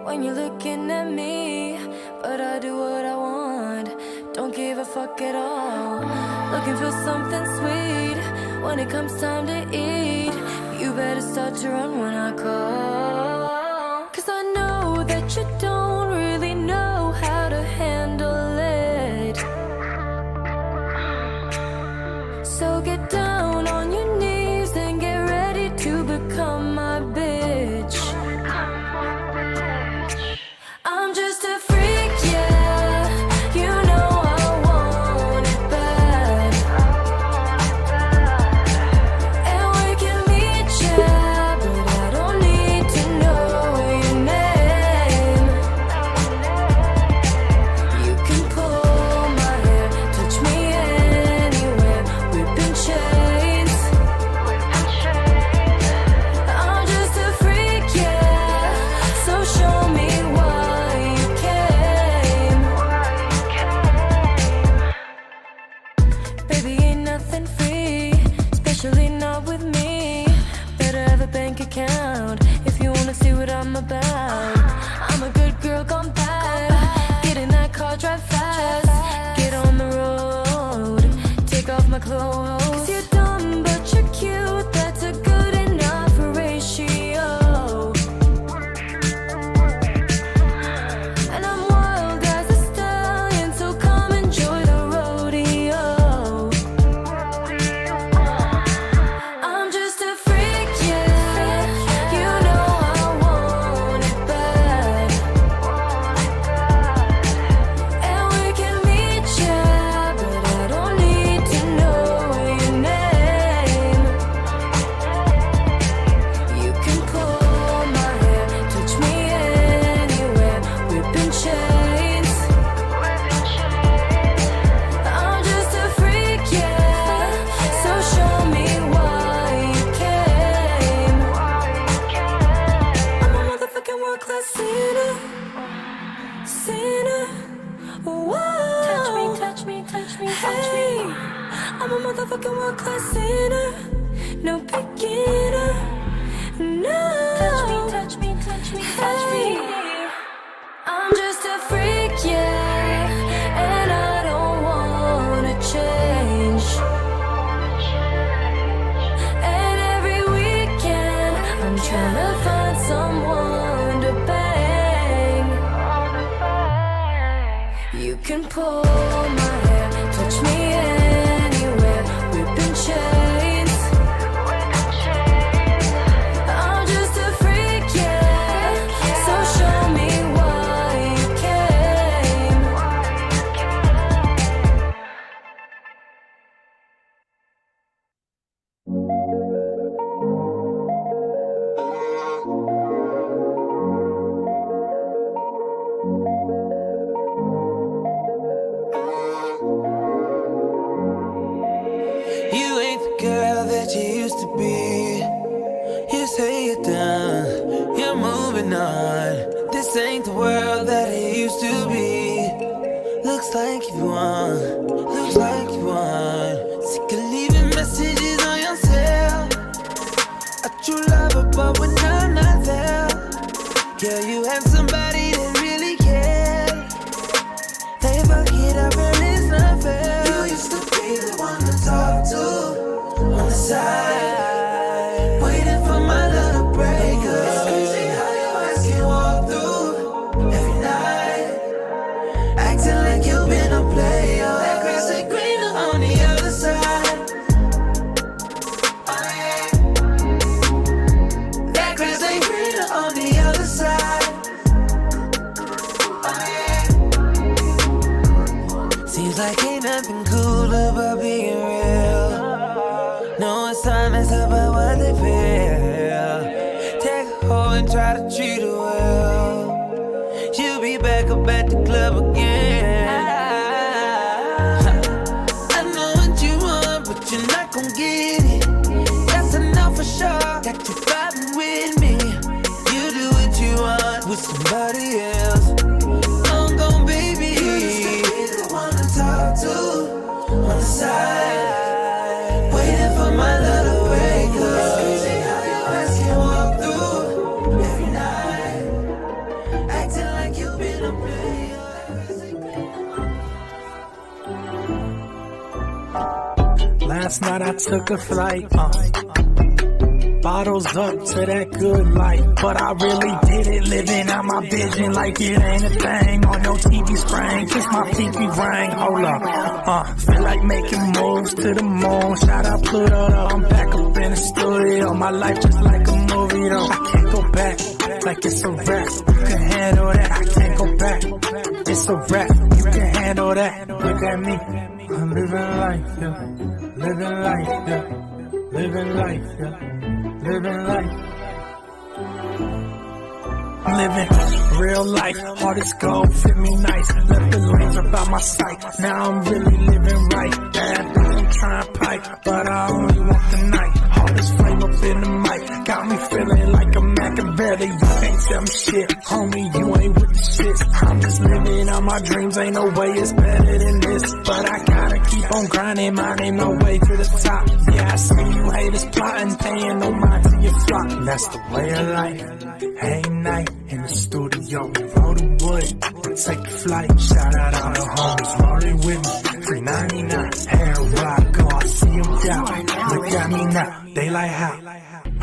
when you're looking at me. But I do what I want, don't give a fuck at all. Looking for something sweet when it comes time to eat. You better start to run when I call. 'Cause I know that you don't really know how to handle it. So get down on your knees and get ready to become my bitch. I'm just a freak, yeah. You know I want it bad. And we can meet, yeah, but I don't need to know your name. You can pull my hair, touch me anywhere, whipping chains. I'm just a freak, yeah. So show me why you came. Baby, ain't nothing free, especially not with me. Better have a bank account if you wanna see what I'm about. I'm a good girl gone bad. Get in that car, drive fast. Get on the road, take off my clothes. 'Cause you're dumb, but you're cute. That's a good enough ratio. And I'm wild as a stallion, so come enjoy the rodeo. I'm just a freak, yeah. You know I want it bad. And we can meet, yeah, but I don't need to know your name. You can pull my hair, touch me anywhere, whipping chains. I'm just a freak, yeah. So show me why you came. I'm a motherfucking world-class sinner, sinner. Whoa. Touch me, touch me, touch me, touch me. I'm a motherfucking world-class sinner, no beginner, no. Touch me, touch me, touch me, touch me. I'm just a freak, yeah, and I don't wanna change. And every weekend I'm trying to find someone to bang. You can pull my hair, touch me anywhere, whipping chains. I'm just a freak, yeah. So show me why you came. You ain't the girl that you used to be. You say you're done, you're moving on. This ain't the world that it used to be. Looks like you won, looks like you won. Sick of leaving messages on your cell. A true lover, but when I'm not there. Girl, you had somebody that really cared. They fuck it up and it's not fair. You used to be the one to talk to on the side, waiting for my love to break up. It's crazy how your eyes can walk through every night, acting like you've been a player. That grass ain't greener on the other side. Oh yeah. That grass ain't greener on the other side. Oh yeah. Seems like ain't nothing cool about being real. No, it's honest about what they feel. Take a hoe and try to treat her well. She'll be back up at the club again. I know what you want, but you're not gon' get it. That's enough for sure. Got you vibing with me. You do what you want with somebody else. I'm gon' baby. You used to be the one to talk to on the side, waiting for my love to wake up. It's crazy how your eyes can walk through every night, last night I took a flight. Bottles up to that good life, but I really did it, living out my vision like it ain't a thing. On your TV screen, kiss my pinky ring. Hold up, feel like making moves to the moon. Shout out Pluto, I'm back up in the studio. My life just like a movie though. I can't go back, like it's a wrap. You can handle that. I can't go back, it's a wrap. You can handle that. Look at me, I'm living life, yeah. Living life, yeah. Living life, yeah. Living life. Living real life, heart is gold, fit me nice. Left the lanes about my sight. Now I'm really living right. Bad bitch, I'm trying to pipe, but I only want the night. Heart is flame up in the mic, got me feeling like a Machiavelli. You can't tell me shit, homie, you ain't with the shit. I'm just living out my dreams, ain't no way it's better than this. But I gotta keep on grinding, mine ain't no way to the top. Yeah, I see you haters plotting, paying no mind to your flock. That's the way of life. Hey night in the studio, we roll the wood and take a flight. Shout out all the homies rolling with me. Free 99, everywhere I go, I see them down. Look at me now, they like how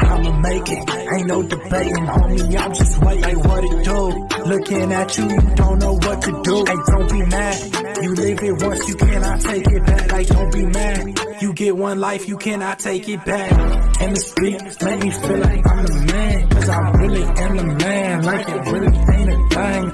I'ma make it, ain't no debating, homie, I'm just waiting. Like what it do, looking at you, you don't know what to do. Hey, don't be mad, you live it once, you cannot take it back. Like don't be mad, you get one life, you cannot take it back. And the beat make me feel like I'm the man, cause I really am the man. Like it really ain't a thing,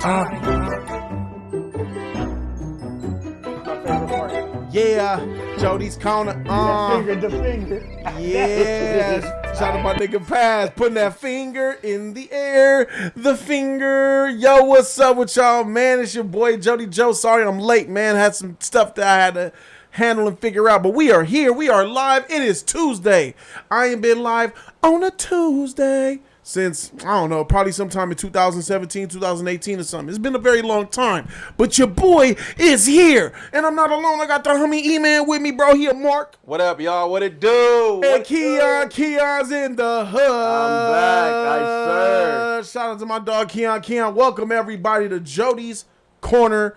Yeah, Jody's corner. The finger. Yeah. Shout out my nigga Paz, putting that finger in the air. The finger. Yo, what's up with y'all, man? It's your boy Jody Joe. Sorry I'm late, man. Had some stuff that I had to handle and figure out, but we are here. We are live. It is Tuesday. I ain't been live on a Tuesday since, I don't know, probably sometime in 2017, 2018 or something. It's been a very long time, but your boy is here, and I'm not alone. I got the homie E-Man with me, bro. He a Mark. What up, y'all? What it do? And Keon's in the hood. I'm back, I sir. Shout out to my dog Keon. Keon, welcome everybody to Jody's Corner.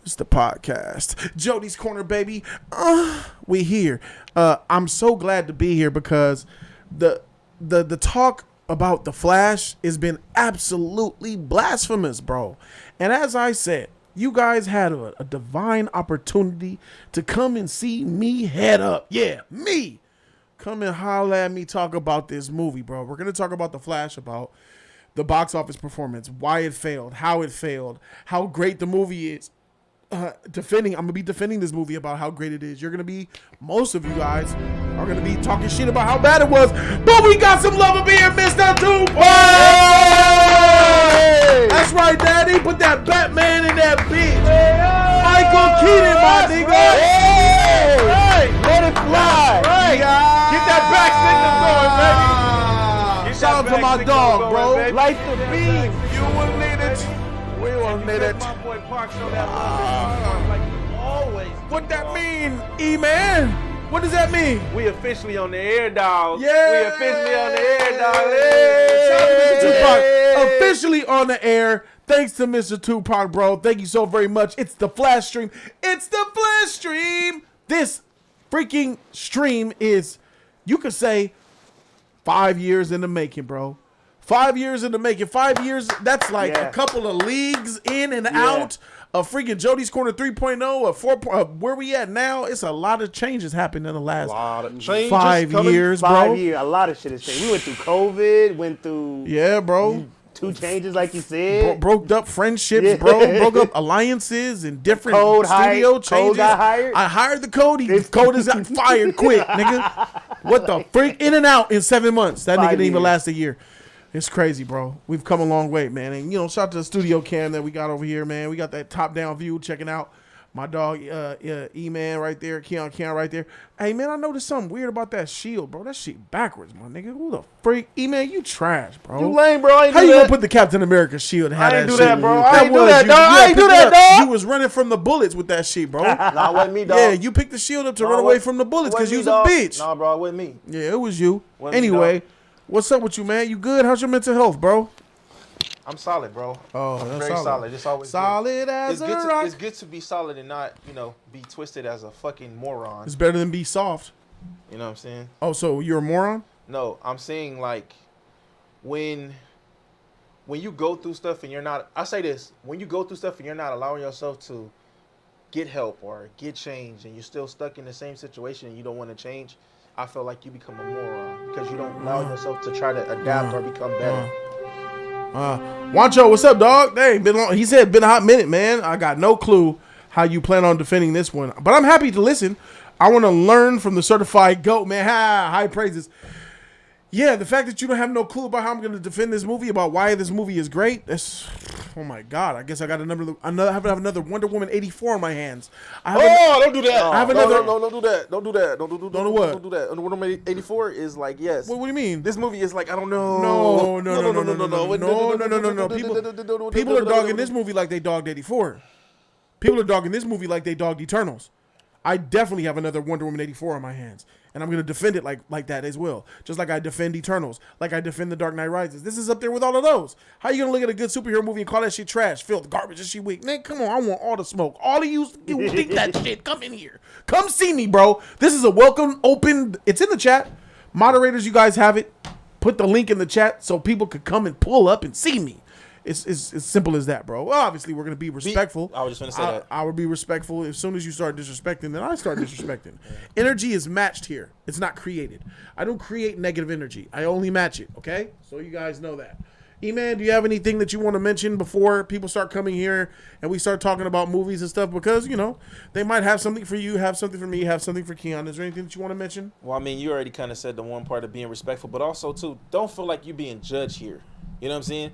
It's the podcast. Jody's Corner, baby. We here. I'm so glad to be here because the talk about the Flash has been absolutely blasphemous, bro. And as I said, you guys had a divine opportunity to come and see me head up. Yeah, me. Come and holler at me, talk about this movie, bro. We're going to talk about the Flash, about the box office performance, why it failed, how great the movie is. I'm gonna be defending this movie about how great it is. Most of you guys are gonna be talking shit about how bad it was, but we got some love up here, Mr. Tupac. Hey! That's right, Daddy. Put that Batman in that bitch. Michael Keaton, my nigga. Hey! Let it fly. Right. Get that back signal going, baby. Shout out to my dog, bro. Light the beam. You will need it. We will need it. My boy Park show that love like always. What that mean, E-Man? What does that mean? We officially on the air, dog. Yeah. We officially on the air, dog. Shout out to Mr. Tupac. Officially on the air. Thanks to Mr. Tupac, bro. Thank you so very much. It's the Flash stream. It's the Flash stream. This freaking stream is, you could say, 5 years in the making, bro. 5 years in the making. 5 years, that's like a couple of leagues in and out of freaking Jody's Corner 3.0, a 4. Where we at now? It's a lot of changes happened in the last 5 years, bro. 5 years, a lot of shit has changed. We went through COVID, went through bro. 2 changes, like you said. Broke up friendships, bro. Broke up alliances and different studio changes. Code got hired. I hired the Code. Code has got fired quick, nigga. What the freak? In and out in 7 months. That nigga didn't even last a year. It's crazy, bro. We've come a long way, man. And, shout out to the studio cam that we got over here, man. We got that top-down view checking out. My dog, E-Man right there, Keon right there. Hey, man, I noticed something weird about that shield, bro. That shit backwards, my nigga. Who the freak? E-Man, you trash, bro. You lame, bro. How you gonna put the Captain America shield and have that shit? I ain't do that, bro. I ain't do that, dog. I ain't do that, dog. You was running from the bullets with that shit, bro. Nah, it wasn't me, dog. Yeah, you picked the shield up to run away from the bullets because you was a bitch. Nah, bro, it wasn't me. Yeah, it was you. Anyway. What's up with you, man? You good? How's your mental health, bro? I'm solid, bro. Oh, I'm very solid. It's always solid good. As a rock. It's good to be solid and not, be twisted as a fucking moron. It's better than be soft. You know what I'm saying? Oh, so you're a moron? No, I'm saying like when you go through stuff and you're not. I say this: when you go through stuff and you're not allowing yourself to get help or get change, and you're still stuck in the same situation and you don't want to change, I feel like you become a moron because you don't allow yourself to try to adapt or become better. Wancho, what's up, dog? They ain't been long. He said been a hot minute, man. I got no clue how you plan on defending this one, but I'm happy to listen. I want to learn from the certified GOAT, man. High praises. Yeah, the fact that you don't have no clue about how I'm going to defend this movie, about why this movie is great, that's, oh my God. I guess I got another have another Wonder Woman 84 in my hands. Don't do that. I have another. No, don't do that. Don't do that. Don't do what? Don't do that. And Wonder Woman 84 is like, yes. What do you mean? This movie is like, I don't know. No. People are dogging this movie like they dogged 84. People are dogging this movie like they dogged Eternals. I definitely have another Wonder Woman 84 on my hands, and I'm going to defend it like that as well. Just like I defend Eternals, like I defend The Dark Knight Rises. This is up there with all of those. How you going to look at a good superhero movie and call that shit trash, filth, garbage, and shit weak? Man, come on, I want all the smoke. All of you think that shit, come in here. Come see me, bro. This is a welcome, open, it's in the chat. Moderators, you guys have it. Put the link in the chat so people could come and pull up and see me. It's as simple as that, bro. Well, obviously, we're going to be respectful. I was just going to say that. I would be respectful. As soon as you start disrespecting, then I start disrespecting. Energy is matched here. It's not created. I don't create negative energy. I only match it, okay? So you guys know that. E-Man, do you have anything that you want to mention before people start coming here and we start talking about movies and stuff? Because, you know, they might have something for you, have something for me, have something for Keon. Is there anything that you want to mention? Well, I mean, you already kind of said the one part of being respectful, but also, too, don't feel like you're being judged here. You know what I'm saying?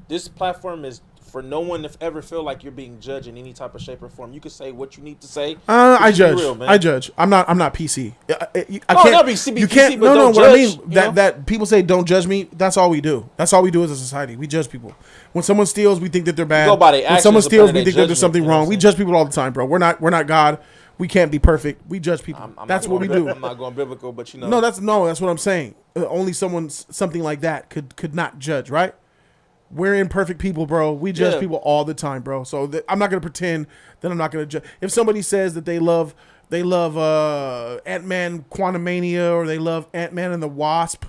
This platform is for no one to ever feel like you're being judged in any type of shape or form. You can say what you need to say. I judge. I judge. I'm not PC. I can't. Not be PC, you can't. but No. don't What I judge, mean that people say don't judge me. That's all we do. That's all we do as a society. We judge people. When someone steals, we think that they're bad. Go by their When someone actions steals, upon we their think that there's judgment, something you know what wrong. I'm We saying? judge people all the time, bro. We're not God. We can't be perfect. We judge people. That's what we do. I'm not going biblical, but you know. No, that's what I'm saying. Only something like that could not judge, right? We're imperfect people, bro. We judge people all the time, bro. So I'm not gonna pretend that I'm not gonna judge. If somebody says that they love Ant-Man Quantumania or they love Ant-Man and the Wasp,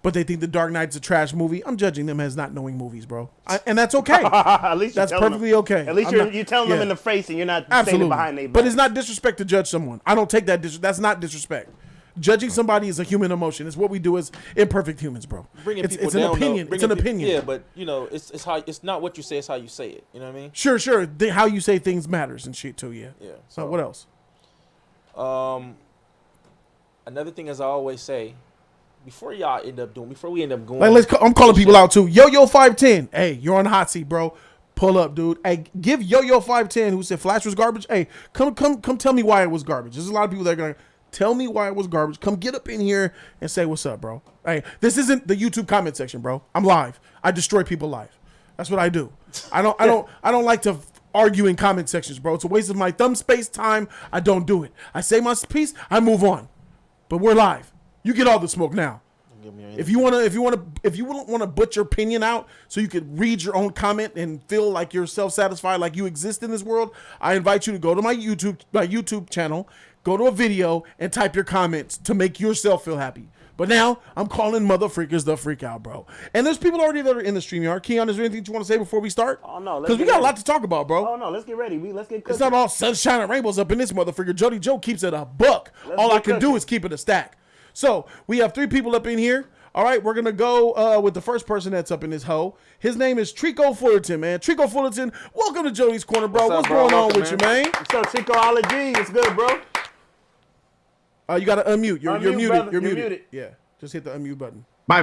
but they think The Dark Knight's a trash movie, I'm judging them as not knowing movies, bro. And that's okay. At least that's perfectly okay. At least you're telling them in the face and you're not saying it behind their back. But it's not disrespect to judge someone. I don't take that. That's not disrespect. Judging somebody is a human emotion. It's what we do as imperfect humans, bro. It's an opinion. It's an opinion. Yeah, but you know, it's how it's not what you say. It's how you say it. You know what I mean? Sure. How you say things matters and shit too. Yeah. Yeah. So what else? Another thing, as I always say, before we end up going. I'm calling people out too. Yo 510. Hey, you're on the hot seat, bro. Pull up, dude. Hey, give Yo 510 who said Flash was garbage. Hey, come tell me why it was garbage. There's a lot of people that are gonna. Tell me why it was garbage. Come get up in here and say what's up, bro. Hey, this isn't the YouTube comment section, bro. I'm live. I destroy people live. That's what I do. I don't like to argue in comment sections, bro. It's a waste of my thumb space time. I don't do it. I say my piece, I move on. But we're live. You get all the smoke now. If you want to put your opinion out so you could read your own comment and feel like you're self-satisfied, like you exist in this world, I invite you to go to my YouTube channel, go to a video and type your comments to make yourself feel happy. But now I'm calling mother freakers the freak out, bro. And there's people already that are in the StreamYard. Keon, is there anything you want to say before we start? Oh no, because we got a lot to talk about, bro. Oh no, let's get ready. Let's get cooking. It's not all sunshine and rainbows up in this mother freaker. Jody Joe keeps it a buck. All I can do is keep it a stack. So we have 3 people up in here. All right, we're gonna go with the first person that's up in this hoe. His name is Trico Fullerton, man. Trico Fullerton, welcome to Jody's Corner, bro. What's going on with you, man? What's up, Tricoology? It's good, bro. You gotta unmute. You're muted. Brother. You're muted. Yeah, just hit the unmute button. My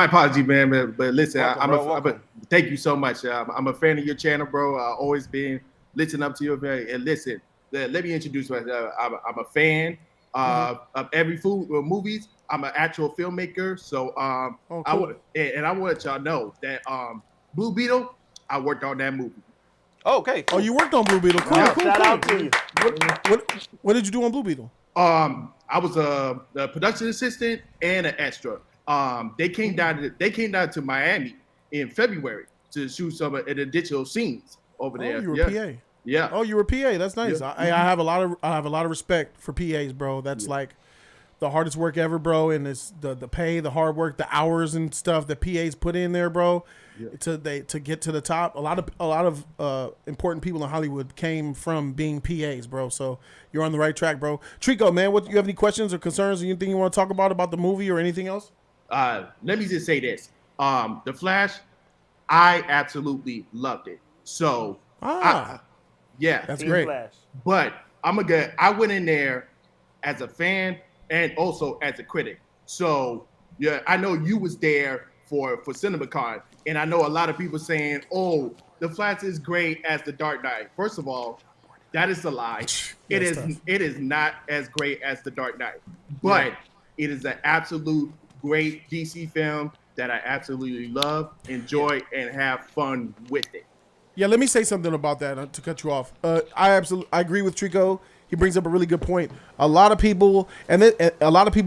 apology, man. But listen, Welcome. thank you so much. I'm a fan of your channel, bro. Always been listening up to you, man. And listen, let me introduce myself. I'm a fan of every movies. I'm an actual filmmaker, so cool. I want y'all to know that Blue Beetle, I worked on that movie. Oh, okay. Oh, you worked on Blue Beetle. Cool. Shout out to you. What did you do on Blue Beetle? I was a production assistant and an extra. They came down to Miami in February to shoot some of the additional scenes over there. You were a PA. Yeah. Oh, you were a PA. That's nice. Yeah. I have a lot of respect for PAs, bro. That's like the hardest work ever, bro. And it's the pay, the hard work, the hours and stuff that PAs put in there, bro. To get to the top. A lot of important people in Hollywood came from being PAs, bro. So you're on the right track, bro. Trico, man, what you have any questions or concerns or anything you want to talk about the movie or anything else? Let me just say this. The Flash, I absolutely loved it. So yeah. That's Team great. Flash. But I went in there as a fan and also as a critic. So yeah, I know you was there for CinemaCon, and I know a lot of people saying, "Oh, the Flash is great as the Dark Knight." First of all, that is a lie. It is not as great as the Dark Knight, but it is an absolute great DC film that I absolutely love, enjoy, and have fun with it. Yeah, let me say something about that to cut you off. I agree with Trico. He brings up a really good point. A lot of people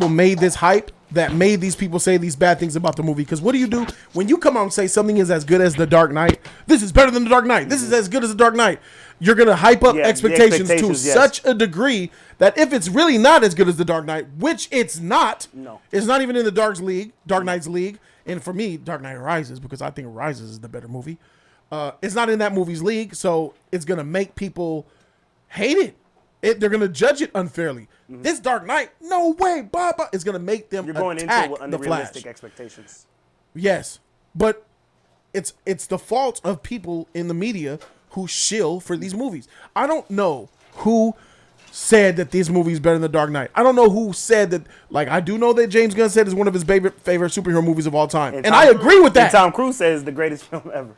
made this hype that made these people say these bad things about the movie. Because what do you do when you come out and say something is as good as The Dark Knight? This is better than The Dark Knight. This is as good as The Dark Knight. You're gonna hype up expectations to such a degree that if it's really not as good as The Dark Knight, which it's not, it's not even in the Dark Knight's league. And for me, Dark Knight Rises, because I think Rises is the better movie. It's not in that movie's league, so it's gonna make people hate it. They're gonna judge it unfairly. This Dark Knight, no way, Baba, is gonna make them attack the Flash. Expectations. Yes, but it's the fault of people in the media who shill for these movies. I don't know who said that this movie is better than The Dark Knight. I don't know who said that. Like, I do know that James Gunn said it's one of his favorite superhero movies of all time, and I agree with that. And Tom Cruise says it's the greatest film ever.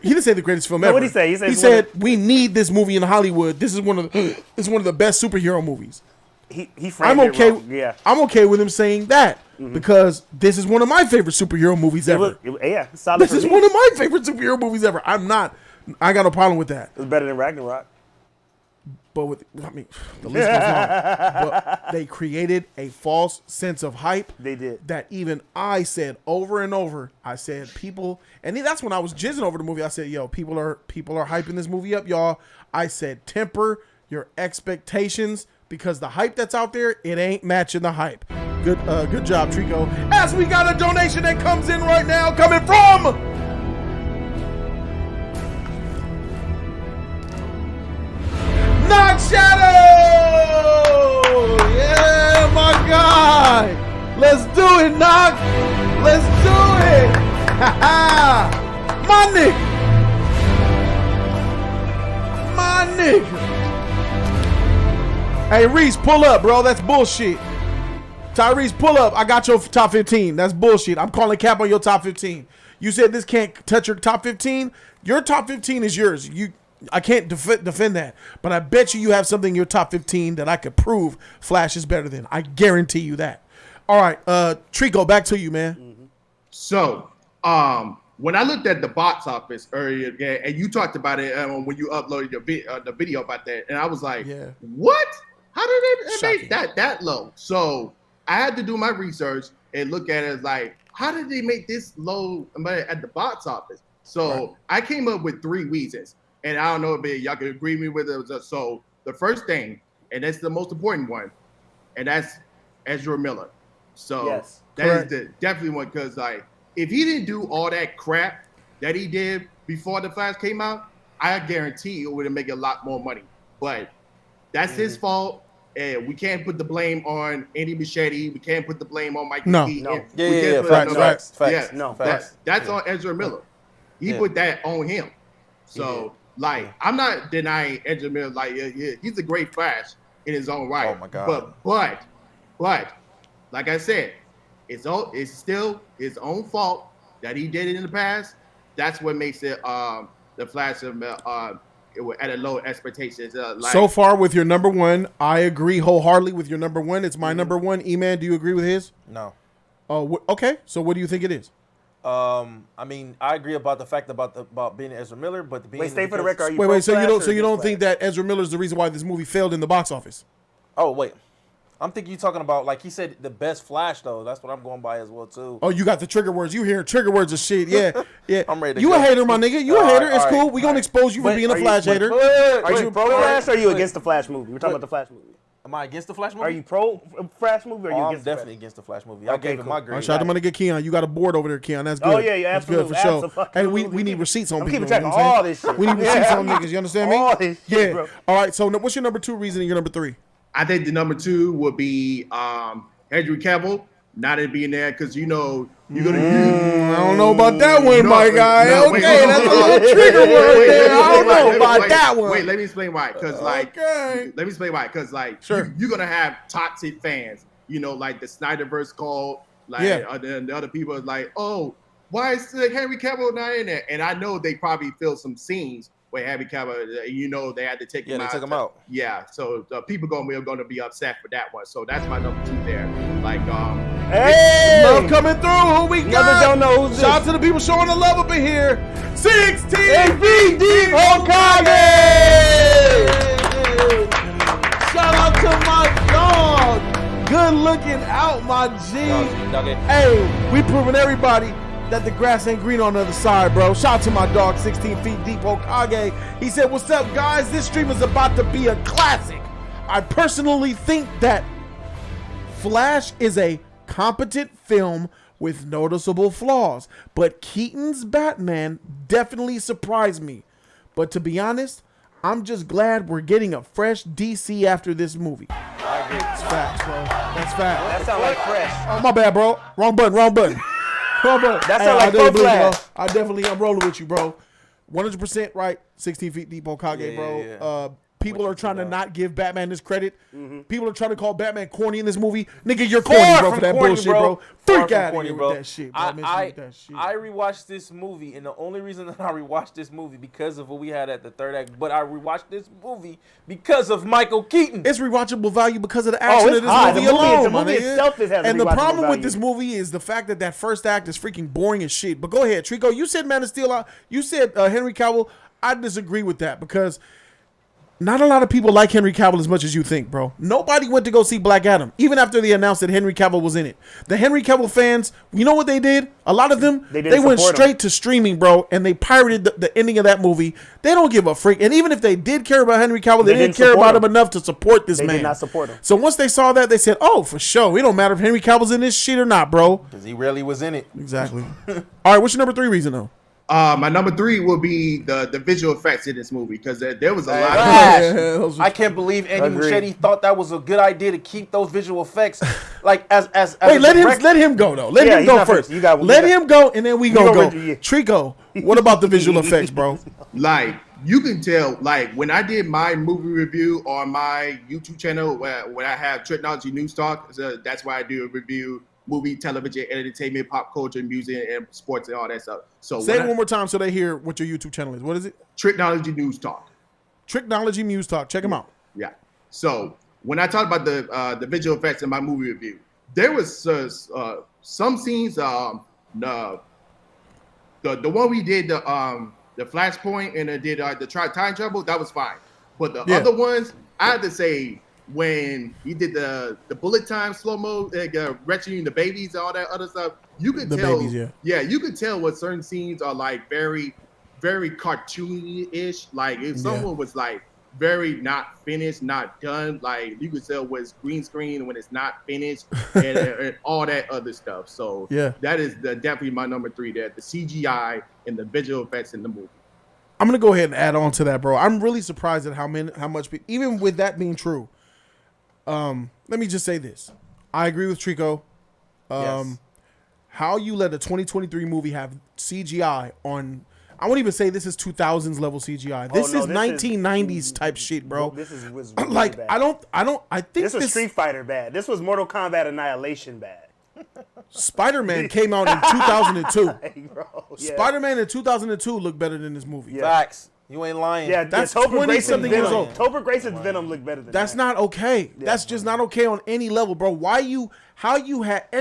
He didn't say the greatest film ever. What did he say? He said we need this movie in Hollywood. This is one of the best superhero movies. He framed it wrong. Yeah. I'm okay with him saying that because this is one of my favorite superhero movies ever. Solid. This is one of my favorite superhero movies ever. I got no problem with that. It's better than Ragnarok. But the list goes on. But they created a false sense of hype. They did. That even I said over and over. I said people, and that's when I was jizzing over the movie. I said, "Yo, people are hyping this movie up, y'all." I said, temper your expectations because the hype that's out there, it ain't matching the hype. Good job, Trico. As we got a donation that comes in right now, coming from Knock Shadow! Yeah, my guy! Let's do it, Knock! Let's do it! My nigga! My nigga! Hey, Reese, pull up, bro. That's bullshit. Tyrese, pull up. I got your top 15. That's bullshit. I'm calling cap on your top 15. You said this can't touch your top 15? Your top 15 is yours. I can't defend that, but I bet you have something in your top 15 that I could prove Flash is better than. I guarantee you that. All right, Trico, back to you, man. So, when I looked at the box office earlier, and you talked about it when you uploaded the video about that, and I was like, what? How did they make that low? So I had to do my research and look at it as like, how did they make this low at the box office? So I came up with 3 reasons. And I don't know if y'all can agree with me with it. So the first thing, and that's the most important one, and that's Ezra Miller. So that is definitely one, because like if he didn't do all that crap that he did before the Flash came out, I guarantee it would have made a lot more money. But that's his fault, and we can't put the blame on Andy Muschietti. We can't put the blame on Mike Keaton. Facts. That's on Ezra Miller. He put that on him. So. Like, I'm not denying Ezra Miller. Like, he's a great Flash in his own right. Oh my God. But, like I said, it's still his own fault that he did it in the past. That's what makes it the Flash at a low expectations. So far with your number one, I agree wholeheartedly with your number one. It's my number one. E-Man, do you agree with his? No. Oh, okay. So what do you think it is? I mean, I agree about the fact about being Ezra Miller, but being stay for the record. Are you wait. So you don't think that Ezra Miller is the reason why this movie failed in the box office? Oh wait, I'm thinking you talking about, like he said, the best Flash though. That's what I'm going by as well too. Oh, you got the trigger words. You hearing trigger words of shit? Yeah. I'm ready. You a hater, my nigga. You a hater. It's cool. We gonna expose you for being a Flash hater. Are you pro Flash or are you against the Flash movie? We're talking about the Flash movie. Am I against the Flash movie? Are you pro Flash movie or are you I'm against the definitely against the Flash movie. I Okay, gave it cool. my All grade. right, shout out to my nigga Keon. You got a board over there, Keon. That's good. Oh, yeah, That's good for sure. absolutely. Hey, we need receipts on I'm people. keeping track you know of what I'm all saying? this shit. We need receipts on niggas. You understand me? All this shit, Yeah. bro. All right. So what's your number 2 reason and your number 3? I think the number 2 would be Henry Cavill. Not it being there because you're gonna I don't know about that one, No, my guy. no, wait, Okay, hold on, that's a hold on. little trigger word there. I don't know about wait, that one. Wait, let me explain why. Because Okay. let me explain why. Because Sure. you're gonna have toxic fans. You know, like the Snyderverse called. Like Yeah. the other people are like, oh, why is Henry Cavill not in there? And I know they probably feel some scenes where Henry Cavill, you know, they had to take him out. they took him out. Yeah, so people are gonna be upset for that one. So that's my number 2 there. Like, Hey! Love coming through. Who we Never got? don't know who's Shout out this. to the people showing the love up in here. 16 feet deep, Shout out to my dog. Good looking out, my G. Nugget. Hey, we proving everybody that the grass ain't green on the other side, bro. Shout out to my dog, 16 feet deep, Hokage. He said, what's up, guys? This stream is about to be a classic. I personally think that Flash is a competent film with noticeable flaws, but Keaton's Batman definitely surprised me. But to be honest, I'm just glad we're getting a fresh DC after this movie. I agree. That's facts, bro. That's facts. That sound like fresh. Oh, my bad, bro. Wrong button. Wrong button. That sound I like definitely believe, Flash. bro. I'm rolling with you, bro. 100% right. 16 feet deep, Hokage, Yeah, bro. yeah. People are trying to not give Batman this credit. Mm-hmm. People are trying to call Batman corny in this movie. Nigga, you're corny, Far bro, from for that corny, bullshit, bro. Far Freak from out of corny, here bro. with that shit, bro. I That shit. rewatched this movie, and the only reason that I rewatched this movie because of what we had at the third act, but I rewatched this movie because of Michael Keaton. It's rewatchable value because of the action it's of this high. movie The movie- alone, the my movie nigga. itself has a And the rewatchable problem with value. this movie is the fact that that first act is freaking boring as shit. But go ahead, Trico. You said Man of Steel. You said Henry Cavill. I disagree with that because not a lot of people like Henry Cavill as much as you think, bro. Nobody went to go see Black Adam, even after they announced that Henry Cavill was in it. The Henry Cavill fans, you know what they did? A lot of them, They they didn't went support straight him. to streaming, bro, and they pirated the ending of that movie. They don't give a freak. And even if they did care about Henry Cavill, they didn't care support about him him. enough to support this They man. did not support him. So once they saw that, they said, oh, for sure. It don't matter if Henry Cavill's in this shit or not, bro. Because he really was in it. Exactly. All right, what's your number 3 reason, though? my number 3 will be the visual effects in this movie because there was a lot. Flash. I can't believe Andy Agreed. Muschietti thought that was a good idea to keep those visual effects. Like as Wait, a let direct- him go though. Let Yeah, him he's go not first. finished. You got- let him go, and then we gonna go. yeah. Trico, what about the visual effects, bro? Like you can tell, like when I did my movie review on my YouTube channel, when I have Technology News Talk, so that's why I do a review movie, television, entertainment, pop culture, music, and sports, and all that stuff. So Say it one more time so they hear what your YouTube channel is. What is it? Technology News Talk. Technology Muse Talk. Check them out. Yeah. So when I talked about the visual effects in my movie review, there was some scenes. The one we did the Flashpoint and did the time travel, that was fine. But the other ones, I had to say, when he did the bullet time slow mo, rescuing the babies and all that other stuff, you could The tell. babies, you could tell what certain scenes are like very, very cartoony-ish. Like if someone was like very not finished, not done, like you could tell when it's green screen when it's not finished and all that other stuff. So that is definitely my number 3 there, the CGI and the visual effects in the movie. I'm gonna go ahead and add on to that, bro. I'm really surprised at how much, even with that being true. Let me just say this. I agree with Trico. Yes. How you let a 2023 movie have CGI on? I won't even say this is 2000s level CGI. This is 1990s type shit, bro. This was really like bad. I think This was Street Fighter bad. This was Mortal Kombat Annihilation bad. Spider-Man came out in 2002. Hey, bro, yeah. Spider-Man in 2002 looked better than this movie. Facts. You ain't lying. Yeah, That's Topher 20 Grayson's something years Venom. old. Topher Grayson's Venom looked better than That's that. not okay. That's just not okay on any level, bro. And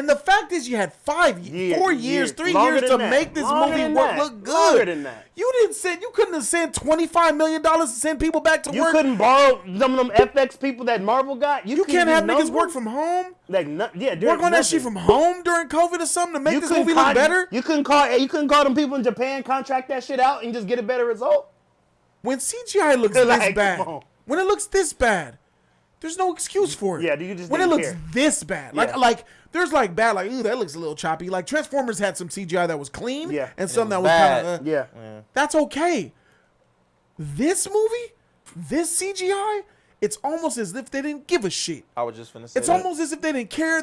the fact is you had 4 years, 3 Longer years to than that. make this Longer movie than work that. look Longer good. than that. You couldn't have sent $25 million to send people back to You work. couldn't borrow some of them FX people that Marvel got. You can't have niggas work from home. Like, Work on that shit from home during COVID or something to make this movie look better. You couldn't call them people in Japan, contract that shit out, and just get a better result. When CGI looks Like, this bad, come on. when it looks this bad, there's no excuse for it. Yeah, you just when it didn't looks care. this bad. Yeah. Like there's like bad, like, ooh, that looks a little choppy. Like Transformers had some CGI that was clean, Yeah. and some that was was bad. kind of Yeah. That's okay. This movie, this CGI, it's almost as if they didn't give a shit. I was just finna say It's that. almost as if they didn't care.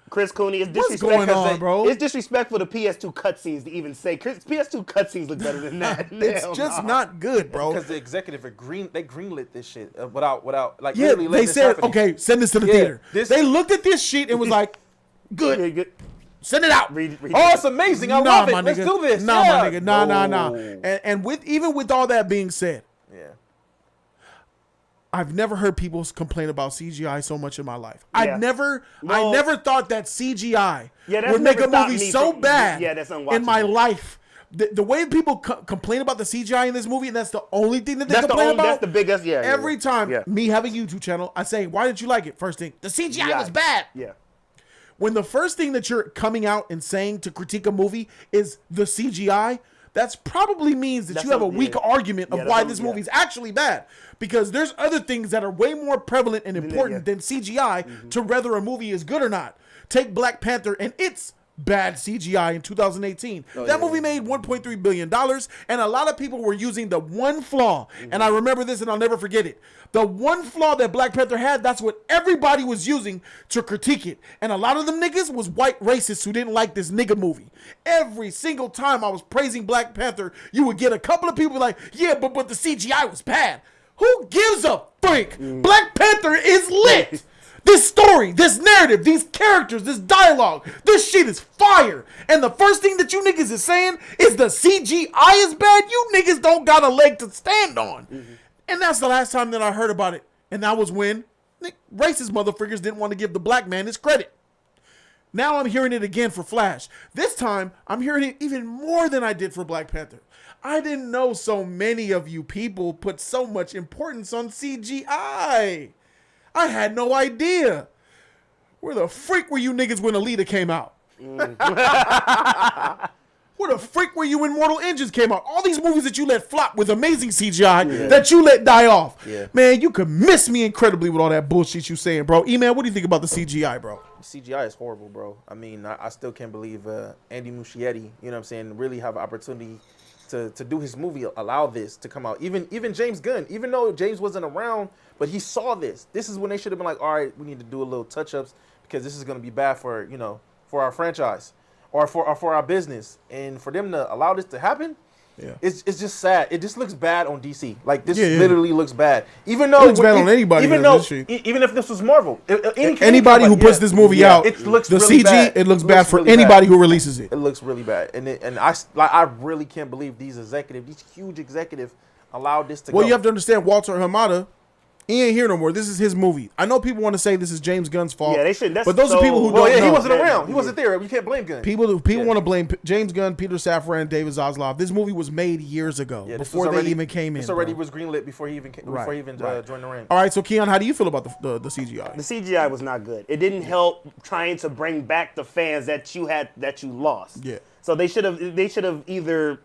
Chris Cooney is What's disrespectful. going on, bro? It's disrespectful to PS2 cutscenes to even say PS2 cutscenes look better than that. It's Hell just no. not good, bro. Because the executive they greenlit this shit without like Yeah, literally letting they this said, happen. okay, send this to the Yeah, theater. this- They looked at this shit and was like, good, Yeah, good. send it out. Read Oh, it's amazing! I love it. my Let's nigga. do this. Nah, yeah. my nigga. Nah. No. And even with all that being said, Yeah. I've never heard people complain about CGI so much in my life. Yeah. I never thought that CGI Yeah, that's would make a never stopped movie me so from- bad yeah, that's in my unwatchable. life. The way people complain about the CGI in this movie, and that's the only thing that they That's the complain only, about. that's the biggest. Yeah. Every time Yeah. me have a YouTube channel, I say, why didn't you like it? First thing, the CGI was bad. Yeah. When the first thing that you're coming out and saying to critique a movie is the CGI, that's probably means that That's you have a yeah. weak argument of Yeah, why that's this movie is actually bad. Because there's other things that are way more prevalent and important than CGI to whether a movie is good or not. Take Black Panther and its bad CGI in 2018. That movie made $1.3 billion, and a lot of people were using the one flaw, and I remember this and I'll never forget it. The one flaw that Black Panther had, that's what everybody was using to critique it. And a lot of them niggas was white racists who didn't like this nigga movie. Every single time I was praising Black Panther, you would get a couple of people like, yeah, but the CGI was bad. Who gives a freak? Black Panther is lit. This story, this narrative, these characters, this dialogue, this shit is fire. And the first thing that you niggas is saying is the CGI is bad. You niggas don't got a leg to stand on. And that's the last time that I heard about it. And that was when racist motherfuckers didn't want to give the black man his credit. Now I'm hearing it again for Flash. This time, I'm hearing it even more than I did for Black Panther. I didn't know so many of you people put so much importance on CGI. I had no idea. Where the freak were you niggas when Alita came out? Where the freak were you when Mortal Engines came out? All these movies that you let flop with amazing CGI that you let die off. Yeah. Man, you could miss me incredibly with all that bullshit you saying, bro. E-Man, what do you think about the CGI, bro? CGI is horrible, bro. I mean, I still can't believe Andy Muschietti, you know what I'm saying, really have an opportunity to do his movie, allow this to come out. Even James Gunn, even though James wasn't around, but he saw this. This is when they should have been like, all right, we need to do a little touch-ups because this is going to be bad for, for our franchise or for our business. And for them to allow this to happen, it's just sad. It just looks bad on DC. Like, this literally looks bad. Even though It looks bad on anybody Even who though, does this shit. even if this was Marvel. Anybody who puts this movie out, it looks the really CG, bad. it looks bad for really anybody bad. who releases it. It looks really bad, and I really can't believe these huge executives allowed this to go. Well, you have to understand, Walter Hamada, he ain't here no more. This is his movie. I know people want to say this is James Gunn's fault. Yeah, they should. That's But those are so- people who Well, don't yeah, know. he wasn't around. He wasn't there. You can't blame Gunn. People want to blame James Gunn, Peter Safran, and David Zaslav. This movie was made years ago, Yeah, this before was they already- even came in. This already bro. was greenlit before he even joined the ring. All right, so Keon, how do you feel about the CGI? The CGI was not good. It didn't help trying to bring back the fans that you lost. Yeah. So they should have either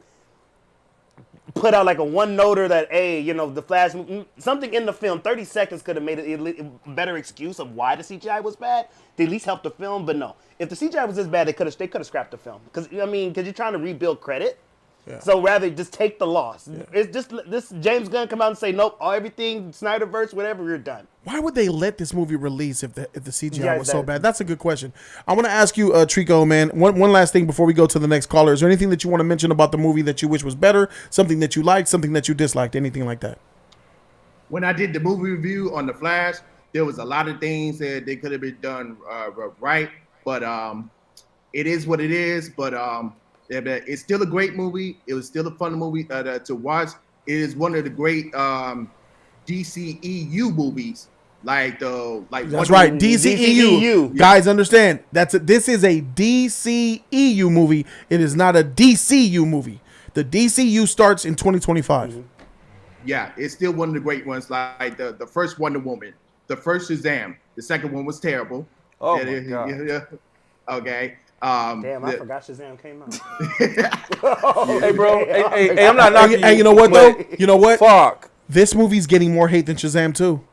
put out like a one-noter that, hey, the Flash, something in the film, 30 seconds could have made a better excuse of why the CGI was bad, to at least help the film, but no. If the CGI was this bad, they could have scrapped the film. Because you're trying to rebuild credit. Yeah. So rather just take the loss. It's just this James Gunn come out and say, nope, everything, Snyderverse, whatever, you're done. Why would they let this movie release if the CGI Yeah, was so that- bad? That's a good question. I want to ask you, Trico, man, one last thing before we go to the next caller. Is there anything that you want to mention about the movie that you wish was better, something that you liked, something that you disliked, anything like that? When I did the movie review on The Flash, there was a lot of things that they could have been done right, but it is what it is. But it's still a great movie. It was still a fun movie to watch. It is one of the great DCEU movies. That's right, DCEU. Guys, understand this is a DCEU movie. It is not a DCU movie. The DCU starts in 2025. Mm-hmm. Yeah, it's still one of the great ones. Like the first Wonder Woman, the first Shazam. The second one was terrible. Oh my God. Yeah. Okay. Damn, I forgot Shazam came out. Hey, bro. Hey, I'm not knocking Hey, you know what though? You know what? Fuck. This movie's getting more hate than Shazam too.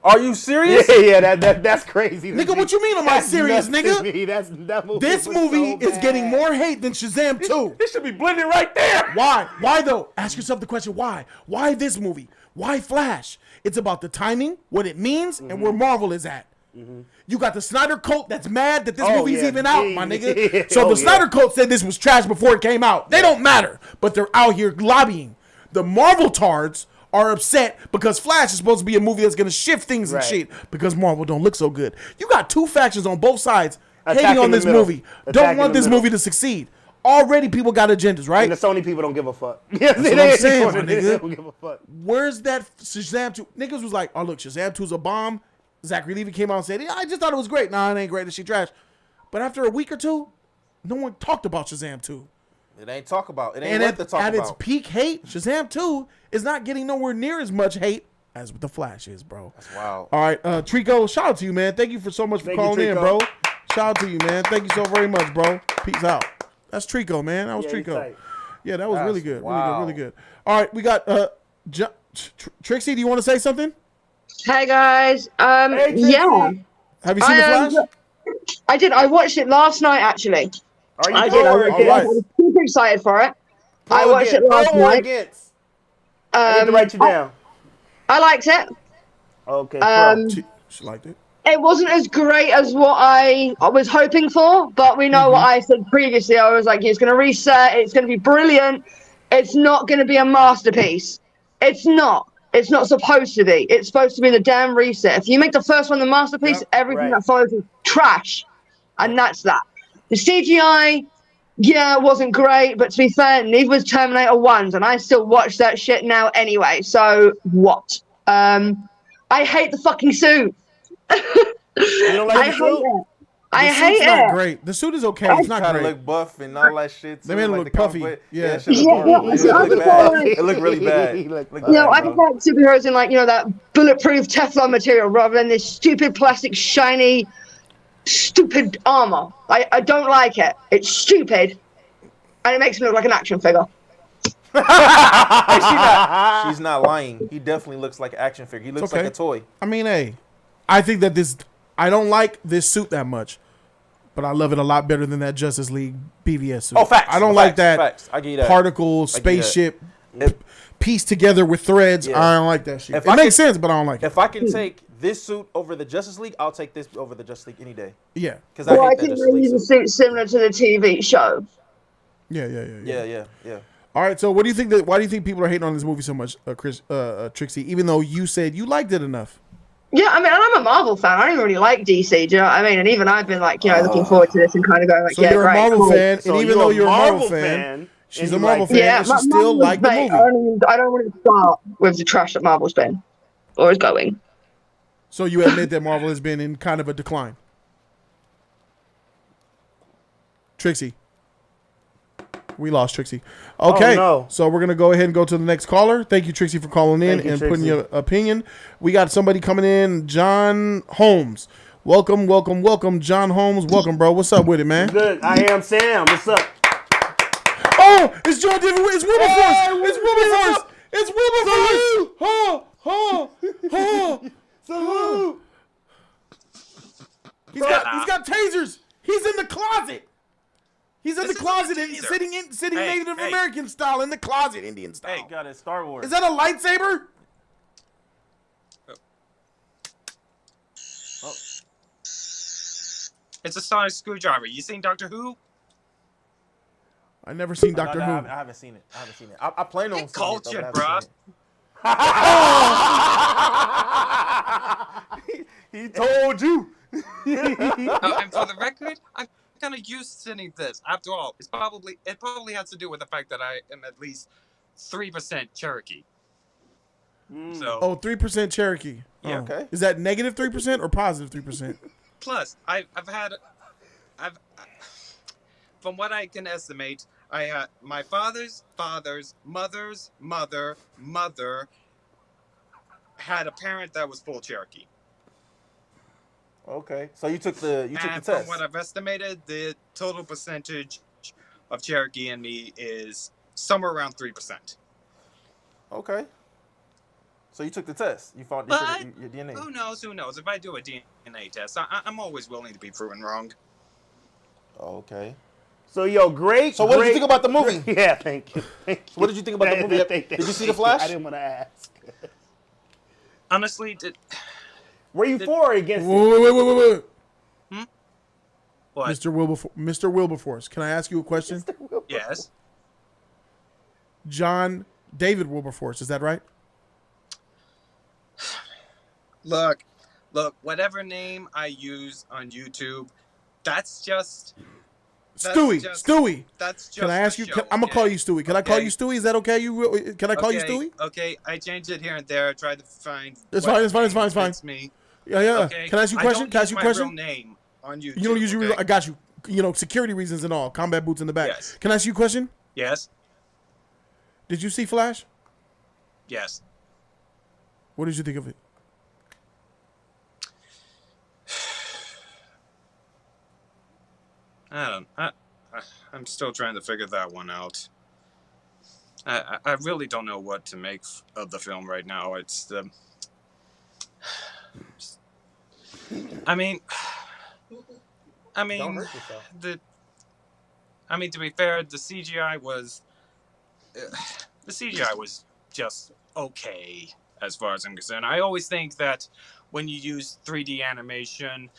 Are you serious? Yeah, that's crazy. Nigga, what you mean am I That's serious, nuts to nigga? me. That movie This was movie so is getting bad. more hate than Shazam 2. It should be blended right there. Why? Why though? Ask yourself the question, why? Why this movie? Why Flash? It's about the timing, what it means, and where Marvel is at. You got the Snyder cult that's mad that this movie's even out, my nigga. So the Snyder cult said this was trash before it came out. They don't matter, but they're out here lobbying. The Marvel tards are upset because Flash is supposed to be a movie that's going to shift things and shit because Marvel don't look so good. You got two factions on both sides hating on this movie. Don't want this movie to succeed. Already people got agendas, right? And the Sony people don't give a fuck. That's what I'm saying, my They nigga. don't give a fuck. Where's that Shazam 2? Niggas was like, oh, look, Shazam 2's a bomb. Zachary Levi came out and said, yeah, I just thought it was great. Nah, it ain't great. That shit trash. But after a week or two, no one talked about Shazam 2. It ain't talk about. It ain't And worth to talk at its about. peak hate, Shazam 2 is not getting nowhere near as much hate as what The Flash is, bro. That's wild. All right, Trico, shout out to you, man. Thank you for so much for Thank you, calling in, Trico. bro. Shout out to you, man. Thank you so very much, bro. Peace out. That's Trico, man. That was Yeah, he's Trico. tight. Yeah, that was That's really good. wow. Really good. All right, we got Trixie, do you want to say something? Hey guys, Hey, Trixie. yeah, Have you seen The Flash? I did. I watched it last night actually. Are you I for did. I or was against? super excited for it. I Pro watched it against? last Pro or night. against? I need to write you down. I liked it. Okay, She liked it. It wasn't as great as what I was hoping for, but we know what I said previously. I was like, it's going to reset. It's going to be brilliant. It's not going to be a masterpiece. It's not. It's not supposed to be. It's supposed to be the damn reset. If you make the first one the masterpiece, everything that follows is trash. And that's that. The CGI, yeah, wasn't great, but to be fair, neither was Terminator 1's, and I still watch that shit now anyway, so what? I hate the fucking suit. You don't like I the hate suit? it. I The hate suit's not it. great. The suit is okay. It's not Trying to great. look buff and all that shit. They too, made it like look the comic puffy. book. Yeah. That shit Yeah, look horrible. yeah, It so I looked just bad. feel like- It looked really bad. He looked Looked bad. No, I bad, prefer superheroes in like, that bulletproof Teflon material rather than this stupid plastic shiny stupid armor. I don't like it. It's stupid. And it makes me look like an action figure. She's not lying. He definitely looks like an action figure. He looks okay. like a toy. I mean, hey, I think that I don't like this suit that much, but I love it a lot better than that Justice League BVS suit. Oh, facts. I don't like that Facts. I get you that. particle that. spaceship pieced together with threads. Yeah. I don't like that shit. If It I makes could- sense, but I don't like it. If I can take this suit over the Justice League, I'll take this over the Justice League any day. Yeah. Because I Well, I hate that think Justice they League use a suit. suit similar to the TV show. Yeah. Yeah. All right, so what do you think why do you think people are hating on this movie so much, Trixie, even though you said you liked it enough? Yeah, I mean, I'm a Marvel fan. I don't even really like DC, do you know what I mean? And even I've been like, looking forward to this and kind of going like, So yeah, you're great, a Marvel cool. fan, So and even though you're a Marvel fan, fan, she's and a you Marvel like fan, it. Yeah, and she still Marvel's liked the great. movie. I don't want to start with the trash that Marvel's been or is going. So you admit that Marvel has been in kind of a decline. Trixie. We lost Trixie. Okay, no. so we're going to go ahead and go to the next caller. Thank you, Trixie, for calling in Thank you, and putting Trixie. your opinion. We got somebody coming in, John Holmes. Welcome, John Holmes. Welcome, bro. What's up with it, man? Good. I am Sam. What's up? Oh, it's John David. It's Wilberforce. It's Wilberforce. It's Wilberforce. Salute. He's got tasers. He's in the closet. He's in the closet and sitting Native American style in the closet, Indian style. Hey, got it. Star Wars. Is that a lightsaber? It's a sonic screwdriver. You seen Doctor Who? I never seen No, Doctor no, Who. I haven't seen it. I plan on seeing it, though, Cultured, but I haven't seen it. He told you. And for the record, I'm kind of used to seeing this. After all, it probably has to do with the fact that I am at least 3% Cherokee. So Oh, 3% Cherokee. Yeah. Oh. Okay. Is that negative 3% or positive 3%? plus, from what I can estimate, I had my father's mother's mother had a parent that was full Cherokee. Okay. So you took the And test. from what I've estimated, the total percentage of Cherokee in me is somewhere around 3%. Okay. So you took the test. You found But your DNA. who knows? Who knows? If I do a DNA test, I'm always willing to be proven wrong. Okay. So yo, great. So what did you great- think about the movie? Yeah, thank you. Thank you. What did you think about the movie? Thank Did you see The thank Flash? I didn't want to ask. Honestly, Were you for or against it? Wait. what? Mr. Wilberforce, can I ask you a question? Yes. John David Wilberforce, is that right? Look, whatever name I use on YouTube, that's just Stewie. That's just Can I ask you? show, I'm gonna call you Stewie. Can I call Okay. you Stewie? Is that okay? Can I call you Stewie? Okay, I changed it here and there. I tried to find. It's what fine. It's name fine. fits me. Yeah. Okay. Can I ask you a I question? don't Can I ask use you a my question? real name on YouTube. You don't use your. okay? I got you. You know, security reasons and all. Combat boots in the back. Yes. Can I ask you a question? Yes. Did you see Flash? Yes. What did you think of it? I'm still trying to figure that one out. I really don't know what to make of the film right now. It's the. I mean, Don't hurt yourself. to be fair, the CGI was just okay as far as I'm concerned. I always think that when you use 3D animation,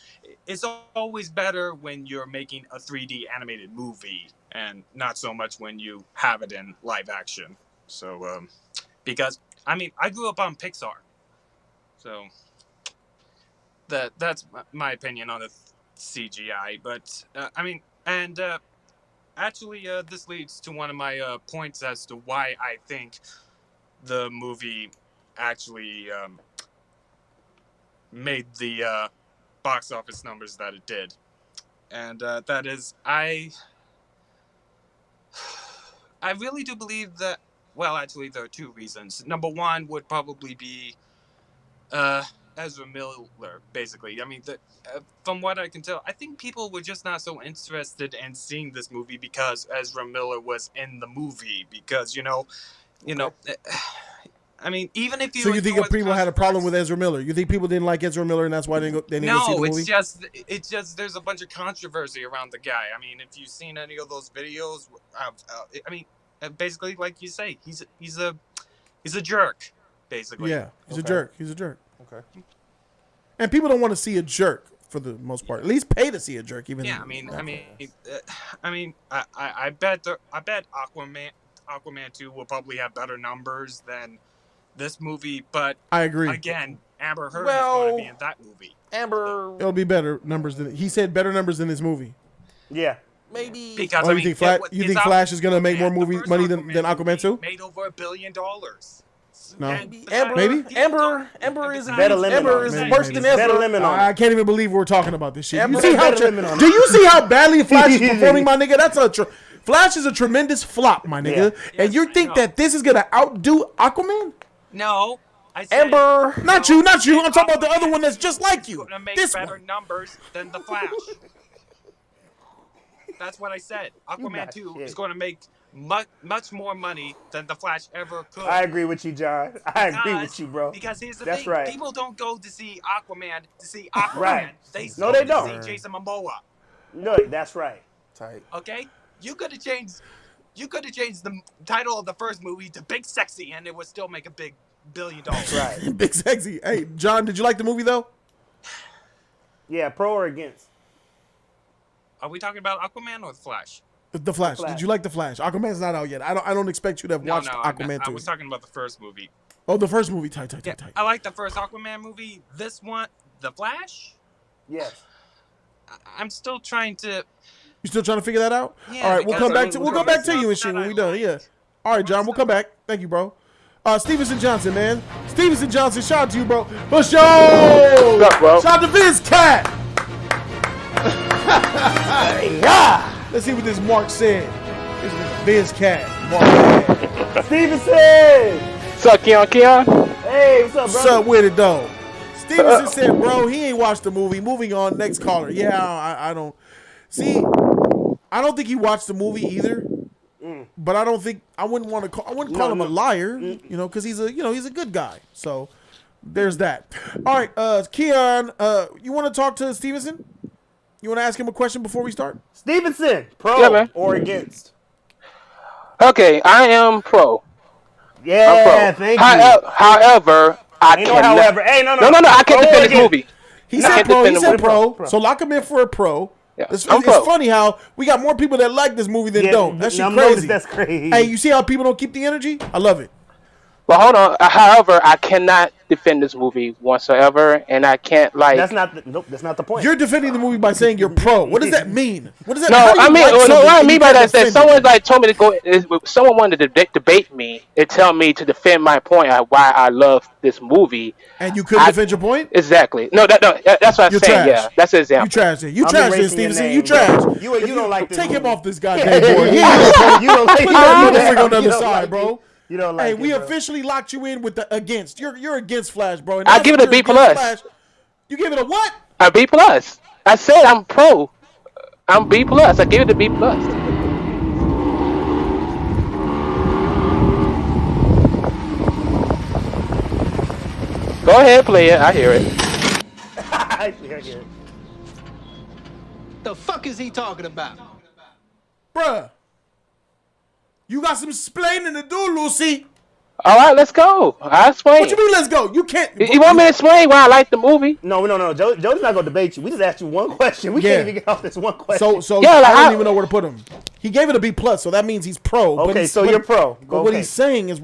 it's always better when you're making a 3D animated movie and not so much when you have it in live action. So, because I grew up on Pixar, so that's my opinion on the CGI. But actually, this leads to one of my points as to why I think the movie actually made the box office numbers that it did, and that is I really do believe that. Well, actually, there are two reasons. Number one would probably be Ezra Miller, basically. From what I can tell, I think people were just not so interested in seeing this movie because Ezra Miller was in the movie. Because even if you So you think enjoy the people had a problem with controversy- Ezra Miller? You think people didn't like Ezra Miller and that's why they didn't go see the No, movie? it's just there's a bunch of controversy around the guy. If you've seen any of those videos, basically, like you say, he's a jerk, basically. Yeah, he's a Okay. jerk. He's a jerk. Okay. And people don't want to see a jerk for the most part. At least pay to see a jerk. Even Yeah, I bet Aquaman 2 will probably have better numbers than this movie, but I agree. again, Amber Heard is going to be in that movie. Amber, It'll be better numbers than he said. Better numbers than this movie. Yeah. maybe. Because Oh, you think Flash is gonna make more the movie first money than Aquaman movie 2? Made over $1 billion. No. And Amber, Maybe? Amber is Better limit Amber on is it. Maybe, worse maybe. than Better Ezra. limit on I it. can't even believe we're talking about this shit. Amber You see how better limit on it. do you see how badly Flash is performing, my nigga? That's Flash is a tremendous flop, my nigga. Yeah. And you Yes, I think know. that this is gonna outdo Aquaman? No, I said Amber, Not you. I'm talking about the other one that's just like you. Going to make This better one. numbers than the Flash. That's what I said. Aquaman not 2 shit. is going to make much more money than the Flash ever could. I agree with you, John. I agree Because- with you, bro. Because here's the That's thing: right. people don't go to see Aquaman to see Aquaman. Right. They No, go they to don't. see Jason Momoa. No, that's right. tight. Okay, you could have changed the title of the first movie to Big Sexy, and it would still make a big $1 billion. Right. Big sexy. Hey, John, did you like the movie though? Yeah, pro or against? Are we talking about Aquaman or the Flash? The Flash. Flash. Did you like the Flash? Aquaman's not out yet. I don't expect you to have No, watched no, Aquaman I 2. was talking about the first movie. Oh, the first movie. Tight. Yeah, I like the first Aquaman movie. This one, The Flash, Yes. I'm still trying to. You still trying to figure that out? Yeah, All right, we'll because come back to we'll go back to stuff you and shit that when I we done. like. Yeah. All right, John, we'll come back. Thank you, bro. Stevenson Johnson, man. Stevenson Johnson, shout out to you, bro. For sure. What's up, bro? Shout out to Viz Cat. Yeah. Let's see what this Mark said. This is Viz Cat. Mark said. Stevenson! What's up, Keon? Hey, what's up, What's brother? up with it, though? Stevenson said, bro, he ain't watched the movie. Moving on, next caller. Yeah, I don't. See, I don't think he watched the movie either. but I don't think I wouldn't call him a liar, you know, because he's a good guy. So there's that. All right, Keon, you want to talk to Stevenson? You want to ask him a question before we start? Stevenson, pro or against? Okay, I am pro. Yeah, thank you. However, I Ain't cannot. no however. Hey, no. No, I can't defend this movie. He said pro. So lock him in for a pro. Yeah, It's pro. funny how we got more people that like this movie than don't. That shit crazy. That's crazy. Hey, you see how people don't keep the energy? I love it. But hold on. However, I cannot defend this movie whatsoever, and I can't like. That's not the point. You're defending the movie by saying you're pro. What does that mean? What does that? No, how do you like what I something mean by that is that defend someone like told me to go. Someone wanted to debate me and tell me to defend my point on why I love this movie. And you couldn't defend your point? Exactly. No, that's what I'm You're saying. trash. Yeah, that's an example. You trash it. You I'm trash it, erasing your Stevenson. name, You trash. bro. You don't like this Take him movie. off this goddamn board. You don't like Put that motherfucker on the other You don't side, like bro. it. You don't like Hey, it, we bro. officially locked you in with the against. You're against Flash, bro. And I now give it that a B you're plus. against Flash, you give it a what? A B plus. I said I'm pro. I'm B plus. I give it a B plus. Go ahead, play it. I hear it. I hear it. The fuck is he talking about? Bruh. You got some explaining to do, Lucy. All right, let's go. I'll explain. What you mean, let's go? You can't. You want me to explain why I like the movie? No. Jody's not gonna debate you. We just asked you one question. We can't even get off this one question. So Yeah, like, I don't even know where to put him. He gave it a B plus, so that means he's pro. but Okay, he's- so but- you're pro. But what he's saying is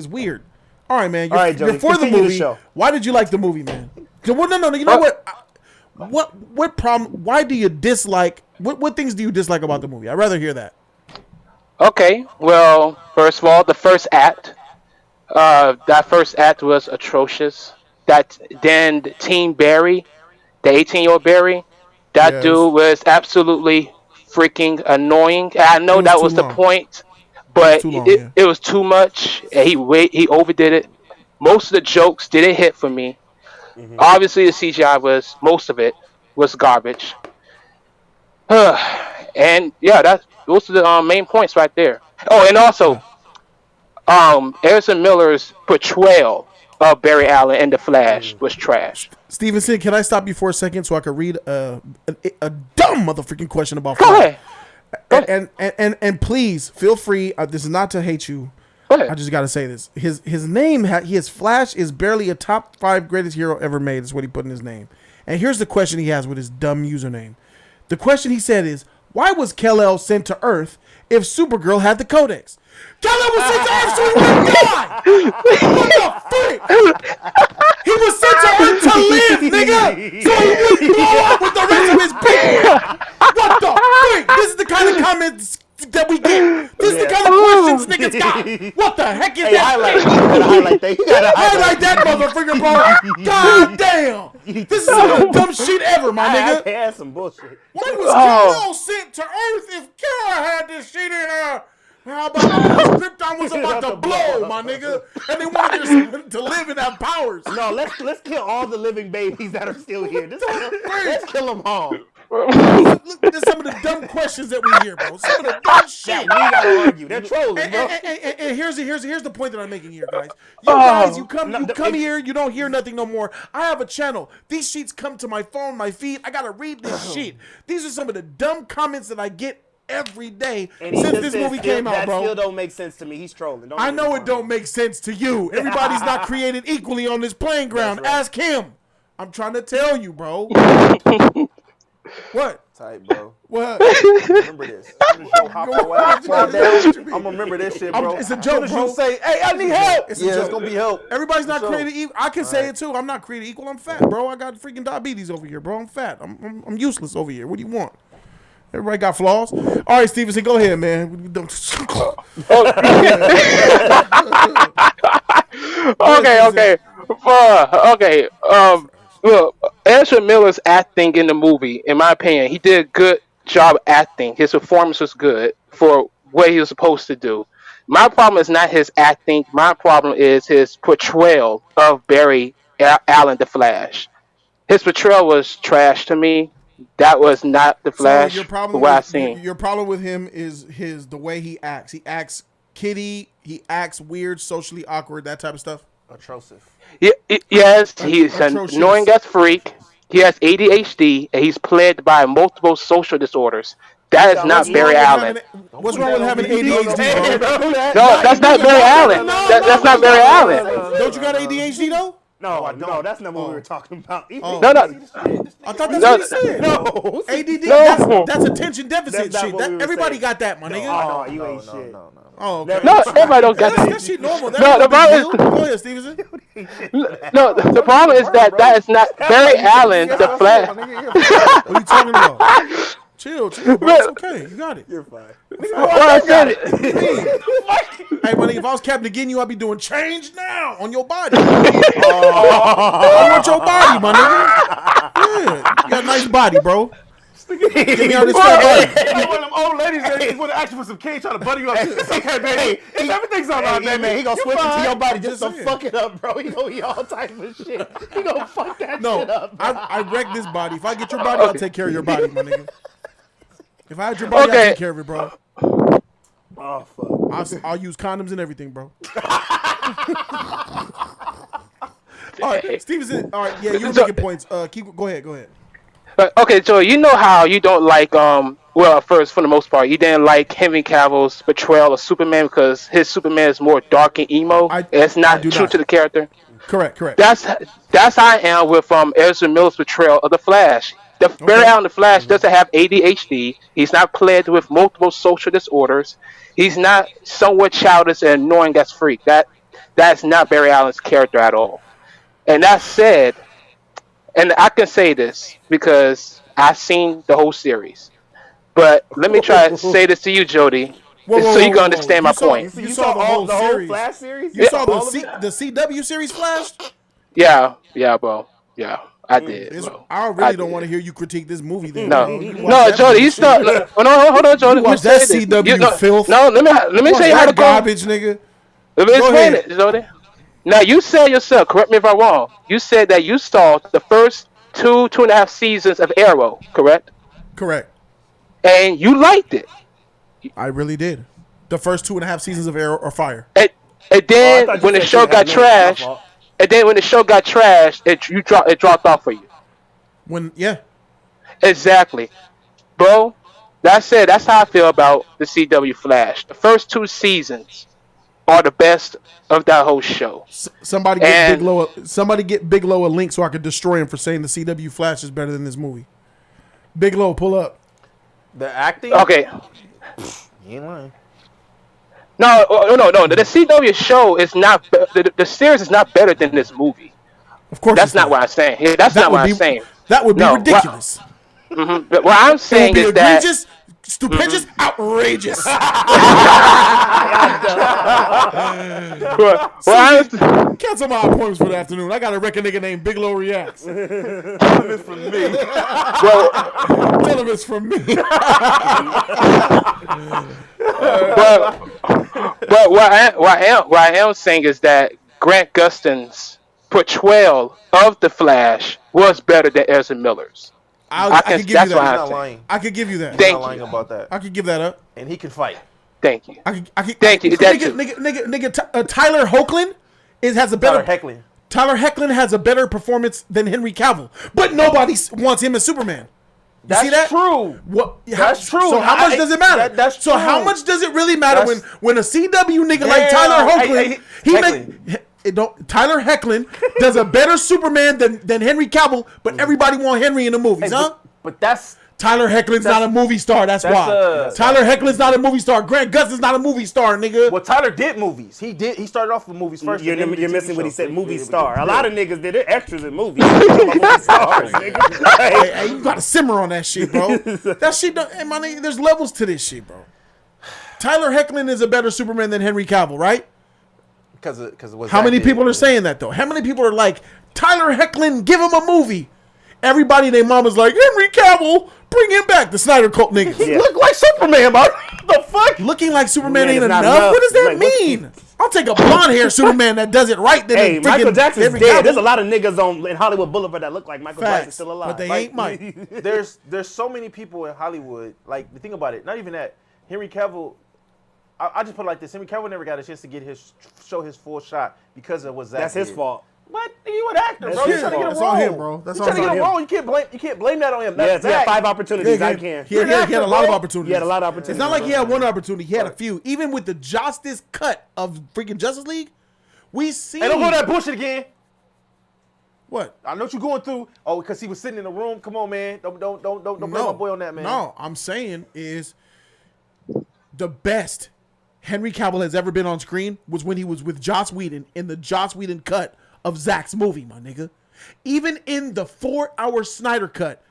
weird. All right, man. You're, All right, Jody, you're for the continue the movie. show. Why did you like the movie, man? Well, no. You know what? What problem? Why do you dislike? What things do you dislike about the movie? I'd rather hear that. Okay, well, first of all, the first act. That first act was atrocious. Then Team Barry, the 18-year-old Barry, that dude was absolutely freaking annoying. I know that was the point, but it was too much. He overdid it. Most of the jokes didn't hit for me. Obviously, the CGI most of it was garbage. And yeah, those are the main points right there. Oh, and also, Ezra Miller's portrayal of Barry Allen and the Flash was trash. Stevenson, can I stop you for a second so I can read a dumb motherfucking question about Go Flash? ahead. And please feel free. This is not to hate you. Go ahead. I just gotta say this. His name, his Flash is barely a top 5 greatest hero ever made. Is what he put in his name. And here's the question he has with his dumb username. The question he said is, why was Kal-El sent to Earth if Supergirl had the Codex? Kal-El was sent to Earth so he wouldn't die! What the frick? He was sent to Earth to live, nigga! So he wouldn't blow up with the rest of his people! What the frick? This is the kind of comments that we get. This is the kind of questions niggas got. What the heck is that? Highlight that. You gotta Highlight that motherfucker, bro. God damn. This is some of the dumb shit ever, my nigga. That's some bullshit. Why was Kal-El sent to Earth if Kara had this shit in her? How about Krypton was about to blow, my nigga? And they wanted to live and have powers. No, let's kill all the living babies that are still here. Let's kill them all. Look, there's some of the dumb questions that we hear, bro. Some of the dumb shit. We gotta argue. They're trolling, bro. And here's the point that I'm making here, guys. You come here, you don't hear nothing no more. I have a channel. These sheets come to my phone, my feed. I gotta read this shit. These are some of the dumb comments that I get every day since this movie came out, bro. That still don't make sense to me. He's trolling. I know it don't make sense to you. Everybody's not created equally on this playing ground. Right. Ask him. I'm trying to tell you, bro. What? Tight, bro. What? Remember this. I'm gonna remember this shit, bro. It's a joke, bro. You say, "Hey, I need help." It's just gonna be help. Everybody's not created equal. I can say it too. I'm not created equal. I'm fat, bro. I got freaking diabetes over here, bro. I'm fat. I'm useless over here. What do you want? Everybody got flaws. All right, Stevenson, go ahead, man. Okay. Look, Ezra Miller's acting in the movie, in my opinion, he did a good job acting. His performance was good for what he was supposed to do. My problem is not his acting. My problem is his portrayal of Barry Allen, the Flash. His portrayal was trash to me. that was not the Flash. So from what I seen. your problem with him is the way he acts. He acts kiddie. He acts weird, socially awkward, that type of stuff. Atrocious. Yes, he's an Atrocious. annoying as freak. He has ADHD and he's plagued by multiple social disorders. That is not Barry Allen. What's wrong with having ADHD, bro? No, that's not Barry Allen. That's not Barry Allen. Don't you got ADHD though? No, that's not what we were talking about. No. I thought that's what he said. No. ADD. No. That's attention deficit That's not shit. what we were everybody saying. got that, my nigga. Oh, you ain't shit. No. Oh, okay. No, everybody don't get That that. shit normal. No, the problem is- Go ahead, Stevenson. No, the problem is that is not Barry Allen, the Flash. What are you talking about? Chill, bro. It's okay. You got it. You're fine. Well, I said it. Hey, my nigga, if I was Captain again, I'd be doing change now on your body. I want your body, my nigga. Yeah, you got a nice body, bro. Give me all this fat body. Like one of them old ladies that want to ask you for some cane, trying to butter you up. It's okay, baby. Everything's all right, Hey, man, he gonna switch into your body just to saying. fuck it up, bro. He gonna eat all type of shit. He gonna fuck that shit up. Bro. I wreck this body. If I get your body, I'll take care of your body, my nigga. If I had your body, I'll take care of it, bro. Oh fuck. I'll use condoms and everything, bro. All right, Stevenson. All right, yeah, you were making points. Go ahead. Okay, so you know how you don't like well, first for the most part, you didn't like Henry Cavill's portrayal of Superman because his Superman is more dark and emo. It's not true to the character. Correct. That's how I am with Ezra Miller's portrayal of the Flash. Barry Allen, the Flash, doesn't have ADHD. He's not plagued with multiple social disorders. He's not somewhat childish and annoying as freak. That's not Barry Allen's character at all. And that said, and I can say this because I've seen the whole series. But let me try to say this to you, Jody, so you can understand my point. You saw the whole Flash series? You saw the CW series Flash? Yeah, bro. Yeah, I did. Bro. I really don't want to hear you critique this movie. Then, no, Jody, you start. No, hold on, Jody. Watch that CW filth. No, let me tell you how to go. Garbage, nigga. Let me explain it, Jody. Now you said yourself. Correct me if I'm wrong. You said that you saw the first 2.5 seasons of Arrow. Correct. And you liked it. I really did. The first 2.5 seasons of Arrow are fire. And then when the show got trashed, it dropped off for you. Exactly, bro. That's how I feel about the CW Flash. The first 2 seasons are the best of that whole show. Somebody get Bigelow a link so I could destroy him for saying the CW Flash is better than this movie. Bigelow, pull up. The acting? Okay. You ain't lying. No. The CW show is not. The series is not better than this movie. Of course, that's not what I'm saying. That's not what I'm saying. That would be ridiculous. But what I'm saying is that egregious, stupendous, outrageous. Cancel my appointments for the afternoon. I gotta wreck a nigga named Bigelow Reacts. Tell him it's from me. Tell him it's from me. But what I am saying is that Grant Gustin's portrayal of the Flash was better than Ezra Miller's. I can give you that. He's not lying. I could give you that. He's not lying about that. I could give that up. And he can fight. Thank you. Thank you. Nigga, Tyler Hoechlin has a better. Tyler Hoechlin has a better performance than Henry Cavill, but nobody wants him as Superman. You see that? True. That's true. So how much does it matter? That's true. So how much does it really matter when a CW nigga like Tyler Hoechlin, Tyler Hoechlin does a better Superman than Henry Cavill, but everybody want Henry in the movies, huh? But that's Tyler Hoechlin's not a movie star. That's why. Tyler Hoechlin's not a movie star. Grant Gustin's not a movie star, nigga. Well, Tyler did movies. He started off with movies first. You're missing what he said. Movie star. A lot of niggas did it extras in movies. Movie stars, nigga. Hey, you gotta simmer on that shit, bro. That shit. Hey, my nigga, there's levels to this shit, bro. Tyler Hoechlin is a better Superman than Henry Cavill, right? Because how many people are saying that though? How many people are like Tyler Hoechlin? Give him a movie. Everybody, their mama's like Henry Cavill. Bring him back. The Snyder Cult niggas. He look like Superman, bro. The fuck? Looking like Superman ain't enough? What does that mean? I'll take a blonde hair Superman that does it right. Than Hey, a Michael freaking Jackson's Henry dead. Cavill. There's a lot of niggas in Hollywood Boulevard that look like Michael Jackson Facts, still alive. but they ain't Mike. There's so many people in Hollywood. Like, think about it. Not even that. Henry Cavill. I just put it like this: Henry Cavill never got a chance to show his full shot because of what Zach That's his did. fault. What? You an actor, bro? You're trying to get a That's role. on him, bro. That's You're trying to on get a him. role. You can't blame that on him. Yes, That's he had Zach. 5 opportunities. Yeah, I can. He had a lot of opportunities. He had a lot of opportunities. It's not like he had one opportunity. He had a few. Even with the Justice cut of freaking Justice League, we see. Hey, don't go that bullshit again. What? I know what you're going through. Oh, because he was sitting in the room. Come on, man. Don't blame my boy on that, man. No, I'm saying is the best Henry Cavill has ever been on screen was when he was with Joss Whedon in the Joss Whedon cut of Zach's movie, my nigga. Even in the 4-hour Snyder cut,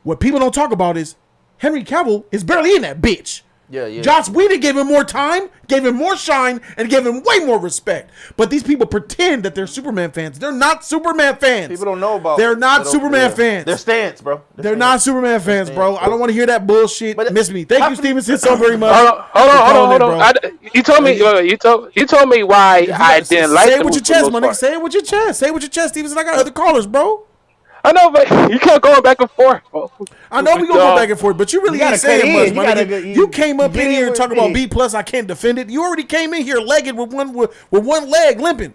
what people don't talk about is Henry Cavill is barely in that bitch. Yeah. Joss Whedon gave him more time, gave him more shine, and gave him way more respect. But these people pretend that they're Superman fans. They're not Superman fans. People don't know about. They're not Superman fans. They're stance, bro. They're not Superman fans, bro. I don't want to hear that bullshit. But Miss me. Thank you, Stevenson, so very much. Hold on. You told me. You told me why I didn't like. Say it with your chest, my nigga. Say it with your chest. Say it with your chest, Stevenson. I got other callers, bro. I know, but you kept going back and forth. Bro. I know we gonna go back and forth, but you really ain't saying much, my nigga. You came up in here and talking about B+. I can't defend it. You already came in here legged with one leg limping.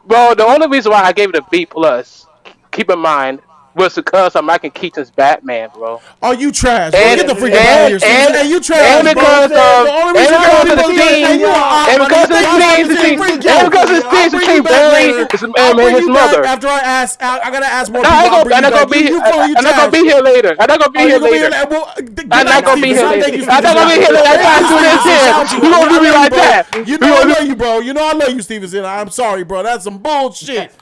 Bro, the only reason why I gave it a B+, keep in mind, was because of Michael Keaton's Batman, bro. Oh, you trash, bro. Get the freak out of here, Stevenson. Hey, you trash, and because of the scenes between Barry and his mother. After I ask, I gotta ask more people. I'm not gonna be here later. I'm not gonna be here later. I'm not gonna be here later. I'm not gonna be here later. I do this here. You gonna do me like that? You know I love you, bro. You know I love you, Stevenson. I'm sorry, bro. That's some bullshit.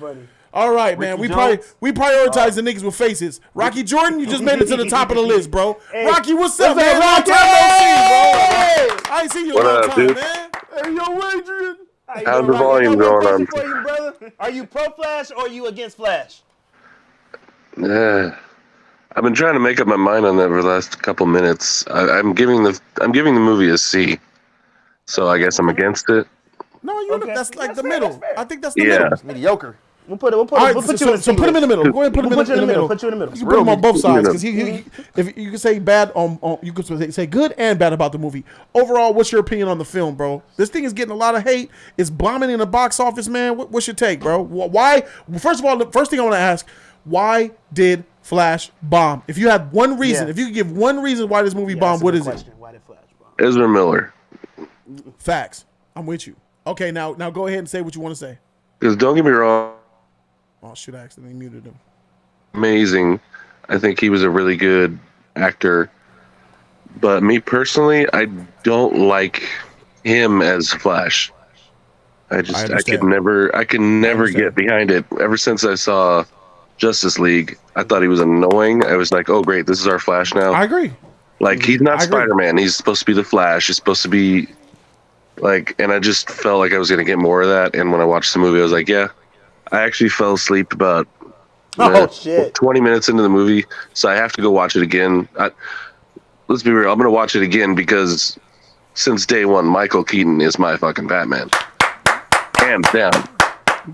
All right, man. We prioritize the niggas with faces. Rocky Jordan, you just made it to the top of the list, bro. Hey, Rocky, what's up, man? Long time no see, bro. I ain't seen you in a long time, man. Hey, yo, Adrian. How's the volume going on? For you, brother. Are you pro Flash or are you against Flash? Yeah, I've been trying to make up my mind on that for the last couple minutes. I'm giving the movie a C, so I guess I'm against it. No, that's like the middle. I think that's the middle. It's mediocre. We'll put you in the so put him in the middle. Go ahead and put him in the middle. Put you in the middle. You can put him on both sides because if you can say bad you can say good and bad about the movie. Overall, what's your opinion on the film, bro? This thing is getting a lot of hate. It's bombing in the box office, man. What's your take, bro? Why? First of all, the first thing I want to ask: why did Flash bomb? If you had one reason, if you could give one reason why this movie bombed, what is it? Why did Flash bomb? Ezra Miller. Facts. I'm with you. Okay, now go ahead and say what you want to say. Because don't get me wrong. Oh shoot! I accidentally muted him. Amazing. I think he was a really good actor. But me personally, I don't like him as Flash. I could never get behind it. Ever since I saw Justice League, I thought he was annoying. I was like, oh great, this is our Flash now. I agree. Like he's not Spider-Man. He's supposed to be the Flash. He's supposed to be like, and I just felt like I was gonna get more of that. And when I watched the movie, I was like, yeah. I actually fell asleep about 20 minutes into the movie, so I have to go watch it again. Let's be real, I'm going to watch it again because since day one, Michael Keaton is my fucking Batman. Hands down.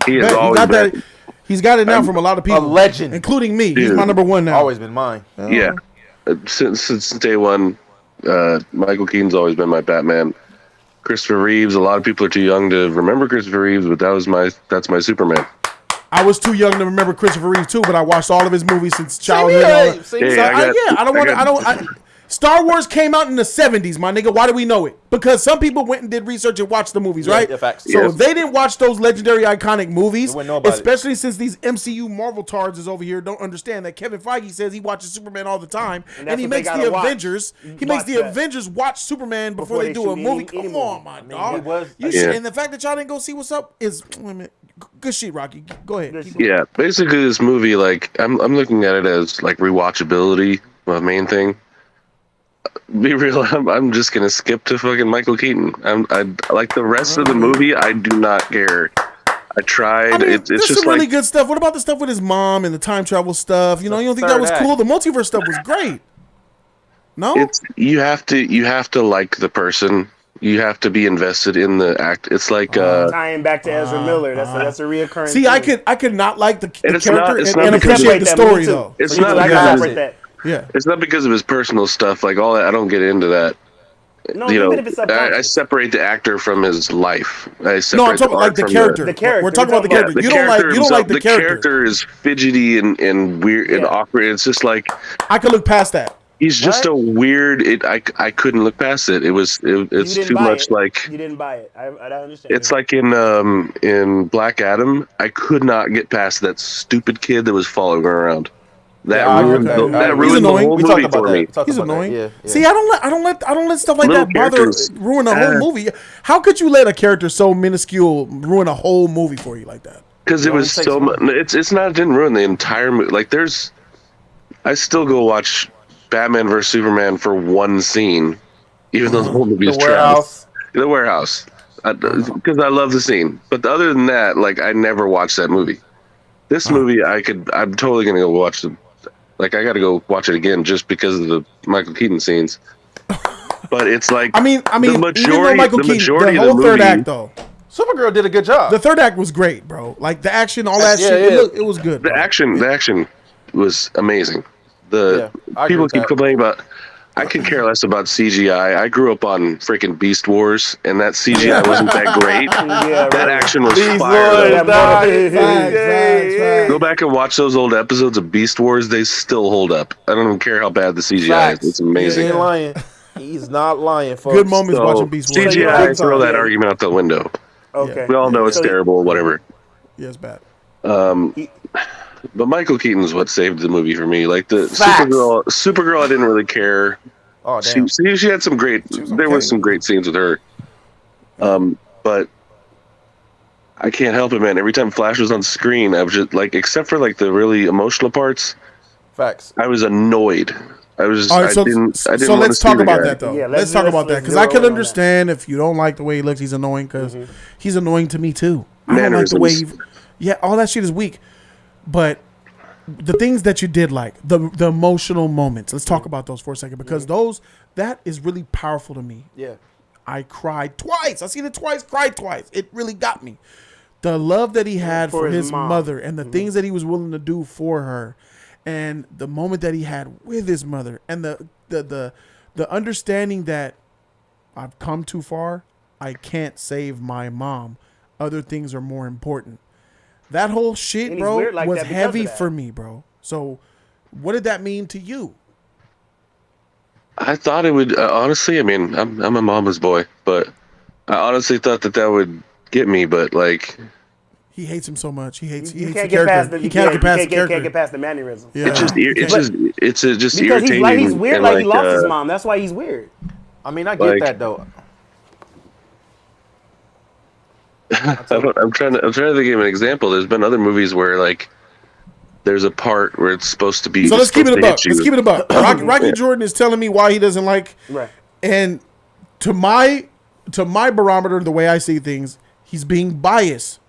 He has always been. He's got it now from a lot of people. A legend. Including me. He's my number one now. Always been mine. Yeah. Since day one, Michael Keaton's always been my Batman. Christopher Reeves, a lot of people are too young to remember Christopher Reeves, but that's my Superman. I was too young to remember Christopher Reeves too, but I watched all of his movies since childhood. Star Wars came out in the 70s, my nigga. Why do we know it? Because some people went and did research and watched the movies, right? Yeah, facts. So if they didn't watch those legendary, iconic movies, especially since these MCU Marvel tards is over here, don't understand that Kevin Feige says he watches Superman all the time, and he makes the Avengers. He makes the Avengers watch Superman before they do a movie. Come on, my dog. And the fact that y'all didn't go see what's up is good shit, Rocky. Go ahead. Yeah, basically this movie, like I'm looking at it as like rewatchability, my main thing. Be real, I'm just gonna skip to fucking Michael Keaton. I like the rest of the movie. I do not care. I tried. I mean, it's just just some really like good stuff. What about the stuff with his mom and the time travel stuff? You know, you don't think that was cool? The multiverse stuff was great. No, you have to like the person you have to be invested in the act. It's like tying back to Ezra Miller. That's a reoccurring. See, thing. I could not like the character it's and not appreciate the that, story me too. though. it's Me not too. I because can of separate his, that. Yeah. it's not because of his personal stuff, like all that. I don't get into that. No, You even know, if it's I subconscious. separate the actor from his life. I separate No, I'm talking art like the from character. The character. We're talking about the Yeah, character. You don't like the character. The character is fidgety and weird and awkward. It's just like I could look past that. he's just a weird. I couldn't look past it. It's too much like. You didn't buy it. I understand. It's like in Black Adam. I could not get past that stupid kid that was following her around. That ruined the whole movie for me. He's annoying. Yeah. See, I don't let stuff like Little that bother characters. ruin a whole movie. How could you let a character so minuscule ruin a whole movie for you like that? Because it was so much. It's not. It didn't ruin the entire movie. Like I still go watch Batman vs Superman for one scene, even though the whole movie is trash. The warehouse. Because I love the scene. But other than that, like I never watched that movie. This movie, I'm totally gonna go watch the. Like I got to go watch it again just because of the Michael Keaton scenes. But it's like I mean, the majority, even though Michael the Keaton, majority the whole of the third movie, act though. Supergirl did a good job. The third act was great, bro. Like the action, all that shit. It was good. The action was amazing. People keep complaining about. I could care less about CGI. I grew up on freaking Beast Wars, and that CGI wasn't that great. That action was fire. Go back and watch those old episodes of Beast Wars. They still hold up. I don't even care how bad the CGI is. It's amazing. He ain't lying. He's not lying, folks. Good moments watching Beast Wars. CGI, throw that argument out the window. Okay. We all know it's terrible, whatever. Yeah, it's bad. But Michael Keaton's what saved the movie for me. Like the Supergirl, I didn't really care. Oh damn! She had some great. There was some great scenes with her. But I can't help it, man. Every time Flash was on screen, I was just like, except for like the really emotional parts. Facts. I was annoyed. I was. Just, All right, I didn't. So let's talk about that though. Yeah, let's talk about that because I can understand if you don't like the way he looks. He's annoying because he's annoying to me too. I don't like the way all that shit is weak. But the things that you did like, the emotional moments, let's talk about those for a second because that is really powerful to me. Yeah. I cried twice. I seen it twice, cried twice. It really got me. The love that he had for his mother and the things that he was willing to do for her and the moment that he had with his mother and the understanding that I've come too far. I can't save my mom. Other things are more important. That whole shit, bro, was heavy for me, bro. So what did that mean to you? I thought it would, honestly, I mean, I'm a mama's boy, but I honestly thought that would get me, but like... He hates him so much. He hates the get character. past the, he can't get past the character. Can't get past the mannerism. Yeah. It's just because irritating. He's weird, like he lost his mom. That's why he's weird. I mean, I get that though. I'm trying to think of an example. There's been other movies where like there's a part where it's supposed to be. So let's keep it a buck. Let's keep it a buck. Rocky Jordan is telling me why he doesn't like. Right. And to my barometer, the way I see things, he's being biased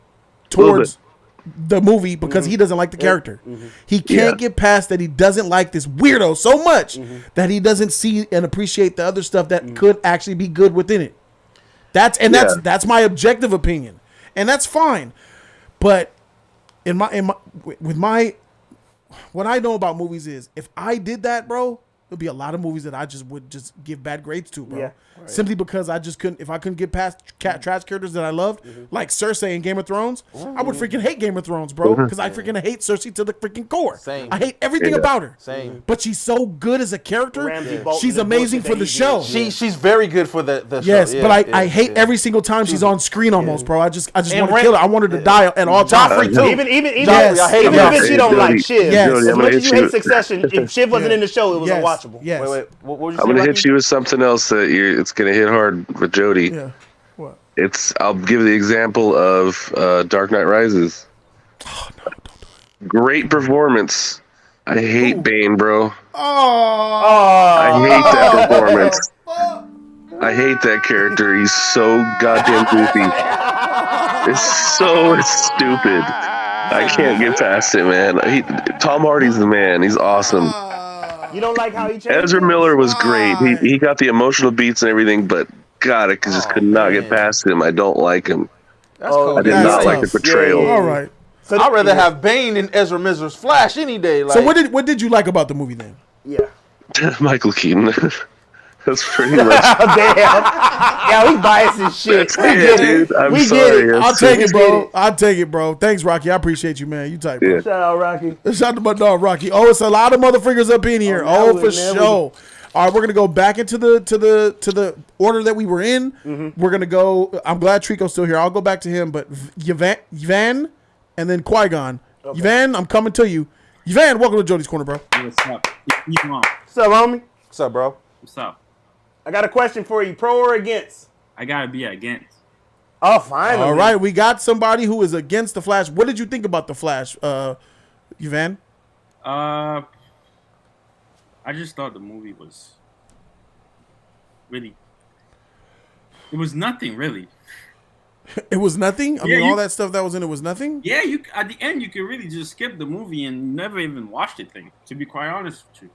towards the movie because he doesn't like the character. He can't get past that he doesn't like this weirdo so much that he doesn't see and appreciate the other stuff that could actually be good within it. That's my objective opinion, and that's fine. But what I know about movies is if I did that, bro, there'd be a lot of movies that I just would just give bad grades to, bro. Yeah. Right. Simply because I just couldn't. If I couldn't get past trash characters that I loved, like Cersei in Game of Thrones, I would freaking hate Game of Thrones, bro, because I freaking hate Cersei to the freaking core. Same. I hate everything about her. Same. But she's so good as a character. Bolton, She's amazing for the show. She's very good for the show. Yes, but I hate every single time she's on screen almost, bro. I just want to kill her. I want her to die at all times. Joffrey too. Even Joffrey, if she don't like Shiv. Yes. As much as you hate Succession, if Shiv wasn't in the show, it was unwatchable. Yes. Wait. What were you I'm saying? gonna hit you with something else that it's gonna hit hard with Jody. Yeah. What? I'll give the example of Dark Knight Rises. Oh, no, don't do it. Great performance. I hate Bane, bro. I hate that performance. I hate that character. He's so goddamn goofy. It's so stupid. I can't get past it, man. Tom Hardy's the man. He's awesome. You don't like how he changed? Ezra Miller was great. He got the emotional beats and everything, but God, I just could not get past him. I don't like him. That's cold. I did that's not like the tough. portrayal. All right. So I'd rather have Bane than Ezra Miller's Flash any day. Like, So what did you like about the movie then? Yeah. Michael Keaton. That's pretty much. Damn. Yeah, we biased as shit. We get it. Dude, I'm We get sorry. it. I'll take it, Get bro. it. I'll take it, bro. Thanks, Rocky. I appreciate you, man. You tight, bro. Yeah. Shout out, Rocky. Shout out to my dog, Rocky. Oh, it's a lot of motherfuckers up in here. now Oh, we- for now we- sure. All right, we're gonna go back into the order that we were in. Mm-hmm. We're gonna go. I'm glad Trico's still here. I'll go back to him, but Yvan and then Qui-Gon. Yvan, I'm coming to you. Yvan, welcome to Jody's Corner, bro. What's up? You on? What's up, homie? what's up, bro? What's up? I got a question for you. Pro or against? I gotta be against. Oh, finally. All right, we got somebody who is against the Flash. What did you think about the Flash, Yvan? I just thought the movie was really. It was nothing really. It was nothing. I Yeah, mean, you- all that stuff that was in it was nothing. Yeah, you at the end you could really just skip the movie and never even watch the thing. To be quite honest with you.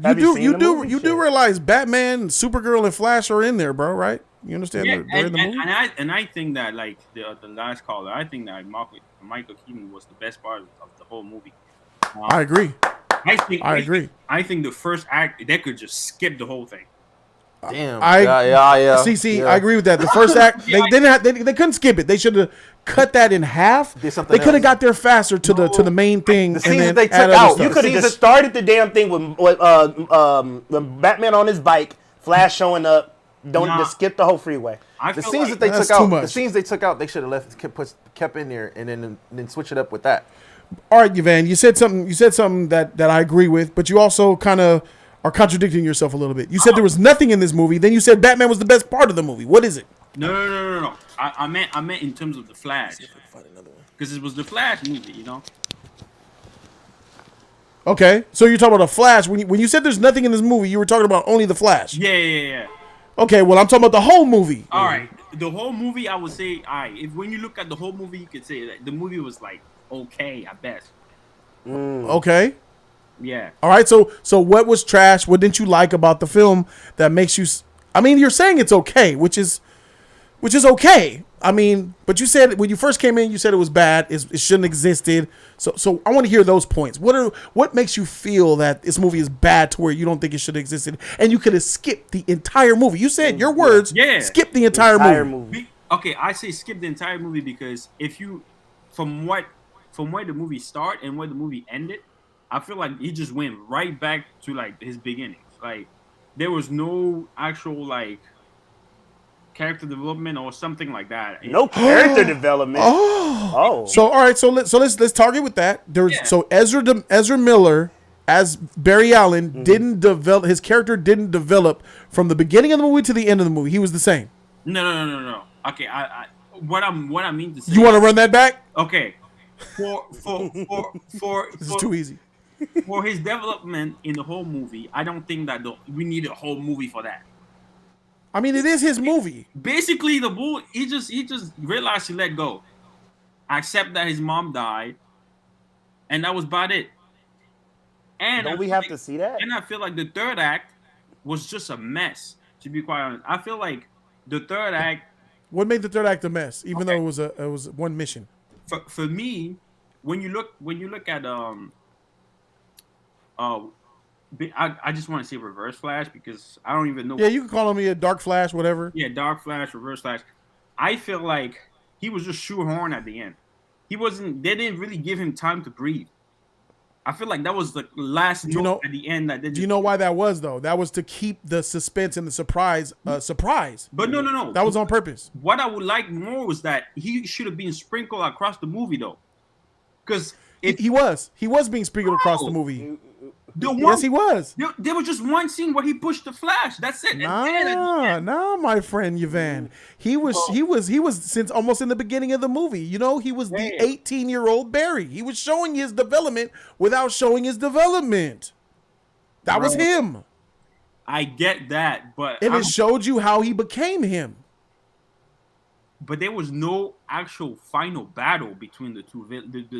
Have you seen You the do movie? you do Shit. realize Batman, Supergirl, and Flash are in there, bro? Right? You understand? Yeah, They're in the movie. and I think that like the last caller, I think that Michael Keaton was the best part of the whole movie. I agree. I agree. I think the first act they could just skip the whole thing. Damn. Yeah. See, yeah. I agree with that. The first act, they didn't have, they couldn't skip it. They should have cut that in half. Did something They could have else. got there faster to the main thing. The and scenes then that they took add other out, stuff. You could have Scenes just that- started the damn thing with Batman on his bike, Flash showing up. Don't Nah. just skip the whole freeway. I The feel scenes like, that they That's took too out, much. the scenes they took out, they should have left kept in there and then switch it up with that. All right, Yvan, you said something. You said something that I agree with, but you also kind of are contradicting yourself a little bit. You said there was nothing in this movie. Then you said Batman was the best part of the movie. What is it? no. I meant in terms of the Flash, because it was the Flash movie, you know. Okay, so you're talking about a Flash. When you said there's nothing in this movie, you were talking about only the Flash. Yeah. Okay, well I'm talking about the whole movie. All right, the whole movie, I would say, all right. If when you look at the whole movie, you could say that the movie was like okay at best. Okay. Yeah. All right. So what was trash? What didn't you like about the film that makes you? I mean, you're saying it's okay, which is okay. I mean, but you said when you first came in, you said it was bad. It shouldn't have existed. So I want to hear those points. What makes you feel that this movie is bad to where you don't think it should have existed, and you could have skipped the entire movie? You said your words. Yeah. Skip the entire movie. Okay, I say skip the entire movie because if you, from where the movie started and where the movie ended, I feel like he just went right back to like his beginnings. Like there was no actual like character development or something like that. No character development. Oh. So all right. So let's target with that. So Ezra Miller as Barry Allen didn't develop. His character didn't develop from the beginning of the movie to the end of the movie. He was the same. No. Okay, what I mean to say. You want to run that back? Okay. For This is too easy. For his development in the whole movie, I don't think that we need a whole movie for that. I mean, it is his movie. Basically, the bull he just realized he let go, accept that his mom died, and that was about it. And Don't we have to see that? And I feel like the third act was just a mess. To be quite honest, I feel like the third act. What made the third act a mess? Even though it was one mission. For me, when you look at I just want to say Reverse Flash because I don't even know. Yeah, you can call me a Dark Flash, whatever. Yeah, Dark Flash, Reverse Flash. I feel like he was just shoehorned at the end. They didn't really give him time to breathe. I feel like that was the last note at the end. Do you know why that was though? That was to keep the suspense and the surprise. But no. That was on purpose. What I would like more was that he should have been sprinkled across the movie though, because he was being sprinkled across the movie. Yes, he was. There was just one scene where he pushed the Flash. That's it. Nah, my friend Yvan. He was since almost in the beginning of the movie. You know, he was the 18-year-old Barry. He was showing his development without showing his development. That was him. I get that, but it showed you how he became him. But there was no actual final battle between the two,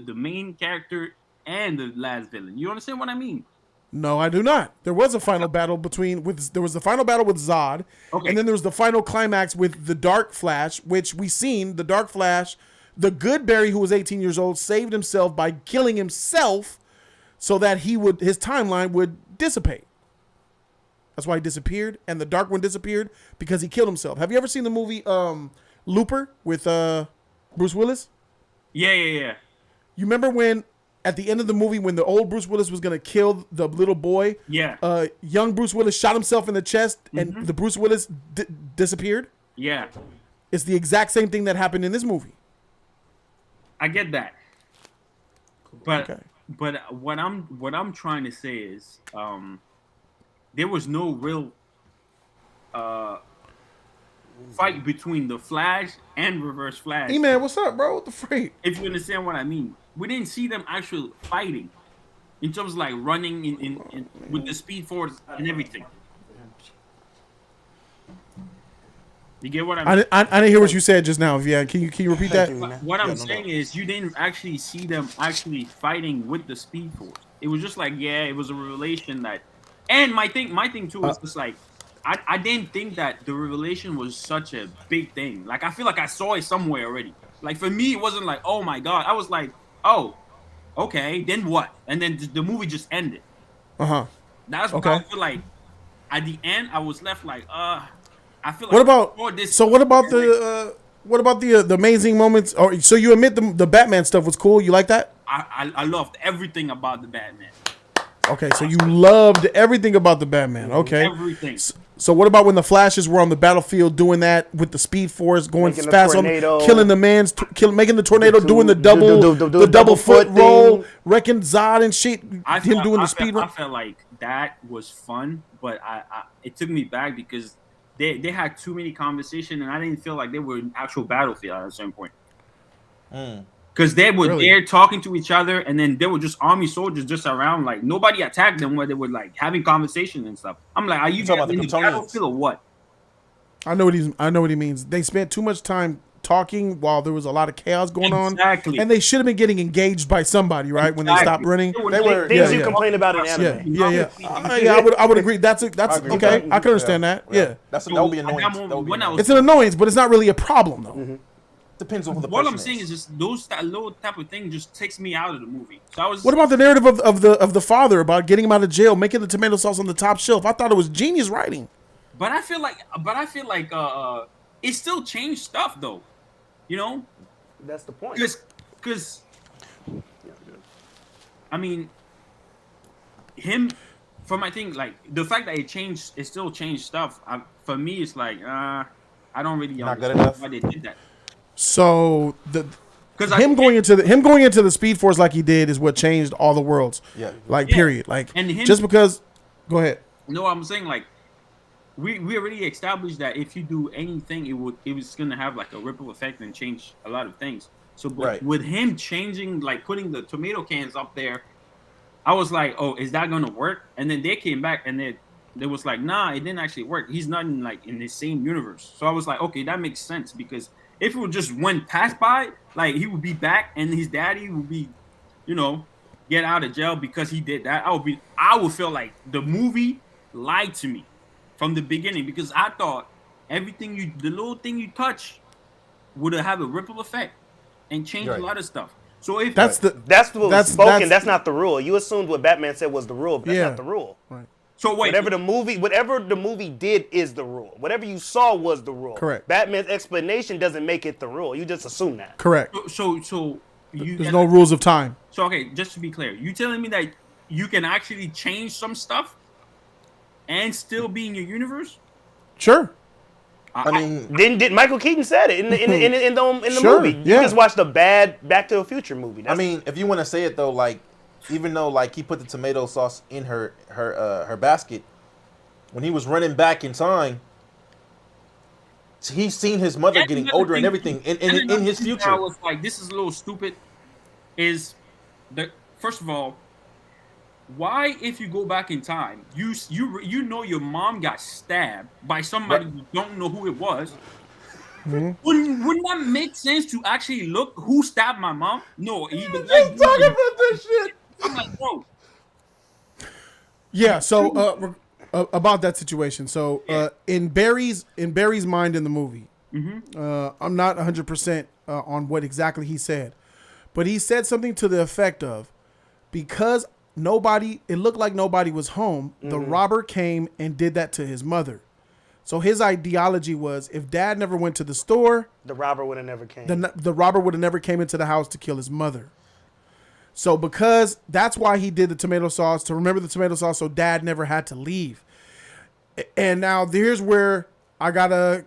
the main character and the last villain. You understand what I mean? No, I do not. There was a final battle there was the final battle with Zod, and then there was the final climax with the Dark Flash, which we seen the Dark Flash, the good Barry who was 18 years old saved himself by killing himself so that his timeline would dissipate. That's why he disappeared, and the Dark One disappeared because he killed himself. Have you ever seen the movie Looper with Bruce Willis? Yeah. You remember when at the end of the movie when the old Bruce Willis was going to kill the little boy? Yeah. Young Bruce Willis shot himself in the chest, and the Bruce Willis disappeared? Yeah. It's the exact same thing that happened in this movie. I get that. But what I'm trying to say is there was no real fight between the Flash and Reverse Flash. Hey man, what's up, bro? What the freak? If you understand what I mean. We didn't see them actually fighting in terms of like running in with the Speed Force and everything. You get what I mean? I didn't hear what you said just now. Yeah, can you repeat that? What I'm saying is you didn't actually see them actually fighting with the Speed Force. It was just like, yeah, it was a revelation that, and my thing too is just like, I didn't think that the revelation was such a big thing. Like I feel like I saw it somewhere already. Like for me, it wasn't like, oh my god. I was like, oh, okay, then what? And then the movie just ended. That's what I feel like. At the end, I was left like, I feel like. What about the amazing moments? Or so you admit the Batman stuff was cool? You like that? I loved everything about the Batman. Okay, so you loved everything about the Batman. Okay, everything. So what about when the Flashes were on the battlefield doing that with the Speed Force, going fast on, killing the man's, making the tornado, doing the double foot roll, wrecking Zod and shit. I felt like that was fun, but it took me back because they had too many conversations, and I didn't feel like they were in actual battlefield at a certain point. Because they were there talking to each other, and then they were just army soldiers just around. Like nobody attacked them, where they were like having conversations and stuff. I'm like, are you talking about the battlefield or what? I know what he means. They spent too much time talking while there was a lot of chaos going on, and they should have been getting engaged by somebody, right? When they stopped running, they were things you complain about in anime. Yeah. I would agree. That's okay. I can understand that. Yeah, that would be annoying. It's an annoyance, but it's not really a problem though. Depends on who the person is. What I'm saying is just that little type of thing just takes me out of the movie. So what about the narrative of the father about getting him out of jail, making the tomato sauce on the top shelf? I thought it was genius writing. But I feel like it still changed stuff though. You know? That's the point. Because I mean, for my thing, like the fact that it still changed stuff. For me, it's like I don't really understand why they did that. So him going into the Speed Force like he did is what changed all the worlds. Yeah. Period. Just because. Go ahead. No, I'm saying like we already established that if you do anything, it was gonna have like a ripple effect and change a lot of things. So with him changing, like putting the tomato cans up there, I was like, oh, is that gonna work? And then they came back and they was like, nah, it didn't actually work. He's not in the same universe. So I was like, okay, that makes sense because if it just went past by, like he would be back and his daddy would be, get out of jail because he did that. I would feel like the movie lied to me from the beginning because I thought the little thing you touch would have a ripple effect and change a lot of stuff. So if that's what was spoken, that's not the rule. You assumed what Batman said was the rule, but that's not the rule. Right. So wait, whatever the movie did is the rule. Whatever you saw was the rule. Correct. Batman's explanation doesn't make it the rule. You just assume that. Correct. So there's no rules of time. So okay, just to be clear, you telling me that you can actually change some stuff and still be in your universe? Sure. I mean, did Michael Keaton said it in the sure, movie? Yeah. You just watched a bad Back to the Future movie. I mean, if you want to say it though, like. Even though like he put the tomato sauce in her basket, when he was running back in time, he's seen his mother getting older and everything in his future. I was like, this is a little stupid. First of all, why if you go back in time, you know your mom got stabbed by somebody you don't know who it was. Mm-hmm. Wouldn't that make sense to actually look who stabbed my mom? No, he's talking about this shit. I'm like, bro. Yeah. So about that situation. So in Barry's mind in the movie, I'm not 100% on what exactly he said, but he said something to the effect of, because it looked like nobody was home, the robber came and did that to his mother. So his ideology was, if dad never went to the store, the robber would have never came. The robber would have never came into the house to kill his mother. So because that's why he did the tomato sauce, to remember the tomato sauce, so dad never had to leave. And now here's where I gotta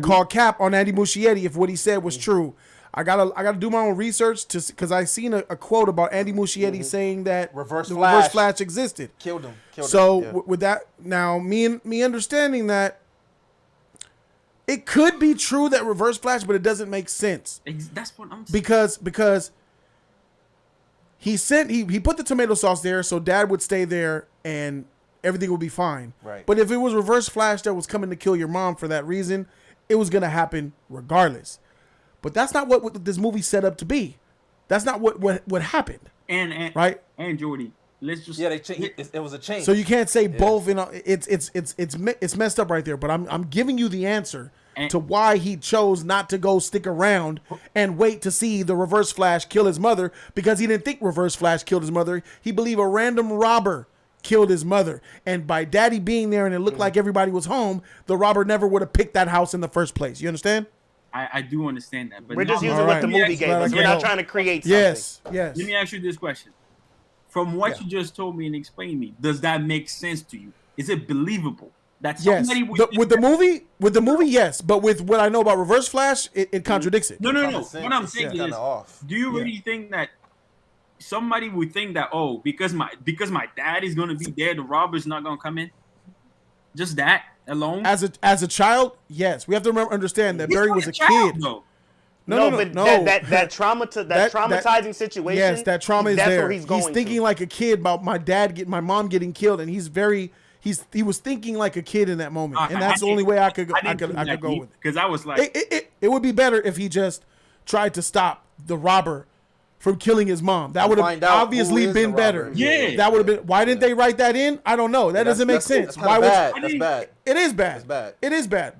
call cap on Andy Muschietti if what he said was true. I gotta do my own research because I seen a quote about Andy Muschietti saying that Reverse Flash existed. Killed him. So with that, now me understanding that it could be true that Reverse Flash, but it doesn't make sense. That's what I'm saying. Because he put the tomato sauce there so dad would stay there and everything would be fine. Right. But if it was Reverse Flash that was coming to kill your mom for that reason, it was gonna happen regardless. But that's not what this movie set up to be. That's not what happened. And right. And Jody, let's just they changed. It was a change. So you can't say both. You know, it's messed up right there. But I'm giving you the answer to why he chose not to go stick around and wait to see the Reverse Flash kill his mother, because he didn't think Reverse Flash killed his mother. He believed a random robber killed his mother, and by daddy being there and it looked like everybody was home, the robber never would have picked that house in the first place. You understand? I do understand that, but we're just using what the movie gave us. We're not trying to create something. Yes. Let me ask you this question: from what you just told me and explained to me, does that make sense to you? Is it believable that somebody with the movie, yes, but with what I know about Reverse Flash, it contradicts it. No. What I'm saying is, do you really think that somebody would think that, oh, because my dad is gonna be there, the robber's not gonna come in? Just that alone? As a child, yes. We have to understand that Barry was a kid. No. That traumatizing situation. Yes, that trauma is that's there. Where he's thinking like a kid about my mom getting killed, and he was thinking like a kid in that moment, and that's the only way I could go with it. Because I was like, it would be better if he just tried to stop the robber from killing his mom. That would have obviously been better. Yeah, that would have been. Why didn't they write that in? I don't know. That doesn't make sense. Why would? That's bad. It is bad. It's bad. It is bad.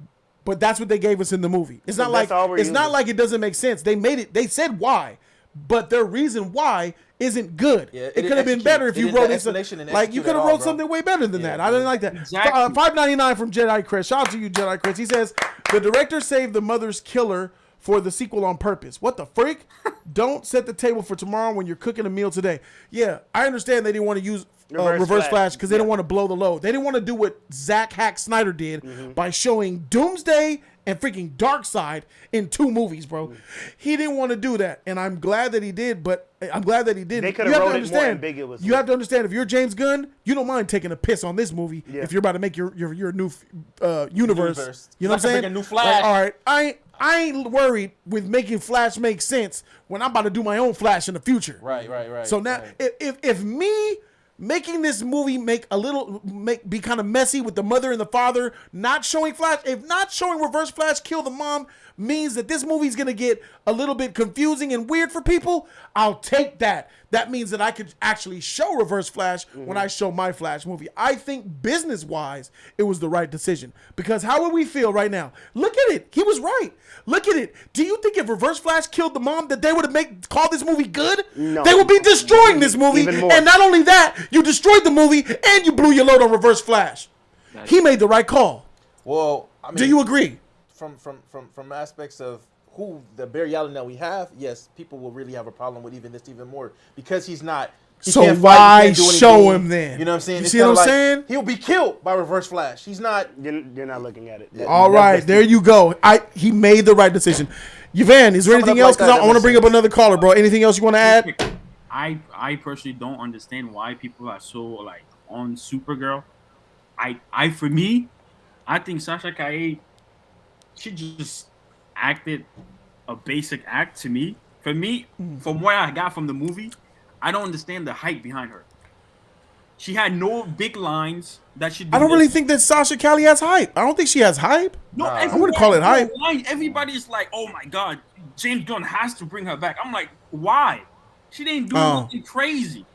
But that's what they gave us in the movie. It's not like it doesn't make sense. They made it. They said why, but their reason why isn't good. Yeah, it could have been better if you wrote it. Like you could have wrote something way better than that. I didn't like that. Exactly. $5.99 from Jedi Chris. Shout out to you, Jedi Chris. He says the director saved the mother's killer for the sequel on purpose. What the freak? Don't set the table for tomorrow when you're cooking a meal today. Yeah, I understand they didn't want to use Reverse Flash because they didn't want to blow the load. They didn't want to do what Zack Hack Snyder did by showing Doomsday and freaking Darkseid in 2 movies, bro. He didn't want to do that, and I'm glad that he did, but I'm glad that he didn't. They could have wrote it more ambiguously. You have to understand, if you're James Gunn, you don't mind taking a piss on this movie if you're about to make your new universe. You know what I'm saying? Make a new Flash. All right, I ain't worried with making Flash make sense when I'm about to do my own Flash in the future. Right. So now, if me making this movie be kind of messy with the mother and the father not showing Flash, if not showing Reverse Flash kill the mom means that this movie's gonna get a little bit confusing and weird for people, I'll take that. That means that I could actually show Reverse Flash when I show my Flash movie. I think business-wise, it was the right decision. Because how would we feel right now? Look at it. He was right. Look at it. Do you think if Reverse Flash killed the mom that they would have called this movie good? No. They would be destroying this movie. Even more. And not only that, you destroyed the movie and you blew your load on Reverse Flash. He made the right call. Well, I mean, do you agree? From aspects of who the Barry Allen that we have, yes, people will really have a problem with even more because he's not. So why show him then? You know what I'm saying? You see what I'm saying? He'll be killed by Reverse Flash. He's not. You're not looking at it. All right, there you go. He made the right decision. Yvan, is there anything else? Because I want to bring up another caller, bro. Anything else you want to add? I personally don't understand why people are so like on Supergirl. For me, I think Sasha Calle, she just acted a basic act to me. For me, from what I got from the movie, I don't understand the hype behind her. She had no big lines that she. I don't really think that Sasha Calle has hype. I don't think she has hype. No, I wouldn't call it hype. Everybody's like, "Oh my God, James Gunn has to bring her back." I'm like, why? She didn't do anything crazy.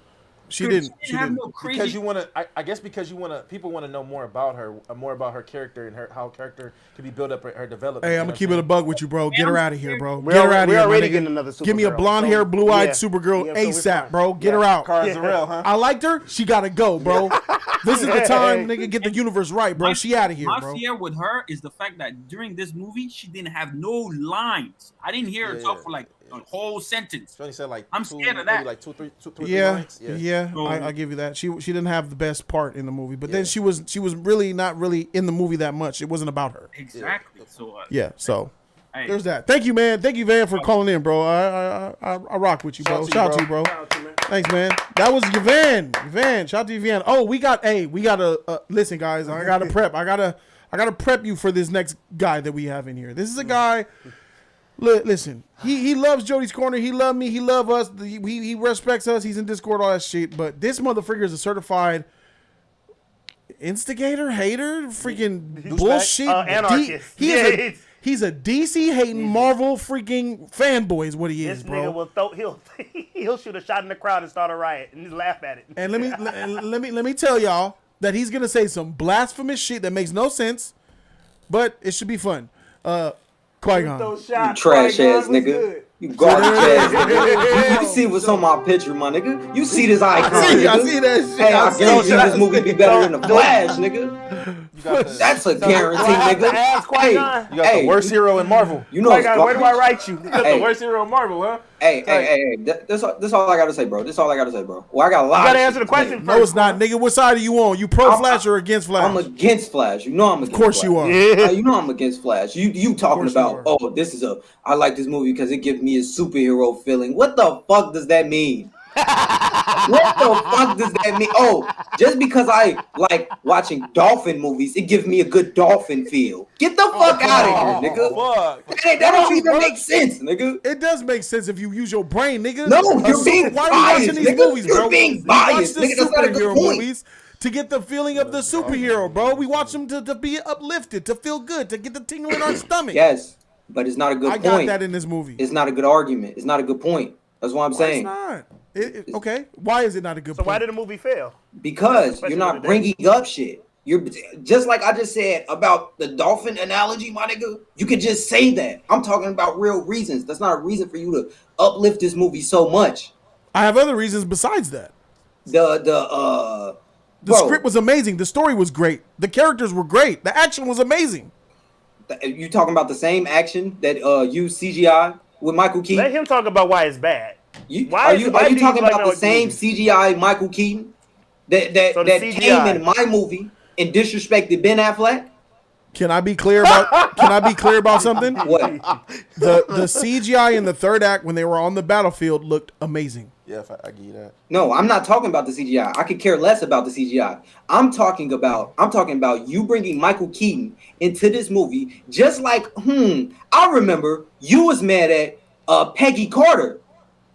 She didn't. She didn't have no crazy. Because you want to, I guess because you want to, people want to know more about her character and how character can be built up, her development. Hey, I'm gonna keep it a bug with you, bro. Get her out of here, bro. We're Get her out of here, we're already my getting nigga. another Supergirl. Give me a blonde hair, blue eyed Supergirl Yeah, so we're ASAP, fine. bro. Get her out. Cara Zor-El, huh? I liked her. She gotta go, bro. This is the time, nigga. Get the universe right, bro. She out of here, My bro. fear with her is the fact that during this movie she didn't have no lines. I didn't hear her talk for like a whole sentence. She only said like I'm scared of that. Maybe like two, three Yeah, lines. yeah. I give you that. She didn't have the best part in the movie, but then she was really not really in the movie that much. It wasn't about her. Exactly. So Yeah. So hey, there's that. Thank you, man. Thank you, Van, for calling in, bro. I rock with you, bro. Shout out to you, bro. Thanks, man. That was Yvan. Shout out to Yvan. Oh, we got listen, guys. I gotta prep. I gotta prep you for this next guy that we have in here. This is a guy. Listen, he loves Jody's Corner. He love me. He love us. He respects us. He's in Discord, all that shit. But this motherfucker is a certified instigator, hater, freaking bullshit. Anarchist. He's a DC hating Marvel freaking fanboy is what he is, This bro. nigga will he'll shoot a shot in the crowd and start a riot and just laugh at it. And let me tell y'all that he's gonna say some blasphemous shit that makes no sense, but it should be fun. Qui-Gon. You trash ass nigga. You garbage ass nigga. You see what's on my picture, my nigga. You see this icon, I nigga. see that shit. Hey, I guarantee this movie be better than The Flash, nigga. That's a guarantee, nigga. Hey, You got the worst hero in Marvel. You know, Where do I write you? You got the worst hero in Marvel, huh? Hey. That's all I gotta say, bro. That's all I gotta say, bro. Well, I got a lot. You gotta of answer the shit to question say. first. No, it's not, nigga. What side are you on? You pro Flash or against Flash? I'm against Flash. You know I'm against Of course Flash. you are. You know I'm against Flash. You talking about, oh, I like this movie because it gives me a superhero feeling. What the fuck does that mean? What the fuck does that mean? Oh, just because I like watching dolphin movies, it gives me a good dolphin feel. Get the fuck out of here, nigga. That don't even make sense, nigga. It does make sense if you use your brain, nigga. No, you're being why are biased, we watching these nigga. movies, You're bro? being We watch biased, the nigga. That's not a good superhero point. movies to get the feeling of the superhero, bro. We watch them to be uplifted, to feel good, to get the tingle in our stomach. Yes, but it's not a good I point. got that in this movie. It's not a good argument. It's not a good point. That's what I'm Why saying. it's not? Okay. Why is it not a good point? Why did the movie fail? Because Especially you're not today. bringing up shit. You're just like I just said about the dolphin analogy, my nigga. You could just say that. I'm talking about real reasons. That's not a reason for you to uplift this movie so much. I have other reasons besides that. The script was amazing. The story was great. The characters were great. The action was amazing. You talking about the same action that used CGI with Michael Keaton? Let him talk about why it's bad. Are you talking about the same CGI Michael Keaton that came in my movie and disrespected Ben Affleck? Can I be clear about something? What? The CGI in the third act when they were on the battlefield looked amazing. Yeah, I give you that. No, I'm not talking about the CGI. I could care less about the CGI. I'm talking about you bringing Michael Keaton into this movie, just like I remember you was mad at Peggy Carter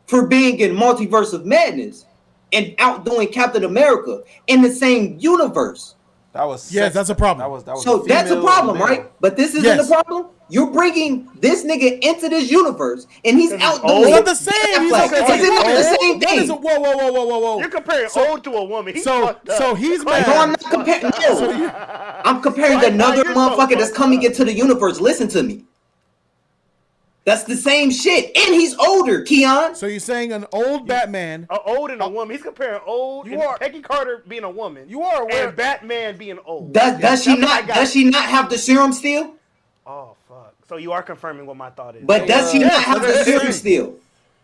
for being in Multiverse of Madness and outdoing Captain America in the same universe. That's a problem. So that's a problem, right? But this isn't the problem. You're bringing this nigga into this universe, and he's outdoing. It's not the same. Isn't it the same thing? Whoa. You're comparing old to a woman. So he's mad. No, I'm not comparing. No, I'm comparing another motherfucker that's coming into the universe. Listen to me. That's the same shit, and he's older, Keon. So you're saying an old Batman, old and a woman? He's comparing old and Peggy Carter being a woman. You are aware and Batman being old. Does she not have the serum still? Oh fuck! So you are confirming what my thought is. But does she not have the serum still?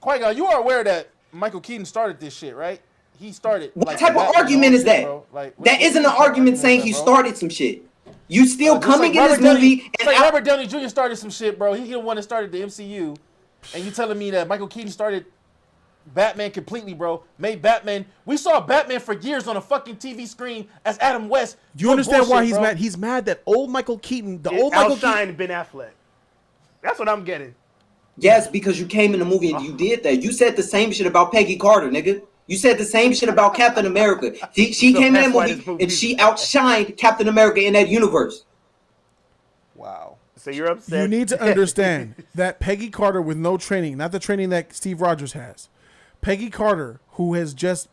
Qui-Gon, you are aware that Michael Keaton started this shit, right? He started. What type of argument is that? That isn't an argument saying he started some shit. You still coming in this movie and Robert Downey Jr. started some shit, bro. He the one that started the MCU, and you telling me that Michael Keaton started Batman completely, bro? Made Batman. We saw Batman for years on a fucking TV screen as Adam West. Do you understand why he's mad? He's mad that old Michael Keaton, outshined Ben Affleck. That's what I'm getting. Yes, because you came in the movie and you did that. You said the same shit about Peggy Carter, nigga. You said the same shit about Captain America. She came in that movie and she outshined Captain America in that universe. Wow. So you're upset. You need to understand that Peggy Carter with no training, not the training that Steve Rogers has. Peggy Carter, who has just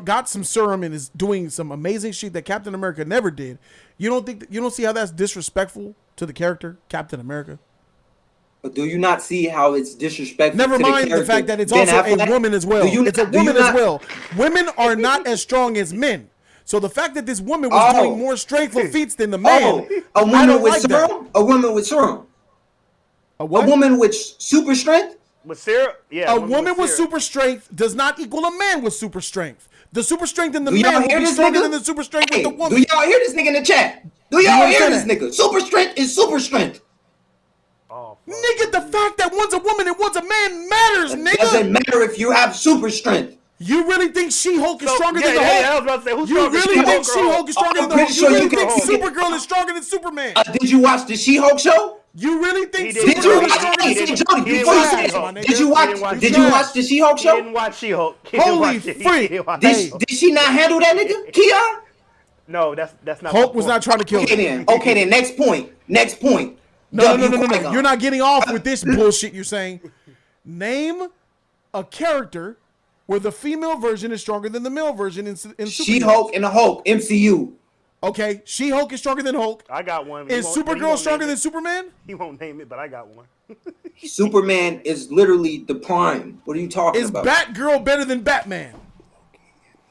got some serum and is doing some amazing shit that Captain America never did. You don't see how that's disrespectful to the character Captain America? But do you not see how it's disrespectful? Never to mind the fact that it's also a woman as well. It's a woman as well. Women are not as strong as men. So the fact that this woman was doing more strengthful feats than the man, a woman with serum, a woman with serum, a woman with super strength. With serum, yeah. A woman with super strength does not equal a man with super strength. The super strength in the Do y'all man will hear be this stronger nigga? than the super strength with the woman. Do y'all hear this nigga in the chat? Do y'all hear this nigga? Super strength is super strength. Nigga, the fact that one's a woman and one's a man matters, nigga. It doesn't matter if you have super strength. You really think She-Hulk is stronger than the Hulk? I was about to say, who's you stronger, really She-Hulk think or She-Hulk is stronger than the I'm Hulk? pretty You sure really you think can- Supergirl is stronger than Superman? Did you watch the She-Hulk show? You really think Did you Supergirl is watch? stronger Hey, than Jody, Superman? before you say it, did you watch? Did you watch the She-Hulk He show? didn't watch She-Hulk. Holy freak! Did she not handle that nigga, Keon? No, that's not. Hulk was not trying to kill her. Okay then. Next point. No. You're not getting off with this bullshit you're saying. Name a character where the female version is stronger than the male version in Superman. She-Hulk and the Hulk, MCU. Okay, She-Hulk is stronger than Hulk. I got one. Is Supergirl stronger than Superman? He won't name it, but I got one. Superman is literally the prime. What are you talking Is about? Batgirl better than Batman?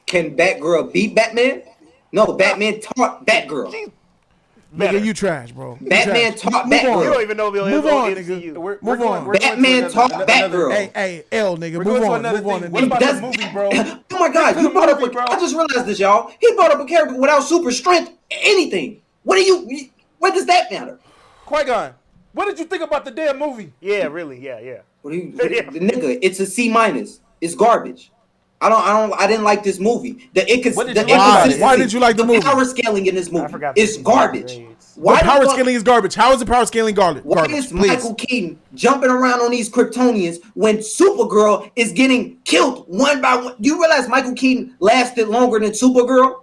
Can Batgirl beat Batman? No, Batman taught Batgirl. Nigga, you trash, bro. You Batman trash. taught Move on. Batgirl. You don't even know if he'll Move ever on, MCU. nigga. Move on. Batman taught Batgirl. Hey, L, nigga. We're Move going to on. another Move on. thing. nigga. What about the movie, bro? Oh my God, you brought up I just realized this, y'all. He brought up a character without super strength, anything. What does that matter? Qui-Gon, what did you think about the damn movie? Yeah, really, yeah. What do you, nigga? It's a C-. It's garbage. I didn't like this movie. Why did you like the movie? The power scaling in this movie is garbage. Why power scaling is garbage? How is the power scaling garbage? Why is Michael Keaton jumping around on these Kryptonians when Supergirl is getting killed one by one? Do you realize Michael Keaton lasted longer than Supergirl?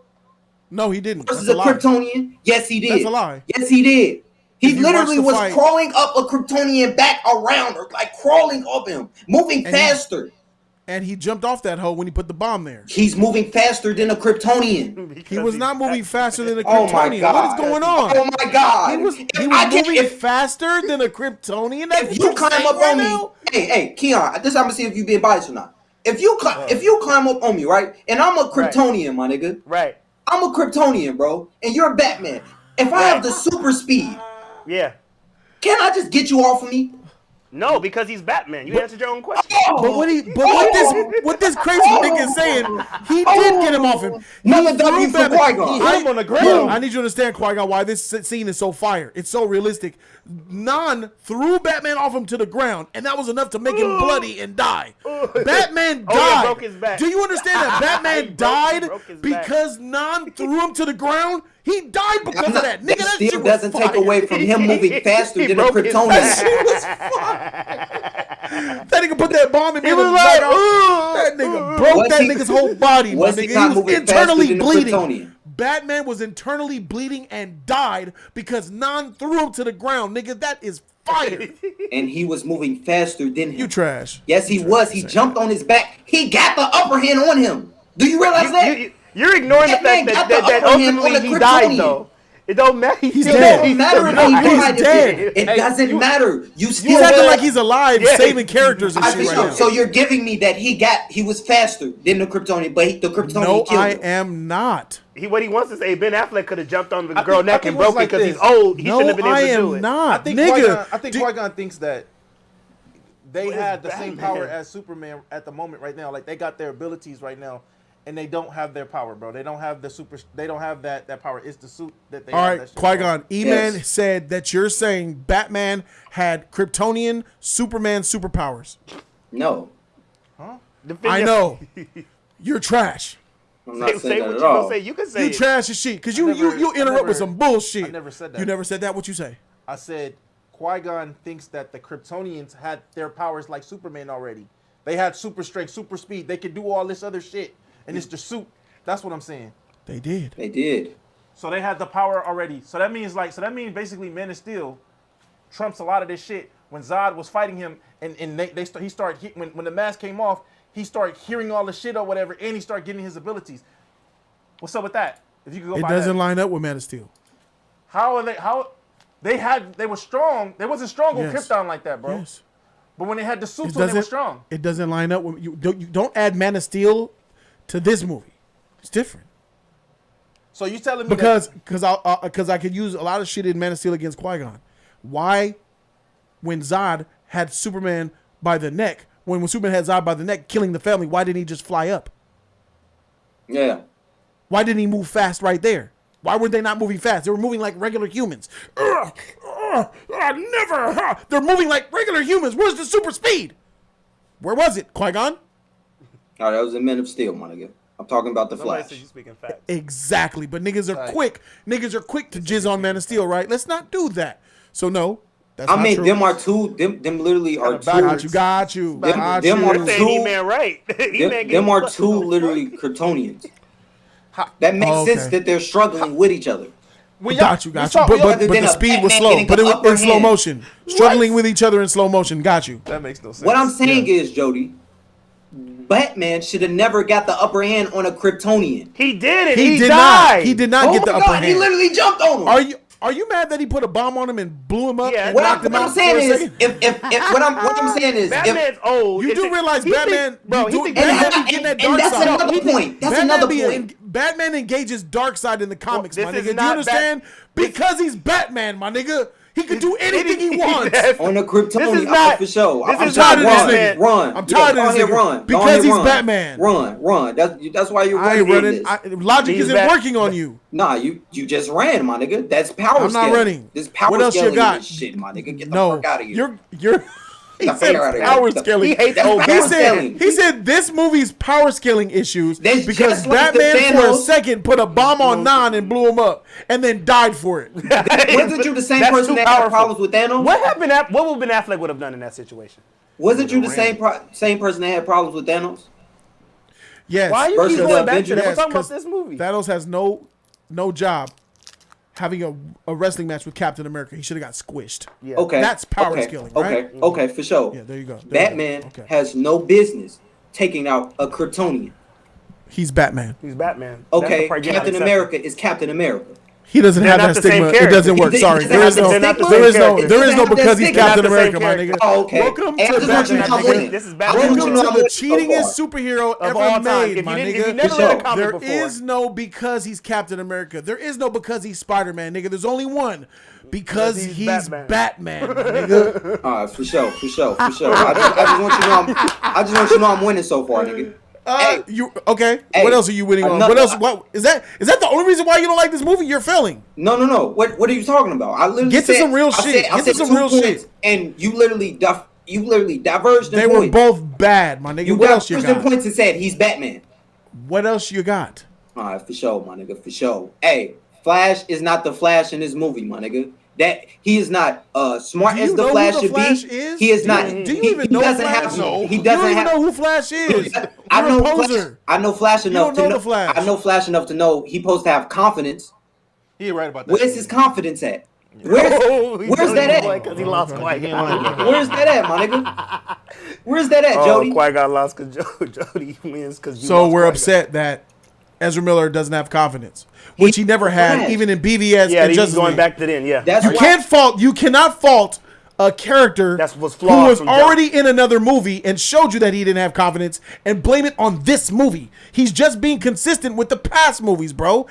No, he didn't. Versus a Kryptonian? Yes, he did. That's a lie. Yes, he did. He literally was fight- crawling up a Kryptonian back around her, like crawling up him, moving faster. And he jumped off that hole when he put the bomb there. He's moving faster than a Kryptonian. He was not moving faster than a Oh my Kryptonian. God. What is going on? Oh my God. He was moving faster than a Kryptonian. That's If you climb up on me, hey, Keon, this I'm gonna see if you being biased or not. If you climb up on me, right, and I'm a Kryptonian, my nigga, right? I'm a Kryptonian, bro, and you're Batman. If I have the super speed, yeah, can I just get you off of me? No, because he's Batman. You answered your own question. But what this crazy nigga is saying, he did get him off him. Another W for Qui-Gon. He hit him on the ground. I need you to understand, Qui-Gon, why this scene is so fire. It's so realistic. Non threw Batman off him to the ground, and that was enough to make him bloody and die. Batman died. yeah, broke his back. Do you understand that Batman died because Non threw him to the ground? He died because of that. Nigga, that still shit doesn't was take fire. away from him moving faster than a Kryptonian. That shit was fire. That nigga put that bomb in me. He was like, that nigga broke that nigga's whole body. Was My he nigga. not He was moving internally faster than a bleeding. Kryptonian? Batman was internally bleeding and died because Non threw him to the ground. Nigga, that is fire. And he was moving faster than him. You trash. Yes, he was. He jumped on his back. He got the upper hand on him. Do you realize that? You're ignoring the fact That man got that the upper hand ultimately on the he died, Kryptonian. though. It don't matter. He's It dead. don't matter if No, he he's died. dead. It doesn't matter. You still He's acting like he's alive, saving characters and I shit think right so. now. So you're giving me that he was faster than the Kryptonian, but the Kryptonian No, killed I him. am not. What he wants to say, Ben Affleck could have jumped on the girl think- neck I and think it was broke it because like he's this. old. He No, shouldn't have been able I to do am it. not. I think Nigga. Qui-Gon thinks that they What is had the same Batman? power as Superman at the moment right now. Like they got their abilities right now, and they don't have their power, bro. They don't have the super. They don't have that power. It's the suit that they. All have right, that shit, Qui-Gon. E-Man Yes. said that you're saying Batman had Kryptonian Superman superpowers. No, I know. You're trash. I'm not Say saying what that you at all. gonna say. You can say You it. trash as shit. Because you I interrupt never- with some bullshit. I never said that. You never said that? What you say? I said Qui-Gon thinks that the Kryptonians had their powers like Superman already. They had super strength, super speed. They could do all this other shit, and it's the suit. That's what I'm saying. They did. They did. So they had the power already. So that means basically Man of Steel trumps a lot of this shit. When Zod was fighting him, and he started when the mask came off, he started hearing all the shit or whatever, and he started getting his abilities. What's up with that? If you could go It by doesn't that. line up with Man of Steel. How are they? How they were strong. They wasn't strong on Yes. Krypton like that, bro. Yes. But when they had the suits on, they were strong. It doesn't line up with you. Don't add Man of Steel to this movie. It's different. So you telling me because I could use a lot of shit in Man of Steel against Qui-Gon. Why, when Zod had Superman by the neck, when Superman had Zod by the neck killing the family, why didn't he just fly up? Yeah. Why didn't he move fast right there? Why were they not moving fast? They were moving like regular humans. Never. They're moving like regular humans. Where's the super speed? Where was it, Qui-Gon? Oh, that was in Men of Steel, my nigga. I'm talking about the Somebody Flash. said you speaking facts. Exactly, but niggas are quick. Niggas are quick to jizz on Man of Steel, right? Let's not do that. So no, that's I not mean, true. them are two. Them literally are two. Got you. Them are Saying two. E-Man right. E-Man Them are two literally Kryptonians. That makes sense that they're struggling with each other. Got you. But the speed was slow. But it was in slow motion. Struggling with each other in slow motion. Got you. That makes no sense. What I'm saying is, Jody, Batman should have never got the upper hand on a Kryptonian. He did it. He did died. not. He did not get the upper hand. He literally jumped on him. Are you mad that he put a bomb on him and blew him up? Yeah, and What knocked him I'm out saying for a is, second? what I'm saying is, Batman's old. You do realize Batman, and that's another point. That's another point. Batman engages Darkseid in the comics, my this nigga. is Do you not understand? Because he's Batman, my nigga. He can do anything he wants. On a Kryptonian, This is not- for sure. this I'm is tired not of this Batman. nigga. Run. I'm tired of this nigga. Run. Because he's Batman. Run. That's why you're I ain't running. running. Logic He's isn't working on you. Nah, you just ran, my nigga. That's power I'm scaling. not running. This power What else you scaling got? is shit, my nigga. Get the No, fuck out of here. you're. He Get the said fuck outta here. power He scaling. hates That's old power He scaling. said this movie's power scaling issues That's because just like the Batman for a Thanos. second put a bomb on Nan and blew him up and then died for it. Wasn't you the same That's person too that had powerful. problems with Thanos? What happened? What would Ben Affleck would have done in that situation? Wasn't you the same person that had problems with Thanos? Yes. Why are you Versus keep the going back to Avengers. that? We're Yes, talking about 'cause this movie. Thanos has no job having a wrestling match with Captain America. He should have got squished. Yeah. Okay. That's power okay. scaling, right? Okay, for sure. Yeah, there you go. Batman Okay. has no business taking out a Kryptonian. He's Batman. He's Batman. That's Okay, the part you're not Captain accepting. America is Captain America. He doesn't They're have not that the same stigma. It character. doesn't work. He- Sorry, they're there is not no, the same there is no, character. there is no They're because he's not the Captain same America, my character. nigga. Oh, okay. Welcome Hey, I to just want you to know I'm Batman. winning. This is I Batman. just want you to know Welcome I'm to the winning cheatingest so far. superhero Of ever all time. made, If my you nigga. never read a comic There before, is no because he's Captain America. There is no because he's Spider-Man, nigga. There's only one. Because he's Batman, my nigga. All right, for sure. I just want you to know I'm winning so far, nigga. You okay? Hey, What else are you winning on? another- What else? What is that? Is that the only reason why you don't like this movie? You're failing. No. What are you talking about? I literally Get to said, some real I shit. Said, I Get to said some 2 real points, shit. and you literally diverged in They were points. both bad, my nigga. You What else you diverged in got? points and said he's Batman. What else you got? All right, for sure, my nigga, for sure. Hey, Flash is not the Flash in this movie, my nigga. That he is not smart Do you as the know Flash who the should Flash be. is? He is not. Do you he, even he know doesn't Flash? have. No. He You doesn't don't even have. know who Flash is. I You're know a Flash. poser. I know Flash enough don't to know know. the Flash. I know Flash enough to know he's supposed to have confidence. He right about that. Where's his confidence at? Where's that at? Because he lost Qui-Gon. Where's that at, my nigga? Where's that at, Oh, Jody? Qui-Gon lost because Jody wins because you So lost we're Qui-Gon. upset that Ezra Miller doesn't have confidence, which he never had, Flash. even in BVS. Yeah, and he's Justice going League. back to then. Yeah, That's why. You cannot fault a character That was who flawed was from already in another movie and showed you that he didn't have confidence and blame it on this movie. He's just being consistent with the past movies, bro.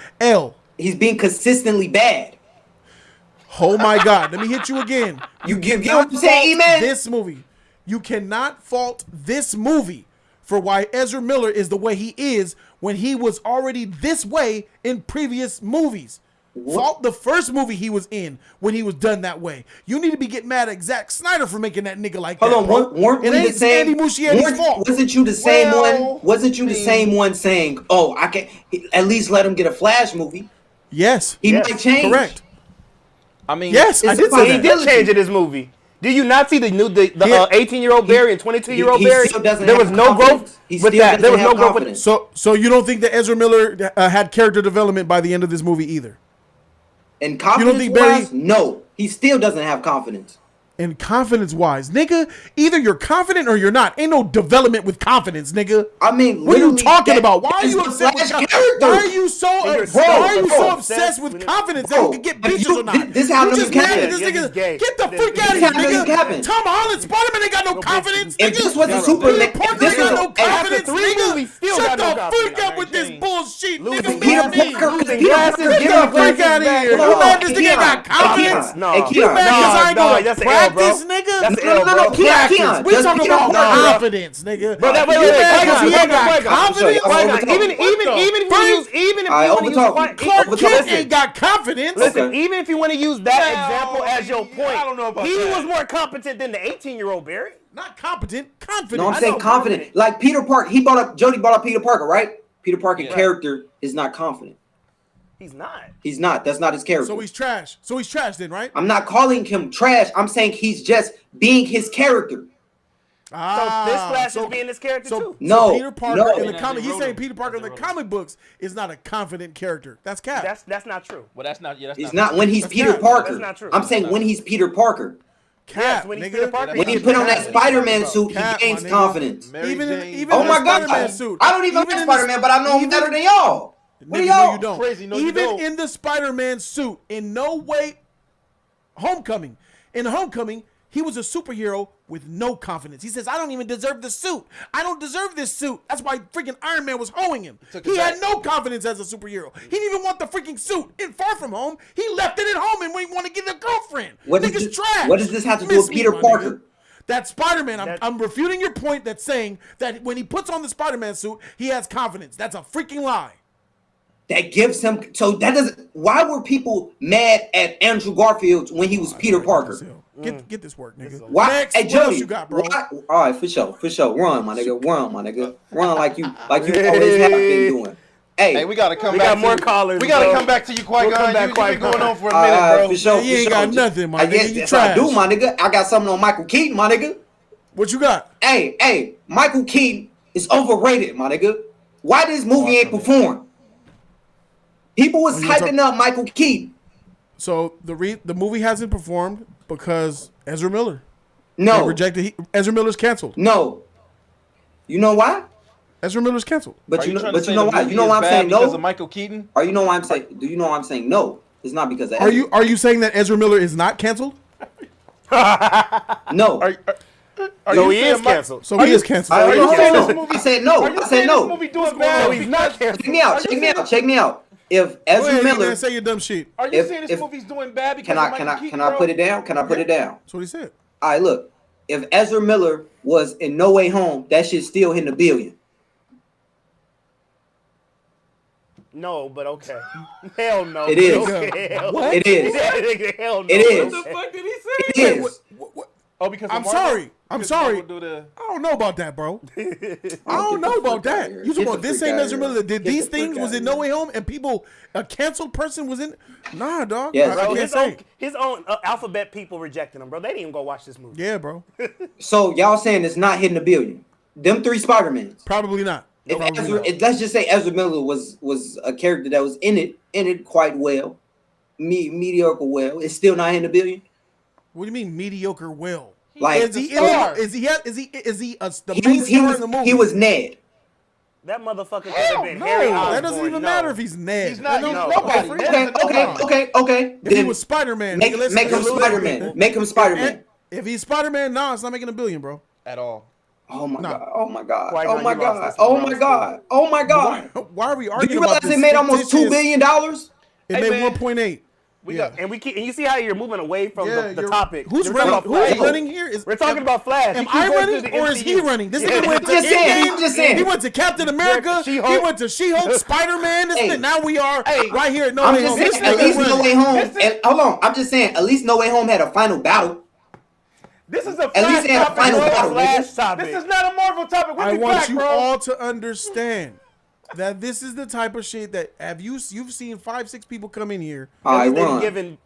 He's being consistently bad. Oh my God. Let me hit you again. You get cannot what I'm saying, fault man? This movie. You cannot fault this movie for why Ezra Miller is the way he is when he was already this way in previous movies. Fault the first movie he was in when he was done that way. You need to be getting mad at Zack Snyder for making that nigga like that. Hold on, weren't it we ain't the same? Andy Muschietti's fault. Wasn't you the same Well, one? Wasn't you the same one saying, "Oh, I can at least let him get a Flash movie"? Yes. He might change. Correct. I mean, Yes, I It's did about say He that. did change in this movie. Do you not see the new the Yeah. 18-year-old Barry and 22-year-old he Barry? still doesn't There have was no confidence. growth He with still that. There was doesn't no have growth with confidence. So you don't think that Ezra Miller had character development by the end of this movie either? And don't think confidence-wise, Barry- no, he still doesn't have confidence. And confidence-wise, nigga, either you're confident or you're not. Ain't no development with confidence, nigga. I mean, what are you literally, talking about? Why that are is you the upset with Flash confidence? character. Why are you so? Why are you so obsessed with confidence that you can get bitches or not? This how you just niggas mad at happen. this Yeah, nigga. he's gay. Get the freak out of This here, how niggas nigga. happen. Tom Holland, Spider-Man ain't got no confidence, If nigga. this was a Superman, Peter Parker if this ain't got was no a- confidence, after 3 movies, nigga. still Shut got no the confidence. freak up with this bullshit, Losing nigga. Peter Beat me. Parker, Losing Peter glasses, Parker, Get giving the freak out of here. Hold You on, mad this nigga Keon, got confidence? Keon, No. hey, You Keon, mad because I ain't no, gonna that's an L, bro. practice, nigga? That's an No, L, no, bro. no, Keon, We does talking Peter about Parker- confidence, nigga. Bro, that, wait, You wait, mad wait, 'cause he ain't got Qui-Gon. confidence? Qui-Gon, Even if you want to use Clark Kent listen, ain't got confidence. listen, Okay. even if you want to use that example as your point, I don't know about he that. was more competent than the 18-year-old Barry. Not competent, confident. No, I'm saying know, confident. Like Peter Parker, Jody brought up Peter Parker, right? Peter Parker character is not confident. He's not. He's not. That's not his character. So he's trash. So he's trash then, right? I'm not calling him trash. I'm saying he's just being his character. So this Flash is being this character too. No, Peter Parker no. in the comic. He's saying Peter Parker in the comic books is not a confident character. That's cap. That's not true. Well, that's not. Yeah, that's He's not when he's That's Peter not- Parker. that's not true. I'm saying when he's Peter Parker. Cap, when he's nigga. Peter Parker, When he put on that Spider-Man suit, Cap, he gains my nigga. confidence. Even Oh in my the God, Spider-Man suit. I don't even like in the- Spider-Man, but I know him better than y'all. What are Nigga, y'all? no, you don't. Crazy, no, you Even don't. in the Spider-Man suit, in no way. Homecoming. In Homecoming, he was a superhero with no confidence. He says, I don't even deserve the suit. I don't deserve this suit. That's why freaking Iron Man was hoeing him. He had no confidence as a superhero. He didn't even want the freaking suit. In Far From Home, he left it at home and when he wanted to get a girlfriend. What does Nigga's this- trash. what does this have to do Miss with Peter me, my Parker? nigga. That's Spider-Man. I'm refuting your point that's saying that when he puts on the Spider-Man suit, he has confidence. That's a freaking lie. That gives him. So that doesn't. Why were people mad at Andrew Garfield when he was Peter Parker? Get this work, nigga. Why? Next, Hey, what Jody, else you got, bro? why- all right, for sure. Run, my nigga. Run, my nigga. Run like you always have been doing. Hey, we gotta come We back. got more callers, We gotta bro. come back to you, Qui-Gon. We'll come back, You've been Qui-Gon. going on for a minute, bro. For sure. You ain't for got sure. nothing, my I nigga. guess You yes, I do, trash. my nigga. I got something on Michael Keaton, my nigga. What you got? Hey, Michael Keaton is overrated, my nigga. Why this movie ain't performed? People was you hyping up Michael Keaton. So the movie hasn't performed because Ezra Miller. No. They rejected. Ezra Miller's canceled. No. You know why? Ezra Miller's canceled. But Are you know, trying to but say you know the why? movie You know is why I'm bad saying because no? of Michael Keaton? Or you know why I'm saying? Do you know why I'm saying no? It's not because of. Are you saying that Ezra Miller is not canceled? No. Are No, you he saying is Mi- canceled. So he is canceled. Are you you saying saying this no? movie- I said no. Are you I said saying no. this movie doing No, bad? he's not canceled. Check me out. Check me out. Check me out. If Go Ezra ahead, Miller, man, say your dumb shit. Are you If- saying this if- movie's doing bad because can of I Michael Keaton, can I bro? put it down? Can I put it down? That's what he said. All right, look. If Ezra Miller was in No Way Home, that shit still hitting $1 billion. No, but okay. Hell no. It is. Okay, hell What? It is. Hell no. It is. What the fuck did he say? It is. Oh, because of I'm Marvel? sorry. I'm Because sorry. Marvel do the- I don't know about that, bro. I don't Get know the about freak that. outta here. You talking Get about the this freak same outta Ezra here. Miller that did Get these the freak things was outta in here. No Way Home and people, a canceled person was in. Nah, dog. Yes. I Bro, can't say. his own alphabet people rejected him, bro. They didn't even go watch this movie. Yeah, bro. So y'all saying it's not hitting $1 billion? Them 3 Spider-Mans. Probably not. If Probably Ezra, not. let's just say Ezra Miller was a character that was in it quite well, mediocre well. It's still not hitting $1 billion. What do you mean mediocre? Well, Like is he? star. Is he the He main was star in the movie? he was Ned. That motherfucker could have been No, Harry that Osborn. doesn't even No. matter if he's Ned. He's not. No. He's nobody. Okay, Okay. If he Then was Spider-Man, make, nigga, let's make him let's- Spider-Man. Make him Spider-Man. If he's Spider-Man, nah, it's not making $1 billion, bro. At all. Oh my No. god! Oh my god! Qui-Gon, Oh my you lost god! this one, Oh bro. my god! Oh my god! Why are we Do arguing you about realize this? it made almost $2 fictitious- billion? It Hey, made man. 1.8. We Yeah. got. And you see how you're moving away from the you're- topic. Who's We're talking running? about Flash. Who's running here? We're talking about Flash. Am You keep I going running through the or is he MCU. running? This Yeah. nigga went to I'm just saying, Endgame. I'm just saying. He went to Captain America. He She-Hulk. went to She-Hulk, Spider-Man. Hey. Now we are right here at No I'm Way just Home. saying, This at nigga least No running. Way Home. Hold on, I'm just saying, at least No Way Home had a final battle. This is a At least Flash they had a topic, final bro. battle, Flash nigga. topic. This is not a Marvel topic. We'll I be want back, you bro. all to understand that this is the type of shit that you've seen 5-6 people come in here. All right, They've run. given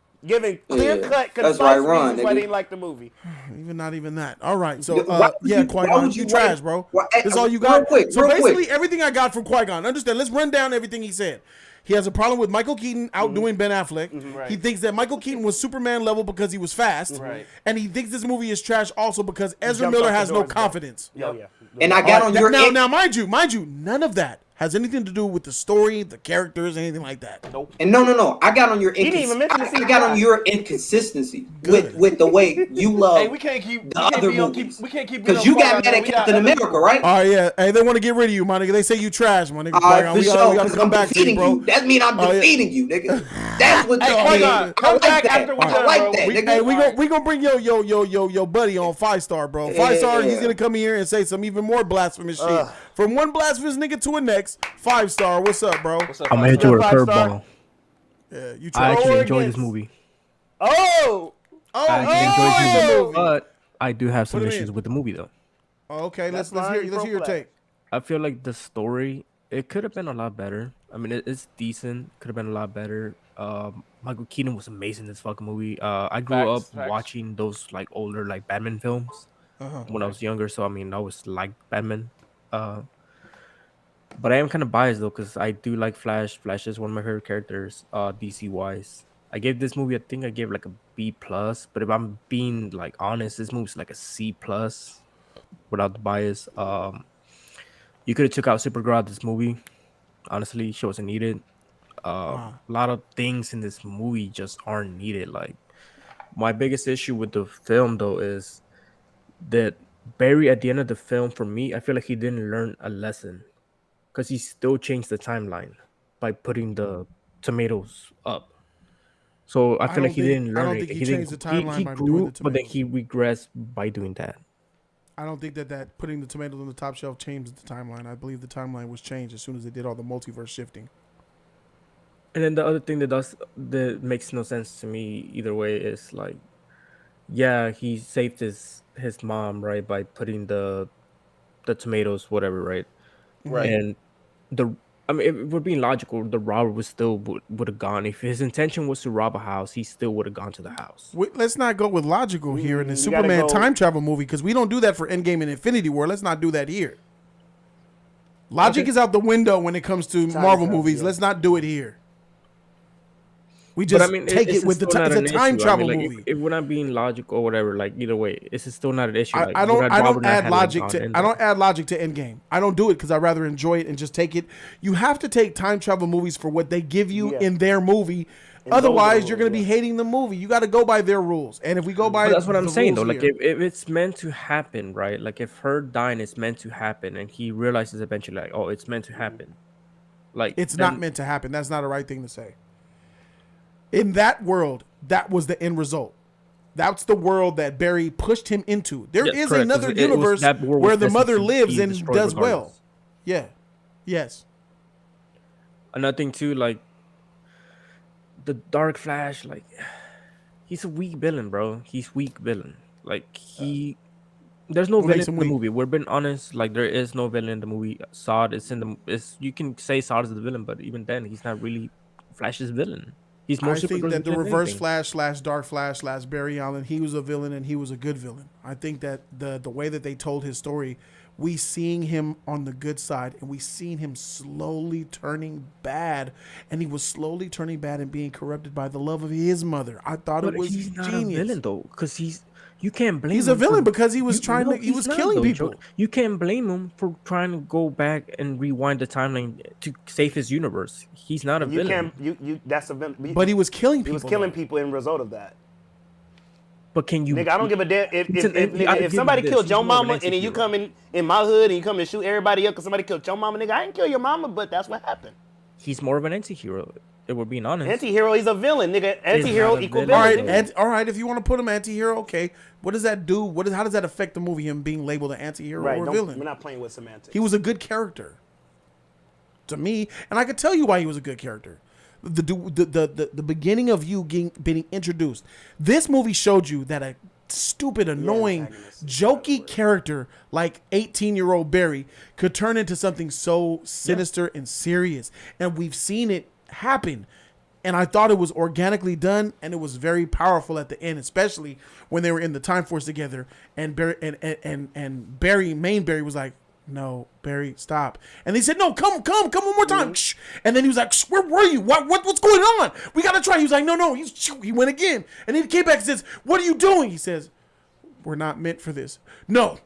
clear cut, That's concise right, run, reasons why nigga. they didn't like the movie. Not even that. All right. So Why would yeah, you- why Qui-Gon, would you you trash, wait- bro. Why- This is all you real got. quick, So real basically quick. everything I got from Qui-Gon. Understand? Let's run down everything he said. He has a problem with Michael Keaton outdoing Ben Affleck. Right. He thinks that Michael Keaton was Superman level because he was fast. Right. And he thinks this movie is trash also because Ezra jumped Miller off the has no doors, bro. confidence. Oh, yeah. And I got on your Now, mind you, none of that has anything to do with the story, the characters, anything like that. Nope. And no. I got on your didn't even mention the I got on CGI. your inconsistency with the way you love Hey, we can't keep the other being on- movies. we can't keep being Because on you fire got mad now. at We got Captain other America, people. right? Oh yeah, hey, they want to get rid of you, my nigga. They say you trash, my nigga. For we sure, gotta because come I'm back to you, defeating bro. you. That means I'm Oh, yeah. defeating you, nigga. That's what Hey, that hold means. on. I Come like back that. after we're I done, like bro. that, nigga. Hey, we gonna bring your buddy on 5-star, bro. 5-star, he's gonna come here and say some even more blasphemous shit. From one blasphemous nigga to a next. 5-star, what's up, bro? What's up, I'm gonna hit you with a 5-star? curveball. Yeah, you I actually Or enjoyed against- this movie. Oh! I actually enjoyed this movie, movie. but I do have some Put 'em issues in. with the movie though. Oh, okay, That's let's fine, hear you your pro take. I feel like the story it could have been a lot better. I mean, it's decent. Could have been a lot better. Michael Keaton was amazing in this fucking movie. I grew Facts. up watching those like older like Batman films when I was younger. So I mean, I was like Batman. But I am kind of biased though because I do like Flash. Flash is one of my favorite characters, DC wise. I gave this movie, I think I gave like a B plus. But if I'm being like honest, this movie's like a C plus without the bias. You could have took out Supergirl out of this movie. Honestly, she wasn't needed. A lot of things in this movie just aren't needed. Like my biggest issue with the film though is that Barry at the end of the film, for me, I feel like he didn't learn a lesson because he still changed the timeline by putting the tomatoes up. So I feel like he didn't learn. I don't think he changed the timeline He by grew, doing the but then tomatoes. he regressed by doing that. I don't think that putting the tomatoes on the top shelf changed the timeline. I believe the timeline was changed as soon as they did all the multiverse shifting. And then the other thing that makes no sense to me either way is like, yeah, he saved his mom, right, by putting the tomatoes, whatever, right? Right. And I mean, if we're being logical, the robber would have gone. If his intention was to rob a house, he still would have gone to the house. Let's not go with logical here in the you gotta Superman go- time travel movie because we don't do that for Endgame and Infinity War. Let's not do that here. Logic is out the window when it comes to Marvel travel, movies. yeah. Let's not do it here. We But just I mean, take it's it with the still time. not It's a an time issue. travel I mean, like, movie. If we're not being logical or whatever, like either way, it's still not an issue. Like, I don't would Robert not add have, like, logic gone to in I there? don't add logic to Endgame. I don't do it because I rather enjoy it and just take it. You have to take time travel movies for what they give you Yeah. in their movie. And those are the Otherwise, you're rules, going to be hating the movie. You got to go by their rules. And if we go by But that's what I'm the saying though. rules Like here- if it's meant to happen, right? Like if her dying is meant to happen, and he realizes eventually, like, oh, it's meant to happen. Like it's then- not meant to happen. That's not the right thing to say. In that world, that was the end result. That's the world that Barry pushed him into. There Yes, is correct, 'cause another it was- universe that world was where the destined mother to lives be and destroyed does well. regardless. Yeah. Yes. Another thing too, like the Dark Flash, like he's a weak villain, bro. He's weak villain. Like there's no What villain makes him in the weak? movie. We're being honest. Like there is no villain in the movie. Zod is in the. You can say Zod is the villain, but even then, he's not really Flash's villain. He's more I think Supergirl's that the villain than Reverse anything. Flash / Dark Flash / Barry Allen, he was a villain and he was a good villain. I think that the way that they told his story, we seeing him on the good side and we seen him slowly turning bad, and he was slowly turning bad and being corrupted by the love of his mother. I thought But it was he's not genius. a villain though, because you can't blame. He's a him for- villain because he was trying no, to. He he's was not, killing though, people. Jody. You can't blame him for trying to go back and rewind the timeline to save his universe. He's not a You villain. can't. You. That's a villain. But he was killing He people. was killing though. people in result of that. But can you? Nigga, I don't give a damn if I'll give if you somebody this, killed he's your more of an mama and then you anti-hero. come in my hood and you come and shoot everybody up because somebody killed your mama, nigga. I didn't kill your mama, but that's what happened. He's more of an anti-hero. If we're being honest. Anti-hero, he's a villain, nigga. Anti-hero not a equal villain. All villain. right, nigga. all right. If you want to put him anti-hero, okay. What does that do? How does that affect the movie? Him being labeled an anti-hero Right, or a don't- villain? we're not playing with semantics. He was a good character to me, and I could tell you why he was a good character. The beginning of you being introduced. This movie showed you that a stupid, annoying, antagonist is jokey character like 18-year-old Barry could turn into something so sinister and serious, and we've seen it happen. And I thought it was organically done, and it was very powerful at the end, especially when they were in the Time Force together. And Barry, and Barry, main Barry, was like, no, Barry, stop. And they said, no, come one more time. And then he was like, where were you? What's going on? We got to try. He was like, no. He went again. And then he came back and says, what are you doing? He says, we're not meant for this. No.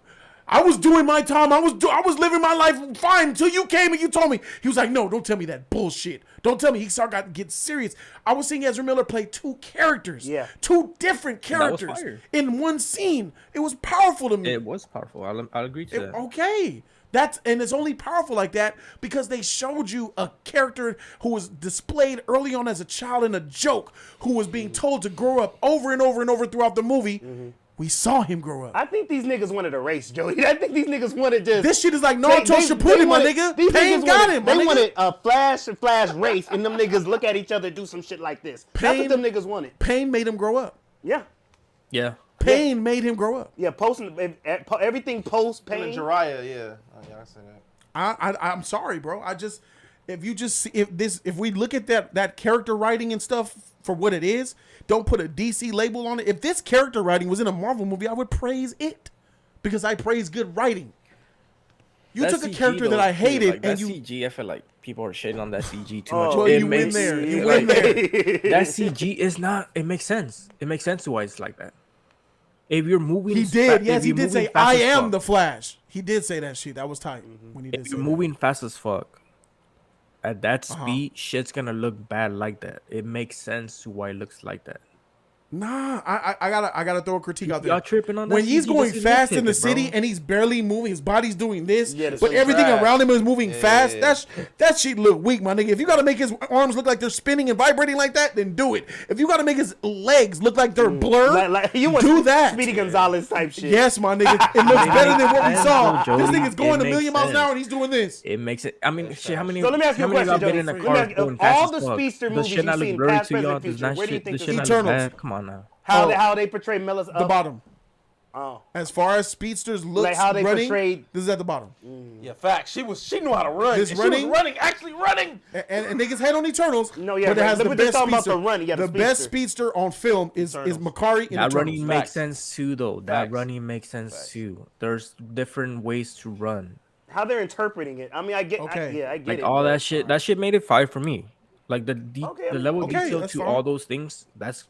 I was doing my time. I was living my life fine until you came and you told me. He was like, no, don't tell me that bullshit. Don't tell me. He got to get serious. I was seeing Ezra Miller play two characters. Yeah. Two different characters in one scene. It was powerful to me. It was powerful. I'll agree to that. Okay. And it's only powerful like that because they showed you a character who was displayed early on as a child in a joke, who was being told to grow up over and over and over throughout the movie. We saw him grow up. I think these niggas wanted a race, Jody. I think these niggas wanted just... This shit is like Naruto Shippuden, my nigga. Pain got him, my nigga. They wanted a flash race, and them niggas look at each other do some shit like this. That's what them niggas wanted. Pain made him grow up. Yeah. Yeah. Pain made him grow up. Yeah, everything post Pain. Jiraiya, yeah. Oh, yeah, I say that. I'm sorry, bro. If we look at that character writing and stuff for what it is, don't put a DC label on it. If this character writing was in a Marvel movie, I would praise it because I praise good writing. You took a character that I hated and you CG. I feel like people are shitting on that CG too much. Well, you win there. You win there. That CG is not. It makes sense. It makes sense why it's like that. If you're moving, he did. Yes, he did say, "I am the Flash." He did say that shit. That was tight when he did. If you're moving fast as fuck, at that speed, shit's gonna look bad like that. It makes sense to why it looks like that. Nah, I gotta throw a critique out there. Y'all tripping on that? When he's CG, going fast in the bro. city and he's barely moving, his body's doing this, Yeah, but everything around him is moving fast. Yeah. That shit look weak, my nigga. If you gotta make his arms look like they're spinning and vibrating like that, then do it. If you gotta make his legs look like they're blurred, you do that. Speedy Gonzalez type shit. Yes, my nigga. It looks better than what we saw. Jody, This nigga's going it a million makes miles an sense. hour and he's doing this. It makes it. I mean, shit. How many? So let me ask you a how many question, y'all been Jody. in a car Let me ask you, going of fast all as the fuck? speedster Does movies shit you've not look seen, blurry past, to y'all? present, Does future, that where do you shit? think Does this shit not features? look bad? Come on now. How they portray Melis? The bottom. Oh. As far as speedsters looks Like how they running, portrayed- this is at the bottom. Yeah, facts. She knew how to run. This And running- she was running, actually running. And niggas hate on Eternals. No, yeah, but it has but the we're just best talking about speedster. the run. Yeah, the best speedster. speedster on film is Makari in That Eternals. running makes Facts. sense too, though. That running makes sense too. There's different ways to run. How they're interpreting it. I mean, I get. Okay. I get Like it. all but- that shit. That shit made it fire for me. Like the level of okay, detail that's to fine. all those things. That's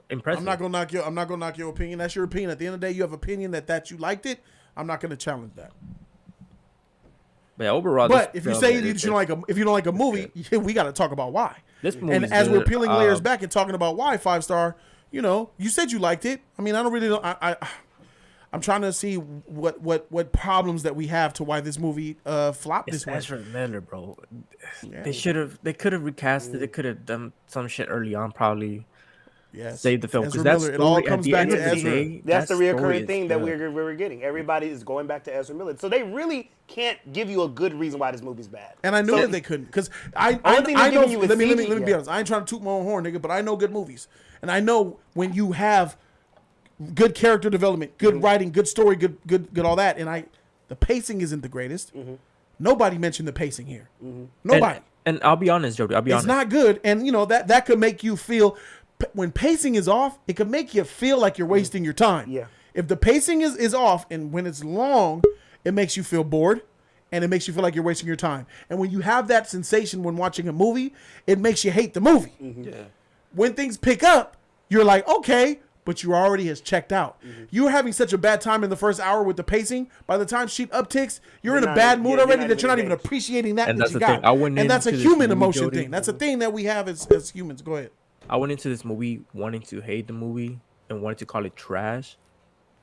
impressive. I'm not gonna knock your opinion. That's your opinion. At the end of the day, you have opinion that you liked it. I'm not gonna challenge that. But overall, But this if you film, say it- if you don't like a movie, we got to talk about why. This And movie's as we're good. peeling layers back and talking about why 5-star, you said you liked it. I mean, I don't really know. I'm trying to see what problems that we have to why this movie flopped It's this way. Ezra Miller, bro. Yeah. They could have recast it. They could have done some shit early on, probably. Yes. Save the film Ezra because Miller, it all comes back to Ezra. That's the story reoccurring is thing that good. we're getting. Everybody is going back to Ezra Miller, so they really can't give you a good reason why this movie's bad. And I knew that they couldn't, because I thing know. they're giving you is Let me CG, be honest. I ain't trying to toot my own horn, nigga, but I know good movies, and I know when you have good character development, good writing, good story, good all that, and the pacing isn't the greatest. Nobody mentioned the pacing here. Nobody. And I'll be honest, Jody. I'll be honest. It's not good, and that could make you feel. When pacing is off, it could make you feel like you're wasting your time. Yeah. If the pacing is off, and when it's long, it makes you feel bored, and it makes you feel like you're wasting your time. And when you have that sensation when watching a movie, it makes you hate the movie. Yeah. When things pick up, you're like, okay, but you already has checked out. You're having such a bad time in the first hour with the pacing. By the time shit upticks, you're in a bad mood already that you're not even appreciating that And that that's you the got. thing. And that's a into this human movie, emotion Jody. thing. That's a thing that we have as humans. Go ahead. I went into this movie wanting to hate the movie and wanted to call it trash.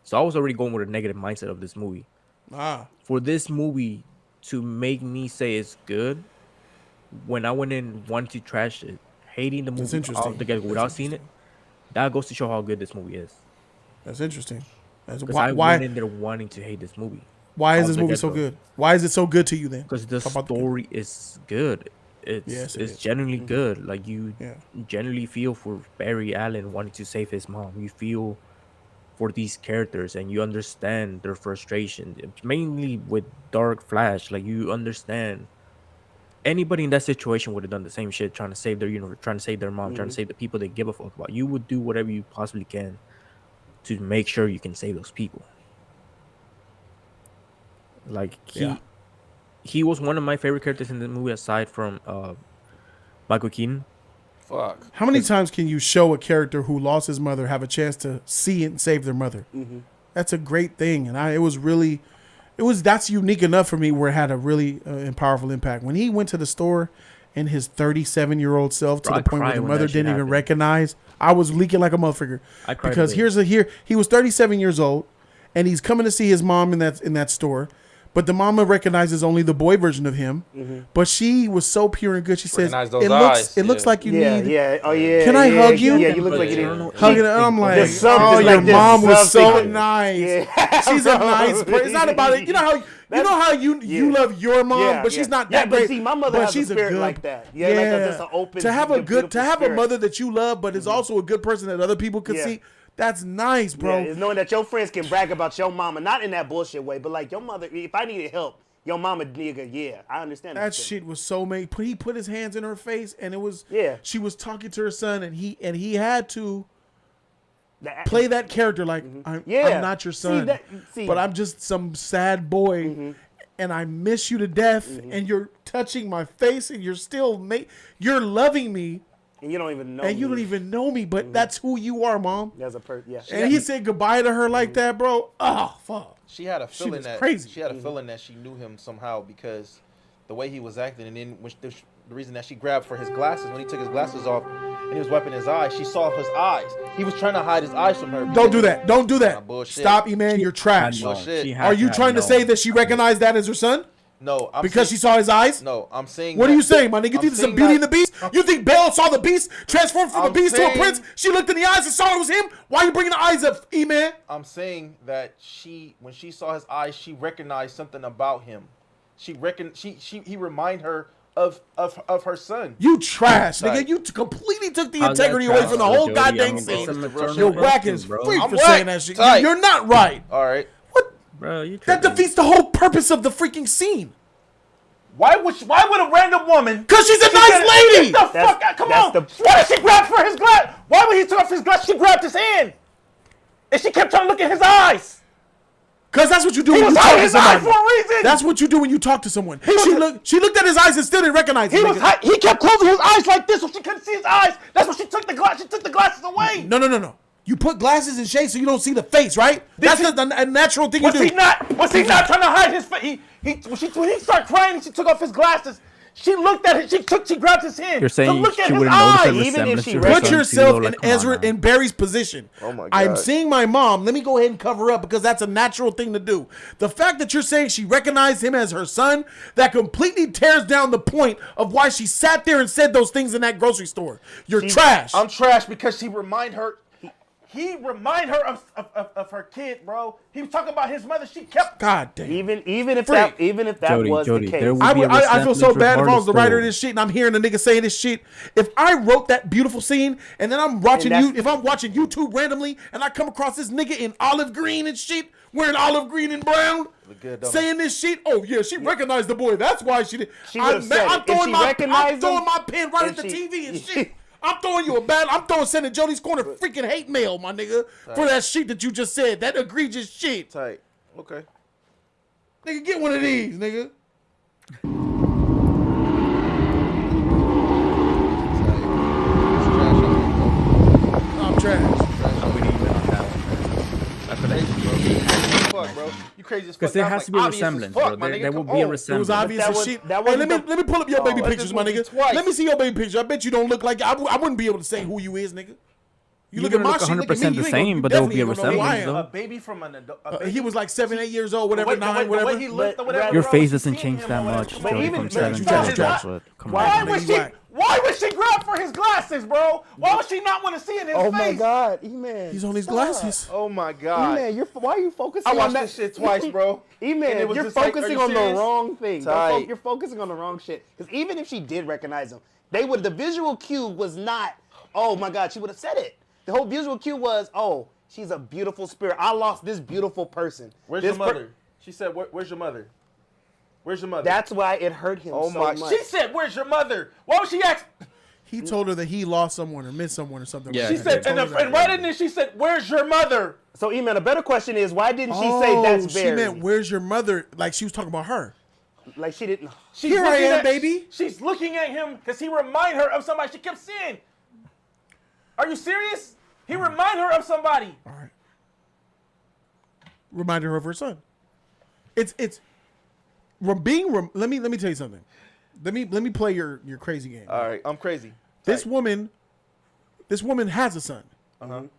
So I was already going with a negative mindset of this movie. For this movie to make me say it's good, when I went in wanting to trash it, hating the movie altogether without seeing it, that goes to show how good this movie is. That's interesting. That's Because I went in there wanting to hate this movie. Why is this movie so good? Why is it so good to you then? Because the story is good. It's genuinely good. Like you genuinely feel for Barry Allen wanting to save his mom. You feel for these characters and you understand their frustration. Mainly with Dark Flash, like you understand anybody in that situation would have done the same shit, trying to save their universe, trying to save their mom, trying to save the people they give a fuck about. You would do whatever you possibly can to make sure you can save those people. Like Yeah. he was one of my favorite characters in the movie aside from Michael Keaton. Fuck. How many times can you show a character who lost his mother have a chance to see it and save their mother? Mm-hmm. That's a great thing, and that's unique enough for me where it had a really powerful impact. When he went to the store and his 37-year-old self to Bro, the I point where cried the when mother that shit didn't even happened. recognize, I was leaking like a motherfucker. I cried Because a bit. he was 37 years old, and he's coming to see his mom in that store. But the mama recognizes only the boy version of him. Mm-hmm. But she was so pure and good. She says, Recognize those "It eyes." looks like you need. Yeah. Oh yeah. Can I yeah, hug you? Yeah, you look like you did. Hugging her, I'm like, There's something oh, like your this, mom was so something. nice. Yeah. She's a nice person. It's not about it. You know how you love your mom, but she's not that but great. see, my mother but has she's a spirit good, like that. Yeah, like just an open. to have a spirit. mother that you love, but is also a good person that other people could see. That's nice, bro. Yeah, it's knowing that your friends can brag about your mama, not in that bullshit way, but like your mother. If I needed help, your mama, nigga, yeah, I understand That shit was so made. He put his hands in her face, and it was. Yeah. She was talking to her son, and he had to play that character like I'm not your son, but I'm just some sad boy, and I miss you to death, and you're touching my face, and you're still you're loving me. And you don't even know. And you don't even know me, but that's who you are, mom. As a person, yeah. And he said goodbye to her like that, bro. Oh fuck. She had a feeling was that crazy. She had a feeling that she knew him somehow because the way he was acting, and then the reason that she grabbed for his glasses when he took his glasses off and he was wiping his eyes, she saw his eyes. He was trying to hide his eyes from her. Don't do that. Don't do that. Bullshit. Stop, E-Man. You're trash. Bullshit. Are you trying to say that she recognized that as her son? No, because she saw his eyes. No, I'm saying. What are you saying, my nigga? You think this is a Beauty and the Beast? You think Belle saw the Beast transform from a beast to a prince? She looked in the eyes and saw it was him. Why are you bringing the eyes up, E-Man? I'm saying that when she saw his eyes, she recognized something about him. He remind her of her son. You trash, nigga. You completely took the integrity away from the whole goddamn scene. You're whack as freak for saying that shit. You're not right. All right. Bro, you that defeats the whole purpose of the freaking scene. Why would a random woman? Because she's a nice lady. Get the fuck out! Come on! Why did she grab for his glass? Why when he took off his glass, she grabbed his hand, and she kept trying to look in his eyes. Because that's what you do when you talk to somebody. For a reason. That's what you do when you talk to someone. She looked at his eyes and still didn't recognize him. He kept closing his eyes like this so she couldn't see his eyes. That's when she took the glass. She took the glasses away. No. You put glasses in shade so you don't see the face, right? That's a natural thing you do. Was he not trying to hide his face? When he started crying, she took off his glasses. She looked at it. She grabbed his hand. You're saying to look she at his wouldn't notice eyes. the Even if resemblance she to her Put son, yourself in Barry's position. Oh my God. I'm seeing my mom. Let me go ahead and cover up because that's a natural thing to do. The fact that you're saying she recognized him as her son, that completely tears down the point of why she sat there and said those things in that grocery store. You're trash. I'm trash because he remind her of her kid, bro. He was talking about his mother. She kept. God damn. Even if that was Jody, the case, there would I feel so bad if I was the writer of this. this shit and I'm hearing the nigga saying this shit. If I wrote that beautiful scene and then I'm watching if I'm watching YouTube randomly and I come across this nigga in olive green and shit, wearing olive green and brown, saying this shit, oh yeah, she recognized the boy. That's why she did. I'm throwing my pen right at the TV and shit. I'm sending Jody's Corner freaking hate mail, my nigga, for that shit that you just said. That egregious shit. Tight. Okay. Nigga, get one of these, nigga. I'm trash. Fuck, bro. You crazy as fuck. Because there has to be a resemblance, bro. There will be a resemblance. It was obvious as shit. Hey, let me pull up your baby pictures, my nigga. Let me see your baby pictures. I bet you don't look like I wouldn't be able to say who you is, nigga. You look at my shit, look at me. 100% the same, but there will be a resemblance, though. A baby from an adult. He was like 7, 8 years old, whatever, 9, whatever. The way he looked or whatever. Your face doesn't change that much, Jody, from 7 to 12. Come on. Why would she grab for his glasses, bro? Why would she not want to see in his face? Oh my God, E-Man. He's on his glasses. Oh my God. E-Man, why are you focusing I on watched that this shit twice, bro. E-Man, you're focusing on the wrong thing. Tight. You're focusing on the wrong shit. Because even if she did recognize him, the visual cue was not, oh my God, she would have said it. The whole visual cue was, oh, she's a beautiful spirit. I lost this beautiful person. Where's your mother? She said, where's your mother? Where's your mother? That's why it hurt him so much. She said, where's your mother? Why would she ask? He told her that he lost someone or missed someone or something. Yeah. She said, and right in there, she said, "Where's your mother?" So, E-Man, a better question is, why didn't she say that's she Barry? meant, "Where's your mother?" Like she was talking about her. Like she didn't. Here I am, baby. She's looking at him because he reminded her of somebody she kept seeing. Are you serious? He reminded her of somebody. All right. Reminded her of her son. It's let me tell you something. Let me play your crazy game. All right, I'm crazy. This woman has a son. That's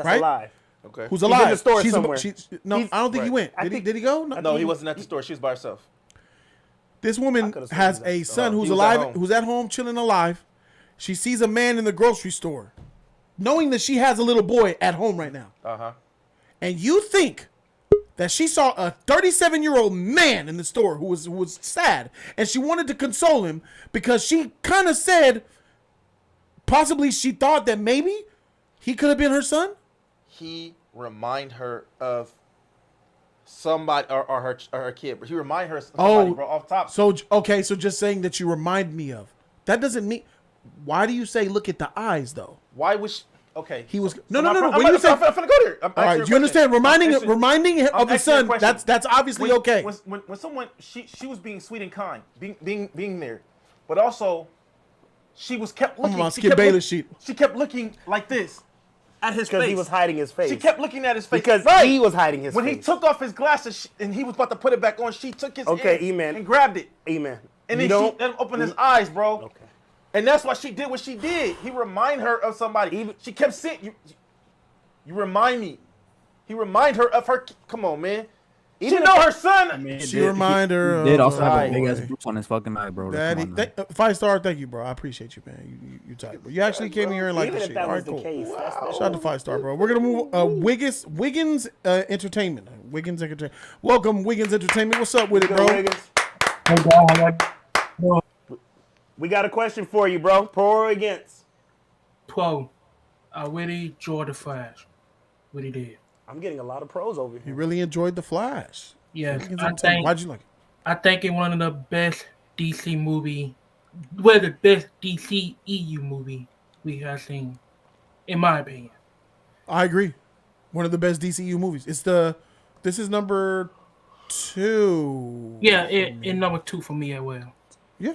right? alive. Okay. Who's He's alive? in the store She's somewhere. I don't think he went. Did he go? No, he wasn't at the store. She was by herself. This woman has a son who's He was at alive, home. who's at home chilling alive. She sees a man in the grocery store, knowing that she has a little boy at home right now. And you think that she saw a 37-year-old man in the store who was sad, and she wanted to console him because she kind of said, possibly she thought that maybe he could have been her son. He remind her of somebody or her kid, but he remind her of somebody, bro, off top. So just saying that you remind me of that doesn't mean. Why do you say look at the eyes though? Why was okay? He was no. When I'm you say, finna go there. all right, you understand? Reminding him of the son. That's obviously okay. When someone she was being sweet and kind, being there, but also she was kept looking. She kept looking like this at his face because he was hiding his face. She kept looking at his face because he was hiding his face. When he took off his glasses and he was about to put it back on, she took his hand E-Man, and grabbed it. E-Man, and then she opened his eyes, bro. Okay. And that's why she did what she did. He reminded her of somebody. She kept saying, "You remind me." He reminded her of her. Come on, man. She know her son. I mean, she reminded her. He did also have a big ass bruise on his fucking eye, bro. Daddy, 5-star. Thank you, bro. I appreciate you, man. You tight, bro. You actually came in here and liked the shit. All right, cool. Shout out to 5-star, bro. We're gonna move. Wiggins Entertainment. Wiggins Entertainment. Welcome, Wiggins Entertainment. What's up with it, bro? We got a question for you, bro. Pro or against? Pro. I really enjoyed the Flash. Really did. I'm getting a lot of pros over here. You really enjoyed the Flash. Yes. Why'd you like it? I think it's one of the best DC movie, well, the best DC EU movie we have seen, in my opinion. I agree. One of the best DCU movies. This is number 2. Yeah, it's number 2 for me as well. Yeah.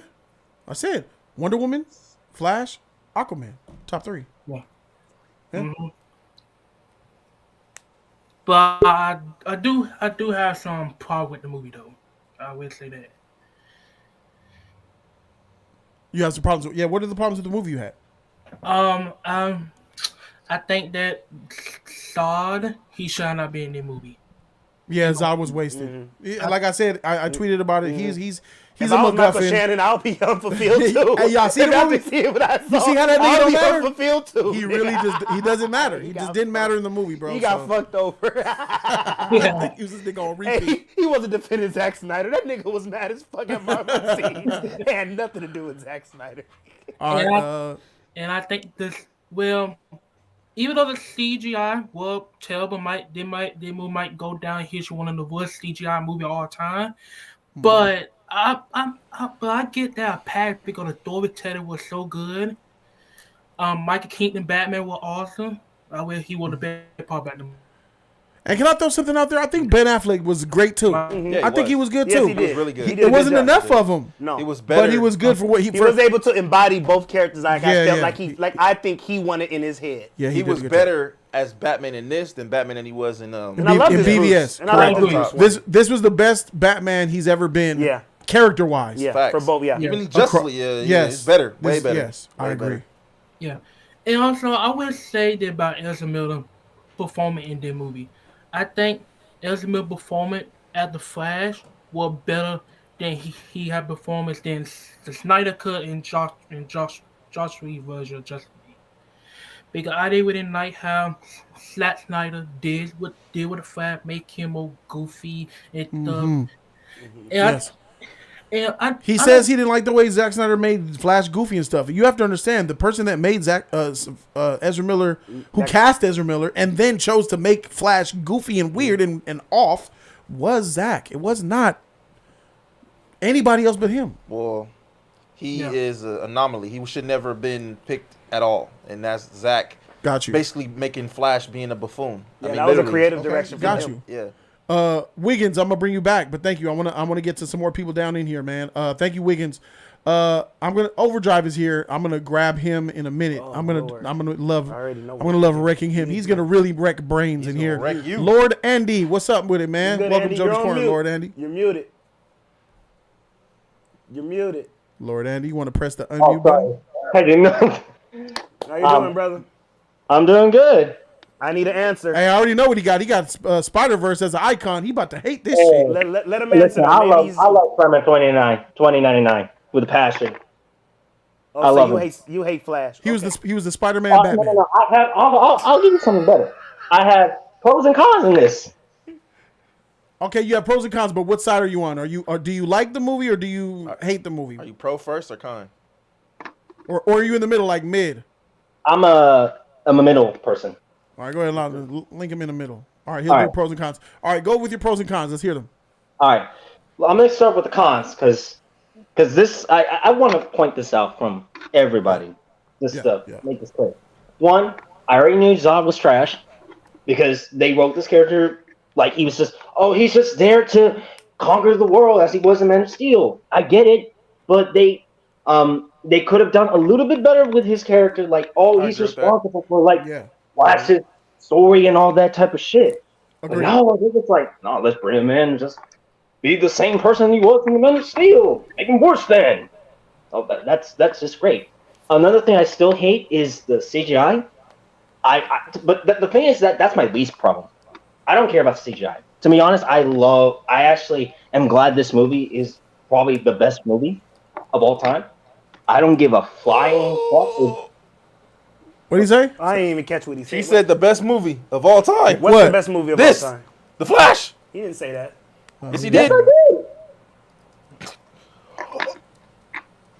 I said Wonder Woman, Flash, Aquaman, top 3. Yeah. Mm-hmm. But I do have some problem with the movie though. I will say that. You have some problems. What are the problems with the movie you had? I think that Zod, he should not be in the movie. Yeah, Zod was wasted. Like I said, I tweeted about it. He's if a I was Michael MacGuffin. Shannon, I'll be unfulfilled too. Hey, y'all see the movie? You see how that nigga don't matter? Unfulfilled too. He really he doesn't matter. He just didn't matter in the movie, bro. He got fucked over. He was this nigga on repeat. Hey, he wasn't defending Zack Snyder. That nigga was mad as fuck at Marvel scenes. It had nothing to do with Zack Snyder. And I think this even though the CGI will terrible, the movie might go down here to one of the worst CGI movie of all time. But I get that Patrick because the storytelling was so good. Michael Keaton Batman was awesome. He was the best part about the movie. And can I throw something out there? I think Ben Affleck was great too. I think he was good too. He was really good. It wasn't enough of him. No, he was better. But he was good for what he was able to embody both characters. I felt like I think he won it in his head. Yeah, he was better as Batman in this than Batman than he was in BVS. And I love this was the best Batman he's ever been. Yeah. Character wise. Yeah. For both. Yeah. Even Justice League. It's better. Way better. Yes, I agree. Yeah. And also I would say that about Ezra Miller performing in the movie. I think Ezra Miller performance at the Flash was better than he had performance than the Snyder Cut and Josh Reed version of Justice League. Because I didn't like how Zack Snyder did with the Flash, make him more goofy and stuff. He says he didn't like the way Zack Snyder made Flash goofy and stuff. You have to understand the person that made Ezra Miller, who cast Ezra Miller, and then chose to make Flash goofy and weird and off, was Zack. It was not anybody else but him. Well, He is an anomaly. He should never have been picked at all, and that's Zach. Got you. Basically making Flash being a buffoon. Yeah, that was a creative direction. Got him. you. Yeah. Wiggins, I'm gonna bring you back, but thank you. I wanna get to some more people down in here, man. Thank you, Wiggins. I'm gonna Overdrive is here. I'm gonna grab him in a minute. I'm gonna love wrecking him. He's gonna really wreck brains in here. Wreck you. Lord Andy, what's up with it, man? Good, Welcome Andy. to Jody's You're on Corner, mute. Lord Andy. You're muted. You're muted. Lord Andy, you want to press the unmute button? I didn't know. How you doing, brother? I'm doing good. I need an answer. Hey, I already know what he got. He got Spider-Verse as an icon. He about to hate this shit. Let him Listen, answer. I love Spider-Man 2099 with a passion. Oh, I so love you hate Flash. He was the Spider-Man Batman. No. I'll give you something better. I have pros and cons in this. Okay, you have pros and cons, but what side are you on? Do you like the movie or do you hate the movie? Are you pro first or con? Or are you in the middle, like mid? I'm a middle person. All right, go ahead, link him in the middle. All right, he'll do pros and cons. All right, go with your pros and cons. Let's hear them. All right, well, I'm gonna start with the cons because this I want to point this out from everybody. Make this clear. One, I already knew Zod was trash because they wrote this character like he's just there to conquer the world as he was in Man of Steel. I get it, but they could have done a little bit better with his character. Like, he's responsible for Flash's story and all that type of shit. But no, they're just like, no, let's bring him in and just be the same person he was in the Man of Steel. Make him worse then. Oh, that's just great. Another thing I still hate is the CGI. But the thing is that's my least problem. I don't care about the CGI. To be honest, I actually am glad this movie is probably the best movie of all time. I don't give a flying fuck. What did he say? I didn't even catch what he said. He said the best movie of all time. What's the best movie of all time? The Flash. He didn't say that. Yes, he did.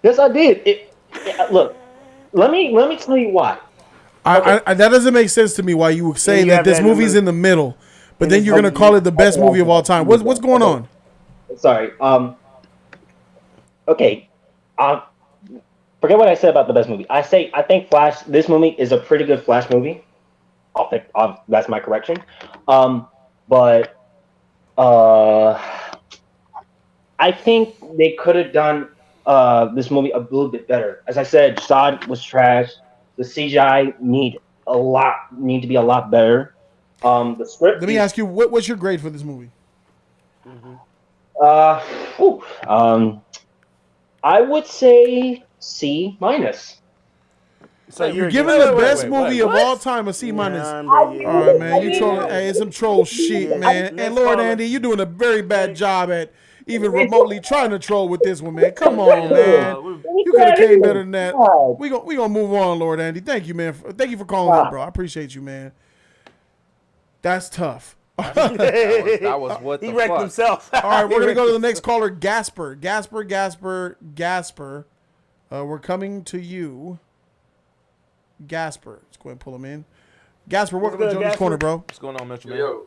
Yes, I did. Look, let me tell you why. That doesn't make sense to me why you would say that this movie's in the middle, but then you're gonna call it the best movie of all time. What's going on? Sorry. Okay. Forget what I said about the best movie. I think Flash. This movie is a pretty good Flash movie. That's my correction. But I think they could have done this movie a little bit better. As I said, Zod was trash. The CGI need to be a lot better. The script. Let me ask you, what's your grade for this movie? I would say C-. So you're giving the best movie of all time a C-. All right, man. You trolling? Hey, it's some troll shit, man. And Lord Andy, you're doing a very bad job at even remotely trying to troll with this one, man. Come on, man. You could have came better than that. We gonna move on, Lord Andy. Thank you, man. Thank you for calling up, bro. I appreciate you, man. That's tough. that was what the he wrecked fuck. himself. All right, we're gonna go to the next caller, Gasper. We're coming to you, Gasper. Let's go ahead and pull him in. Gasper, welcome to Jody's Corner, bro. What's going on, Metro? Yo.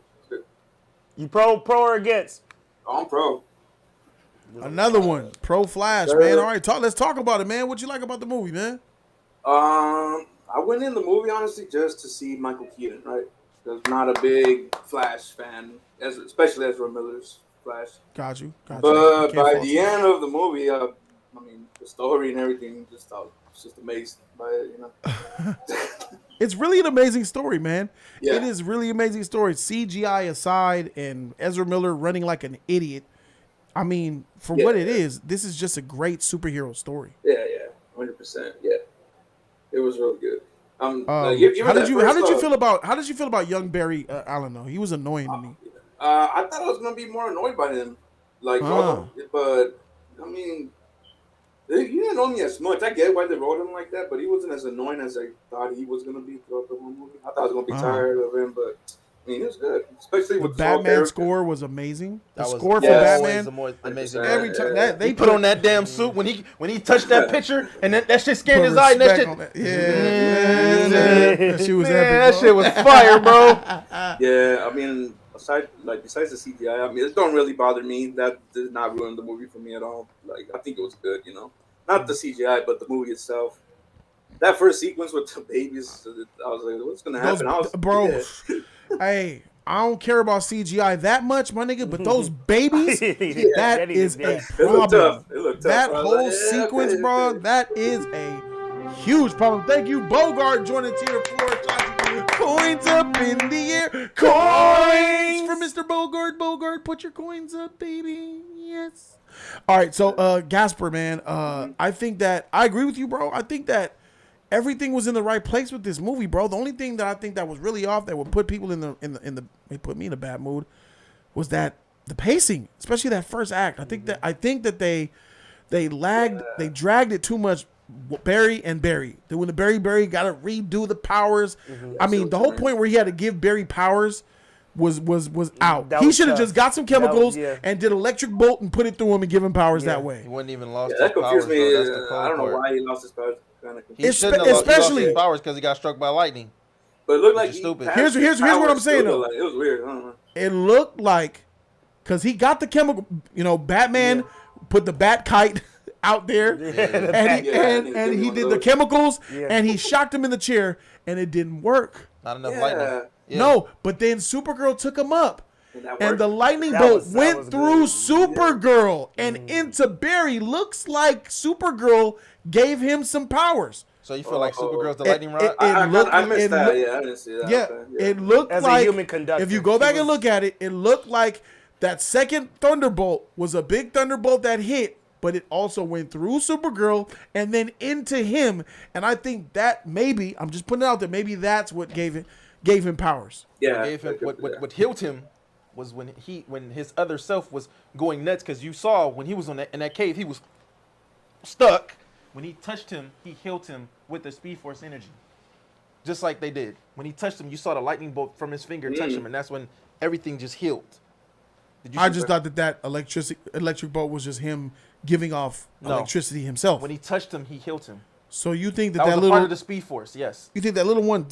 You pro or against? I'm pro. Another one, pro Flash, man. All right, let's talk about it, man. What you like about the movie, man? I went in the movie honestly just to see Michael Keaton, right? I'm not a big Flash fan, especially Ezra Miller's Flash. Got you. But by the end of the movie, I mean the story and everything, just amazed by it, you know. It's really an amazing story, man. Yeah. It is really amazing story. CGI aside, and Ezra Miller running like an idiot. I mean, for what it is, this is just a great superhero story. Yeah, 100%. Yeah, it was really good. How did you feel about young Barry Allen though? He was annoying to me. I thought I was gonna be more annoyed by him, but I mean, he didn't know me as much. I get why they wrote him like that, but he wasn't as annoying as I thought he was gonna be throughout the whole movie. I thought I was gonna be tired of him, but I mean, it was good, especially with the Batman score was amazing. The score for Batman, amazing. Every time they put on that damn suit when he touched that picture and that shit scanned his eye and that shit. That shit was epic. That shit was fire, bro. Yeah, I mean, besides the CGI, I mean, it don't really bother me. That did not ruin the movie for me at all. Like, I think it was good, you know. not the CGI, but the movie itself. That first sequence with the babies, I was like, "What's gonna happen?" Bro, hey, I don't care about CGI that much, my nigga, but those babies, that is a problem. It looked tough. That I was whole like, yeah, sequence, okay. bro, that is a huge problem. Thank you, Bogart, joining tier 4. Coins up in the air. Coins for Mr. Bogart. Bogart, put your coins up, baby. Yes. All right, so Gasper, man, I think that I agree with you, bro. I think that everything was in the right place with this movie, bro. The only thing that I think that was really off, that would put people it put me in a bad mood, was that the pacing, especially that first act. I think that they lagged, they dragged it too much. Barry. Then when the Barry got to redo the powers. I mean, the whole point where he had to give Barry powers was out. He should have just got some chemicals and did electric bolt and put it through him and give him powers that way. He wouldn't even lost his That powers. confused me. Though. That's the cold I don't know part. why he lost his powers. He shouldn't have lost his powers because he got struck by lightning. But it looked like stupid. Here's what I'm saying though. It was weird. I don't know. It looked like, because he got the chemical, Batman put the bat kite out there, and he did the chemicals, and he shocked him in the chair, and it didn't work. Not enough lightning. Yeah. No, but then Supergirl took him up, and the lightning bolt went through Supergirl and into Barry. Looks like Supergirl gave him some powers. So you feel like Supergirl's the lightning rod? I missed that. Yeah, I didn't see that. Yeah, Okay. it looked As like a human conductor. If you go back and look at it, it looked like that second thunderbolt was a big thunderbolt that hit, but it also went through Supergirl and then into him. And I think that maybe, I'm just putting it out there, maybe that's what gave him powers. Yeah. What healed him was when his other self was going nuts, because you saw when he was in that cave, he was stuck. When he touched him, he healed him with the Speed Force energy. Just like they did. When he touched him, you saw the lightning bolt from his finger touch him, and that's when everything just healed. I just thought that electric bolt was just him giving off electricity himself. When he touched him, he healed him. So you think that was a little part of the Speed Force? Yes. You think that little one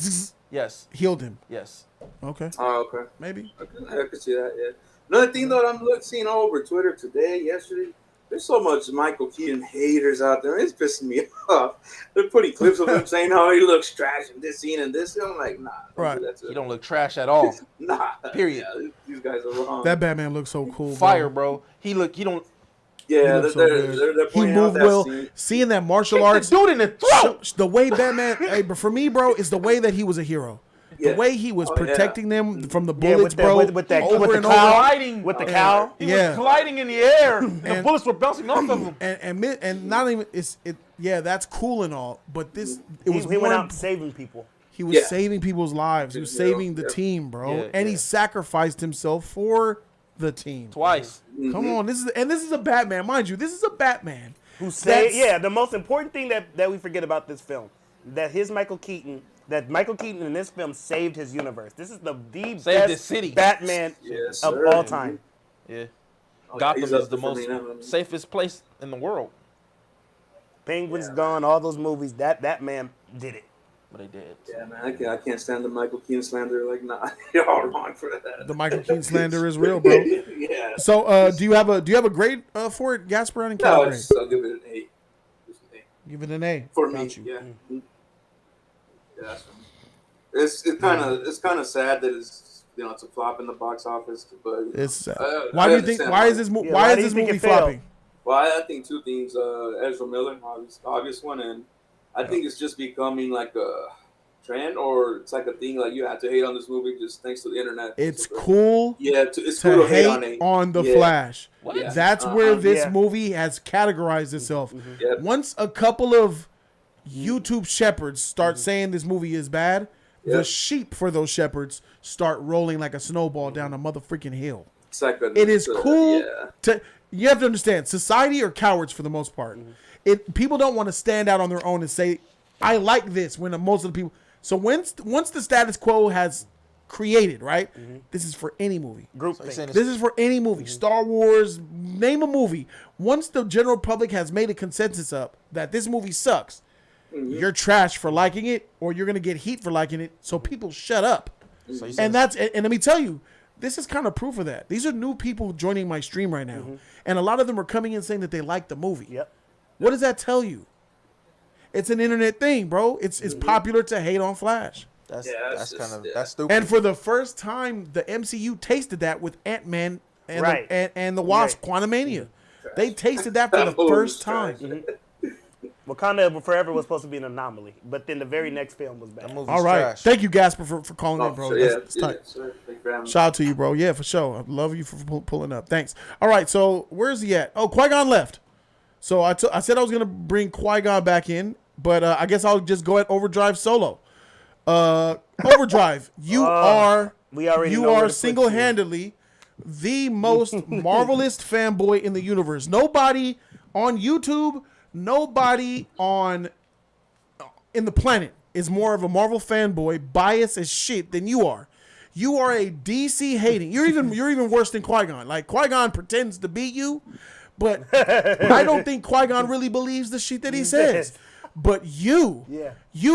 yes healed him? Yes. Okay. Oh, okay. Maybe. I could see that. Yeah. Another thing though, I'm seeing all over Twitter today, yesterday. There's so much Michael Keaton haters out there. It's pissing me off. They're putting clips of him saying how he looks trash in this scene and this. I'm like, nah. Right. He don't look trash at all. Nah. Period. Yeah, these guys are wrong. That Batman looks so cool. Fire, bro. He don't. Yeah, he they're pointing out moved that well. scene. Seeing that martial arts, dude in the throat. The way Batman, but for me, bro, is the way that he was a hero. The way he was protecting them from the bullets, bro. With the gliding, with the cow. He was gliding in the air. The bullets were bouncing off of him. And not even that's cool and all, but he went out saving people. He was saving people's lives. He was saving the team, bro. He sacrificed himself for the team twice. Come on, this is a Batman, mind you. This is a Batman who saved. The most important thing that we forget about this film, that Michael Keaton in this film saved his universe. This is the best city. Batman of all time. Yeah. Gotham is the most safest place in the world. Penguin's gone, all those movies, that man did it. But they did. Yeah, man, I can't stand the Michael Keaton slander. Like, nah, you're all wrong for that. The Michael Keaton slander is real, bro. Yeah. So, do you have a grade for it, Gasper? And no, I'll give it an A. Give it an A for me. Yeah. Yeah, it's kind of sad that it's a flop in the box office, but it's sad. Why do you think? Why is this movie flopping? Well, I think two things. Ezra Miller, obvious one, and I think it's just becoming like a trend, or it's like a thing. Like you have to hate on this movie just thanks to the internet. It's cool. Yeah, it's to cool to hate on the Flash. Yeah. That's where this movie has categorized itself. Yep. Once a couple of YouTube shepherds start saying this movie is bad, the sheep for those shepherds start rolling like a snowball down a motherfucking hill. It's like it is cool to. You have to understand, society are cowards for the most part. People don't want to stand out on their own and say, "I like this." When most of the people, so once the status quo has created, right? This is for any movie. This is for any movie. Star Wars, name a movie. Once the general public has made a consensus up that this movie sucks, you're trash for liking it, or you're gonna get heat for liking it. So people shut up. And let me tell you, this is kind of proof of that. These are new people joining my stream right now, and a lot of them are coming in saying that they like the movie. Yep. What does that tell you? It's an internet thing, bro. It's popular to hate on Flash. That's That's stupid. And for the first time, the MCU tasted that with Ant-Man and Right. and the Wasp, Quantumania. They tasted that for the first time. Wakanda Forever was supposed to be an anomaly, but then the very next film was bad. All right. Thank you, Gasper, for calling in, bro. So, That's tight. sir. Thank you for having me. Shout out to you, bro. Yeah, for sure. I love you for pulling up. Thanks. All right, so where's he at? Oh, Qui-Gon left. So I said I was going to bring Qui-Gon back in, but I guess I'll just go at Overdrive solo. Overdrive, you are single-handedly the most marvelous fanboy in the universe. Nobody on YouTube, nobody in the planet is more of a Marvel fanboy, biased as shit than you are. You are a DC hating. You're even worse than Qui-Gon. Like Qui-Gon pretends to be you, but I don't think Qui-Gon really believes the shit that he says. But you,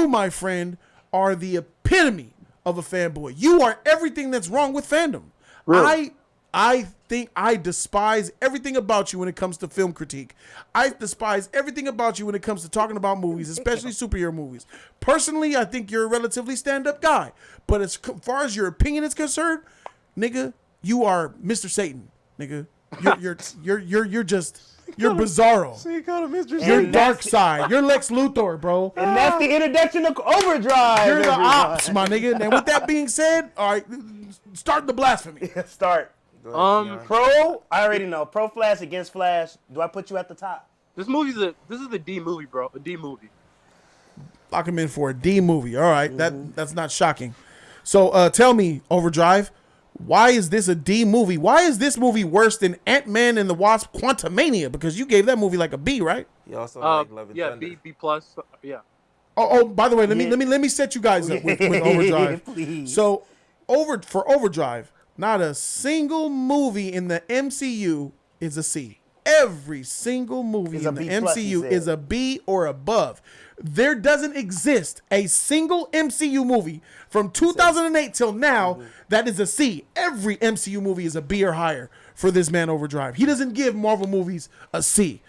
my friend, are the epitome of a fanboy. You are everything that's wrong with fandom. Really? I think I despise everything about you when it comes to film critique. I despise everything about you when it comes to talking about movies, especially superhero movies. Personally, I think you're a relatively stand-up guy. But as far as your opinion is concerned, nigga, you are Mr. Satan, nigga. You're Bizarro. So you called him Mr. You're Dark Side. You're Lex Luthor, bro. And that's the introduction of Overdrive. You're the everybody. ops, my nigga. And with that being said, all right, start the blasphemy. Start. Pro, I already know. Pro Flash against Flash. Do I put you at the top? This is a D movie, bro. A D movie. Lock him in for a D movie. All right, that's not shocking. So tell me, Overdrive, why is this a D movie? Why is this movie worse than Ant-Man and the Wasp: Quantumania? Because you gave that movie like a B, right? You also like Love and yeah, Thunder. B plus. Yeah. Oh, by the way, let me set you guys up with Overdrive. Please. So for Overdrive, not a single movie in the MCU is a C. Every single movie Is a in the B plus, he MCU said. is a B or above. There doesn't exist a single MCU movie from 2008 till now that is a C. Every MCU movie is a B or higher for this man Overdrive. He doesn't give Marvel movies a C.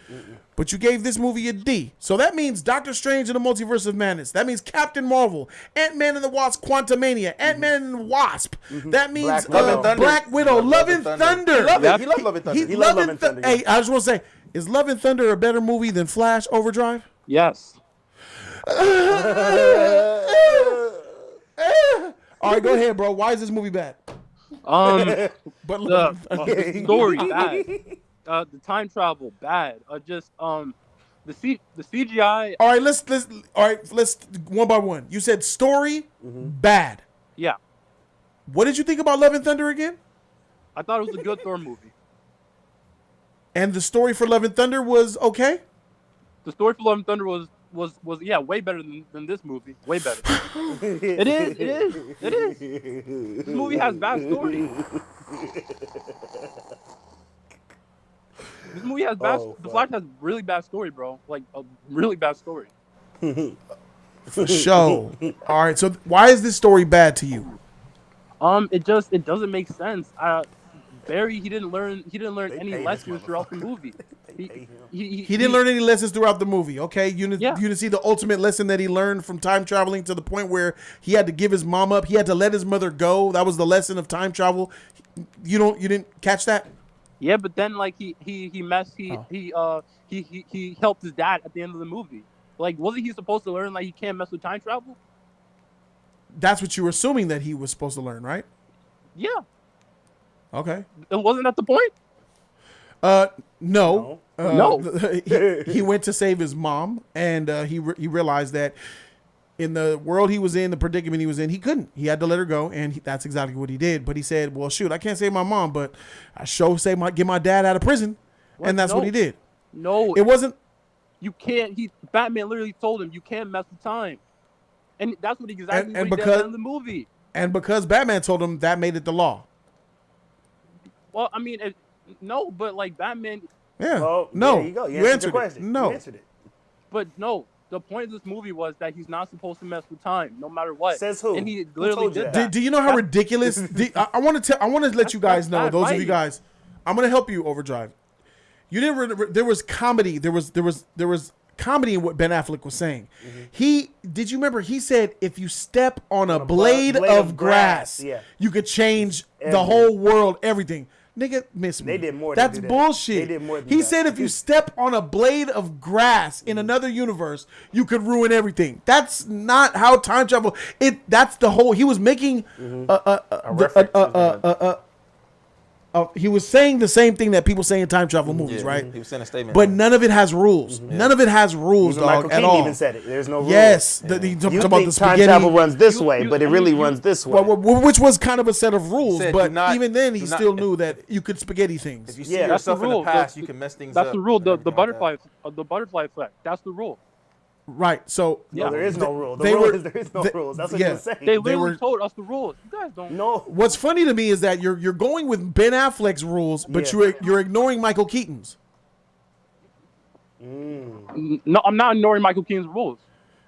But you gave this movie a D. So that means Doctor Strange and the Multiverse of Madness. That means Captain Marvel, Ant-Man and the Wasp: Quantumania, Ant-Man and the Wasp. That means Black Widow, Love and Thunder. He loved Love and Thunder. He loved Love and Thunder. Hey, I just want to say, is Love and Thunder a better movie than Flash Overdrive? Yes. All right, go ahead, bro. Why is this movie bad? But the story bad. The time travel bad. The CGI. All right, let's one by one. You said story bad. Yeah. What did you think about Love and Thunder again? I thought it was a good Thor movie. And the story for Love and Thunder was okay? The story for Love and Thunder was way better than this movie. Way better. It is. This movie has bad story. This movie has bad. The Flash has really bad story, bro. Like a really bad story. For sure. All right. So why is this story bad to you? It doesn't make sense. Barry, he didn't learn any lessons throughout the movie. He didn't learn any lessons throughout the movie. Okay, you didn't see the ultimate lesson that he learned from time traveling to the point where he had to give his mom up. He had to let his mother go. That was the lesson of time travel. You didn't catch that? Yeah, but then like he helped his dad at the end of the movie. Like, wasn't he supposed to learn like he can't mess with time travel? That's what you were assuming that he was supposed to learn, right? Yeah. Okay. It wasn't at the point. No. No. He went to save his mom, and he realized that in the world he was in, the predicament he was in, he couldn't. He had to let her go, and that's exactly what he did. But he said, "Well, shoot, I can't save my mom, but I get my dad out of prison," and that's what he did. No, it wasn't. You can't. Batman literally told him you can't mess with time, and that's what exactly and what he did in the movie. And because Batman told him, that made it the law. Well, I mean, no, but like Batman. Yeah. Well, no. there you go. You answered your question. it. No. You answered it. But no, the point of this movie was that he's not supposed to mess with time, no matter what. Says who? And he Who literally told you did that? that. Do you know how ridiculous? I want to let you guys know. bad Those of you writing. guys, I'm gonna help you, Overdrive. You didn't. There was comedy. There was comedy in what Ben Affleck was saying. Did you remember? He said if you step on a blade of grass, you could change the whole world, everything. Nigga, miss me. They did more. That's than that. bullshit. They did more. Than he that. said if you step on a blade of grass in another universe, you could ruin everything. That's not how time travel. That's the whole. He was making he was saying the same thing that people say in time travel movies, right? He was saying a statement. But none of it has rules. None of it has rules, Even dog, Michael at Keaton all. even said it. There's no rules. Yes. You Talking think about the time spaghetti. travel runs this way, but it really runs this way. Which was kind of a set of rules, said, but do not- even then he do not- still knew that you could spaghetti things. If you see yourself in the past, you can mess things up. That's the rule. The and everything butterfly, the butterfly effect. That's the rule. Right. So No, there is no rule. The they rule were- is there is no they- rules. That's what yeah. you're saying. They literally were- told us the rules. You guys don't know. What's funny to me is that you're going with Ben Affleck's rules, but you're ignoring Michael Keaton's. No, I'm not ignoring Michael Keaton's rules.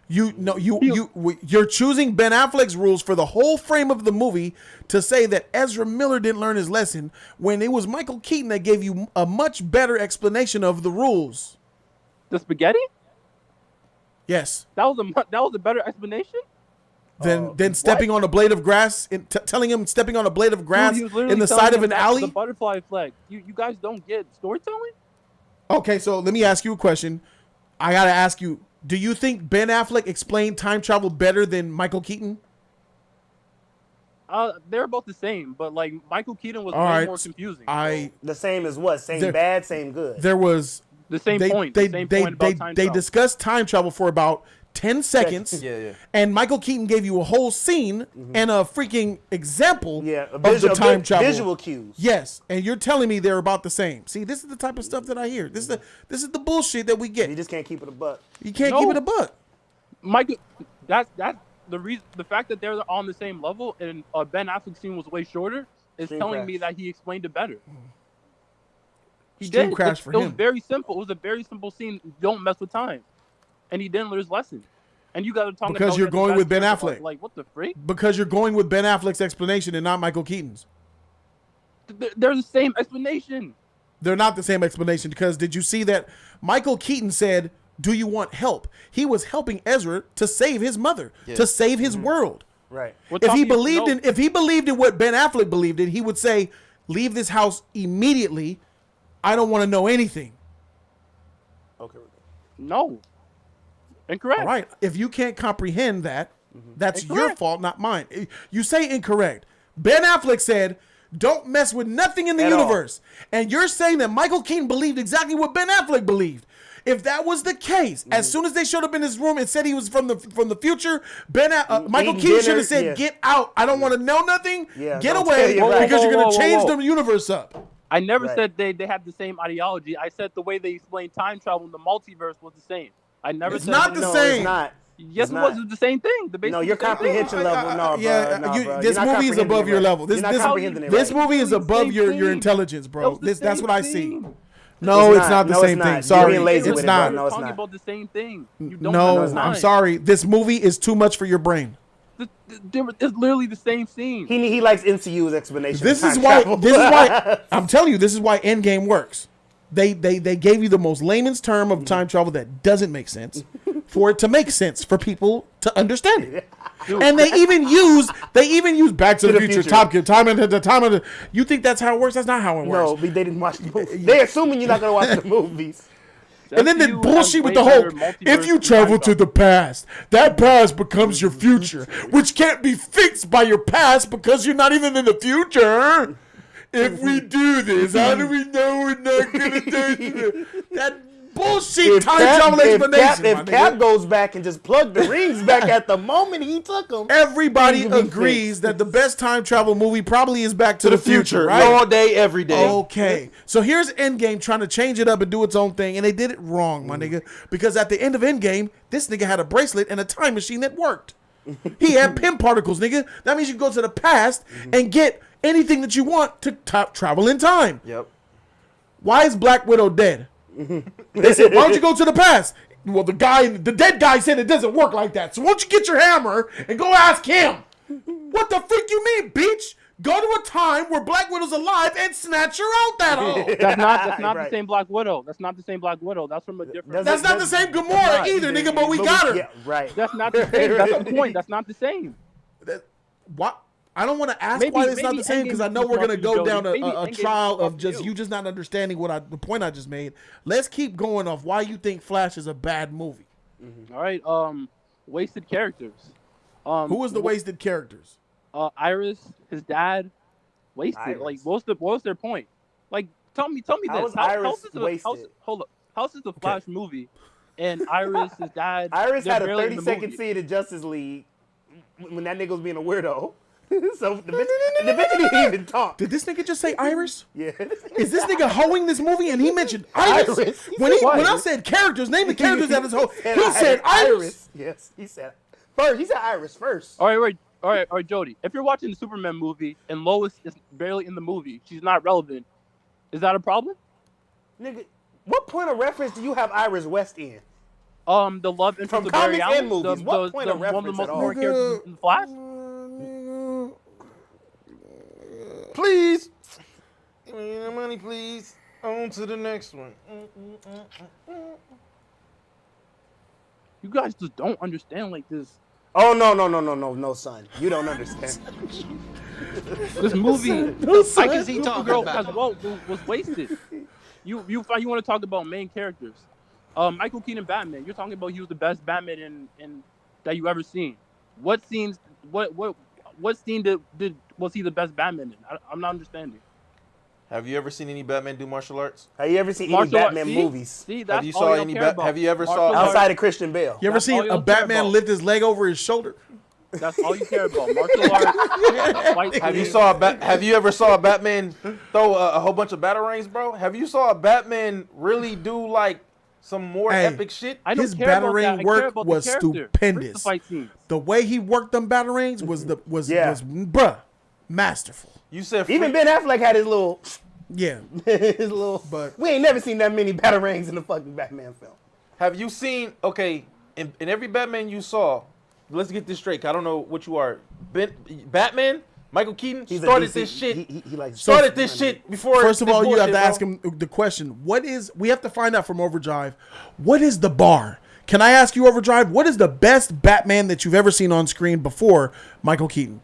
You're choosing Ben Affleck's rules for the whole frame of the movie to say that Ezra Miller didn't learn his lesson when it was Michael Keaton that gave you a much better explanation of the rules. The spaghetti? Yes. That was a better explanation. Than stepping on a blade of grass and telling him stepping on a blade of grass Dude, he was literally in the telling side of him an that's alley. The butterfly flag. You guys don't get storytelling? Okay, so let me ask you a question. I gotta ask you: do you think Ben Affleck explained time travel better than Michael Keaton? They're both the same, but like Michael Keaton was All way right, more confusing. The same as what? Same There- bad, same good. There was The same point. They The same point about time they travel. discussed time travel for about 10 seconds. Yeah. And Michael Keaton gave you a whole scene and a freaking example of the visual- time travel. visual cues. Yes, and you're telling me they're about the same. See, this is the type of stuff that I hear. This is the bullshit that we get. You just can't keep it a buck. You can't keep it a buck. Michael, that's the reason. The fact that they're on the same level and Ben Affleck's scene was way shorter is Stream telling crash. me that he explained it better. He Stream did. crash for it was him. very simple. It was a very simple scene. Don't mess with time, and he didn't learn his lesson. And you got to talk Because you're going with Ben Affleck. Like what the freak? Because you're going with Ben Affleck's explanation and not Michael Keaton's. They're the same explanation. They're not the same explanation because did you see that Michael Keaton said, "Do you want help?" He was helping Ezra to save his mother, to save his world. Right. If he believed in what Ben Affleck believed in, he would say, "Leave this house immediately. I don't want to know anything." Okay. No. Incorrect. All right. If you can't comprehend that, that's your fault, not mine. You say incorrect. Ben Affleck said, "Don't mess with nothing in the At all. universe." And you're saying that Michael Keaton believed exactly what Ben Affleck believed. If that was the case, as soon as they showed up in his room and said he was from the future, Michael Eating Keaton should dinner, have said, yeah. "Get out! I don't want to know nothing. Yeah, Get don't away, tell you right. because you're Whoa, gonna whoa, change whoa. the universe up." I never Right. said they had the same ideology. I said the way they explained time travel in the multiverse was the same. I never It's said not the No, same. it's not. Yes, It's it not. was. It was the same thing. The No, basically your the same thing. comprehension level. No, Yeah, bro. you- bro. this You're not movie is above comprehending your it level. right. This You're not this comprehending it this right. movie is It was the above same your thing. intelligence, It bro. was the That's same what I see. thing. No, it's not the No, same it's not. thing. You're Sorry, being lazy it's with it, not. bro. No, it's talking not. about the same thing. You don't No, know it's I'm not. sorry. This movie is too much for your brain. It's literally the same scene. He likes MCU's explanation. This of is time why. travel. This is why. I'm telling you, this is why Endgame works. They gave you the most layman's term of time travel that doesn't make sense, for it to make sense for people to understand it. And they even use Back to the Future, Top Gear, time of the. You think that's how it works? That's not how it works. No, they didn't watch the movie. They're assuming you're not gonna watch the movies. And then the MCU bullshit has with way the whole, better multiverse if you than travel time to the past, that past becomes your future, which can't be fixed by your past because you're not even in the future. If we do this, how do we know we're not going to do that bullshit time travel explanation? If Cap goes back and just plugged the rings back at the moment he took them, Everybody agrees that the best time travel movie probably is Back to the Future, right? All day, every day. Okay. So here's Endgame trying to change it up and do its own thing, and they did it wrong, my nigga. Because at the end of Endgame, this nigga had a bracelet and a time machine that worked. He had PIM particles, nigga. That means you can go to the past and get anything that you want to travel in time. Yep. Why is Black Widow dead? They said, why don't you go to the past? Well, the dead guy said it doesn't work like that. So why don't you get your hammer and go ask him? What the freak you mean, bitch? Go to a time where Black Widow's alive and snatch her out that hole. That's not the same Black Widow. That's not the same Black Widow. That's from a different. That's not the same Gamora either, nigga. But we got her. Yeah, right. That's not the same. That's the point. That's not the same. What? I don't want to ask Maybe- why it's not maybe the same because I Endgame know was we're gonna fucking go Jody. down Maybe a Endgame trial was of just you just not understanding the point I just made. Let's keep going off why you think Flash is a bad movie. All right. Wasted characters. Who was the wasted characters? Iris, his dad, wasted. Iris. Like, what was their point? Like, tell me How this. was Iris wasted? Hold up. How's this a Flash movie? And Iris, his dad. Iris they're had a barely in the 30-second movie. scene in Justice League when that nigga was being a weirdo. So the bitch didn't even talk. Did this nigga just say Iris? Yeah. Is this nigga hoeing this movie and he mentioned Iris? Iris. He When said when I Iris. said characters, name the characters that is hoe. said He said Iris. Yes, he said first. He said Iris first. All right, Jody. If you're watching the Superman movie and Lois is barely in the movie, she's not relevant. Is that a problem? Nigga, what point of reference do you have Iris West in? The love interest From of Barry comics Allen, and movies, the, what the, point the, of one of the reference most at all? important characters in Flash. Please. Give me the money, please. On to the next one. You guys just don't understand like this. Oh no, son. You don't understand. This movie, I can see Supergirl as well was wasted. You want to talk about main characters? Michael Keaton Batman. You're talking about he was the best Batman in that you ever seen. What scenes? What scene was he the best Batman in? I'm not understanding. Have you ever seen any Batman do martial arts? Have you ever seen any Batman movies? See, that's Have you all saw y'all any? care about. Have you ever Martial saw arts. Outside of Christian Bale. You ever That's all seen a y'all care Batman about. lift his leg over his shoulder? That's all you care about. Martial arts. Fight Have you scenes. Have you ever saw a Batman throw a whole bunch of batarangs, bro? Have you saw a Batman really do like some more Hey, epic shit? I don't His care about that. batarang I care work about the was character. Where's stupendous. the fight scenes? The way he worked them batarangs was Yeah. bruh, masterful. You said Even Ben Affleck had his little, Yeah, But we ain't never seen that many batarangs in the fucking Batman film. Have you seen? Okay, in every Batman you saw, let's get this straight. 'Cause I don't know what you are. Batman, Michael Keaton He's a started DC this shit. He likes Started this shit before. First of this all, you have bullshit, to ask bro. him the question: we have to find out from Overdrive, what is the bar? Can I ask you, Overdrive, what is the best Batman that you've ever seen on screen before Michael Keaton?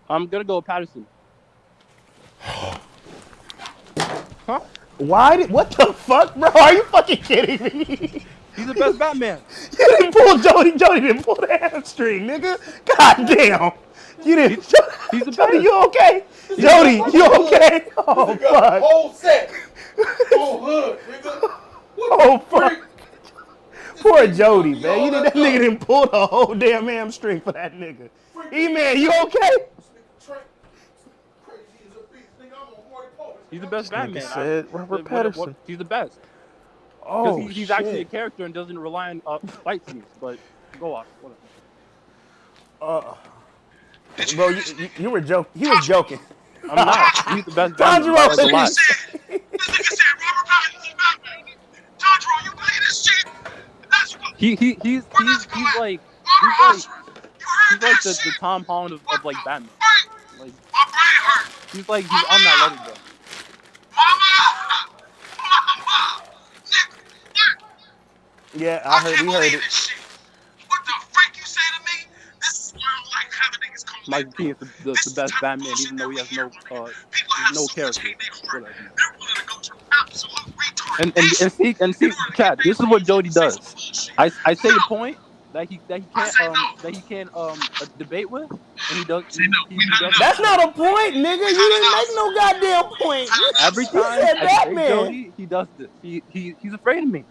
I'm gonna go with Patterson. Huh? What the fuck, bro? Are you fucking kidding me? He's the best Batman. You didn't pull Jody. Jody didn't pull the hamstring, nigga. God damn. You didn't. He's the Jody, best. you okay? Jody, you okay? Oh, fuck. Whole set, whole hood, nigga. Oh, fuck. Poor Jody, man. You did, that nigga didn't pull the whole damn hamstring for that nigga. E-Man, you okay? He's the best Batman. said Robert Patterson. He's the best. Oh, Because he's actually a character and doesn't rely on fight scenes. But go off. Whatever. Bro, you were joking. He was joking. I'm not. He's the best Batman. Tanjiro That's a lot. He's like the Tom Holland of like Batman. Like he's on that level, bro. Yeah, I heard. We heard it. Mike P is the best Batman, even though he has no character. Whatever. And see, Chad, this is what Jody does. I say the point that he can't debate with, and he does. That's not a point, nigga. You didn't make no goddamn point. Every You time said I debate Batman. Jody, he does this. He's afraid of me.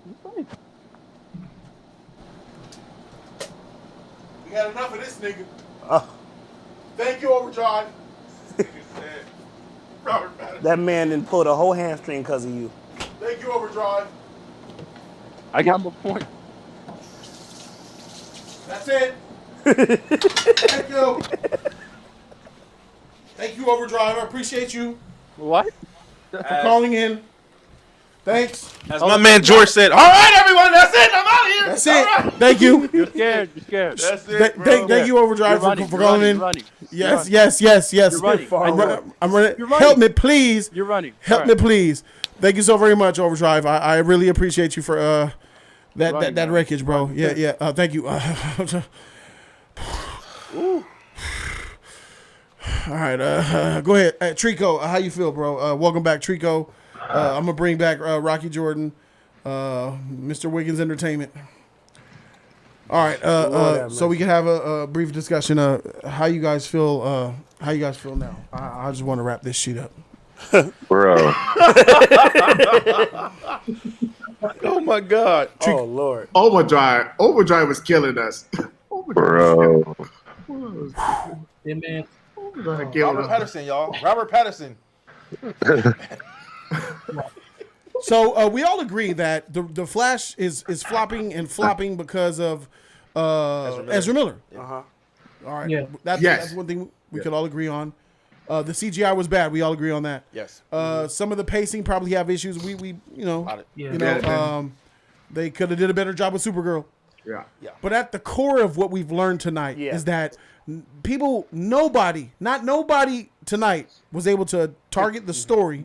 He's afraid. We had enough of this nigga. Thank you, Overdrive. Robert Patterson. That man didn't pull the whole hamstring because of you. Thank you, Overdrive. I got my point. That's it. Thank you. Thank you, Overdrive. I appreciate you What? for calling in. Thanks. As my man George said, all right, everyone, that's it. I'm out of here. That's All it. right. Thank you. You're scared. You're scared. That's it, bro. Thank you, Overdrive, You're running, for calling in. running. Yes, yes, yes, yes. You're running. I'm running. You're running. Help me, please. You're running. Help All me, right. please. Thank you so very much, Overdrive. I really appreciate you for that wreckage, bro. Yeah. Thank you. All right. Go ahead, Trico. How you feel, bro? Welcome back, Trico. I'm gonna bring back Rocky Jordan, Mr. Wiggins Entertainment. All right. So we can have a brief discussion. How you guys feel? How you guys feel now? I just want to wrap this shit up. Bro. Oh my God. Oh Lord. Overdrive was killing us. Bro. Yeah, man. Robert Patterson, y'all. Robert Patterson. So we all agree that the Flash is flopping and flopping because of Ezra Miller. Uh-huh. All right. Yeah. That's one thing we could all agree on. The CGI was bad. We all agree on that. Yes. Some of the pacing probably have issues. They could have did a better job with Supergirl. Yeah. But at the core of what we've learned tonight is that nobody tonight was able to target the story,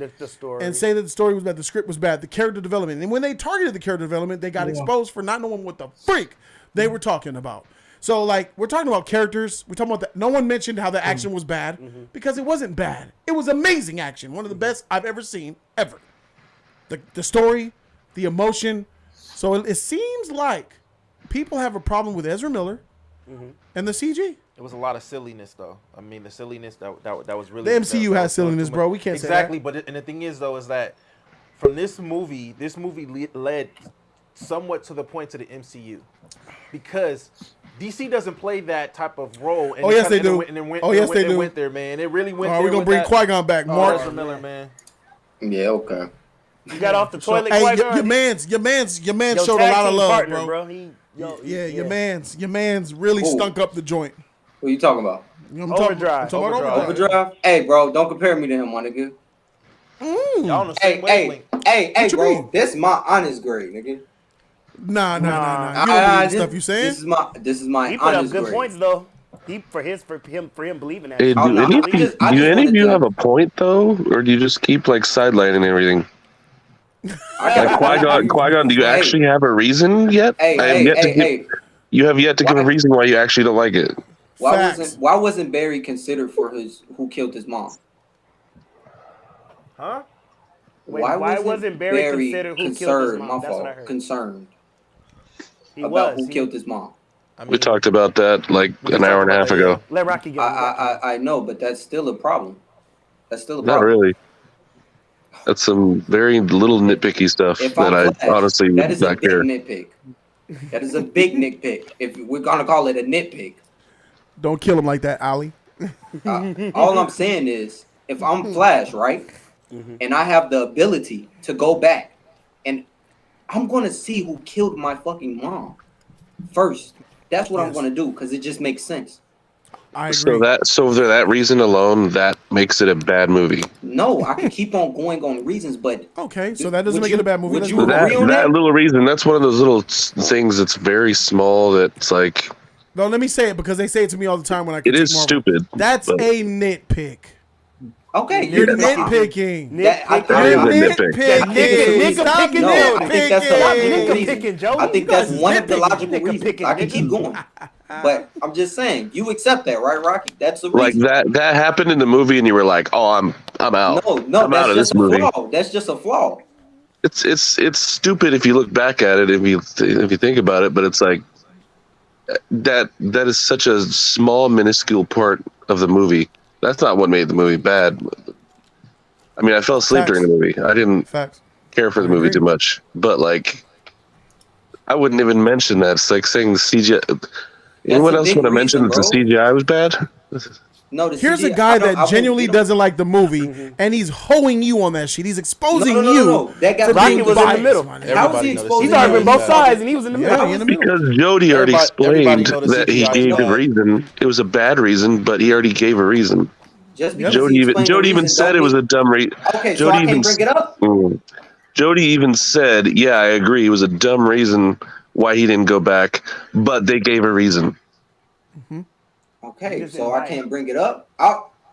and say that the story was bad, the script was bad, the character development. And when they targeted the character development, they got exposed for not knowing what the freak they were talking about. So, like, we're talking about characters. We're talking about that. No one mentioned how the action was bad because it wasn't bad. It was amazing action. One of the best I've ever seen, ever. The story, the emotion. So it seems like people have a problem with Ezra Miller and the CG. It was a lot of silliness, though. I mean, the silliness that was really. The MCU has silliness, bro. We can't say that. Exactly, but the thing is, though, is that from this movie led somewhat to the point to the MCU, because DC doesn't play that type of role. And yes, they do. Yes, they do. Went there, man. It really went. We're gonna bring Qui-Gon back, Mark. Ezra Miller, man. Yeah, okay. You got off the toilet. Hey, Qui-Gon? your man's showed a lot of love, bro. Your man's really stunk up the joint. What are you talking about? Overdrive. Overdrive. Hey, bro, don't compare me to him, my nigga. Y'all on the same wavelength. Hey, bro, this is my honest grade, nigga. Nah. You don't believe the stuff you saying? This is my He put up honest good grade. points though. For him believing that. Hey, do any of you have a point though, or do you just keep like sidelining everything? Like Qui-Gon, do you actually have a reason yet? You have yet to give a reason why you actually don't like it. Why wasn't Barry considered for who killed his mom? Huh? Why wasn't Barry considered who killed his mom? That's what I heard. Concerned He about was. who killed his mom. We talked about that like an hour and a half ago. Let Rocky go. I know, but that's still a problem. Not really. That's some very little nitpicky stuff that I honestly that is a not big care. nitpick. That is a big nitpick. If we're gonna call it a nitpick. Don't kill him like that, Ali. All I'm saying is, if I'm Flash, right, and I have the ability to go back, and I'm gonna see who killed my fucking mom first. That's what I'm gonna do because it just makes sense. I agree. So for that reason alone, that makes it a bad movie. No, I can keep on going on reasons, but okay, so that doesn't make it a bad movie. Would you agree on that little reason? That's one of those little things that's very small. That's like. No, let me say it because they say it to me all the time when I. It is Marvel. stupid. That's a nitpick. Okay, you're nitpicking. Nitpicking. Stop nitpicking, Joe. I think that's one of the logical reasons. I can keep going, but I'm just saying you accept that, right, Rocky? That's the reason. Like that happened in the movie, and you were like, "Oh, I'm out. No, I'm that's out of just this movie." a flaw. That's just a flaw. It's stupid if you look back at it, if you think about it, but it's like that is such a small, minuscule part of the movie. That's not what made the movie bad. I mean, I fell asleep during the movie. I didn't care for the movie too much, but like, I wouldn't even mention that. It's like saying the CGI. Anyone else want to mention that the CGI was bad? No, here's a guy that genuinely doesn't like the movie, and he's hoeing you on that shit. He's exposing you. That guy for Rocky being was in the biased, middle. How was he exposing? He's arguing both sides, and he was in the middle. Because Jody already explained that he gave a reason. It was a bad reason, but he already gave a reason. Jody even said it was a dumb reason. Okay, so I can't bring it up. Jody even said, "Yeah, I agree. It was a dumb reason why he didn't go back, but they gave a reason." Okay, so I can't bring it up.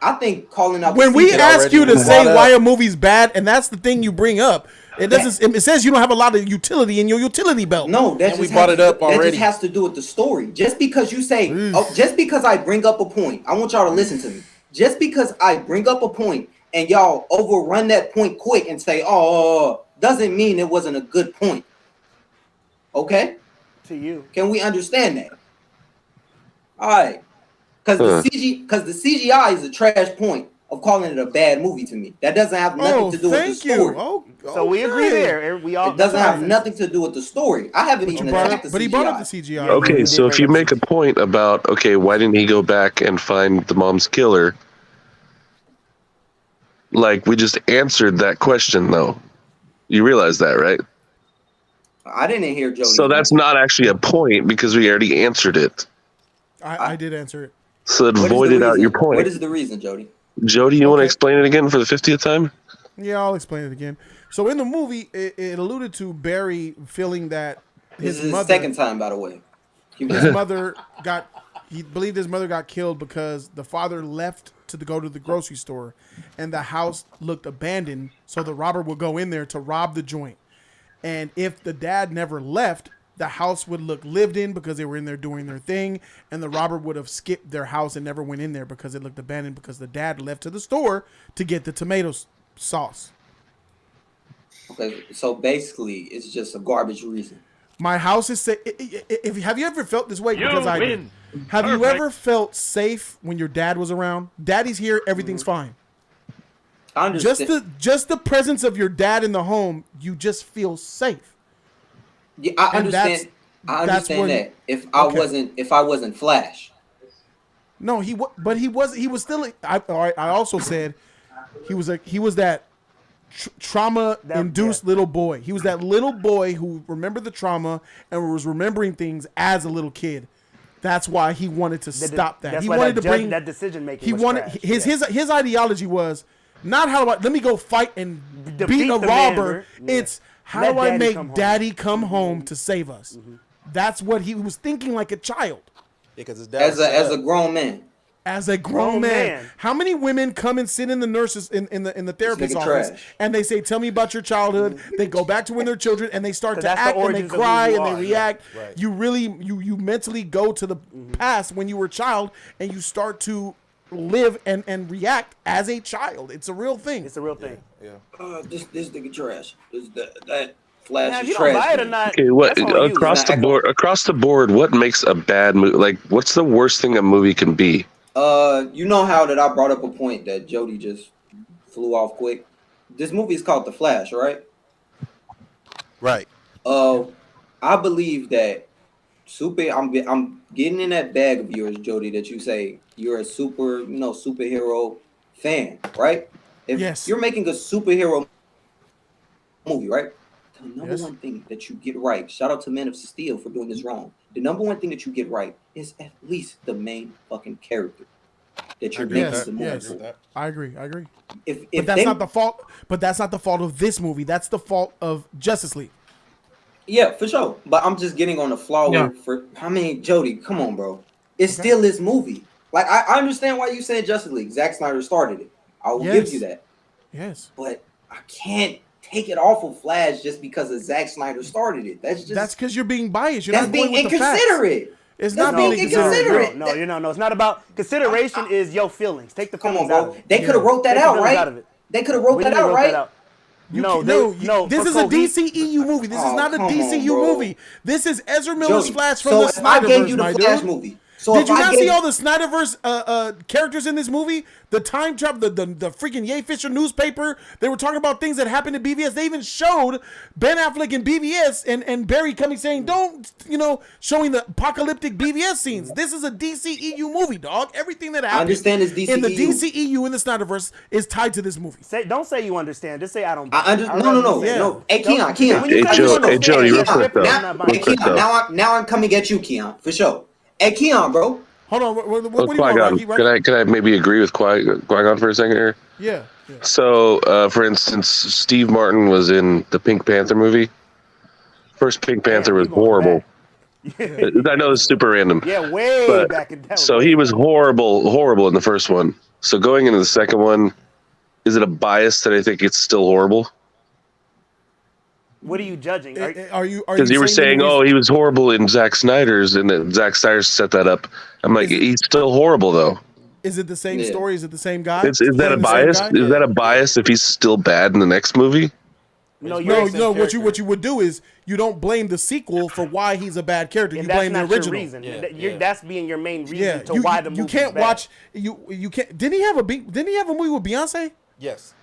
I think calling out when the we CGI ask you to was say brought why up. a movie's bad, and that's the thing you bring up, it doesn't. It says you don't have a lot of utility in your utility belt. No, that And we just brought has it to, up that just already. has to do with the story. Just because you say, just because I bring up a point, I want y'all to listen to me. Just because I bring up a point and y'all overrun that point quick and say, "Oh," doesn't mean it wasn't a good point. Okay? To you. Can we understand that? All right. Because the CGI is a trash point of calling it a bad movie to me. That doesn't have nothing to do with the story. So we agree there. We all. It doesn't have nothing to do with the story. I haven't even attacked the CGI. But he brought up the CGI. Okay, so if you make a point about, okay, why didn't he go back and find the mom's killer? Like, we just answered that question, though. You realize that, right? I didn't hear Jody. So that's not actually a point because we already answered it. I did answer it. So it What is the voided out your reason? point. What is the reason, Jody? Jody, you want to explain it again for the 50th time? Yeah, I'll explain it again. So in the movie, it alluded to Barry feeling that This his is his mother, second time, by the way. his mother got. He believed his mother got killed because the father left to go to the grocery store, and the house looked abandoned. So the robber would go in there to rob the joint, and if the dad never left, the house would look lived in because they were in there doing their thing, and the robber would have skipped their house and never went in there because it looked abandoned because the dad left to the store to get the tomato sauce. Okay, so basically, it's just a garbage reason. My house is safe. If have you ever felt this way? You Because I win. did. Have you Perfect. ever felt safe when your dad was around? Daddy's here, everything's fine. I understand. Just the presence of your dad in the home, you just feel safe. Yeah, I And understand. I that's understand when- that. If I wasn't Flash. No, he was still. I also said he was that trauma induced little boy. He was that little boy who remembered the trauma and was remembering things as a little kid. That's why he wanted to stop that. That's He why wanted that to bring that decision making. He wanted his ideology was not how do I let me go fight and Defeat beat a the robber. man, yeah. It's how Let do I daddy make come home. daddy come home to save us. That's what he was thinking like a child. Because his As a grown man. As a grown man. How many women come and sit in the nurses in the therapist's nigga office trash. and they say, "Tell me about your childhood." They go back to when they're children and they start 'Cause to that's the act and they origins of who cry you and they are, react. yeah. Right. You really you mentally go to the past when you were a child and you start to live and react as a child. It's a real thing. It's a real thing. Yeah. This nigga trash. That Flash Now, if is you don't trash. buy it or not, Okay, what that's on you. across the board? Across the board, what makes a bad movie? Like, what's the worst thing a movie can be? You know how that I brought up a point that Jody just flew off quick. This movie is called The Flash, right? Right. I believe that I'm getting in that bag of yours, Jody, that you say you're a superhero fan, right? If Yes. you're making a superhero movie, right? The number Yes. one thing that you get right, shout out to Man of Steel for doing this wrong. The number one thing that you get right is at least the main fucking character that you're making the movie Yes. for. I agree. If But that's they- not the fault. But that's not the fault of this movie. That's the fault of Justice League. Yeah, for sure. But I'm just getting on the flaw Yeah. Jody, come on, bro. It's still his movie. Like I understand why you saying Justice League. Zack Snyder started it. I will give you that. Yes. But I can't take it off of Flash just because of Zack Snyder started it. That's because you're being biased. You're that's not being going with the facts. inconsiderate. It's That's not being being inconsiderate. No. It's not about consideration. Is your feelings. Take the feelings Come on, out bro. of it. They could have wrote that Take the out, feelings right? out of it. They could have wrote We that didn't out, wrote right? that out. No, No. This is a DCEU movie. This is not a come on, DCU bro. movie. This is Ezra Miller's Jody, Flash from so the if I Snyderverse, gave you the my Flash dude. movie, so Did if you I not gave- see all the Snyderverse characters in this movie? The time travel, the freaking Yay Fisher newspaper. They were talking about things that happened in BVS. They even showed Ben Affleck in BVS and Barry coming saying, "Don't," showing the apocalyptic BVS scenes. This is a DCEU movie, dog. Everything that happened understand it's in the DCEU. DCEU in the Snyderverse is tied to this movie. Don't say you understand. Just say I don't. No. Hey, Keon. Hey, Jody, real quick though. Hey, Keon, now I'm coming at you, Keon, for sure. Hey, Keon, bro. Hold on. What do you want, Qui-Gon, Rocky? Right? can I maybe agree with Qui-Gon for a second here? Yeah. So, for instance, Steve Martin was in the Pink Panther movie. First Pink Panther was horrible. I know it's super random. Yeah, way but, back in that. So he was horrible in the first one. So going into the second one, is it a bias that I think it's still horrible? What are you judging? Are you? Because you were saying, oh, he was horrible in Zack Snyder's, and that Zack Snyder set that up. I'm like, he's still horrible though. Is it the same story? Is it the same guy? Is that a bias? Is that a bias if he's still bad in the next movie? No. What you would do is you don't blame the sequel for why he's a bad character. You blame the original. Your reason. That's being your main reason to why the movie. You can't watch. You can't. Didn't he have a movie with Beyonce? Yes.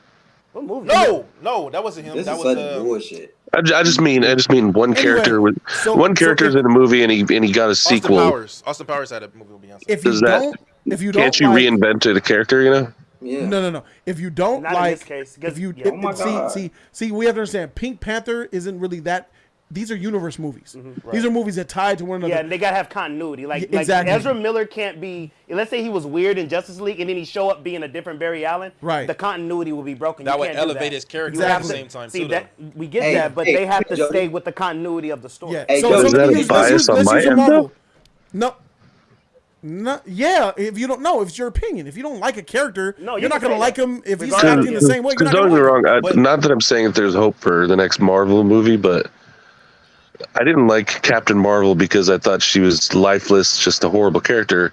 What movie? No, that wasn't him. This that is was such bullshit. I just mean one character with one character's in a movie and he got a sequel. Austin Powers had a movie with Beyonce. If you don't, can't you reinvent a character? You know. Yeah. No. If you don't Not like, in this case, if you oh my God. see, we have to understand. Pink Panther isn't really that. These are universe movies. These are movies that tie to one another. Yeah, and they gotta have continuity. Like exactly. Ezra Miller can't be. Let's say he was weird in Justice League, and then he show up being a different Barry Allen. Right. The continuity will be broken. That you would can't elevate do that. his character You at have the to- same time. See too, that though. we get Hey, that, but they have to Jody. stay with the continuity of the story. Yeah. Hey, so Jody, is that a bias on my end, though? No, yeah. If you don't know, if it's your opinion. If you don't like a character, No, you're not gonna say like that. him if he's acting the same way. You're not Don't gonna get me like wrong. him. Not that I'm saying that there's hope for the next Marvel movie, but I didn't like Captain Marvel because I thought she was lifeless, just a horrible character.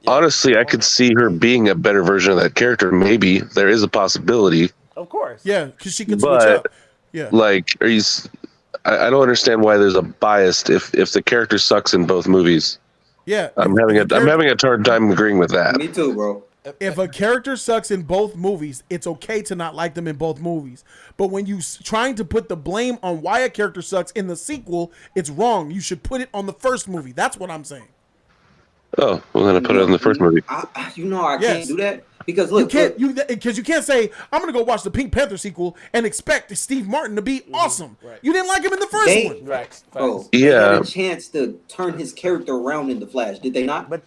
Honestly, I could see her being a better version of that character. Maybe there is a possibility. Of course. Yeah, because she can switch But up. Yeah. like, I don't understand why there's a bias if the character sucks in both movies. Yeah. I'm having a hard time agreeing with that. Me too, bro. If a character sucks in both movies, it's okay to not like them in both movies. But when you trying to put the blame on why a character sucks in the sequel, it's wrong. You should put it on the first movie. That's what I'm saying. Oh, well then I put it in the first movie. I can't do that because look, because you can't say I'm gonna go watch the Pink Panther sequel and expect Steve Martin to be awesome. Right. You didn't like him in the first one. Right. Oh, yeah. They had a chance to turn his character around in the Flash, did they not? But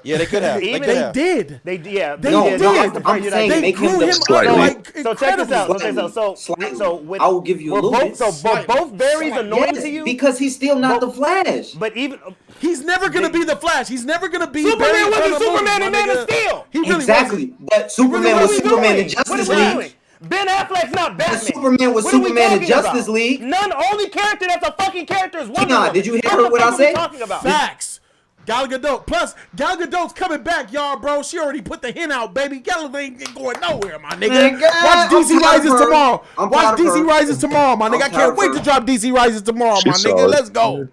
yeah, they could have. They did. They did. I'm saying they make him grew him slightly. up like So check this out. Slightly. So with, I will give you a little bit. So both Barry's annoying to you because he's still not the Flash. But even he's never gonna be the Flash. He's never gonna be Superman Barry wasn't Superman and Man of Steel. He really exactly. wasn't. But Superman was Superman in Justice League. Ben Affleck's not Batman. Superman was Superman in Justice League. Only character that's a fucking character is Wonder Woman. Did you hear what I said? Talking about? Facts. Gal Gadot. Plus, Gal Gadot's coming back, y'all, bro. She already put the hint out, baby. Gal Gadot ain't going nowhere, my nigga. Watch DC Rises tomorrow. Watch DC Rises tomorrow, my nigga. I can't wait to drop DC Rises tomorrow, my nigga. Let's go.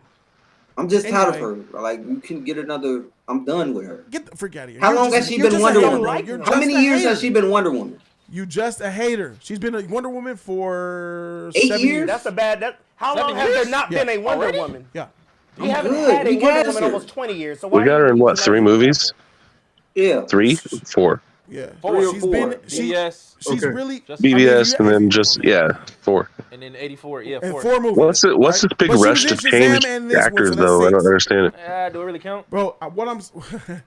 I'm just tired of her. Like, you can get another. I'm done with her. Get the freak out of here. How long has she been Wonder Woman? How many years has she been Wonder Woman? You just a hater. She's been a Wonder Woman for 8 7 years. years. That's a bad. How long has there not been a Wonder Woman? Yeah. We haven't had a Wonder Woman in almost 20 years. So We got her in what, 3 movies? Yeah. 3? 4. Yeah. 3 or She's 4. been. BBS. Really. BBS and then just 4. And then 84. Yeah, And 4. 4 movies. What's this big But she rush was to in change Shazam and this one, actors so that's though? I 6. don't understand it. Do it really count? Bro, what I'm.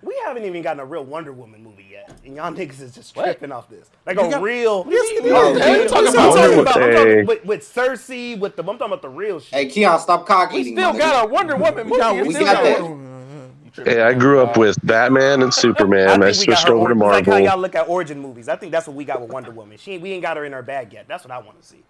We haven't even gotten a real Wonder Woman movie yet, and y'all niggas is just What? tripping off this. Like You a got- real. Yes, we I'm did. talking Hey. about with Cersei, with the. I'm talking about the real shit. Hey, Keon, stop cock We eating. still my got nigga. a Wonder Woman movie. got- we still got that. one. Hey, I grew up with Batman and Superman. I switched over to It's like how Marvel. y'all look at origin movies. I think that's what we got with Wonder Woman. We ain't got her in her bag yet. That's what I want to see.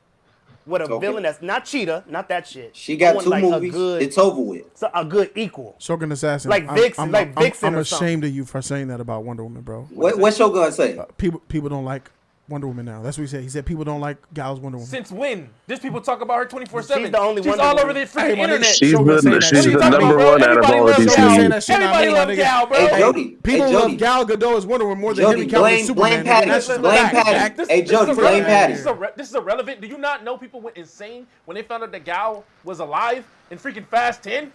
With a villain that's not Cheetah, not that shit. She I got want, 2 like, movies. A good, It's over with. a good equal. Shogun Assassin. Like Vixen- like Vixen I'm or ashamed of you for saying that about Wonder Woman, bro. What's your gun say? People don't like Wonder Woman now. That's what he said. He said people don't like Gal's Wonder Woman. Since when? Just people talk about her 24/7. She's the only She's Wonder all Woman. over the freaking Hey, my nigga, internet. She's Shogun saying the, that she's shit. the What are you talking number about, one bro? out of Everybody all of loves DC. Gal. Saying that shit, Everybody not me, my loves nigga. Gal, bro. Hey, Jody. People Hey, love Jody. Gal Gadot as Wonder Woman more than Jody, Henry Cavill as blame Superman. nigga. Patty. That's Blame fact. Patty. Hey, Jody, is blame Patty. This is irrelevant. Do you not know people went insane when they found out that Gal was alive in freaking Fast 10?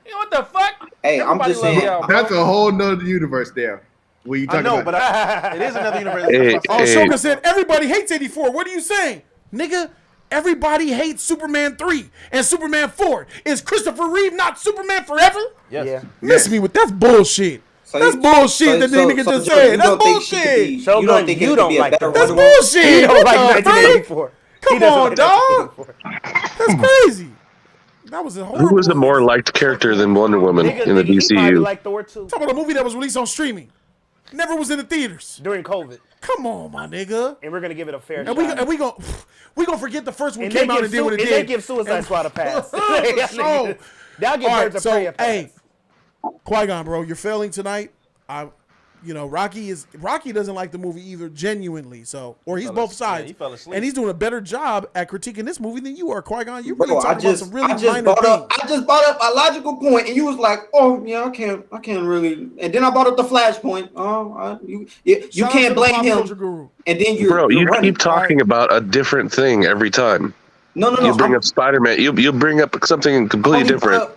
You know what the fuck? Hey, I'm Everybody just loves saying. Gal, bro. That's a whole nother universe there. What you I talking know, about? but it is another universe. Hey, Oh, hey, Shogun said everybody hates 84. What are you saying? Nigga, everybody hates Superman 3 and Superman 4. Is Christopher Reeve not Superman forever? Yes. Yeah. Miss me with that's bullshit. That's you- bullshit that the nigga just Jody, said. you That's don't think she could bullshit. be- Shogun, You don't think it you could don't be a like better that. That's Wonder Woman? bullshit. He don't What like the freak? 1984. He Come doesn't on, like dog. 1984. That's crazy. That was a Who horrible. was a more liked character than Wonder Woman in the He probably DCU? like Thor too. Talk about a movie that was released on streaming. Never was in the theaters. During COVID. Come on, my nigga. And we're gonna give it a fair And shot. we gonna forget the first one And came out and did what it did. They give Suicide Squad a pass. So, They'll give Birds of Prey a pass. hey, Qui-Gon, bro, you're failing tonight. Rocky doesn't like the movie either, genuinely. So, or he's both sides, he fell asleep. and he's doing a better job at critiquing this movie than you are, Qui-Gon. You Bro, really talking about some really minor things. I just brought up a logical point, and you was like, "Oh, yeah, I can't really." And then I brought up the Flashpoint. You can't blame him. And then you keep talking about a different thing every time. No. You bring up Spider-Man. You bring up something completely different.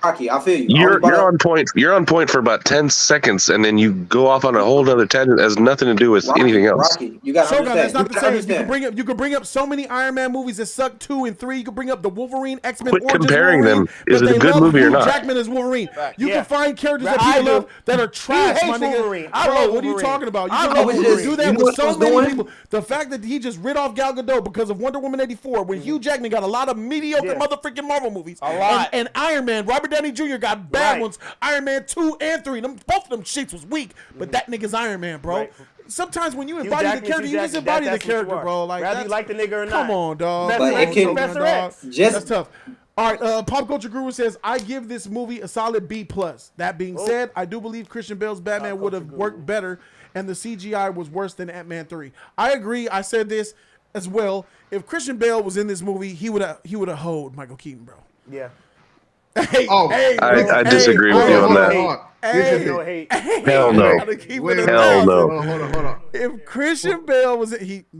Rocky, I feel you. You're on point. You're on point for about 10 seconds, and then you go off on a whole other tangent that has nothing to do with anything else. Rocky, you got to understand. That's not the same. You could bring up so many Iron Man movies that suck 2 and 3. You could bring up the Wolverine, X-Men. Quit Origins comparing Wolverine, them. Is it a good movie or not? Jackman as Wolverine. You can find characters that people love that are trash, my nigga. Wolverine. Bro, what are you talking about? You can do that with so many people. The fact that he just rid off Gal Gadot because of Wonder Woman 84, when Hugh Jackman got a lot of mediocre motherfucking Marvel movies. A lot. And Iron Man, Robert Downey Jr. got bad ones. Iron Man 2 and 3. Both of them shits was weak, but that nigga's Iron Man, bro. Right. Sometimes when you embody the character, you just embody the character, bro. Like, whether you like the nigga or not. Come on, dog. Professor X. That's tough. All right, Pop Culture Guru says, I give this movie a solid B+. That being said, I do believe Christian Bale's Batman would have worked better, and the CGI was worse than Ant-Man 3. I agree. I said this as well. If Christian Bale was in this movie, he would have hoed Michael Keaton, bro. Yeah. I disagree with you on that. Hell no. Hell no. Hold on. If Christian Bale was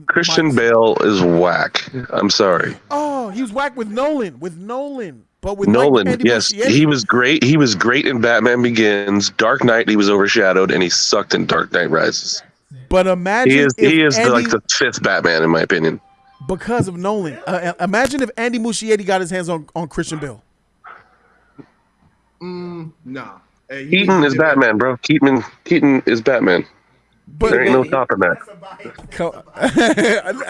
Christian Bale is whack. I'm sorry. Oh, he was whack with Nolan. But with Nolan, yes, he was great. He was great in Batman Begins. Dark Knight, he was overshadowed, and he sucked in Dark Knight Rises. But imagine he is like the 5th Batman, in my opinion. Because of Nolan. Imagine if Andy Muschietti got his hands on Christian Bale. Nah. Hey, Keaton is Batman, bro. Keaton is Batman. But there ain't no topping that.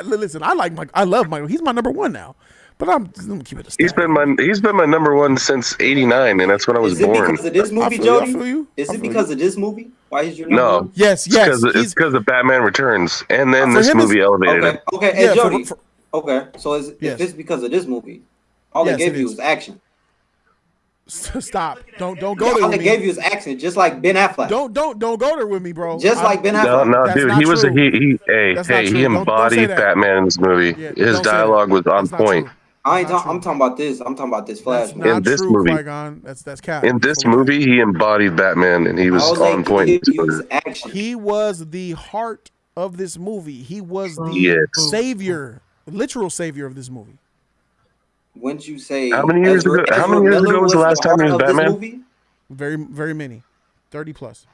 Listen, I love Michael. He's my number 1 now. But I'm gonna keep it a stack. He's been my number 1 since '89, and that's when I was born. Is it because of this movie, Jody? Is it because of this movie? Why is your number 1? Yes. It's because of Batman Returns, and then this movie elevated it. Okay, hey, Jody. Okay, so if it's because of this movie, all they gave you was action. Stop! Don't go there. All they gave you is action, just like Ben Affleck. Don't go there with me, bro. Just like Ben Affleck. No, dude, he was he embodied Batman in this movie. His dialogue was on point. I'm talking about this. I'm talking about this Flash. In this movie, that's cap. In this movie, he embodied Batman, and he was on point. He was the heart of this movie. He was the savior, literal savior of this movie. Wouldn't you say? How many years ago? How many years ago was the last time he was Batman? Very, very many, 30+.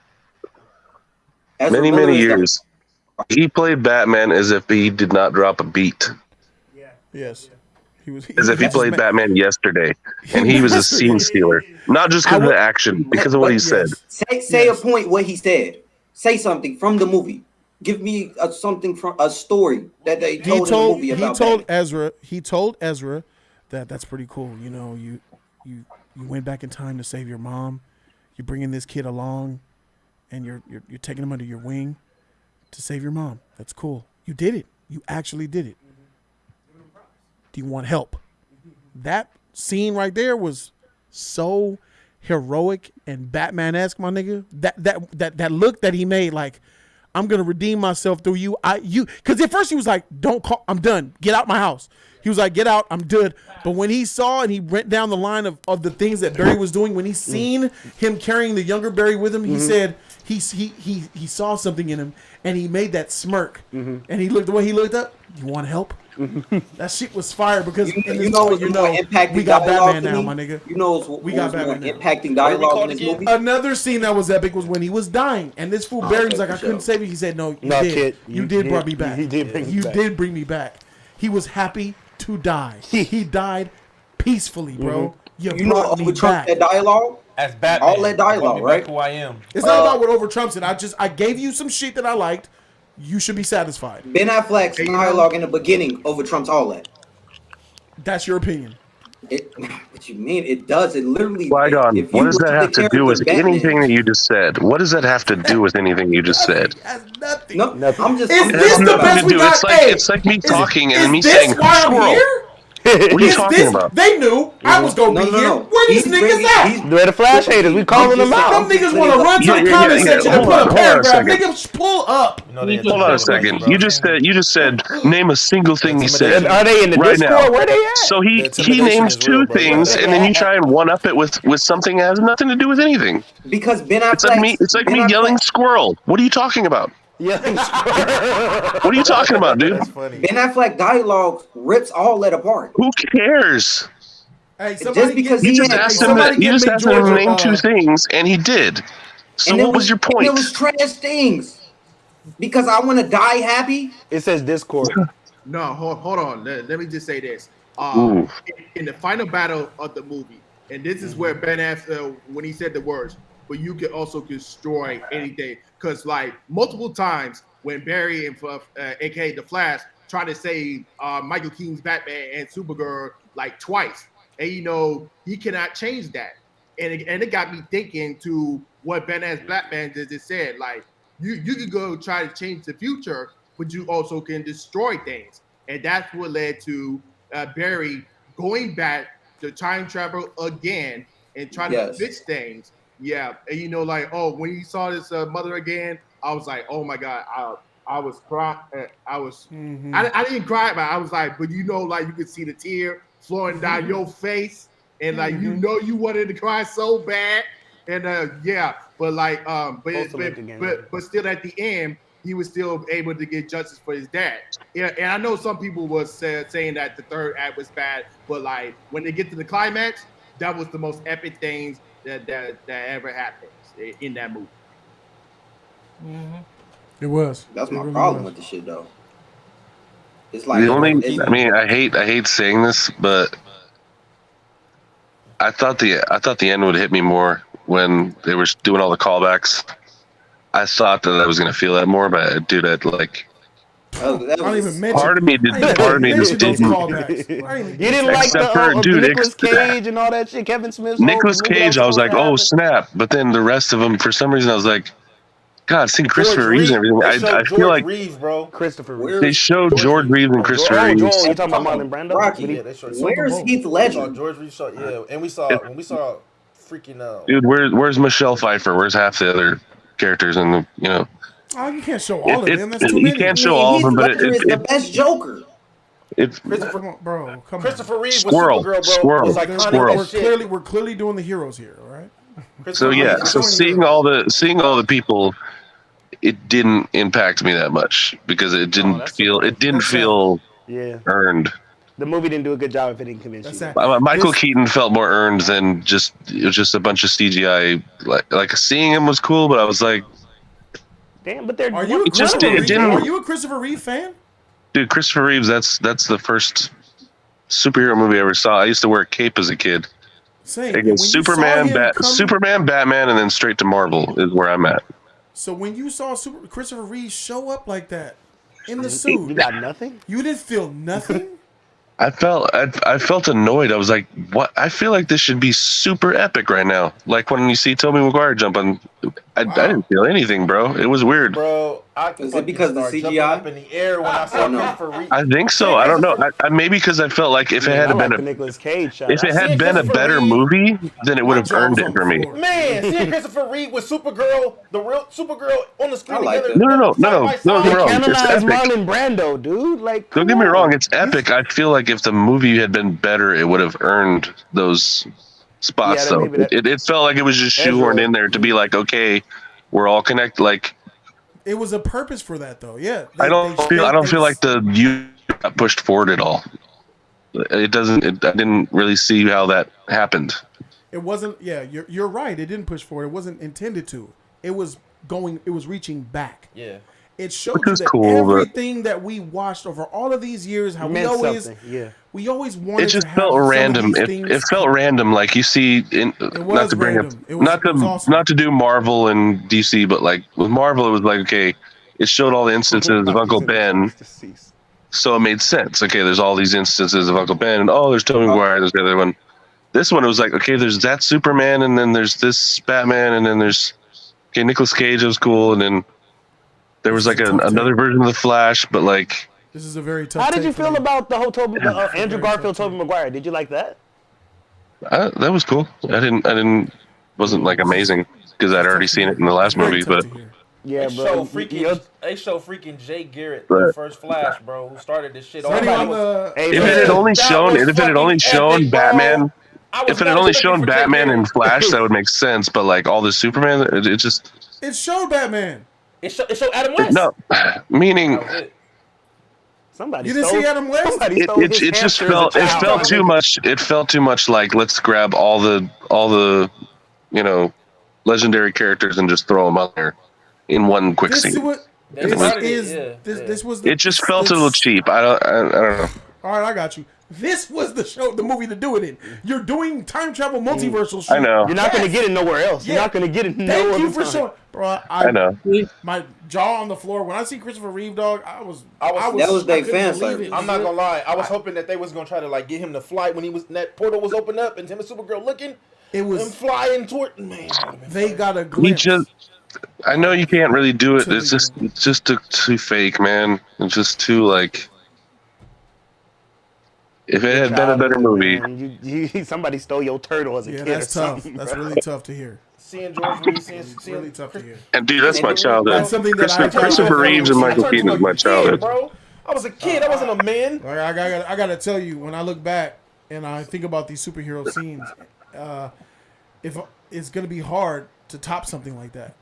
Many years. He played Batman as if he did not drop a beat. Yes. As if he played Batman yesterday, and he was a scene stealer, not just because of the action, because of what he said. Say a point what he said. Say something from the movie. Give me something from a story that they told in the movie about. He told Ezra that that's pretty cool. You know, you went back in time to save your mom. You're bringing this kid along, and you're taking him under your wing to save your mom. That's cool. You did it. You actually did it. Do you want help? That scene right there was so heroic and Batman-esque, my nigga. That look that he made, like, I'm gonna redeem myself through you. Because at first he was like, "Don't call. I'm done. Get out my house." He was like, "Get out. I'm good." But when he saw and he went down the line of the things that Barry was doing, when he seen him carrying the younger Barry with him, he said he saw something in him, and he made that smirk. And he looked the way he looked up. You want help? That shit was fire because we got Batman now, my nigga. We got Batman impacting dialogue in this movie. Another scene that was epic was when he was dying, and this fool Barry was like, "I couldn't save you." He said, "No, you did. Kid, you did bring me back. You did bring me back." He was happy to die. He died peacefully, bro. You brought me back. That dialogue. As Batman, all that dialogue, right? Who I am. It's not about what over trumps it. I gave you some shit that I liked. You should be satisfied. Ben Affleck's dialogue in the beginning over trumps all that. That's your opinion. What you mean? It does. It literally. Qui-Gon, If what you does look that at the have to do character with anything Batman, that you just said? What does that have to do with anything you just said? Has nothing. no, I'm just. Is I'm It this has talking the nothing about. best to we do. got? It's like me talking and is me this saying why I'm squirrel. here? What are you Is talking this? about? They knew I was gonna No, be no, here. no. Where these He's niggas bringing. at? He's. They're the flash haters. We calling them out. Them niggas want to run to the comment section and Hold put a on a paragraph. second. Niggas, pull up. You know they Hold on a second. You just said name a single thing he said. Are they in the right Discord? now? Where they at? So The he intimidation names is real, two bro. things, and then you try and one up it with something that has nothing to do with anything. Because Ben It's like me. Affleck's. It's like Ben me yelling Affleck. squirrel. What are you talking about? Yelling What are you talking about, dude? That's funny. Ben Affleck dialogue rips all that apart. Who cares? Hey, Just because You he just had. asked him somebody to, you give just asked him McGeorge to a, name two things, and he did. So And it what was your And point? it was trash things. Because I want to die happy. It says Discord. No, hold on. Let me just say this. Ooh. In the final battle of the movie, and this is where Ben Affleck, when he said the words, but you can also destroy anything. Because like multiple times when Barry and aka the Flash try to save Michael Keaton's Batman and Supergirl like twice, and he cannot change that. And it got me thinking to what Ben as Batman just said. Like you can go try to change the future, but you also can destroy things. And that's what led to Barry going back to time travel again and trying to fix things. Yeah, and like, when he saw his mother again, I was like, oh my god, I was crying. I was, I didn't cry, but I was like, but like you could see the tear flowing down your face, and like you wanted to cry so bad, and but like but still at the end he was still able to get justice for his dad. Yeah, and I know some people was saying that the third act was bad, but like when they get to the climax, that was the most epic things that ever happened in that movie. It was. That's my problem with the shit, though. It's like The only, I mean, I hate saying this, but I thought the end would hit me more when they were doing all the callbacks. I thought that I was gonna feel that more, but dude, I'd like. I don't even mention. Part of me did. Part of me just didn't. You didn't like the Nicolas Cage and all that shit. Kevin Smith's Nicolas Cage, I was like, oh snap! But then the rest of them, for some reason, I was like, God, seeing Christopher Reeves and everything. I feel like Reeves, bro. Christopher Reeves. they showed George Reeves and Christopher Reeves. You talking about Marlon Brando? Rocky. Yeah, they showed. Where's Heath Ledger? George Reeves shot. Yeah, and we saw freaking. Dude, where's Michelle Pfeiffer? Where's half the other characters in the Oh, you can't show all of them. That's too you many. can't show all of them, but Ledger is the best Joker. Bro, come Christopher Reeves Squirrel, was Supergirl, bro. Squirrel, Was iconic Squirrel. as shit. We're clearly doing the heroes here, all right? So yeah, so seeing all the people, it didn't impact me that much because it didn't feel earned. The movie didn't do a good job if it didn't convince you. Michael Keaton felt more earned than it was just a bunch of CGI. Like seeing him was cool, but I was like, damn. But they're Are you a Christopher Reeve fan? Dude, Christopher Reeves. That's the first superhero movie I ever saw. I used to wear a cape as a kid. Same. It goes Superman, Batman, and then straight to Marvel is where I'm at. So when you saw Christopher Reeve show up like that in the suit, you got nothing. You didn't feel nothing. I felt annoyed. I was like, "What? I feel like this should be super epic right now." Like when you see Tobey Maguire jump on, I didn't feel anything, bro. It was weird. Bro, is it because of the CGI up in the air when I saw Christopher Reeve? I think so. I don't know. Maybe because I felt like if it had been Nicolas Cage shot. if it had been a better movie, then it would have earned it for me. Man, seeing Christopher Reeve with Supergirl, the real Supergirl on the screen together. No. Don't get me wrong. It's epic. Marlon Brando, dude. Like, don't get me wrong. It's epic. I feel like if the movie had been better, it would have earned those spots. Though it felt like it was just shoehorned in there to be like, okay, we're all connected. Like it was a purpose for that, though. Yeah. I don't feel like the you got pushed forward at all. It doesn't. I didn't really see how that happened. It wasn't. Yeah, you're right. It didn't push forward. It wasn't intended to. It was going. It was reaching back. Yeah. It showed you that everything that we watched over all of these years, how we always wanted. It just to have felt random. Some of these It felt random. Like you see, not to bring random. up, not to do Marvel and DC, but like with Marvel, it was like okay, it showed all the instances of Uncle Ben So it made sense. Okay, there's all these instances of Uncle Ben, and there's Tobey Maguire, there's the other one. This one, it was like, okay, there's that Superman, and then there's this Batman, and then there's Nicolas Cage was cool, and then there was like another version of the Flash, but like. This is a very tough. How did you feel about the whole Andrew Garfield, Tobey Maguire? Did you like that? That was cool. Wasn't like amazing because I'd already seen it in the last movie, but. Yeah, they bro. show freaking Jay Garrett, the first Flash, bro, who started this shit. If it had only shown Batman, if it had only shown Batman and Flash, that would make sense. But like all the Superman, it just. It showed Batman. It showed Adam West. No, meaning. Somebody you didn't see Adam West? It just felt. It felt too much. It felt too much like let's grab all the, legendary characters and just throw them out there. In one quick scene. This was. It just felt a little cheap. I don't know. All right, I got you. This was the movie to do it in. You're doing time travel multiversal shit. I know. You're not going to get it nowhere else. You're not going to get it nowhere else. Thank you for showing, bro. I know. My jaw on the floor when I see Christopher Reeve, dog. That was their fan service. I'm not gonna lie. I was hoping that they was gonna try to like get him to fly when that portal was opened up and him and Supergirl looking. It was him flying toward. Man, they got a glimpse. I know you can't really do it. It's just too fake, man. It's just too like. If it had been a better movie, somebody stole your turtle as a kid. That's or tough. something, That's bro. really tough to hear. Seeing George Reeves, really tough to hear. And dude, that's my childhood. That's something that Christopher Reeves and Michael Keaton is my childhood. Bro, I was a kid. I wasn't a man. I gotta tell you, when I look back and I think about these superhero scenes, if it's gonna be hard to top something like that.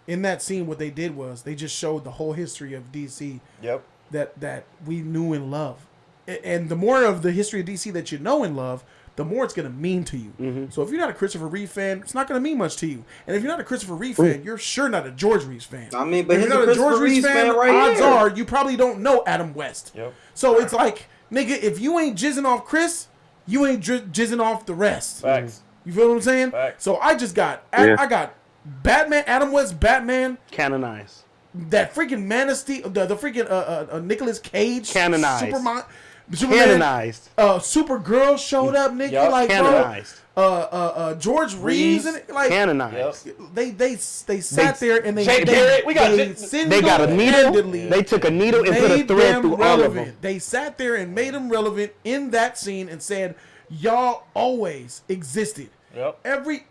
In that scene, what they did was they just showed the whole history of DC. Yep. That we knew and loved, and the more of the history of DC that you know and love, the more it's gonna mean to you. So if you're not a Christopher Reeve fan, it's not gonna mean much to you. And if you're not a Christopher Reeve fan, you're sure not a George Reeves fan. I mean, but if he's you're a not a George Christopher Reeves fan, right odds here. are you probably don't know Adam West. Yep. So it's like, nigga, if you ain't jizzing off Chris, you ain't jizzing off the rest. Facts. You feel what I'm saying? Facts. So I just got, I got Batman, Adam West, Batman. Canonized. That freaking Man of Steel, the freaking Nicolas Cage. Canonized. Superman. Canonized. Supergirl showed up, nigga. Yep. Like, Canonized. George Reeves and like Canonized. they sat there and they Jay Garrett, we got They got a needle. They took a needle and put a thread through all of them. They sat there and made them relevant in that scene and said, y'all always existed. Yep.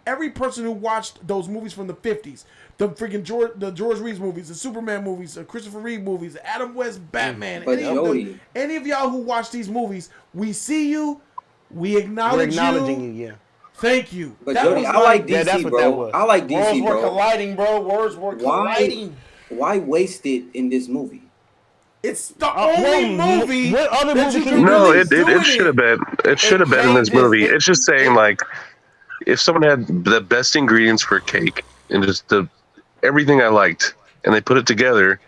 Every person who watched those movies from the 50s, the freaking George Reeves movies, the Superman movies, the Christopher Reeve movies, the Adam West Batman, But Jody, any of y'all who watch these movies, we see you, we acknowledge We're acknowledging you, yeah. Thank you. but That Jody, was I like Yeah, that's DC, what bro. that was. I like Worlds DC, were bro. colliding, bro. Worlds were colliding. Why waste it in this movie? It's the only movie. What other that movie you can can you No, release doing it should have been. It should have been in this movie. It's just saying like, if someone had the best ingredients for cake and just everything I liked, and they put it together,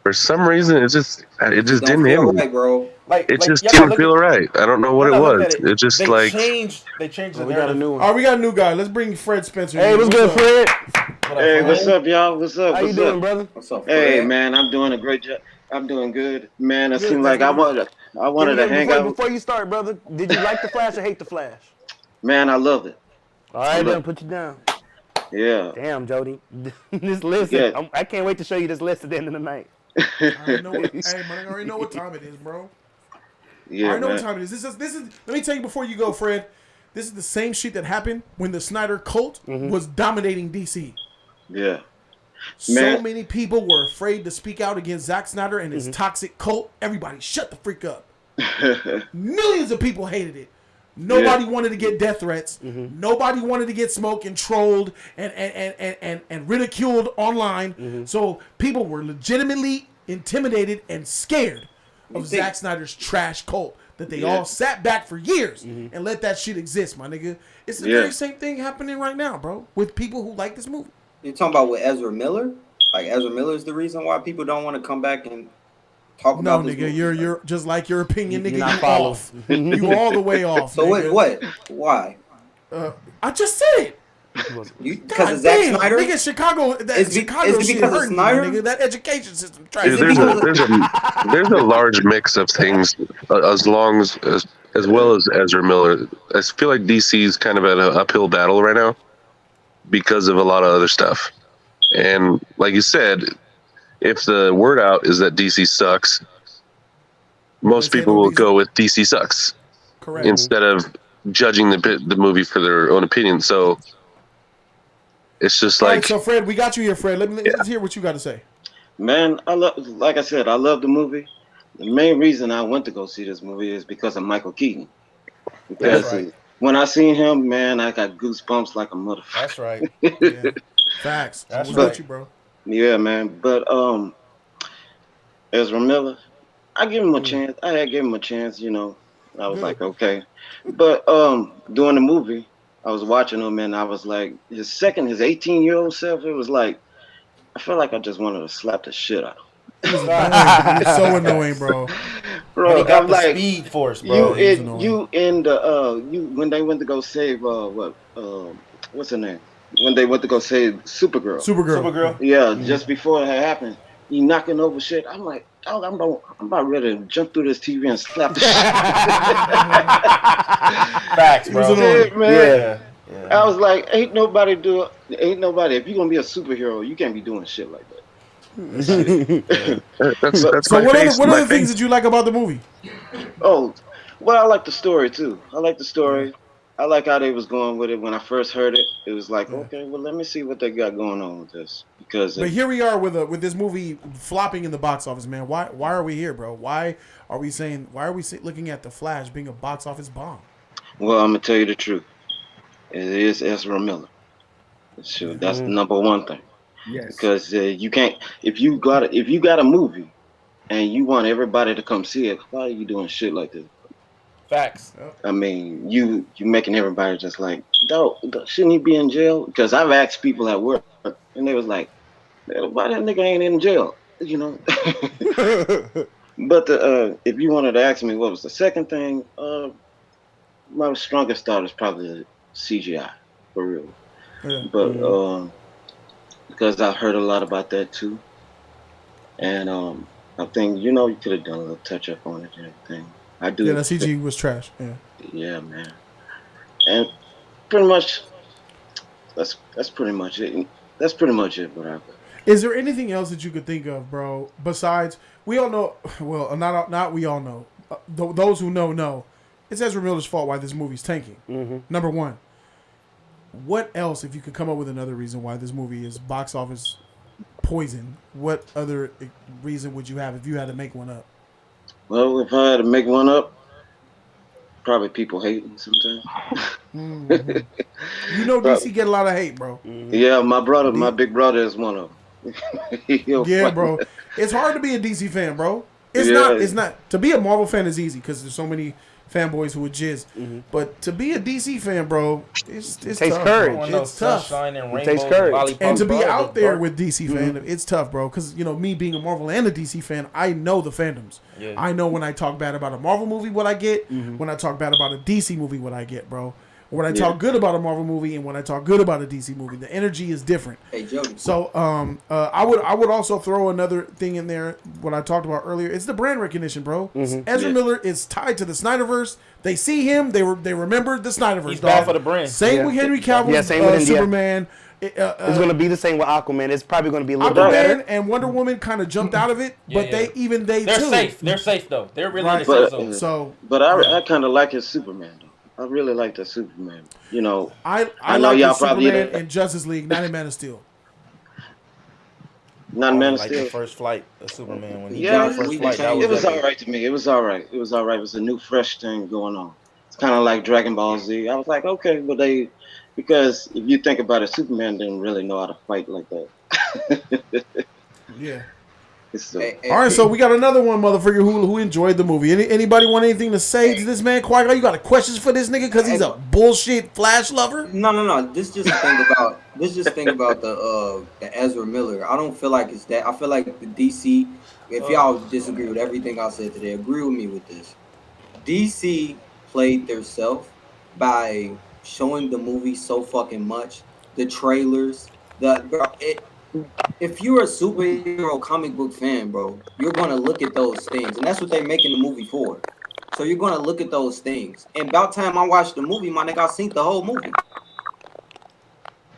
for some reason it just didn't hit me. Right, bro. It just didn't feel right. I don't know what it was. It just like They changed the We got a narrative. new one. All right, we got a new guy. Let's bring Fred Spencer. Hey, in. what's good, Fred? Hey, what's up, y'all? What's up? How you What's doing, up? brother? What's up, Hey, Fred? man, I'm doing a great job. I'm doing good, man. It Good, seemed like I wanted to hang out. Before you start, brother, did you like the Flash or hate the Flash? Man, I loved it. All right, then put you down. Yeah. Damn, Jody, this list. Yeah. I can't wait to show you this list at the end of the night. I already know what, hey, man, I already know what time it is, bro. Yeah, I already know man. what time it is. This is. Let me tell you before you go, Fred. This is the same shit that happened when the Snyder cult was dominating DC. Yeah. So Man. many people were afraid to speak out against Zack Snyder and his toxic cult. Everybody shut the freak up. Millions of people hated it. Nobody wanted to get death threats. Nobody wanted to get smoked and trolled and ridiculed online. So people were legitimately intimidated and scared of Zack Snyder's trash cult that they all sat back for years and let that shit exist, my nigga. It's the very same thing happening right now, bro, with people who like this movie. You're talking about with Ezra Miller? Like Ezra Miller is the reason why people don't want to come back and talk No, about this nigga, movie? you're just like your opinion, nigga. not You following. off. You all the way off. So nigga. what? Why? I just said it. Because of Zack Snyder? Nigga, Chicago, Is Chicago it shit because of hurting you, Snyder? nigga. That education system. Dude, there's a large mix of things as well as Ezra Miller. I feel like DC's kind of at an uphill battle right now because of a lot of other stuff. And like you said, if the word out is that DC sucks, most people will go with DC sucks. Correct. Instead of judging the movie for their own opinion. So it's just All like right, so Fred, we got you here, Fred. Let's hear what you got to say. Man, like I said, I love the movie. The main reason I went to go see this movie is because of Michael Keaton. Because when I seen him, man, I got goosebumps like a motherfucker. That's right. Yeah. Facts. That's right. right, you, bro. Yeah, man. But Ezra Miller, I give him a chance. I had given him a chance, you know. I was like, okay. But during the movie, I was watching him and I was like, his 18-year-old self, it was like, I felt like I just wanted to slap the shit out of him. He was annoying. He was so annoying, bro. Bro, he got I'm the like, speed force, bro. You when they went to go save what's her name? When they went to go save Supergirl. Yeah, just before it had happened, you knocking over shit. I'm like, dog, I'm about ready to jump through this TV and slap the shit. Facts, bro. Yeah, man. Yeah. I was like, ain't nobody. If you're gonna be a superhero, you can't be doing shit like that. That's So what other things did you like about the movie? Oh, well, I like the story too. I like the story. I like how they was going with it. When I first heard it, it was like, okay, well, let me see what they got going on with this. But here we are with this movie flopping in the box office, man. Why are we here, bro? Why are we looking at The Flash being a box office bomb? Well, I'm gonna tell you the truth. It is Ezra Miller. Shoot, that's the number one thing. Yes. Because you can't if you got a movie and you want everybody to come see it, why are you doing shit like this? Facts. I mean, you making everybody just like, dog, shouldn't he be in jail? Because I've asked people at work, and they was like, why that nigga ain't in jail? You know. But if you wanted to ask me what was the second thing, my strongest thought is probably CGI for real. Yeah. But because I've heard a lot about that too, and I think you could have done a little touch up on it and everything. I do. Yeah, the CG was trash. Yeah. Yeah, man. And pretty much, that's pretty much it. That's pretty much it. What I got. Is there anything else that you could think of, bro? Besides, we all know. Well, not we all know. Those who know, it's Ezra Miller's fault why this movie's tanking. Mm-hmm. Number one. What else, if you could come up with another reason why this movie is box office poison, what other reason would you have if you had to make one up? Well, if I had to make one up, probably people hating sometimes. Mm-hmm. You know, DC get a lot of hate, bro. Yeah, my big brother is one of them. Yeah, bro. It's hard to be a DC fan, bro. It's not. To be a Marvel fan is easy because there's so many fanboys who would jizz. Mm-hmm. But to be a DC fan, bro, it takes tough, courage. It's tough. It takes courage. And to be out there with DC fandom, it's tough, bro. Because, me being a Marvel and a DC fan, I know the fandoms. Yeah. I know when I talk bad about a Marvel movie, what I get. Mm-hmm. When I talk bad about a DC movie, what I get, bro. When I talk good about a Marvel movie and when I talk good about a DC movie, the energy is different. Hey, Jody. So, I would also throw another thing in there. What I talked about earlier, it's the brand recognition, bro. Mm-hmm. Ezra Miller is tied to the Snyderverse. They see him, they remember the Snyderverse. He's bad for the brand. Same with Henry Cavill, same with Superman. It's going to be the same with Aquaman. It's probably going to be a little bit better. Aquaman and Wonder Woman kind of jumped out of it, but they're too. Safe. They're safe though. They're really right. in the safe zone. But I kind of like his Superman though. I really like the Superman. I know like y'all Superman in Justice League, not in Man of Steel. Not Man of like Steel. The first flight of Superman when he did the first flight. It was all right to me. It was all right. It was all right. It was a new, fresh thing going on. It's kind of like Dragon Ball Z. I was like, okay, but because if you think about it, Superman didn't really know how to fight like that. Yeah. All right, so we got another one, motherfucker, who enjoyed the movie. Anybody want anything to say to this man, Qui-Gon? You got a questions for this nigga because he's a bullshit Flash lover? No. This just thing about the Ezra Miller. I don't feel like it's that. I feel like the DC. If y'all disagree with everything I said today, agree with me with this. DC played theirself by showing the movie so fucking much the trailers, if you're a superhero comic book fan, bro, you're gonna look at those things, and that's what they're making the movie for. So you're gonna look at those things. And about time I watched the movie, my nigga, I seen the whole movie.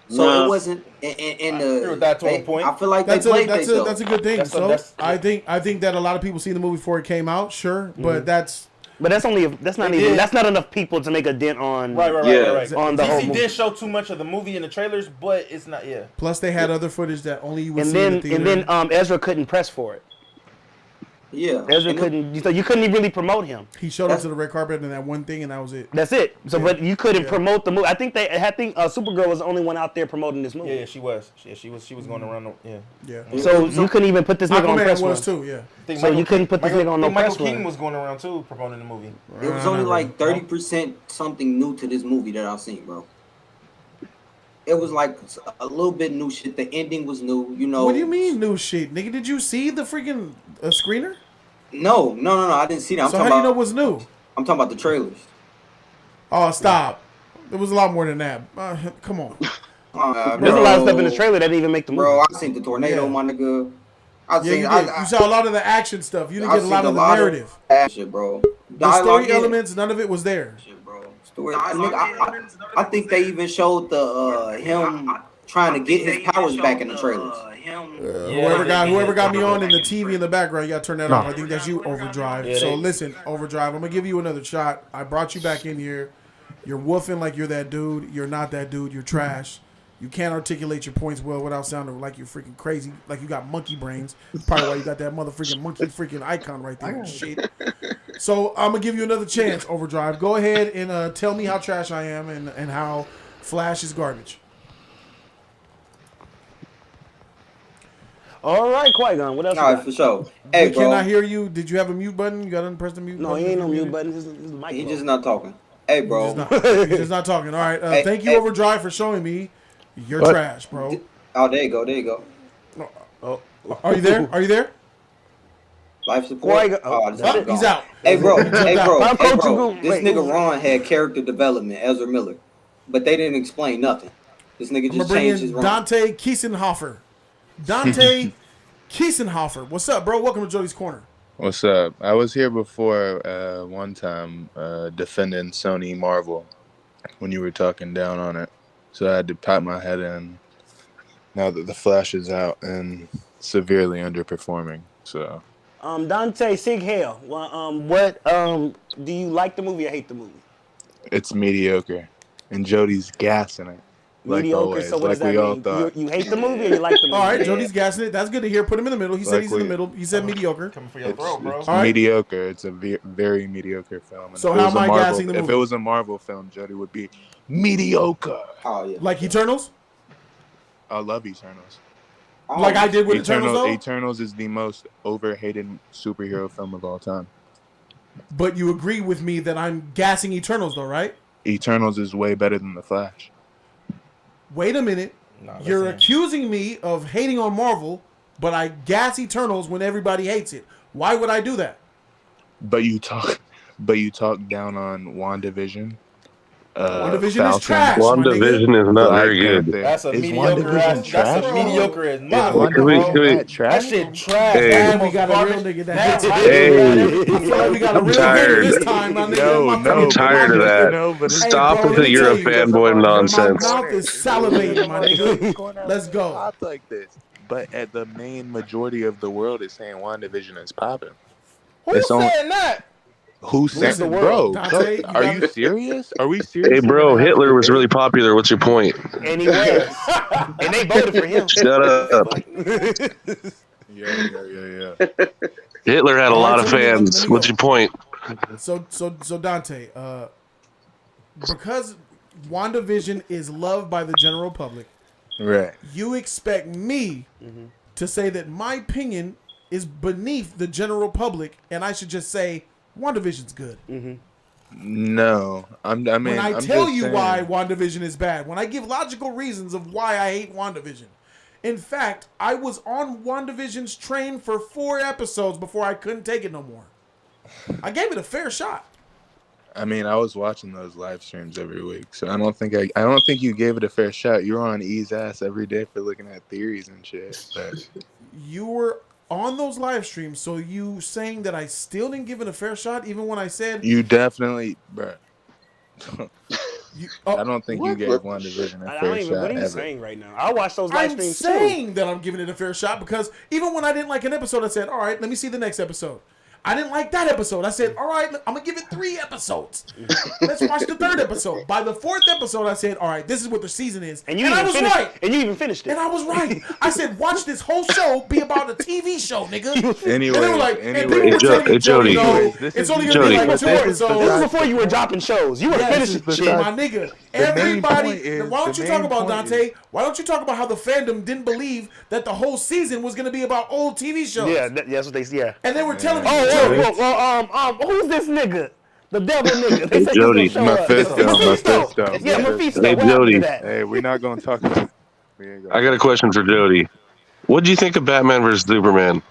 So it wasn't in the. That's on point. I feel like that's they played that's a good thing. I think that a lot of people seen the movie before it came out, sure, but that's not enough people to make a dent on right. on the whole DC movie. did show too much of the movie in the trailers, but it's not. Yeah. Plus, they had other footage that only you would see And in the theater. then Ezra couldn't press for it. Yeah. Ezra couldn't. So you couldn't really promote him. He showed up to the red carpet and that one thing, and that was it. That's it. So, but you couldn't promote the movie. I think Supergirl was the only one out there promoting this movie. Yeah, she was. She was going around. Yeah. So you couldn't even put this nigga on press run. too. Yeah. So you couldn't put this nigga on no press Michael Keaton run. was going around too promoting the movie. It was only like 30% something new to this movie that I've seen, bro. It was like a little bit new shit. The ending was new, you know. What do you mean new shit, nigga? Did you see the freaking screener? No. I didn't see that. So how do you know what's new? I'm talking about the trailers. Oh, stop. There was a lot more than that. Come on. There's a lot of stuff in the trailer that didn't even make the movie. Bro, I seen the tornado, my nigga. You saw a lot of the action stuff. You didn't get a lot of the narrative. Action, bro. The story elements, none of it was there. I think they even showed the him trying to get his powers back in the trailers. Whoever got me on in the TV in the background, you gotta turn that off. I think that's you, Overdrive. Listen, Overdrive, I'm gonna give you another shot. I brought you back in here. You're woofing like you're that dude. You're not that dude. You're trash. You can't articulate your points well without sounding like you're freaking crazy, like you got monkey brains. That's probably why you got that motherfucking monkey freaking icon right there. Shit. So I'm gonna give you another chance, Overdrive. Go ahead and tell me how trash I am and how Flash is garbage. All right, Qui-Gon. What else? All right, for sure. Hey, bro. Can I hear you? Did you have a mute button? You got to press the mute button? No, he ain't no mute button. His mic. He just not talking. Hey, bro. He's just not talking. All right. Thank you, Overdrive, for showing me you're trash, bro. Oh, there you go. Oh, are you there? Life support. He's out. Hey, bro. This nigga Ron had character development, Ezra Miller, but they didn't explain nothing. This nigga just changed his Ron. Dante Kiesenhofer. Kiesenhofer. What's up, bro? Welcome to Jody's Corner. What's up? I was here before one time defending Sony Marvel when you were talking down on it. So I had to pat my head in now that the Flash is out and severely underperforming. So Dante Sig Hale. Well, what do you like the movie or hate the movie? it's mediocre. And Jody's gassing it. Like Mediocre, always, so what like does that we all mean? thought. You hate the movie or you like the movie? All right, Jody's gassing it. That's good to hear. Put him in the middle. He said he's in the middle. He said mediocre. Coming for your throat, bro. It's mediocre. It's a very mediocre film. And So how am I gassing the movie? If it was a Marvel film, Jody would be mediocre. Oh yeah. Like Eternals? I love Eternals. Like I did with Eternals, though? Eternals is the most overhated superhero film of all time. But you agree with me that I'm gassing Eternals, though, right? Eternals is way better than The Flash. Wait a minute. You're accusing me of hating on Marvel, but I gas Eternals when everybody hates it. Why would I do that? But you talk down on WandaVision. WandaVision is trash. WandaVision is not very good. That's a Is mediocre ass. WandaVision trash? That's a mediocre as Can mother. we- That shit trash. Hey. And we got a real nigga that hates Hey. I feel like we got a I'm real tired. nigga this time, my nigga. I'm tired of that. Stop with the you're a fanboy nonsense. My mouth is salivating, my nigga. Let's go. Not like this. But at the main majority of the world is saying WandaVision is popping. Who's saying that? Who said the it, world? bro? Dante, Are you serious? Are we serious? Hey, bro, Hitler was really popular. What's your point? And he was. And they voted for him. Shut up. Yeah. Hitler had a lot of fans. What's your point? So Dante, because WandaVision is loved by the general public, Right. you expect me to say that my opinion is beneath the general public, and I should just say WandaVision's good. No. I'm tell just you saying. why WandaVision is bad, when I give logical reasons of why I hate WandaVision. In fact, I was on WandaVision's train for 4 episodes before I couldn't take it no more. I gave it a fair shot. I mean, I was watching those live streams every week, so I don't think you gave it a fair shot. You were on E's ass every day for looking at theories and shit. But You were on those live streams, so you saying that I still didn't give it a fair shot, even when I said you definitely, bruh. I don't think you What? gave WandaVision a fair shot What are you ever. saying right now? I watched those live I'm streams saying that I'm giving it a fair shot because even when I didn't like an episode, I said, all right, let me see the next episode. I didn't like that episode. I said, all right, I'm going to give it 3 episodes. Let's watch the 3rd episode. By the 4th episode, I said, all right, this is what the season is. And I was right. And you even finished it. And I was right. I said, watch this whole show be about a TV show, nigga. Anyway, and they were like, anyway. Jody. No, it's only going to be like 2 episodes. This is before you were dropping shows. You were finishing shit. My nigga. Everybody, why don't you talk about, Dante? Why don't you talk about how the fandom didn't believe that the whole season was going to be about old TV shows? Yeah, that's what they yeah. And they were telling me, who's this nigga? The devil nigga. They said Jody. he was gonna show up. Mephisto. Yeah, Mephisto. Hey, What happened Jody. to that? Hey, we're not gonna talk about. I got a question for Jody. What do you think of Batman versus Superman?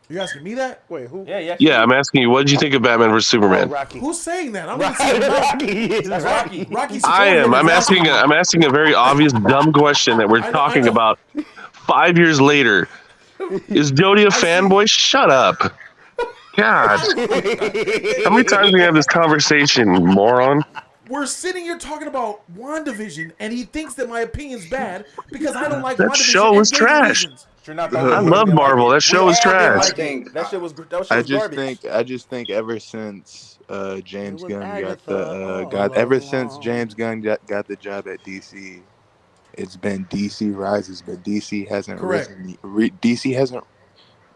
You asking me that? Wait, who? Yeah, I'm asking you. What did you think of Batman versus Superman? Rocky. Who's saying that? I'm not saying Rocky. That's Rocky. Rocky's I am. I'm asking a very obvious, dumb question that we're talking about 5 years later. Is Jody a fanboy? Shut up. God. How many times do we have this conversation, moron? We're sitting here talking about WandaVision, and he thinks that my opinion's bad because I don't like That WandaVision. show was trash. I love Marvel. That show was trash. That shit was I garbage. just think ever since James Gunn got the job at DC, it's been DC rises, but DC hasn't risen. DC hasn't.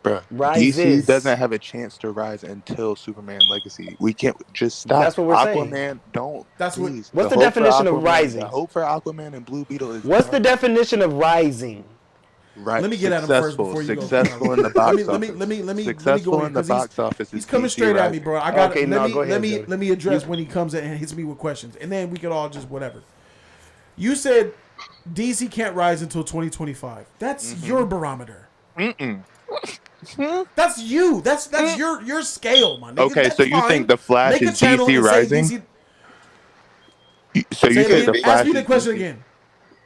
Bruh, DC doesn't have a chance to rise until Superman Legacy. We can't just stop. That's what we're saying. Aquaman, don't. That's please. What's the definition of rising? The hope for Aquaman and Blue Beetle is. What's the definition of rising? Right. Let me get at him first before you go. Successful in the box office. Let me Successful go in the box office. He's coming straight at me, bro. I got. Okay, let me address when he comes in and hits me with questions, and then we could all just whatever. You said DC can't rise until 2025. That's your barometer. That's you. That's your scale, my nigga. Okay, that's so you think the Flash is DC rising? So you think the Flash? Ask me the question again.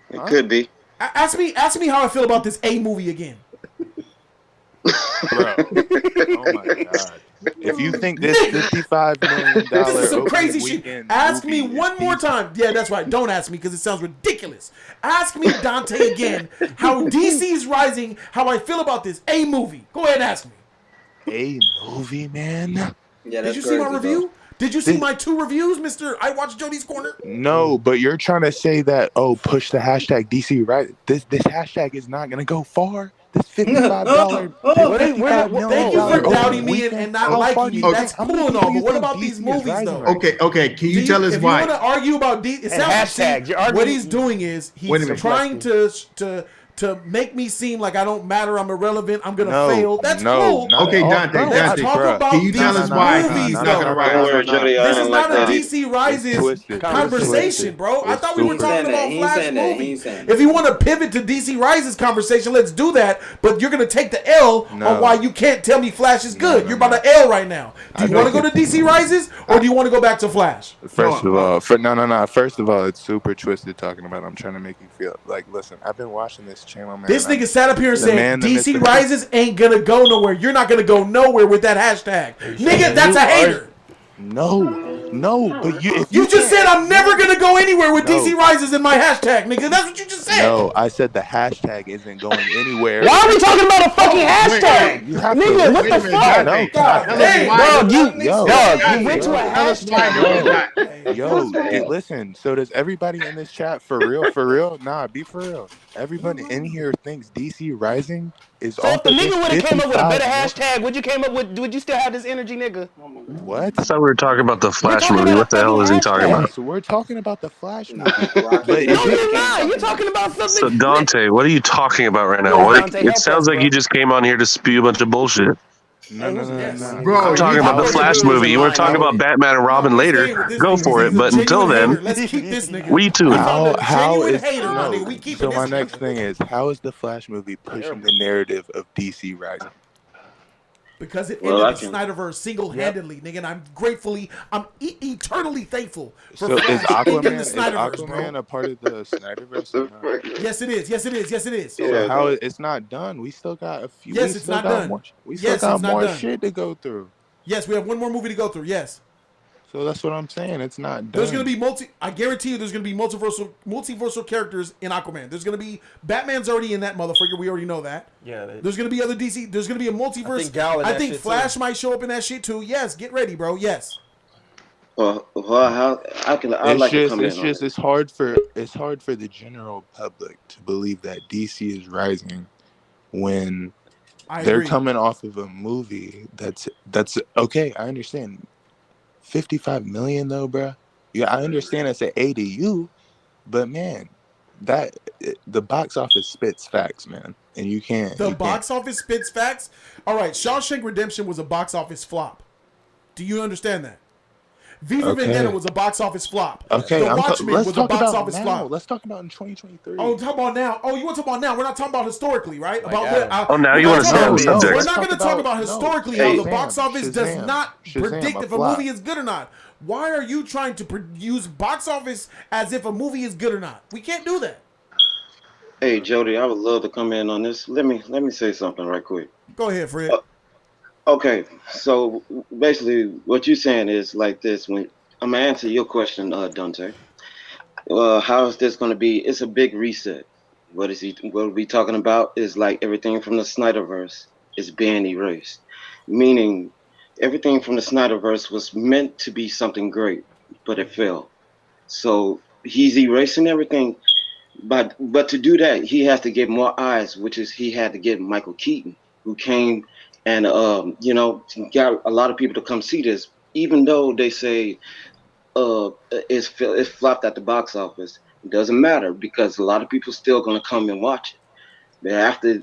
It could be. Ask me how I feel about this A movie again. Bro, oh my god! If you think this $55 million this is some crazy shit. Ask me one more time. Yeah, that's right. Don't ask me because it sounds ridiculous. Ask me, Dante, again how DC's rising. How I feel about this A movie. Go ahead and ask me. A movie, man. Yeah, did you see my review? Did you see my 2 reviews, Mr. I Watch Jody's Corner? No, but you're trying to say that, push the hashtag DC, right? This hashtag is not going to go far. This $55 Thank you for doubting me and not liking me. That's cool and all, but what about these movies, though? Okay. Can you tell us why? If you want to argue about DC, it sounds like what he's doing is he's trying to make me seem like I don't matter, I'm irrelevant, I'm gonna fail. That's cool. Okay, Dante, let's talk about can you tell us why he's not gonna rise? This is not a DC Rises conversation, bro. I thought we were talking about Flash movie. If you want to pivot to DC Rises conversation, let's do that. But you're gonna take the L on why you can't tell me Flash is good. You're about to L right now. Do you want to go to DC Rises or do you want to go back to Flash? First of all, First of all, it's super twisted talking about. I'm trying to make you feel like. Listen, I've been watching this channel, man. This nigga sat up here and said DC Rises ain't gonna go nowhere. You're not gonna go nowhere with that hashtag. Nigga, that's a hater. No, but you just said I'm never gonna go anywhere with DC Rises in my hashtag, nigga. That's what you just said. No, I said the hashtag isn't going anywhere. Why are we talking about a fucking hashtag? Nigga, what the fuck? No, you went to a hashtag. Yo, listen. So does everybody in this chat for real? Nah, be for real. Everybody in here thinks DC Rising is so off if the nigga would have came up with a better 55. hashtag, would you still have this energy, nigga? What? I thought we were talking about the Flash movie. What the hell is he talking about? So we're talking about the Flash movie. No, you're not. You're talking about something. So Dante, what are you talking about right now? It sounds like you just came on here to spew a bunch of bullshit. No. Bro, I'm talking about the Flash movie. You want to talk about Batman and Robin later? Go for it. But until then, let's keep this nigga. we too. How is so my next thing is how is the Flash movie pushing the narrative of DC Rising? because it Well, ended the Snyderverse single-handedly, nigga. And I'm eternally thankful for So Flash ending the Snyderverse, Aquaman bro. a part of the Snyderverse or not? Yes, it is. Yes, it is. Yes, it is. So how it's not done? We still got a few. Yes, it's not done. We still Yes, it's got not more done. shit to go through. Yes, we have one more movie to go through. Yes. So that's what I'm saying. It's not done. There's gonna be I guarantee you, there's gonna be multiversal characters in Aquaman. There's gonna be Batman's already in that motherfucker. We already know that. Yeah. There's gonna be other DC. There's gonna be a multiverse. I think Flash might show up in that shit too. Yes, get ready, bro. Yes. Well, It's hard for the general public to believe that DC is rising when they're agree. coming off of a movie that's okay. I understand. 55 million though, bro. Yeah, I understand it's an ADU, but man, the box office spits facts, man, and you can't. The box office spits facts. All right, Shawshank Redemption was a box office flop. Do you understand that? V for Vendetta was a box office flop. Okay, The Watchmen was a box office flop. Let's talk about in 2023. Oh, talk about now. Oh, you want to talk about now? We're not talking about historically, right? Now you want to stay on the subject. We're not going to talk about historically how the box office does not predict if a movie is good or not. Why are you trying to use box office as if a movie is good or not? We can't do that. Hey, Jody, I would love to come in on this. Let me say something right quick. Go ahead, Fred. Okay, so basically what you're saying is like this. When I'm gonna answer your question, Dante. How is this gonna be? It's a big reset. What we talking about is like everything from the Snyderverse is being erased. Meaning everything from the Snyderverse was meant to be something great, but it failed. So he's erasing everything. But to do that, he has to get more eyes, which is he had to get Michael Keaton, who came and got a lot of people to come see this, even though they say it's flopped at the box office. It doesn't matter because a lot of people still gonna come and watch it. But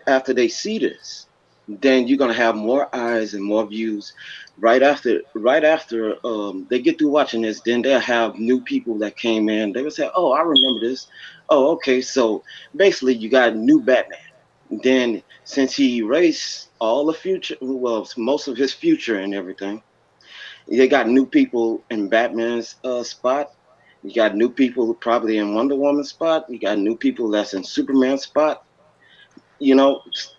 after they see this, then you're gonna have more eyes and more views. Right after they get through watching this, then they'll have new people that came in. They will say, "Oh, I remember this. Oh, okay." So basically, you got a new Batman. Then since he erased all the future, well, most of his future and everything, they got new people in Batman's spot. You got new people probably in Wonder Woman's spot. You got new people that's in Superman's spot.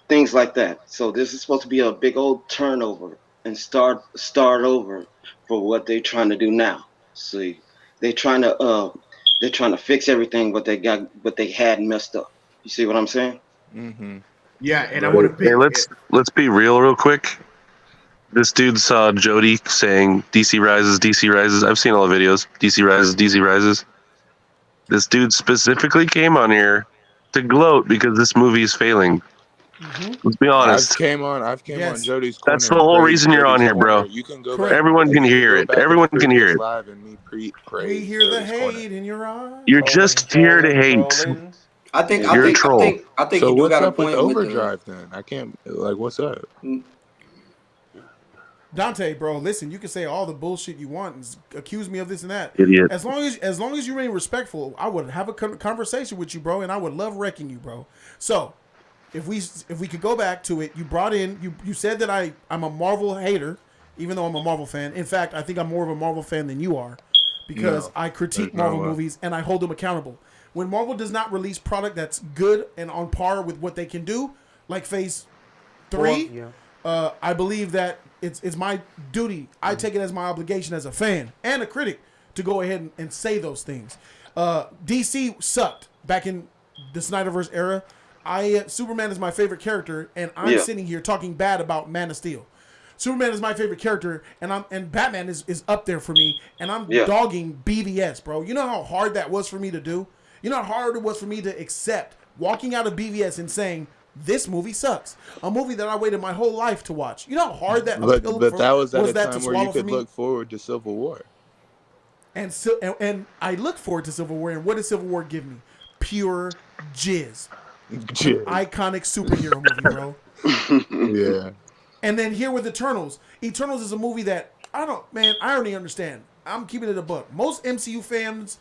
Things like that. So this is supposed to be a big old turnover and start over for what they're trying to do now. See, they're trying to fix everything what they had messed up. You see what I'm saying? Mm-hmm. Yeah, and I want to. Hey, let's be real quick. This dude saw Jody saying DC rises, DC rises. I've seen all the videos. DC rises, DC rises. This dude specifically came on here to gloat because this movie is failing. Mm-hmm. Let's be honest. I've came on Jody's corner. That's the whole reason you're on here, bro. You can go back. Everyone can hear it. Everyone can hear it. Live and me we hear the hate in your eyes. You're just here to hate. I think you're a troll. I think so you do what's got a up with point Overdrive then? I can't what's up? Dante, bro, listen, you can say all the bullshit you want and accuse me of this and that. Idiot. As long as you remain respectful, I would have a conversation with you, bro, and I would love wrecking you, bro. So, if we could go back to it, you brought in you said that I'm a Marvel hater, even though I'm a Marvel fan. In fact, I think I'm more of a Marvel fan than you are because I critique Marvel movies and I hold them accountable. When Marvel does not release product that's good and on par with what they can do, like Phase 3, I believe that it's my duty. I take it as my obligation as a fan and a critic to go ahead and say those things. DC sucked back in the Snyderverse era. Superman is my favorite character, and I'm sitting here talking bad about Man of Steel. Superman is my favorite character, and Batman is up there for me, and I'm dogging BVS, bro. You know how hard that was for me to do? You know how hard it was for me to accept walking out of BVS and saying, this movie sucks. A movie that I waited my whole life to watch. You know how hard that but that was at a that time where you could look forward to Civil War. And I look forward to Civil War, and what does Civil War give me? Pure jizz. Iconic superhero movie, bro. Yeah. And then here with Eternals. Eternals is a movie that I already understand. I'm keeping it a buck. Most MCU fans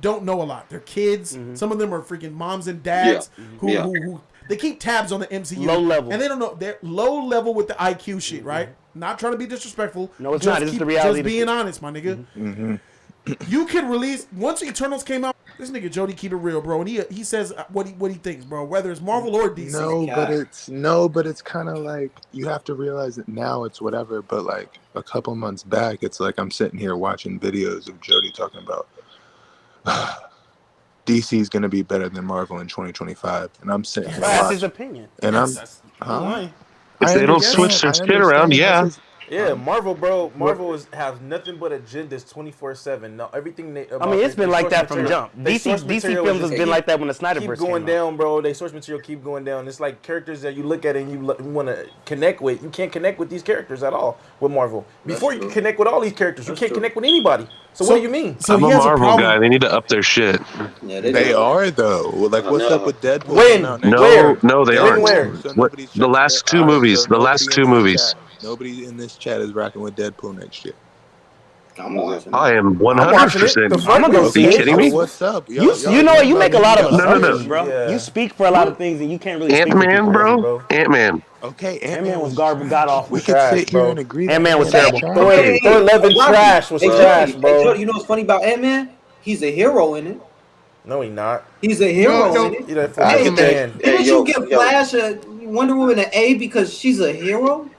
don't know a lot. They're kids. Mm-hmm. Some of them are freaking moms and dads who they keep tabs on the MCU. Low level. And they don't know. They're low level with the IQ shit, right? Not trying to be disrespectful. No, it's not. It's just the reality. Just being honest, my nigga. Mm-hmm. You can release once Eternals came out. This nigga Jody keep it real, bro, and he says what he thinks, bro. Whether it's Marvel or DC. But it's kind of like you have to realize that now it's whatever. But like a couple months back, it's like I'm sitting here watching videos of Jody talking about DC is gonna be better than Marvel in 2025, and I'm sitting here. That's his opinion. And if they don't switch their shit around, yeah. Yeah, Marvel, bro. Marvel has nothing but agendas 24/7. No, everything they. I mean, it's been like that from jump. DC films has been like that when the Snyderverse keep going down, bro. They source material keep going down. It's like characters that you look at and you want to connect with. You can't connect with these characters at all with Marvel. Before you can connect with all these characters, you can't connect with anybody. So what do you mean? I'm a Marvel guy. They need to up their shit. Yeah, they are though. Like, what's up with Deadpool? No, they aren't. The last two movies. Nobody in this chat is rocking with Deadpool next year. I am 100%. Are you kidding me? What's up? You know what? You make a lot of assumptions, No. bro. Yeah. You speak for a lot of things, and you can't really. Ant-Man, bro. Ant-Man. Okay, Ant-Man was garbage. God awful. We could sit here and agree. Ant-Man was terrible. Thor 11 trash was trash, bro. Jody, you know what's funny about Ant-Man? He's a hero in it. No, he's not. He's a hero in it. Didn't you give Flash a Wonder Woman an A because she's a hero?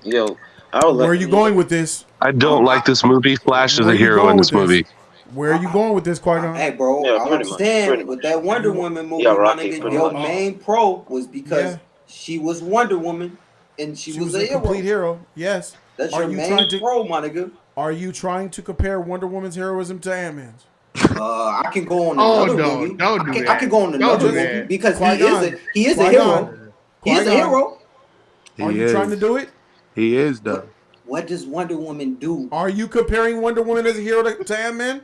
Yo, where are you going with this? I don't like this movie. Flash is a hero in this movie. Where are you going with this, Qui-Gon? Hey, bro, I understand with that Wonder Woman movie, my nigga, your main pro was because she was Wonder Woman and she was a hero. Complete hero. Yes. That's your main pro, my nigga. Are you trying to compare Wonder Woman's heroism to Ant-Man's? I can go on another movie. I can go on another movie because he is a hero. He is a hero. Are you trying to do it? He is though. What does Wonder Woman do? Are you comparing Wonder Woman as a hero to Ant-Man?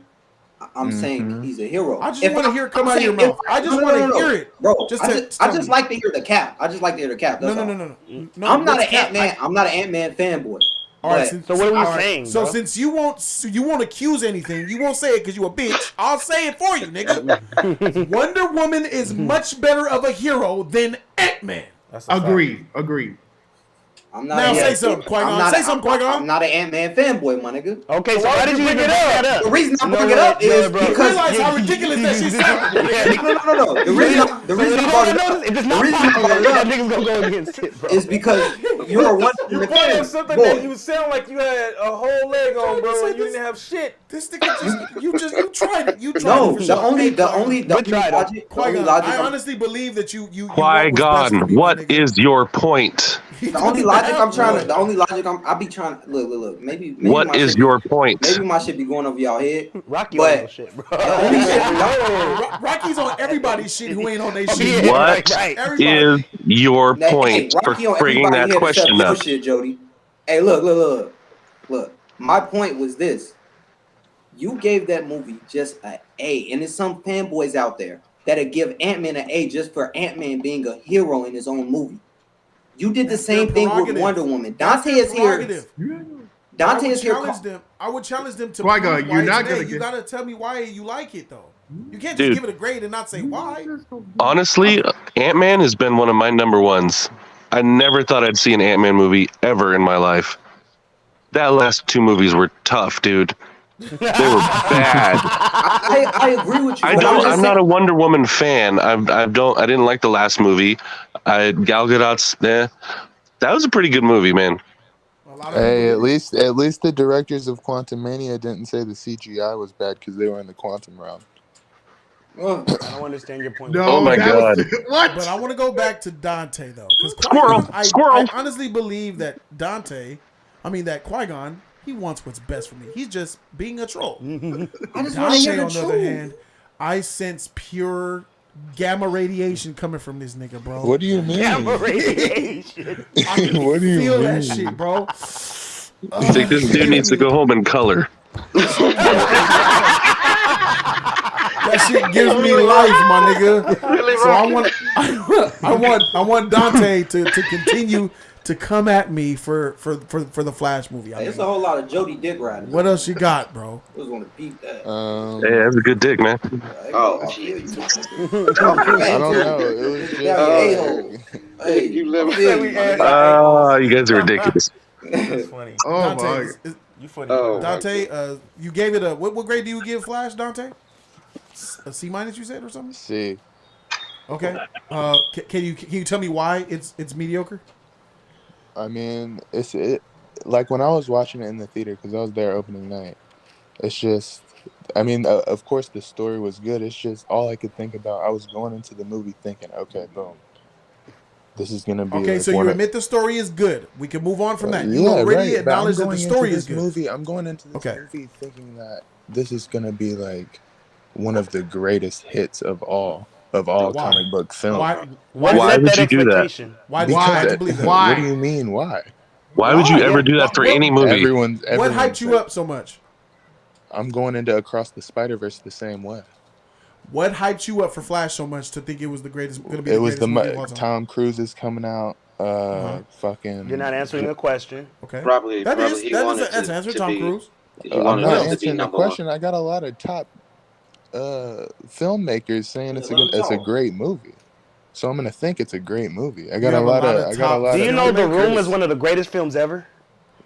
I'm saying he's a hero. I just want to hear it come out of your mouth. I just want to hear it, bro. I just like to hear the cap. I just like to hear the cap. No. I'm not an Ant-Man. I'm not an Ant-Man fanboy. All right. So what are we saying? So since you won't accuse anything, you won't say it because you a bitch. I'll say it for you, nigga. Wonder Woman is much better of a hero than Ant-Man. Agreed. I'm not now say something, Qui-Gon. Say something, Qui-Gon. I'm not an Ant-Man fanboy, my nigga. Okay, so why did you bring it up? The reason I bring it up is because realize how ridiculous that shit sounds. No. The reason I brought it up is because you're a Wonder Woman fan. Something that you sound like you had a whole leg on, bro, and you didn't have shit. This nigga you tried it. You tried no, it. The only logic. I honestly believe that you Qui-Gon, what is your point? The only logic I be trying to look. Maybe what is your point? Maybe my shit be going over y'all head. Rocky on your shit, bro. Rocky's on everybody's shit who ain't on their shit. What is your point for bringing that question up? Shit, Jody. Hey, look. My point was this. You gave that movie just an A, and there's some fanboys out there that'll give Ant-Man an A just for Ant-Man being a hero in his own movie. You did the same thing with Wonder Woman. Dante is here. Dante is here. I would challenge them to. Qui-Gon, you're not gonna. You gotta tell me why you like it though. You can't just give it a grade and not say why. Honestly, Ant-Man has been one of my number ones. I never thought I'd see an Ant-Man movie ever in my life. That last two movies were tough, dude. They were bad. I agree with you. I'm not a Wonder Woman fan. I didn't like the last movie. Gal Gadot's. That was a pretty good movie, man. Hey, at least the directors of Quantum Mania didn't say the CGI was bad because they were in the quantum realm. I don't understand your point. No, oh my god! What? But I want to go back to Dante though, because Squirrel. I honestly believe that that Qui-Gon, he wants what's best for me. He's just being a troll. I just want to hear on the other hand, I sense pure gamma radiation coming from this nigga, bro. What do you mean? Gamma radiation. I can What do you feel mean? that shit, bro. You think this dude needs to go home and color? That shit gives me life, my nigga. So I want Dante to continue to come at me for the Flash movie. I Hey, it's mean, a whole lot of Jody dick riding. what else you got, bro? I was gonna peep that. Hey, that's a good dick, man. Oh, I feel you. I don't know. It was just. Hey, you live. You guys are ridiculous. That's funny. Oh Dante, my. You funny. Oh, Dante, you gave it a what grade do you give Flash, Dante? A C minus, you said, or something? See. Okay. Can you tell me why it's mediocre? I mean, like when I was watching it in the theater because I was there opening night. It's just, I mean, of course the story was good. It's just all I could think about. I was going into the movie thinking, okay, boom, this is gonna be. Okay, like so you admit the story is good. We can move on from that. You already acknowledge that the story is good. I'm going into this movie thinking that this is gonna be like one of the greatest hits of all comic book film. Why would you do that? Why do you believe that? What do you mean? Why? Why would you ever do that for any movie? What hyped you up so much? I'm going into Across the Spider-Verse the same way. What hyped you up for Flash so much to think it was going to be? It was Tom Cruise is coming out. Fucking. You're not answering the question. Okay. Probably that's answer Tom Cruise. I'm not answering the question. I got a lot of top filmmakers saying it's a great movie. So I'm gonna think it's a great movie. I got a lot of. Do you know The Room is one of the greatest films ever?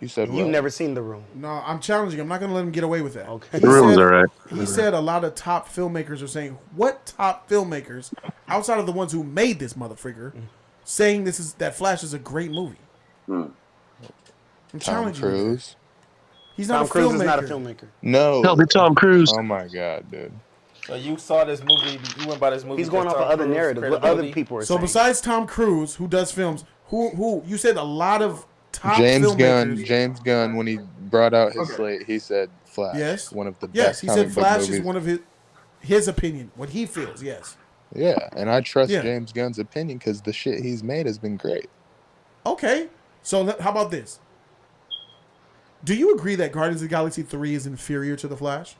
You said what? You've never seen The Room. No, I'm challenging. I'm not going to let him get away with that. Okay. The Room's all right. He said a lot of top filmmakers are saying, what top filmmakers, outside of the ones who made this motherfucker, saying that Flash is a great movie? I'm challenging Tom Cruise. He's not Tom a Cruise filmmaker. is not a filmmaker. No. Tell me Tom Cruise. Oh my god, dude. So you saw this movie. You went by this movie. He's going off of other narratives. What other people are saying. So besides Tom Cruise, who does films, who you said a lot of top James filmmakers. James Gunn, when he brought out his slate, he said Flash. Yes. One of the best. Yes, he said Flash movies. is one of his opinion, what he feels. Yes. Yeah, and I trust James Gunn's opinion because the shit he's made has been great. Okay, so how about this? Do you agree that Guardians of the Galaxy 3 is inferior to The Flash?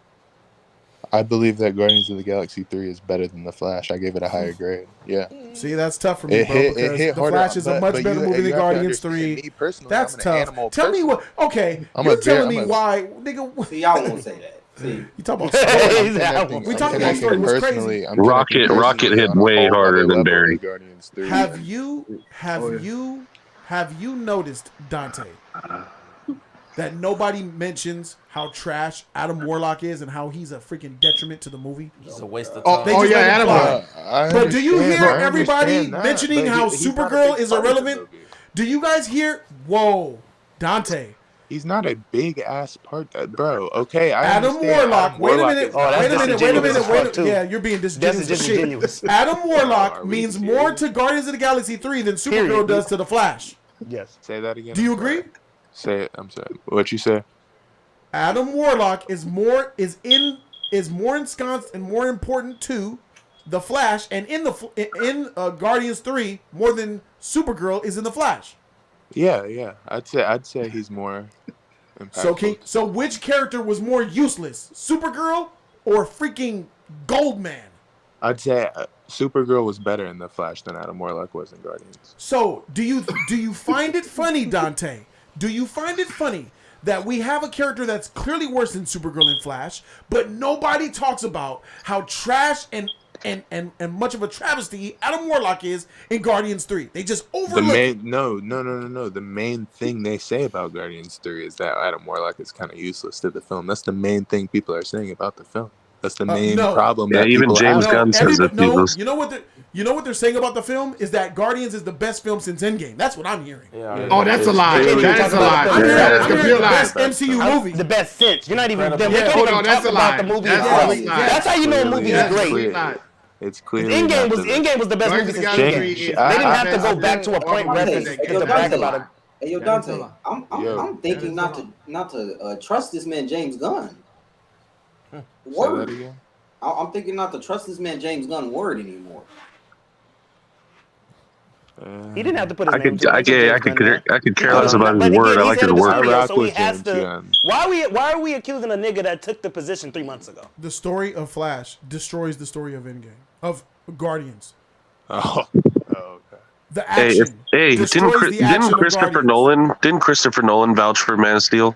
I believe that Guardians of the Galaxy 3 is better than The Flash. I gave it a higher grade. Yeah. See, that's tough for me, bro, because The Flash is a much better movie than Guardians 3. Me personally, that's I'm tough. Tell me what. Okay, you're telling me why, nigga. See, y'all won't say that. See, you talking about story? We talking about story. What's crazy? Rocket hit way harder than Barry. Have you noticed, Dante, that nobody mentions how trash Adam Warlock is and how he's a freaking detriment to the movie? It's a waste of time. Adam. But do you hear everybody mentioning how Supergirl is irrelevant? Do you guys hear? Whoa, Dante. He's not a big ass part, bro. Okay, Adam Warlock. Wait a minute. Yeah, you're being disingenuous. Adam Warlock means more to Guardians of the Galaxy 3 than Supergirl does to the Flash. Yes. Say that again. Do you agree? Say it. I'm sorry. What you say? Adam Warlock is more ensconced and more important to the Flash, and in Guardians 3 more than Supergirl is in the Flash. Yeah. I'd say he's more impactful. So which character was more useless, Supergirl or freaking Goldman? I'd say Supergirl was better in the Flash than Adam Warlock was in Guardians. So do you find it funny, Dante? Do you find it funny that we have a character that's clearly worse than Supergirl and Flash, but nobody talks about how trash and much of a travesty Adam Warlock is in Guardians 3? They just overlook it. No. The main thing they say about Guardians 3 is that Adam Warlock is kind of useless to the film. That's the main thing people are saying about the film. That's the main problem. Yeah, even James Gunn says that. You know what they're saying about the film is that Guardians is the best film since Endgame. That's what I'm hearing. Yeah. Oh, that's a lie. That's a lie. That's a the best MCU movie. The best since. You're not even. Hold on, that's a lie. That's how you know a movie is great. It's clear. Endgame was the best movie since Endgame. They didn't have to go back to a point where they could brag about it. Hey, yo, Dante, I'm thinking not to trust this man James Gunn. Word. I'm thinking not to trust this man James Gunn word anymore. He didn't have to put his name. I could care less about his word. I like his word. So he has to. Why are we accusing a nigga that took the position 3 months ago? The story of Flash destroys the story of Endgame, of Guardians. Oh, okay. the action. Destroys the action of Guardians. Didn't Christopher Nolan vouch for Man of Steel?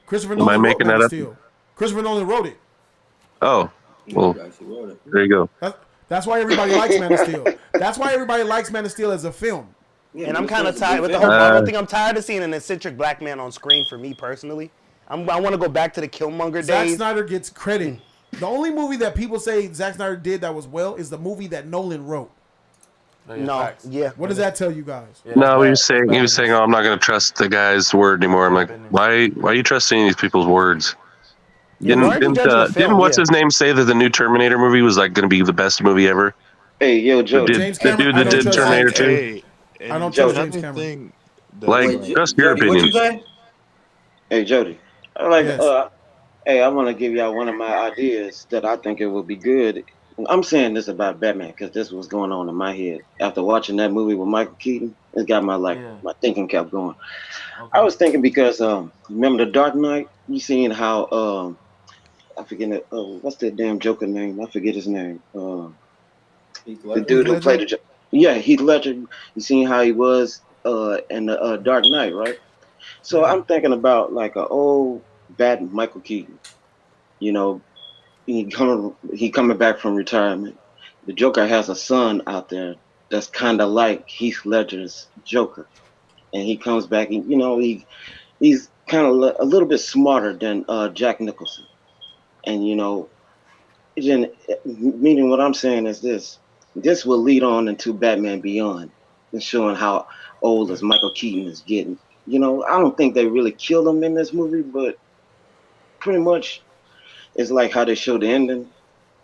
Christopher Am I Nolan wrote making Man that of up? Steel. Christopher Nolan wrote it. Oh, well, there you go. That's why everybody likes Man of Steel. That's why everybody likes Man of Steel as a film. And I'm kind of tired with the whole Marvel thing. I'm tired of seeing an eccentric black man on screen. For me personally, I want to go back to the Killmonger Zack days. Snyder gets credit. The only movie that people say Zack Snyder did that was well is the movie that Nolan wrote. No, yeah. What does that tell you guys? No, he was saying, "Oh, I'm not going to trust the guy's word anymore." I'm like, why are you trusting these people's words? Didn't what's his name say that the new Terminator movie was like going to be the best movie ever? Hey, yo, Joe. James Cameron, the dude that did Terminator 2. I don't trust James Cameron. Like, just your opinion. Hey, Jody. Hey, I want to give y'all one of my ideas that I think it would be good. I'm saying this about Batman because this was going on in my head after watching that movie with Michael Keaton. It got my my thinking kept going. Okay. I was thinking because remember the Dark Knight? You seen how I forget it. What's that damn Joker name? I forget his name. The dude who played the Joker. Yeah, Heath Ledger. You seen how he was in the Dark Knight, right? So I'm thinking about like an old bad Michael Keaton. You know, he coming back from retirement. The Joker has a son out there that's kind of like Heath Ledger's Joker, and he comes back. And, you know, he's kind of a little bit smarter than Jack Nicholson. And you know, meaning what I'm saying is this will lead on into Batman Beyond and showing how old as Michael Keaton is getting. You know, I don't think they really killed him in this movie, but pretty much it's like how they showed the ending.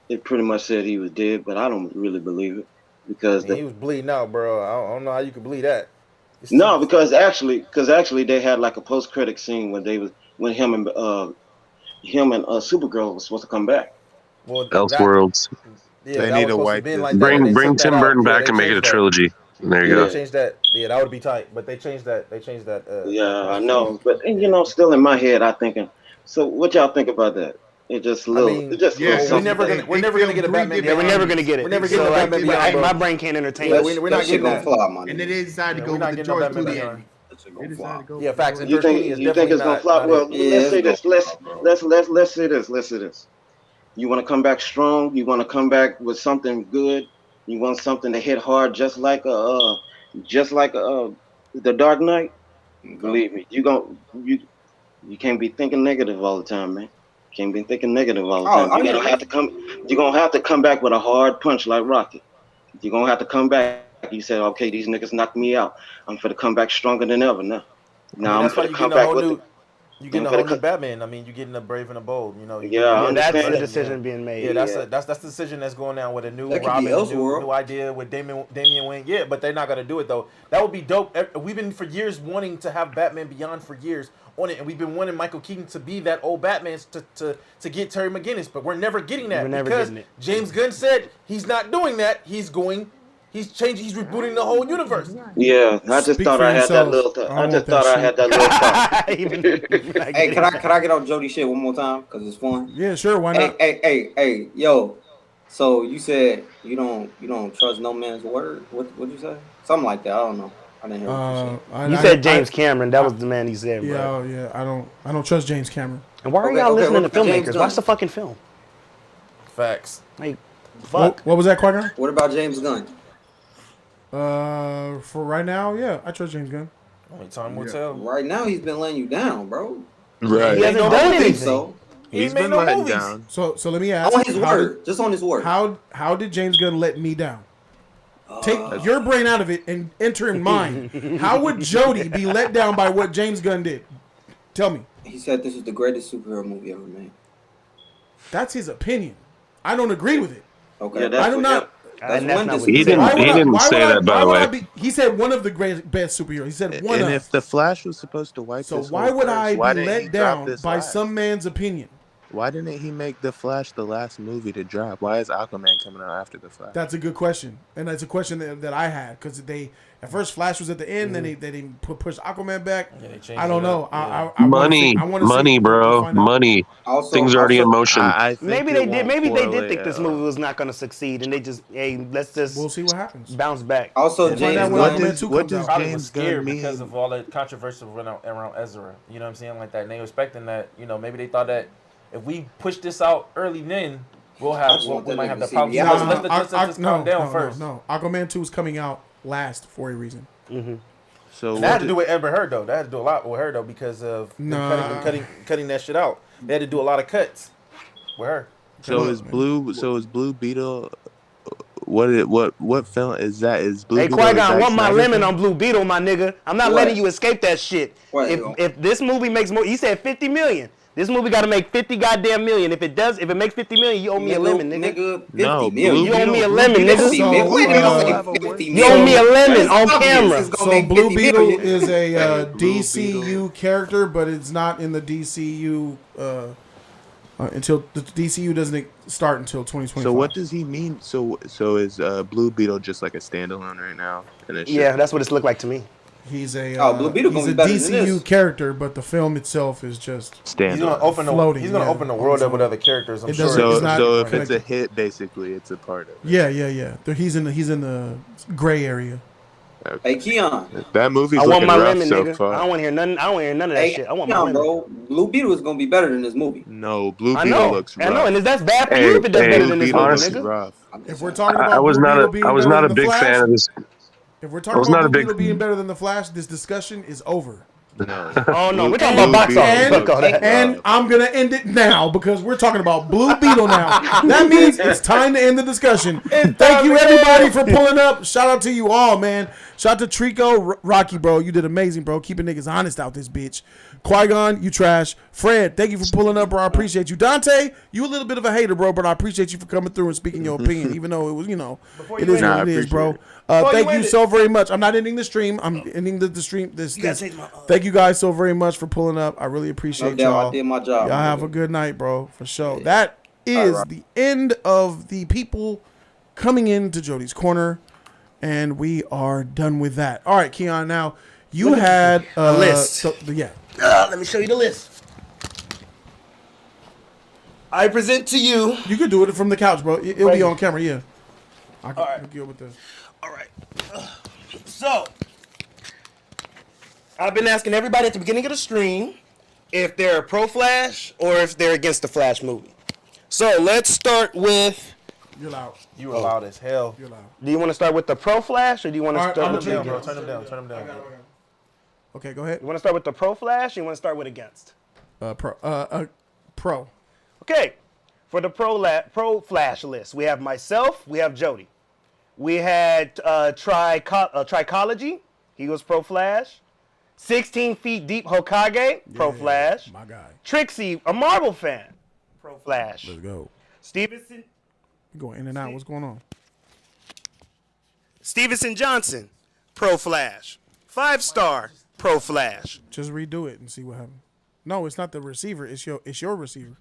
It pretty much said he was dead, but I don't really believe it because he was bleeding out, bro. I don't know how you could believe that. No, because actually they had like a post-credit scene when him and Supergirl was supposed to come back. Well, Elseworlds. Yeah, they need to wipe it. Bring Tim Burton back and make it a trilogy. There you go. They changed that. Yeah, that would be tight. But they changed that. Yeah, I know. But you know, still in my head, I'm thinking. So, what y'all think about that? It just little. We're never gonna get a Batman. Yeah, we're never gonna get it. We're never getting a Batman Beyond. My brain can't entertain it. it. We're not getting that. And they decided to go with the George Clooney ending. Yeah, facts. You think it's gonna flop? Well, let's say this. Let's say this. You want to come back strong. You want to come back with something good. You want something to hit hard, just like the Dark Knight. Believe me, you can't be thinking negative all the time, man. You can't be thinking negative all the time. You're gonna have to come back with a hard punch like Rocky. You're gonna have to come back. You said, okay, these niggas knocked me out. I'm for to come back stronger than ever now. I'm for to come back with it. You getting a whole new Batman. I mean, you getting a brave and a bold. You know. That's the decision being made. Yeah, that's the decision that's going down with a new Robin, a new idea with Damian Wayne. Yeah, but they're not gonna do it though. That would be dope. We've been for years wanting to have Batman Beyond for years on it, and we've been wanting Michael Keaton to be that old Batman to get Terry McGinnis, but we're never getting that because James Gunn said he's not doing that. He's changing. He's rebooting the whole universe. Yeah, I just thought I had that little thought. I just thought I had that little thought. Hey, can I get on Jody shit one more time? Because it's fun. Yeah, sure. Why not? Hey, yo. So you said you don't trust no man's word. What'd you say? Something like that. I don't know. I didn't hear what you said. You said James Cameron. That was the man he said. Yeah, bro. yeah. I don't trust James Cameron. And why are y'all listening to filmmakers? Watch the fucking film. Facts. Like, fuck. What was that, Qui-Gon? What about James Gunn? For right now, yeah, I trust James Gunn. Only time will tell. Right now, he's been letting you down, bro. Right. He hasn't done anything. So he's been letting down. So let me ask. On his word, just on his word. How did James Gunn let me down? Take your brain out of it and enter in mine. How would Jody be let down by what James Gunn did? Tell me. He said this is the greatest superhero movie ever made. That's his opinion. I don't agree with it. Okay. I do not. He didn't say that, by the way. He said one of the best superheroes. He said one of. And if the Flash was supposed to wipe so this why would I be why didn't he let drop down this by last? some man's opinion? Why didn't he make The Flash the last movie to drop? Why is Aquaman coming out after The Flash? That's a good question, and that's a question that I had because they at first Flash was at the end, then they pushed Aquaman back. I don't know. I Money, see, bro, find out. money. Also, Things already in motion. I think Maybe they did. Maybe they did think this movie was not going to succeed, and they just, hey, let's just. We'll see what happens. Bounce back. Also, We'll find out when Aquaman 2 comes out. Probably was scared because of all the controversy around Ezra. You know what I'm saying, like that. And they were expecting that. You know, maybe they thought that if we push this out early, then we might have the problem. Let's calm down first. No, Aquaman 2 is coming out last for a reason. Mm-hmm. So that had to do with Amber Heard though. That had to do a lot with her though because of cutting that shit out. They had to do a lot of cuts with her. So is Blue Beetle? What film is that? Is Blue Hey, Beetle? Qui-Gon, want my lemon on Blue Beetle, my nigga. I'm not What? letting you escape that shit. What? If this movie makes more, he said 50 million. This movie got to make 50 goddamn million. If it makes 50 million, you owe me a lemon, nigga. 50 million. You owe me a lemon, nigga. You owe You me a lemon on camera. So Blue Beetle is a DCU character, but it's not in the DCU until the DCU doesn't start until 2025. So what does he mean? So is Blue Beetle just like a standalone right now? And it's Yeah, that's what it's looked like to me. He's a Blue Beetle he's gonna a be better than DCU this. character, but the film itself is just He's gonna open the world up with other characters. I'm sure. So if it's a hit, basically, it's a part of it. Yeah. He's in the gray area. Hey, Keon. That movie's I want looking my rough lemon, so nigga. far. I don't want to hear nothing. I don't want to hear none of that Hey, shit. I want my Keon, lemon. bro. Blue Beetle is gonna be better than this movie. No, Blue I Beetle know. looks rough. I know, and that's bad for you if it does better than this movie, honestly, nigga. Rough. If we're talking about I was Blue not Beetle a being I was better not a than the big Flash, fan of this. if we're I talking was about not a Blue big. Beetle being better than the Flash, this discussion is over. No. Oh no, we're talking about box office. Fuck all that. And I'm gonna end it now because we're talking about Blue Beetle now. That means it's time to end the discussion. Thank you everybody for pulling up. Shout out to you all, man. Shout out to Trico, Rocky, bro. You did amazing, bro. Keeping niggas honest out this bitch. Qui-Gon, you trash. Fred, thank you for pulling up, bro. I appreciate you. Dante, you a little bit of a hater, bro, but I appreciate you for coming through and speaking your opinion, even though it was, it is what it is, bro. Thank you so very much. I'm not ending the stream. I'm ending the stream. Thank you guys so very much for pulling up. I really appreciate y'all. I did my job. Y'all have a good night, bro, for sure. That is the end of the people coming into Jody's Corner, and we are done with that. All right, Keon, now you had a list. Let me show you the list. I present to you. You could do it from the couch, bro. It'll be on camera, yeah. I can hook you up with this. All right. So, I've been asking everybody at the beginning of the stream if they're pro Flash or if they're against the Flash movie. So, let's start with. You're loud. You were loud as hell. You're loud. Do you want to start with the pro Flash or do you want to start with Turn them down, bro. Turn them down. Okay, go ahead. You want to start with the pro Flash or you want to start with against? Pro. Okay. For the pro Flash list, we have myself, we have Jody. We had Tricology, he was pro Flash. 16 Feet Deep Hokage, pro Flash. My guy. Trixie, a Marvel fan, pro Flash. Let's go. Stevenson. You're going in and out. What's going on? Stevenson Johnson, pro Flash. 5-star, pro Flash. Just redo it and see what happens. No, it's not the receiver. It's your receiver.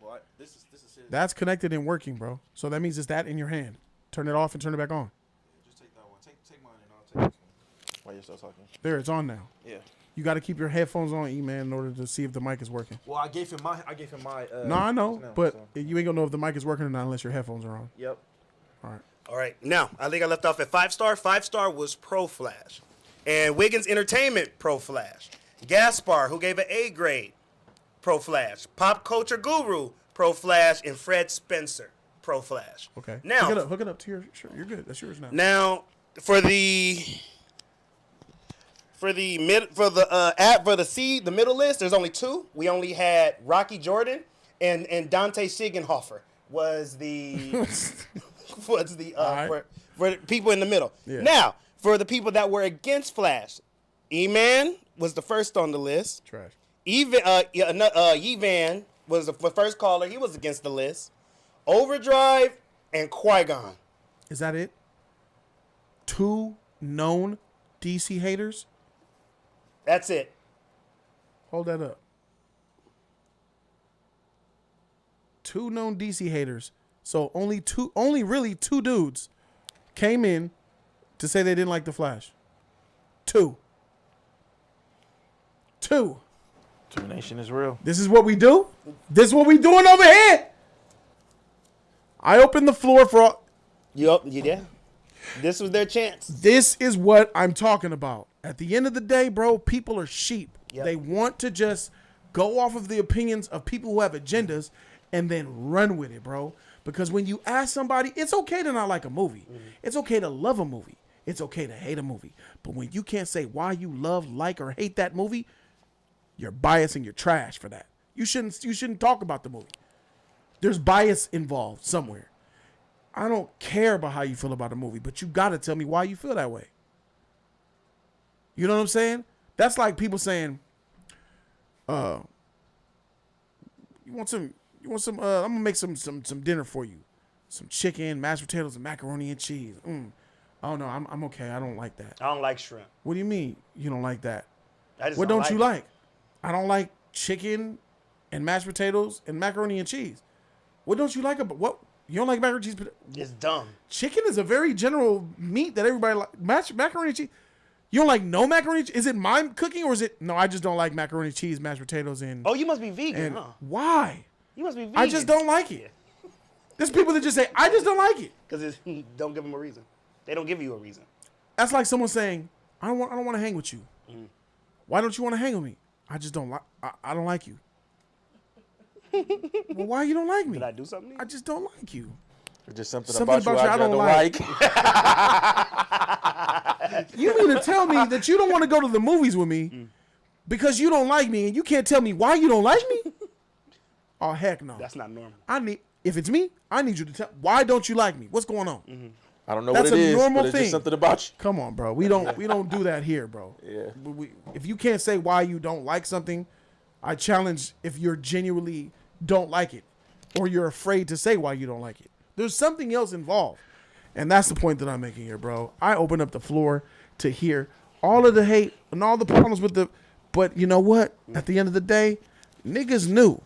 What? This is it. That's connected and working, bro. So that means it's that in your hand. Turn it off and turn it back on. Just take that one. Take mine and I'll take this one. While you're still talking. There, it's on now. Yeah. You got to keep your headphones on, E-Man, in order to see if the mic is working. Well, I gave him my. No, I know, now, but so. you ain't gonna know if the mic is working or not unless your headphones are on. Yep. All right. Now, I think I left off at 5-star. 5-star was pro Flash. And Wiggins Entertainment, pro Flash. Gaspar, who gave an A grade, pro Flash. Pop Culture Guru, pro Flash. And Fred Spencer, pro Flash. Okay. Now, hook it up to your shirt. You're good. That's yours now. Now, for the middle list, there's only two. We only had Rocky Jordan and Dante Sigenhofer was the right. for the people in the middle. Yeah. Now, for the people that were against Flash, E-Man was the first on the list. Trash. Yevan was the first caller. He was against the list. Overdrive and Qui-Gon. Is that it? 2 known DC haters? That's it. Hold that up. 2 known DC haters. So only really 2 dudes came in to say they didn't like the Flash. 2. Termination is real. This is what we do. This is what we doing over here. I open the floor for all. Yup, yeah. This was their chance. This is what I'm talking about. At the end of the day, bro, people are sheep. Yep. They want to just go off of the opinions of people who have agendas and then run with it, bro. Because when you ask somebody, it's okay to not like a movie. It's okay to love a movie. It's okay to hate a movie. But when you can't say why you love, like, or hate that movie, you're biased and you're trash for that. You shouldn't talk about the movie. There's bias involved somewhere. I don't care about how you feel about a movie, but you got to tell me why you feel that way. You know what I'm saying? That's like people saying, you want some, I'm going to make some dinner for you. Some chicken, mashed potatoes, and macaroni and cheese. Oh, no, I'm okay. I don't like that. I don't like shrimp. What do you mean you don't like that? What don't you like? I don't like chicken and mashed potatoes and macaroni and cheese. What don't you like about what? You don't like macaroni and cheese? It's dumb. Chicken is a very general meat that everybody like. Macaroni and cheese. You don't like no macaroni? Is it my cooking or is it? No, I just don't like macaroni and cheese, mashed potatoes, and. Oh, you must be vegan, huh? Why? You must be vegan. I just don't like it. There's people that just say, I just don't like it. Because don't give them a reason. They don't give you a reason. That's like someone saying, I don't want to hang with you. Why don't you want to hang with me? I just don't like. I don't like you. Well, why you don't like me? Did I do something? I just don't like you. There's just something about you I don't like. You mean to tell me that you don't want to go to the movies with me because you don't like me, and you can't tell me why you don't like me? Oh, heck no. That's not normal. If it's me, I need you to tell. Why don't you like me? What's going on? I don't know That's what it a is, normal but it's thing. just something about you. Come on, bro. We don't do that here, bro. Yeah. If you can't say why you don't like something, I challenge if you're genuinely don't like it or you're afraid to say why you don't like it. There's something else involved. And that's the point that I'm making here, bro. I open up the floor to hear all of the hate and all the problems with the, but you know what? At the end of the day, niggas knew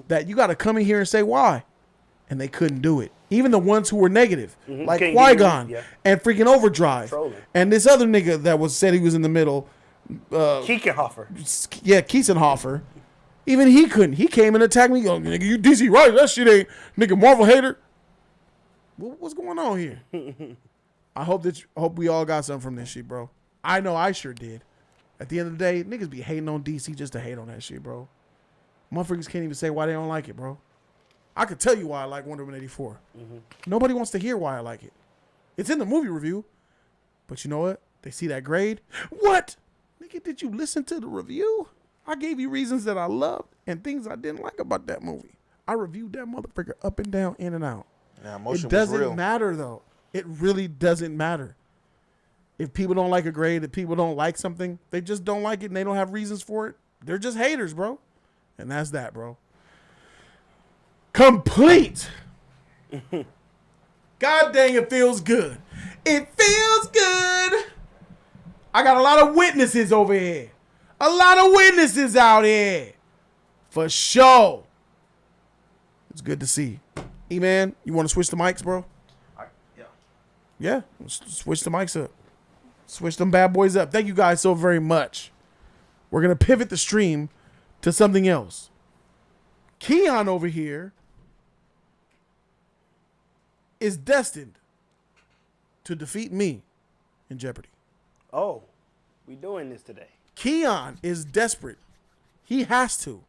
that you got to come in here and say why. And they couldn't do it. Even the ones who were negative, like Qui-Gon and freaking Overdrive. Trolling. And this other nigga that said he was in the middle. Kiekenhofer. Yeah, Kiesenhofer. Even he couldn't. He came and attacked me. Oh, nigga, you DC right. That shit ain't nigga Marvel hater. What's going on here? I hope we all got something from this shit, bro. I know I sure did. At the end of the day, niggas be hating on DC just to hate on that shit, bro. Motherfuckers can't even say why they don't like it, bro. I could tell you why I like Wonder Woman 84. Nobody wants to hear why I like it. It's in the movie review. But you know what? They see that grade. What? Nigga, did you listen to the review? I gave you reasons that I loved and things I didn't like about that movie. I reviewed that motherfucker up and down, in and out. Yeah, emotion It doesn't was real. matter, though. It really doesn't matter. If people don't like a grade, if people don't like something, they just don't like it and they don't have reasons for it. They're just haters, bro. And that's that, bro. Complete. God dang, it feels good. It feels good. I got a lot of witnesses over here. A lot of witnesses out here. For sure. It's good to see. E-Man, you want to switch the mics, bro? Yeah, switch the mics up. Switch them bad boys up. Thank you guys so very much. We're going to pivot the stream to something else. Keon over here is destined to defeat me in Jeopardy. Oh, we doing this today. Keon is desperate. He has to.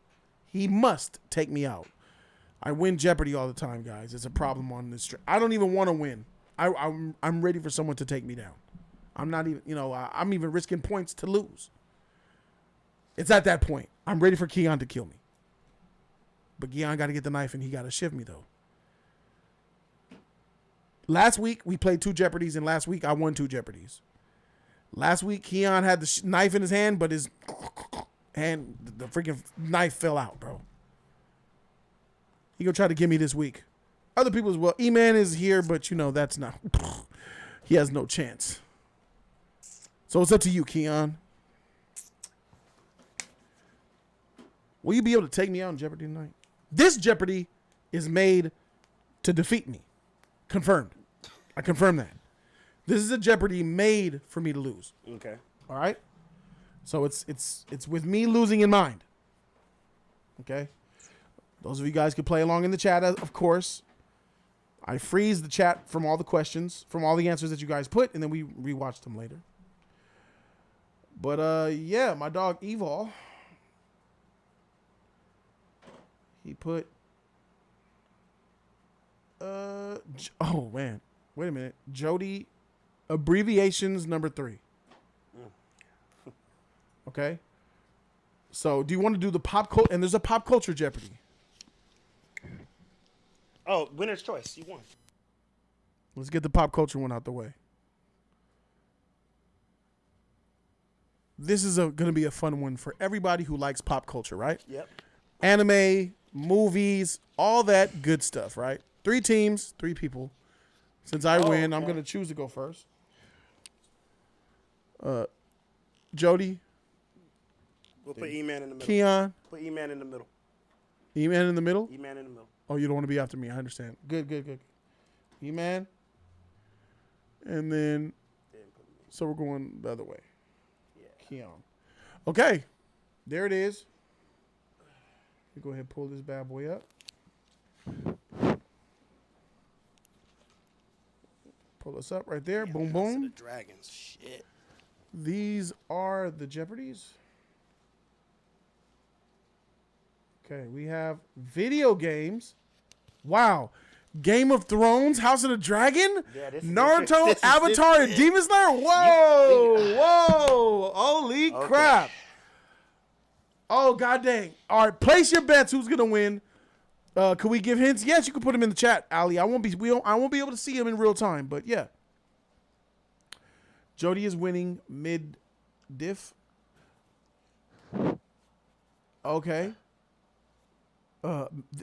He must take me out. I win Jeopardy all the time, guys. It's a problem on this stream. I don't even want to win. I'm ready for someone to take me down. I'm not even, I'm even risking points to lose. It's at that point. I'm ready for Keon to kill me. But Keon got to get the knife and he got to shift me, though. Last week, we played 2 Jeopardies, and last week, I won 2 Jeopardies. Last week, Keon had the knife in his hand, but his hand, the freaking knife fell out, bro. He gonna try to get me this week. Other people as well. E-Man is here, but that's not. He has no chance. So it's up to you, Keon. Will you be able to take me out in Jeopardy tonight? This Jeopardy is made to defeat me. Confirmed. I confirm that. This is a Jeopardy made for me to lose. Okay. All right. So it's with me losing in mind. Okay. Those of you guys could play along in the chat, of course. I freeze the chat from all the questions, from all the answers that you guys put, and then we rewatch them later. But yeah, my dog Evil, he put oh man, wait a minute, Jody abbreviations number 3. Okay. So do you want to do the pop culture? And there's a pop culture Jeopardy. Oh, winner's choice. You won. Let's get the pop culture one out the way. This is going to be a fun one for everybody who likes pop culture, right? Yep. Anime, movies, all that good stuff, right? 3 teams, 3 people. Since I win, I'm going to choose to go first. Jody. We'll put E-Man in the middle. Keon. Put E-Man in the middle. E-Man in the middle? E-Man in the middle. Oh, you don't want to be after me. I understand. Good. E-Man. And then, so we're going the other way. Yeah. Keon. Okay. There it is. You go ahead and pull this bad boy up. Pull us up right there. Boom, boom. The dragons. Shit. These are the Jeopardies. Okay, we have video games. Wow. Game of Thrones, House of the Dragon, Naruto, Avatar, and Demon Slayer. Whoa. Holy crap. Oh, god dang. All right, place your bets. Who's going to win? Can we give hints? Yes, you can put them in the chat, Ali. I won't be able to see them in real time, but yeah. Jody is winning mid-diff. Okay.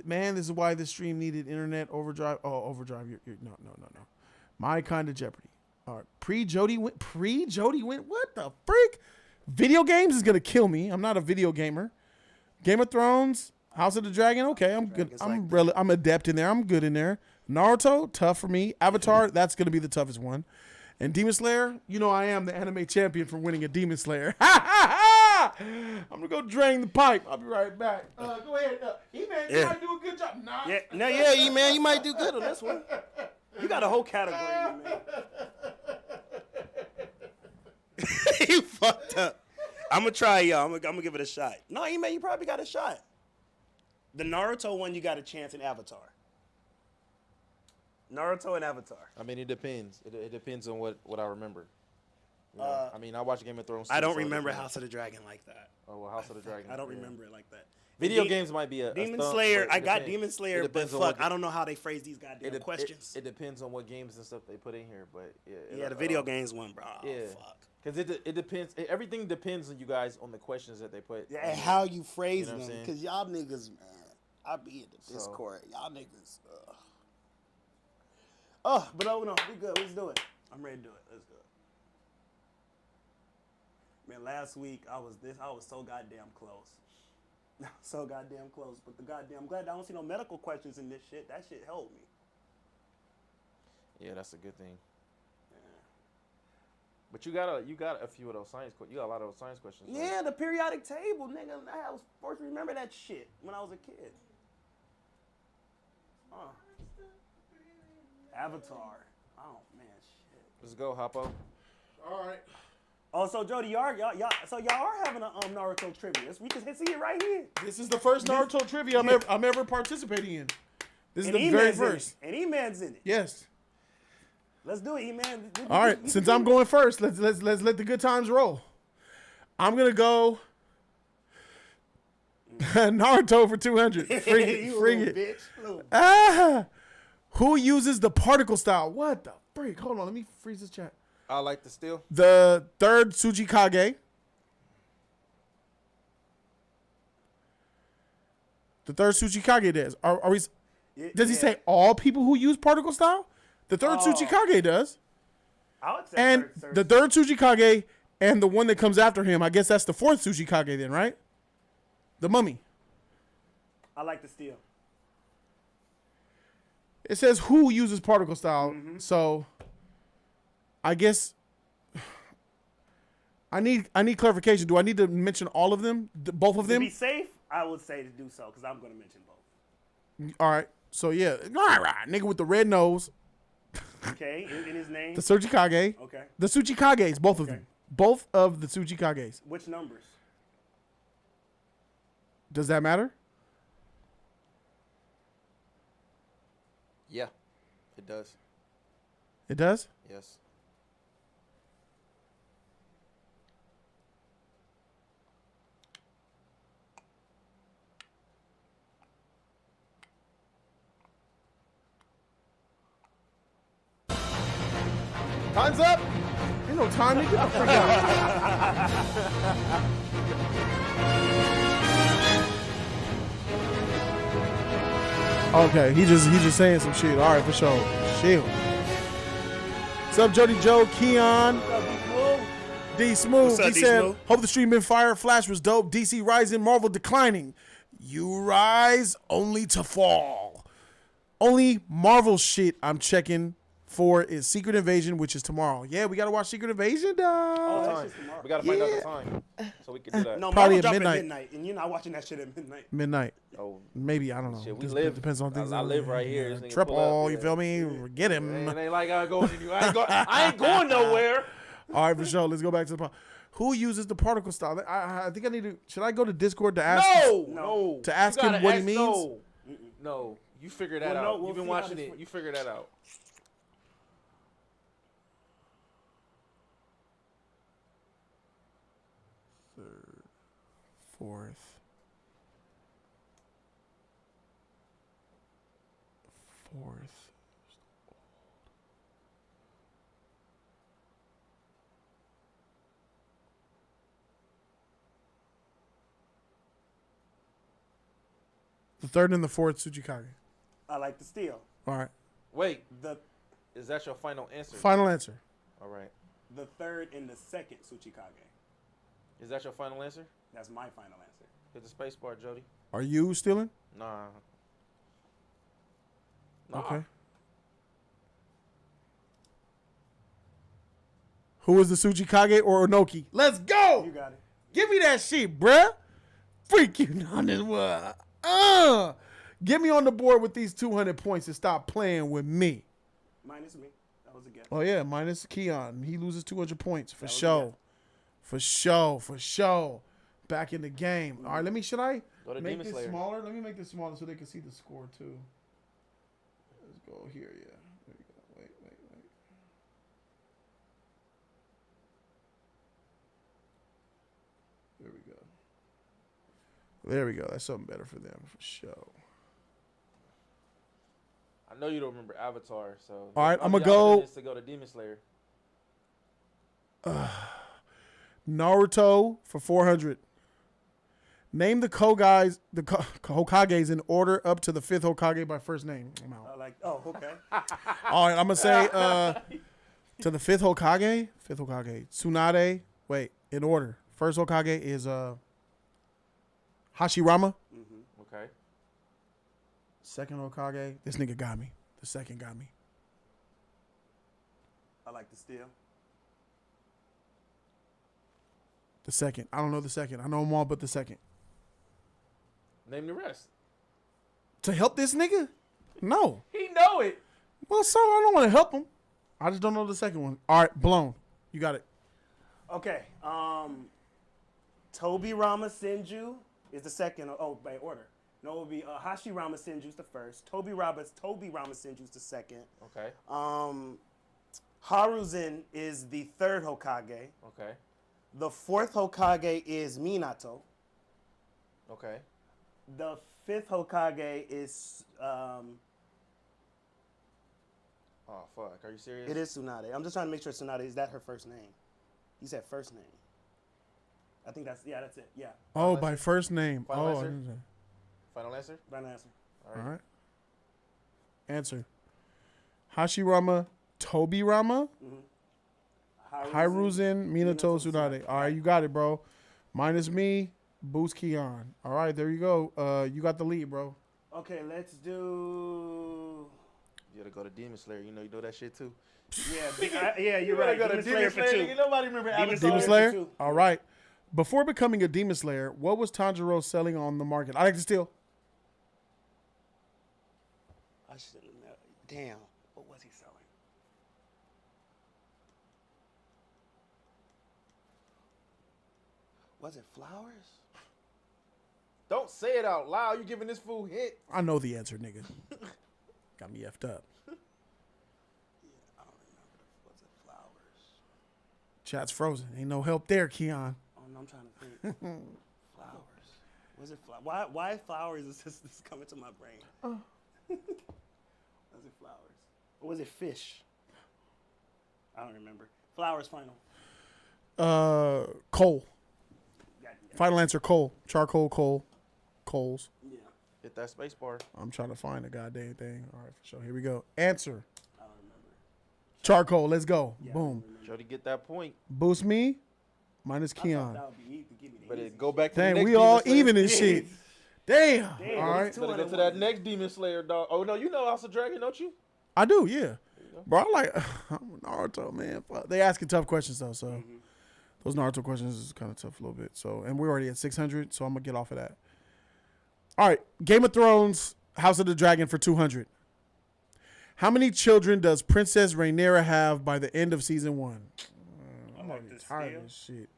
Man, this is why this stream needed internet overdrive. Oh, overdrive. You're no. My kind of Jeopardy. All right. Pre-Jody went. What the freak? Video games is going to kill me. I'm not a video gamer. Game of Thrones, House of the Dragon. Okay, I'm good. I'm adept in there. I'm good in there. Naruto, tough for me. Avatar, that's going to be the toughest one. And Demon Slayer, you know I am the anime champion for winning a Demon Slayer. I'm going to go drain the pipe. I'll be right back. Go ahead. E-Man, you might do a good job. Nah. Yeah, E-Man, you might do good on this one. You got a whole category, E-Man. You fucked up. I'm going to try, y'all. I'm going to give it a shot. No, E-Man, you probably got a shot. The Naruto one, you got a chance in Avatar. Naruto and Avatar. I mean, it depends. It depends on what I remember. You know? I mean, I watch Game of Thrones. I don't remember House of the Dragon like that. Oh, well, House of the Dragon. I don't remember it like that. Video games might be a Demon stunt, Slayer. but I got Demon Slayer, but fuck, I don't know how they phrase these goddamn questions. It depends on what games and stuff they put in here, but yeah, the video games one, bro. Yeah, fuck. Because it depends. Everything depends on you guys on the questions that they put. Yeah, and how you phrase them. Because y'all niggas, man, I be in the Discord. Y'all niggas. Oh, but no, we good. Let's do it. I'm ready to do it. Let's do it. Man, last week I was so goddamn close. So goddamn close. But I'm glad I don't see no medical questions in this shit. That shit helped me. Yeah, that's a good thing. Yeah. But you got a few of those science. You got a lot of those science questions. Right? Yeah, the periodic table, nigga. I was forced to remember that shit when I was a kid. Avatar. Oh man, shit. Let's go, Hoppo. All right. Oh, so Jody, y'all are having a Naruto trivia. We can see it right here. This is the first Naruto trivia I'm ever participating in. This is the very first. And E-Man's in it. Yes. Let's do it, E-Man. All right. Since I'm going first, let's let the good times roll. I'm gonna go Naruto for 200. Frig it. Bitch. Who uses the particle style? What the freak? Hold on, let me freeze this chat. I like the steal. The third Tsujikage. The third Tsujikage does. Does he say all people who use particle style? The third Tsujikage does. I would say and the third Tsujikage and the one that comes after him, I guess that's the fourth Tsujikage then, right? The mummy. I like the steal. It says who uses particle style. So I guess I need clarification. Do I need to mention all of them? Both of To them? be safe, I would say to do so because I'm going to mention both. All right. So yeah, nigga with the red nose. Okay, in his name. The Tsuchikage. Okay. The Tsuchikages, both of them. Both of the Tsuchikages. Which numbers? Does that matter? Yeah, it does. It does? Yes. Time's up. Ain't no time to get the freak out. Okay, he just saying some shit. All right, for sure. Shield. What's up, Jody Joe, Keon? D Smooth. What's up, He D said, Smooth? hope the stream been fire. Flash was dope. DC rising, Marvel declining. You rise only to fall. Only Marvel shit I'm checking for is Secret Invasion, which is tomorrow. Yeah, we gotta watch Secret Invasion, dog. Time. We gotta find out the time so we can do that. No, Probably Marvel at drop midnight. and you're not watching that shit at midnight. Midnight. Oh, maybe, I don't know. shit, we This live. depends on things. I live right here. This nigga Triple, pull up, you yeah. feel me? Get him. It ain't like I going to you. I ain't going nowhere. All right, for sure. Let's go back to the part. Who uses the particle style? I think I need to. Should I go to Discord to ask? No. To ask You him gotta what he ask- means. No, you figure that Well, out. no, we'll You've been see how watching this it. works. You figure that out. Third, fourth, fourth. The third and the fourth Tsuchikage. I like the steal. All right. Wait, The is that your final answer? Final answer. All right. the third and the second Tsuchikage. Is that your final answer? That's my final answer. Hit the space bar, Jody. Are you stealing? Nah. Okay. Who is the Tsuchikage or Onoki? Let's go. You got it. Give me that shit, bruh. Freak you on this one. Get me on the board with these 200 points and stop playing with me. Minus me. That was a guess. Oh, yeah, minus Keon. He loses 200 points for That was a sure. guess. For sure. For sure. Back in the game. All right, should I Go to make Demon this Slayer. smaller? Let me make this smaller so they can see the score, too. Let's go here, yeah. There you go. Wait. There we go. That's something better for them, for sure. I know you don't remember Avatar, so. All right, I'ma I'ma go- to go to Demon Slayer. Naruto for 400. Name the Kogages Hokages in order up to the 5th Hokage by first name. I'm out. I like. Oh, okay. All right, I'm gonna say to the 5th Hokage. 5th Hokage. Tsunade. Wait, in order. First Hokage is Hashirama. Okay. Second Hokage. This nigga got me. The second got me. I like the steal. The second. I don't know the second. I know them all but the second. Name the rest. To help this nigga? No. He know it. Well, so I don't want to help him. I just don't know the second one. All right, blown. You got it. Okay. Tobirama Senju is the second. Oh, by order. No, it would be Hashirama Senju's the first. Tobirama Senju's the second. Okay. Haruzen is the third Hokage. Okay. The fourth Hokage is Minato. Okay. The fifth Hokage is Oh fuck! Are you serious? it is Tsunade. I'm just trying to make sure Tsunade is that her first name. You said first name. I think that's it. Yeah. Oh, by first name. Final Oh, I answer? didn't say. Final answer. Final answer. All All right. Answer. Hashirama, Tobirama, Hiruzen, Minato, Tsunade. All right, you got it, bro. Minus me, boost Keon. All right, there you go. You got the lead, bro. Okay, let's do. You gotta go to Demon Slayer. You know that shit too. Yeah, you're right. Go to Demon Slayer. Nigga, nobody remember Demon Slayer? All right. Before becoming a Demon Slayer, what was Tanjiro selling on the market? I like to steal. I should have known. Damn. What was he selling? Was it flowers? Don't say it out loud. You giving this fool hit. I know the answer, nigga. Got me effed up. Yeah, I don't remember. Was it flowers? Chat's frozen. Ain't no help there, Keon. Oh, no, I'm trying to think. Flowers. Was it flowers? Why flowers is this coming to my brain? Oh. Was it flowers? Or was it fish? I don't remember. Flowers final. Coal. Yeah. Final answer, coal. Charcoal, coal. Coals. Yeah. Hit that space bar. I'm trying to find a goddamn thing. All right, for sure. Here we go. Answer. I don't remember. Charcoal. Let's go. Yeah, Boom. Jody, get that point. Boost me. Minus Keon. That would be easy. Give me the But easy it go back to Dang, the next we Demon all Slayer. even in shit. Damn. All right. Better go to that next Demon Slayer, dog. Oh no, you know House of Dragon, don't you? I do, yeah. Bro, I like I'm Naruto, man. Fuck. They asking tough questions though, so those Naruto questions is kind of tough a little bit. So, and we're already at 600, so I'm gonna get off of that. All right, Game of Thrones, House of the Dragon for 200. How many children does Princess Rhaenyra have by the end of season 1? I'm already tired of this shit.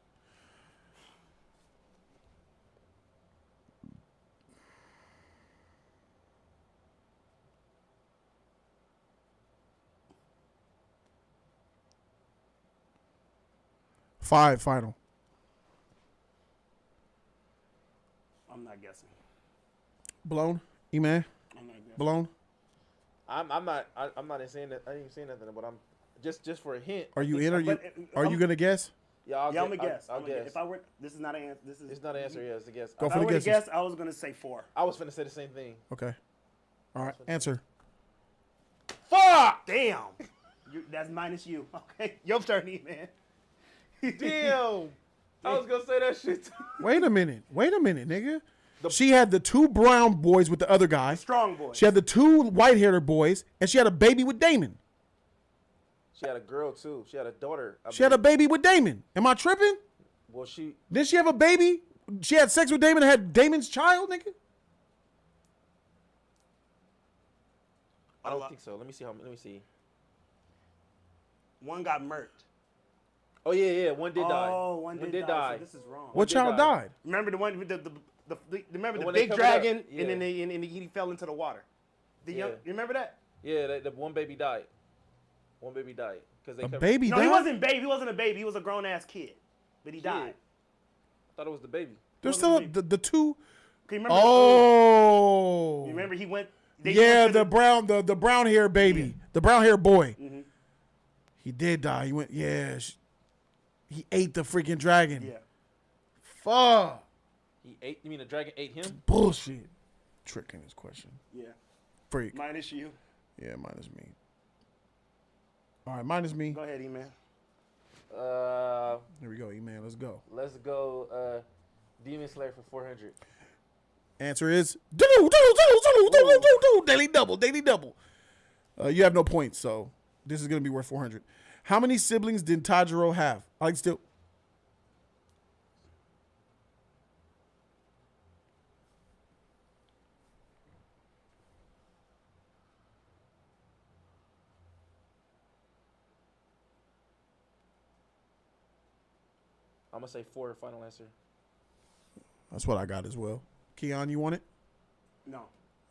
Five final. I'm not guessing. Blown? E-man? I'm not guessing. Blown? I'm not saying that. I ain't even saying nothing, but I'm just for a hint. Are you in or you are you gonna guess? Yeah, I'm gonna guess. I'll guess. If I were, this is not an answer. This is. It's not an answer. Yeah, it's a guess. Go If for I the were to guesses. guess, I was gonna say 4. I was finna say the same thing. Okay. All right. Answer. Fuck! Damn. That's minus you. Okay. Your turn, man. Damn. I was gonna say that shit too. Wait a minute, nigga. She had the 2 brown boys with the other guy. Strong boys. She had the 2 white-haired boys, and she had a baby with Damon. She had a girl too. She had a daughter. She had a baby with Damon. Am I tripping? Well, Didn't she have a baby? She had sex with Damon and had Damon's child, nigga? I don't think so. Let me see. Let me see. One got murked. Oh yeah. One did die. Oh, one did die. So this is wrong. What child died? Remember the one with remember the one they big covered dragon, up? Yeah. and then he fell into the water. You remember that? Yeah, the one baby died. One baby died because they A covered. baby No, died? he wasn't baby. He wasn't a baby. He was a grown ass kid, but he died. I thought it was the baby. There's still the 2. Okay, remember Oh. Remember he went. Yeah, the brown hair baby, the brown hair boy. Mm-hmm. He did die. He went. Yeah. He ate the freaking dragon. Yeah. Fuck. He ate. You mean the dragon ate him? Bullshit. Tricking his question. Yeah. Freak. Minus you. Yeah, minus me. All right, minus me. Go ahead, E-man. Here we go, E-man. Let's go. Let's go. Demon Slayer for 400. Answer is daily double. You have no points, so this is gonna be worth 400. How many siblings did Tanjiro have? I like still. I'm gonna say 4. Final answer. That's what I got as well. Keon, you want it? No.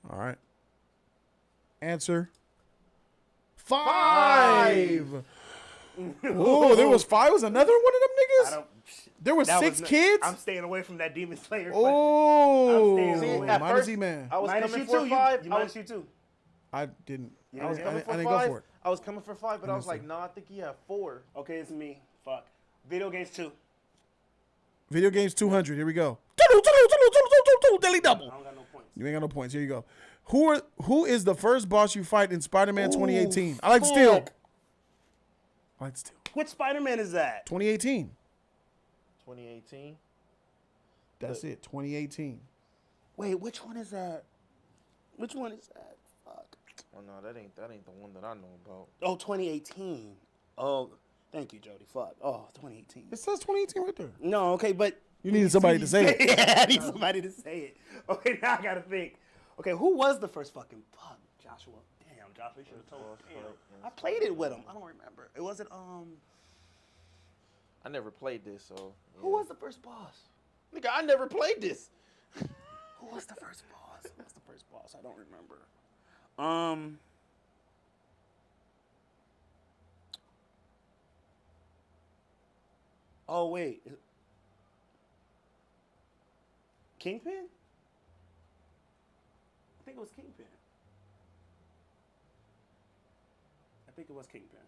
All right. Answer. 5. Oh, there was 5. Was another one of them niggas? There was 6 kids. I'm staying away from that Demon Slayer. Oh, minus E-man. I was minus coming you for too. 5. Minus you too. I didn't. I was coming for I didn't 5. go for it. I was coming for 5, but I was like, no, I think he had 4. Okay, it's me. Fuck. Video games 2. Video games 200. Here we go. Daily double. I don't got no points. You ain't got no points. Here you go. Who is the first boss you fight in Spider-Man 2018? I like to steal. I like to steal. Which Spider-Man is that? 2018. 2018. That's it. 2018. Wait, which one is that? Which one is that? Fuck. Oh no, that ain't the one that I know about. Oh, 2018. Oh, thank you, Jody. Fuck. Oh, 2018. It says 2018 right there. No, okay, but You needed somebody to say it. Yeah, I need somebody to say it. Okay, now I gotta think. Okay, who was the first fucking fuck? Joshua. Damn, Joshua, you should have told me. Damn. I played it with him. I don't remember. It wasn't I never played this, so. Yeah. Who was the first boss? Nigga, I never played this. Who was the first boss? Who was the first boss? I don't remember. Oh wait. Kingpin? I think it was Kingpin. I think it was Kingpin.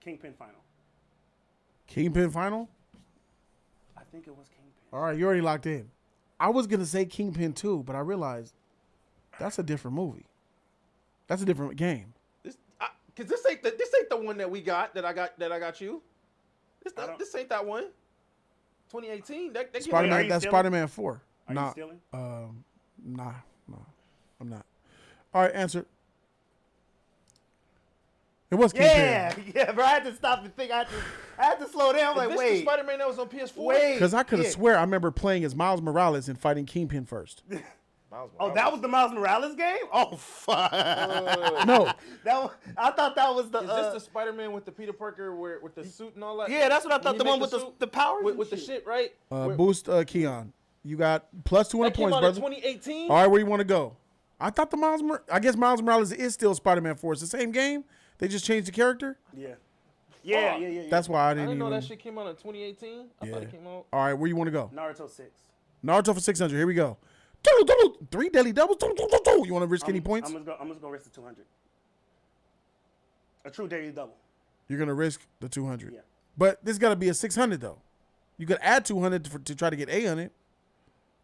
Kingpin final. Kingpin final? I think it was Kingpin. All right, you already locked in. I was gonna say Kingpin 2, but I realized that's a different movie. That's a different game. Cause this ain't the one that we got that I got you. This ain't that one. 2018. Spider-Man. That's Spider-Man 4. Are you stealing? Nah, I'm not. All right, answer. It was Kingpin. Yeah, bro. I had to stop and think. I had to slow down. I'm like, wait. The Spider-Man that was on PS4. Wait. Because I could have swear I remember playing as Miles Morales and fighting Kingpin first. Oh, that was the Miles Morales game? Oh, fuck. No. I thought that was the... Is this the Spider-Man with the Peter Parker with the suit and all that? Yeah, that's what I thought. The one with the powers? With the shit, right? Boost Keon. You got plus 200 that came points, out brother. in 2018? All right, where you want to go? I thought I guess Miles Morales is still Spider-Man 4. It's the same game. They just changed the character? Yeah. Yeah. That's why I didn't know even... that shit came out in 2018. I thought it came out... All right, where you want to go? Naruto 6. Naruto for 600. Here we go. 3 daily doubles. You want to risk any points? I'm just gonna risk the 200. A true daily double. You're gonna risk the 200. Yeah. But this got to be a 600 though. You could add 200 to try to get A on it.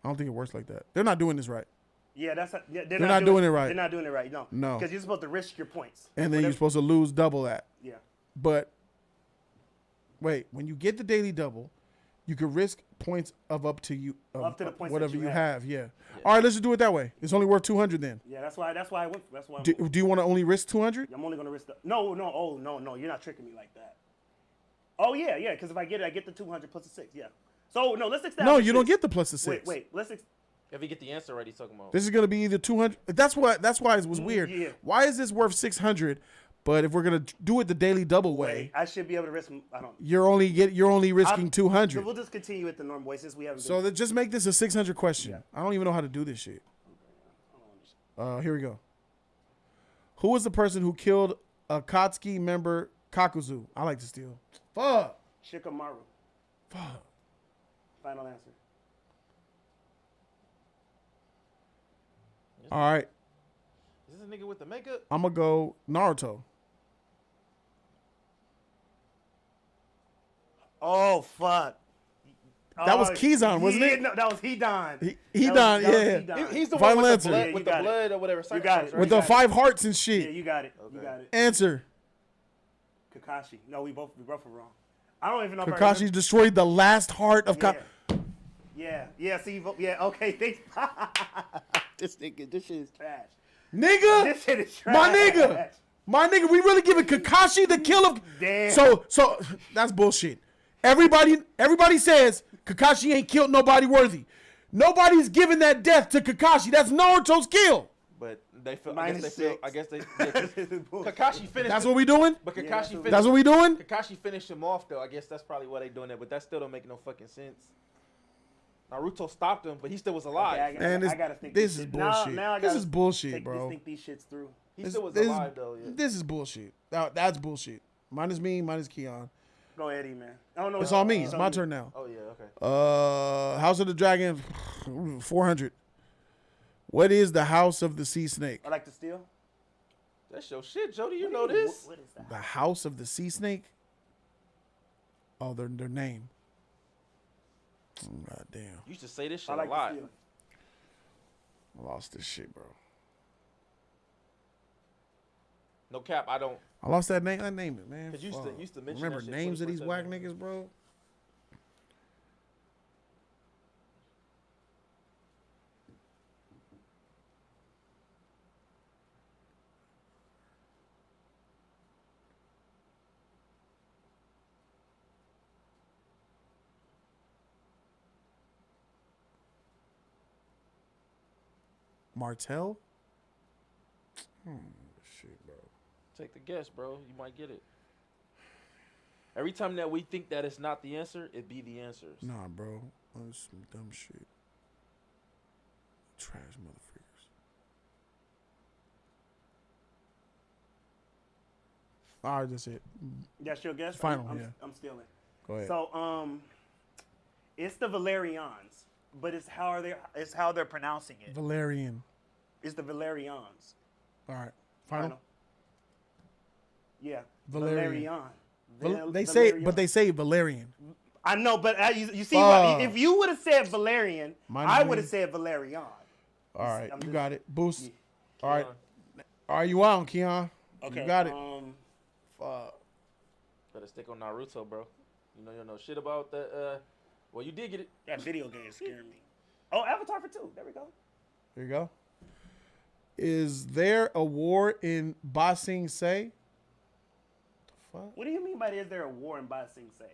I don't think it works like that. They're not doing this right. Yeah, they're not doing it right. They're not doing it right. No. No. Because you're supposed to risk your points. And then you're supposed to lose double that. Yeah. But wait, when you get the daily double, you can risk points of up to you, up to the points whatever that you have. Yeah. All right, let's just do it that way. It's only worth 200 then. Yeah, that's why I went. That's why. Do you want to only risk 200? I'm only gonna risk the. No. Oh no. You're not tricking me like that. Oh yeah. Because if I get the 200 plus the 6. Yeah. So no, let's establish. No, you don't get the plus the 6. Wait. If you get the answer right, he's talking about. This is gonna be either 200. That's why it was weird. Yeah. Why is this worth 600? But if we're gonna do it the daily double way, I should be able to risk. I don't. You're only risking 200. So we'll just continue with the normal way since we haven't. So just make this a 600 question. Yeah. I don't even know how to do this shit. Here we go. Who was the person who killed Akatsuki member Kakuzu? I like to steal. Fuck. Shikamaru. Fuck. Final answer. All right. Is this a nigga with the makeup? I'm gonna go Naruto. Oh fuck. That was Kizan, wasn't it? No, that was Hidan. Hidan, yeah. He's the Final one answer. with the blood or whatever. You got it. With the 5 hearts and shit. Yeah, you got it. Okay. You got it. Answer. Kakashi. No, we both were wrong. I don't even know. Kakashi destroyed the last heart of Yeah. See, yeah. Okay. Thanks. This shit is trash. Nigga, this shit is trash. My nigga, we really giving Kakashi the kill of. Damn. So that's bullshit. Everybody says Kakashi ain't killed nobody worthy. Nobody's giving that death to Kakashi. That's Naruto's kill. But they feel. I guess they. Kakashi finished. That's what we doing. But Kakashi finished. That's what we doing. Kakashi finished him off though. I guess that's probably why they doing that. But that still don't make no fucking sense. Naruto stopped him, but he still was alive. Okay, I gotta think this is bullshit. Now this is bullshit, bro. Think these shits through. He still was alive though. Yeah. This is bullshit. That's bullshit. Mine is me. Mine is Keon. Go ahead, man. I don't know. It's on me. It's my turn now. Oh yeah. Okay. House of the Dragon, 400. What is the House of the Sea Snake? I like to steal. That's your shit, Jody. You know this. What is that? The House of the Sea Snake. Oh, their name. God damn. You used to say this shit a lot. I lost this shit, bro. No cap, I don't. I lost that name. I named it, man. Cause you used to mention remember that shit names of these whack niggas, bro. Martell? Shit, bro. Take the guess, bro. You might get it. Every time that we think that it's not the answer, it be the answers. Nah, bro. That's some dumb shit. Trash motherfuckers. All right, that's it. That's your guess? Final, I'm, yeah. I'm stealing. Go ahead. So, it's the Valerians, but it's how they're pronouncing it. Valerian. It's the Valerians. All right. Final. Yeah. Valerian. Valerian. They say Valerian. I know, but you see, if you would have said Valerian, I would have said Valerian. All right, you got it. Boost. Yeah. All right. Are you on, Keon? Okay. You got it. Fuck. Better stick on Naruto, bro. You know you don't know shit about that. Well, you did get it. That video game scared me. Oh, Avatar for 2. There we go. There you go. Is there a war in Ba Sing Se? The fuck? What do you mean by is there a war in Ba Sing Se?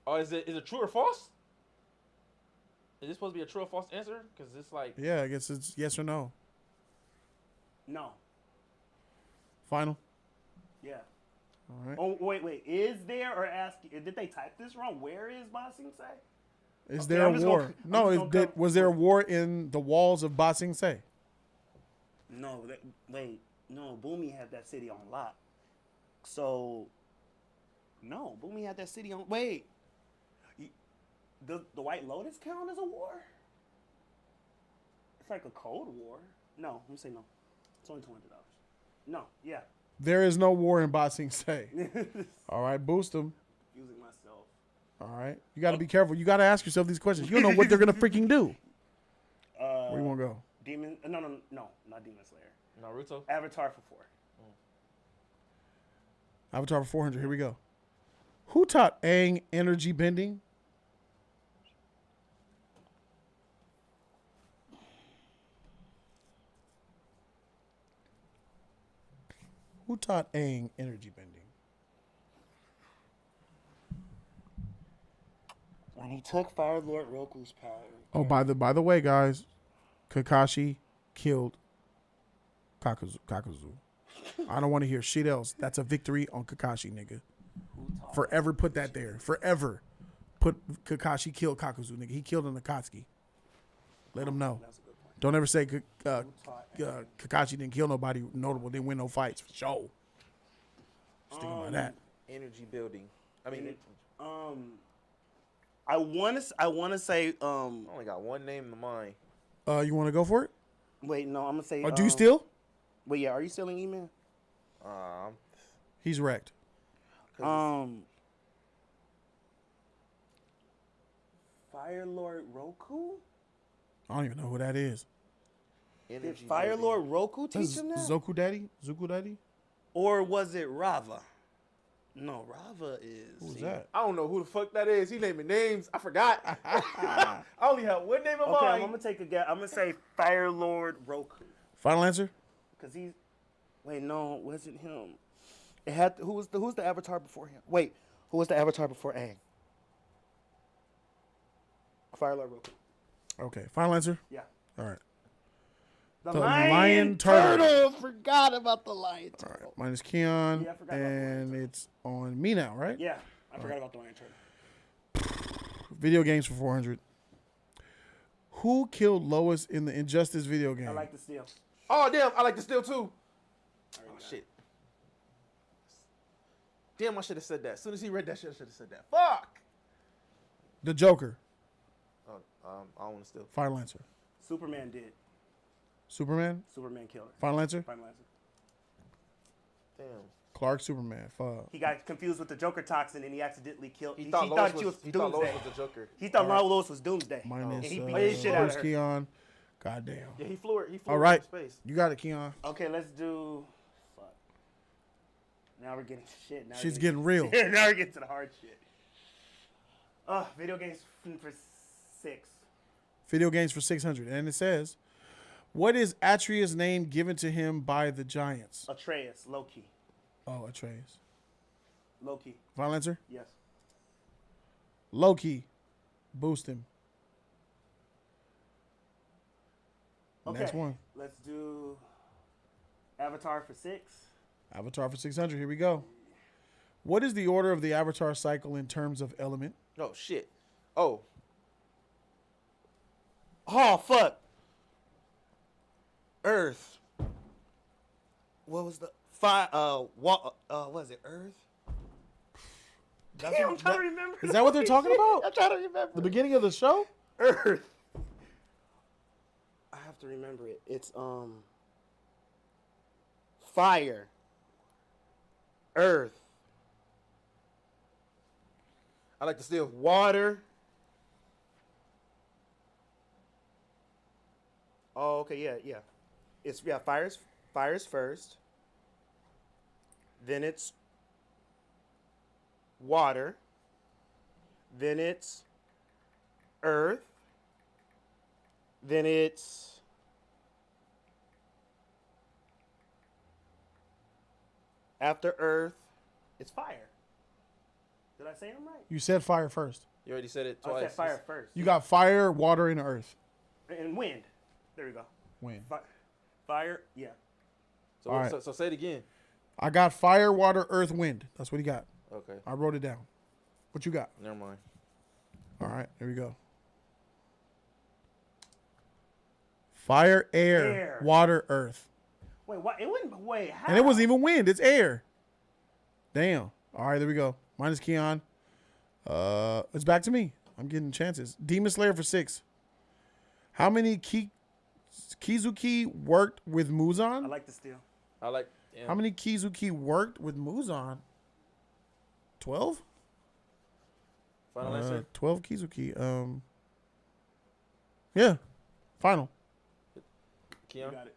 Oh, is it true or false? Is this supposed to be a true or false answer? Because it's like... Yeah, I guess it's yes or no. No. Final? Yeah. All right. Oh, wait. Is there or ask... Did they type this wrong? Where is Ba Sing Se? Is there a war? Was there a war in the walls of Ba Sing Se? No. No. Boomy had that city on lock. So... No. Boomy had that city on... Wait. The White Lotus count as a war? It's like a Cold War. No, let me say no. It's only $200. No, yeah. There is no war in Ba Sing Se. All right, boost them. Using myself. All right. You got to be careful. You got to ask yourself these questions. You don't know what they're going to freaking do. Where you want to go? Demon... No, not Demon Slayer. Naruto? Avatar for 4. Avatar for 400. Here we go. Who taught Aang energy bending? Who taught Aang energy bending? When he took Fire Lord Roku's power. Oh, by the way, guys, Kakashi killed Kakuzu. I don't want to hear shit else. That's a victory on Kakashi, nigga. Forever put that there. Forever put Kakashi killed Kakuzu, nigga. He killed an Akatsuki. Let him know. Don't ever say Kakashi didn't kill nobody notable, didn't win no fights. For sure. Sticking by that. Energy building. I mean, I want to say. I only got one name in mind. You want to go for it? Wait, no, I'm gonna say. Do you steal? Wait, yeah. Are you stealing email? He's wrecked. Fire Lord Roku. I don't even know who that is. Did Fire Lord Roku teach him that? Zuku Daddy? Or was it Rava? No, Rava is... Who's that? I don't know who the fuck that is. He naming names. I forgot. I only have one name in mind. I'm going to take a guess. I'm going to say Fire Lord Roku. Final answer? Because he's... Wait, no, it wasn't him. It had... Who's the avatar before him? Wait, who was the avatar before Aang? Fire Lord Roku. Okay, final answer? Yeah. All right. The lion turtle. Forgot about the lion turtle. All right, mine is Keon, Yeah, I forgot about and it's on me now, right? Yeah, I forgot about the lion turtle. Video games for 400. Who killed Lois in the Injustice video game? I like to steal. Oh, damn. I like to steal, too. Oh, shit. Damn, I should have said that. As soon as he read that shit, I should have said that. Fuck! The Joker. Oh, I don't want to steal. Final answer. Superman did. Superman? Superman killed her. Final answer? Final answer. Damn. Clark Superman. Fuck. He got confused with the Joker toxin and he accidentally killed. He thought Lois was the Joker. He thought Lois was Doomsday. Mine and is he beat the shit out of her. Keon. Goddamn. Yeah, he flew All right. from space. You got it, Keon. Okay, let's do... Fuck. Now we're getting shit. Now She's getting real. Now we're getting to the hard shit. Video games for 6. Video games for 600. And it says, what is Atreus' name given to him by the giants? Atreus, Loki. Oh, Atreus. Loki. Final answer? Yes. Loki. Boost him. Next one. Let's do Avatar for 6. Avatar for 600. Here we go. What is the order of the Avatar cycle in terms of element? Oh shit. Oh. Oh fuck. Earth. What was the fire? What was it? Earth. Damn, I'm trying to remember. Is that what they're talking about? I'm trying to remember. The beginning of the show? Earth. I have to remember it. It's fire. Earth. I like to steal. Water. Oh, okay, yeah. It's fire's first. Then it's water. Then it's earth. Then it's after earth, it's fire. Did I say them right? You said fire first. You already said it twice. I said fire first. You got fire, water, and earth. And wind. There we go. Wind. Fire, yeah. So, All right. so say it again. I got fire, water, earth, wind. That's what he got. Okay. I wrote it down. What you got? Never mind. All right, here we go. Fire, air, water, earth. Wait, what? It wouldn't. Wait, how? And it wasn't even wind. It's air. Damn. All right, there we go. Minus Keon. It's back to me. I'm getting chances. Demon Slayer for 6. How many Kizuki worked with Muzan? I like to steal. I like. Yeah. How many Kizuki worked with Muzan? 12? Final answer. 12 Kizuki. Yeah. Final. Keon? You got it.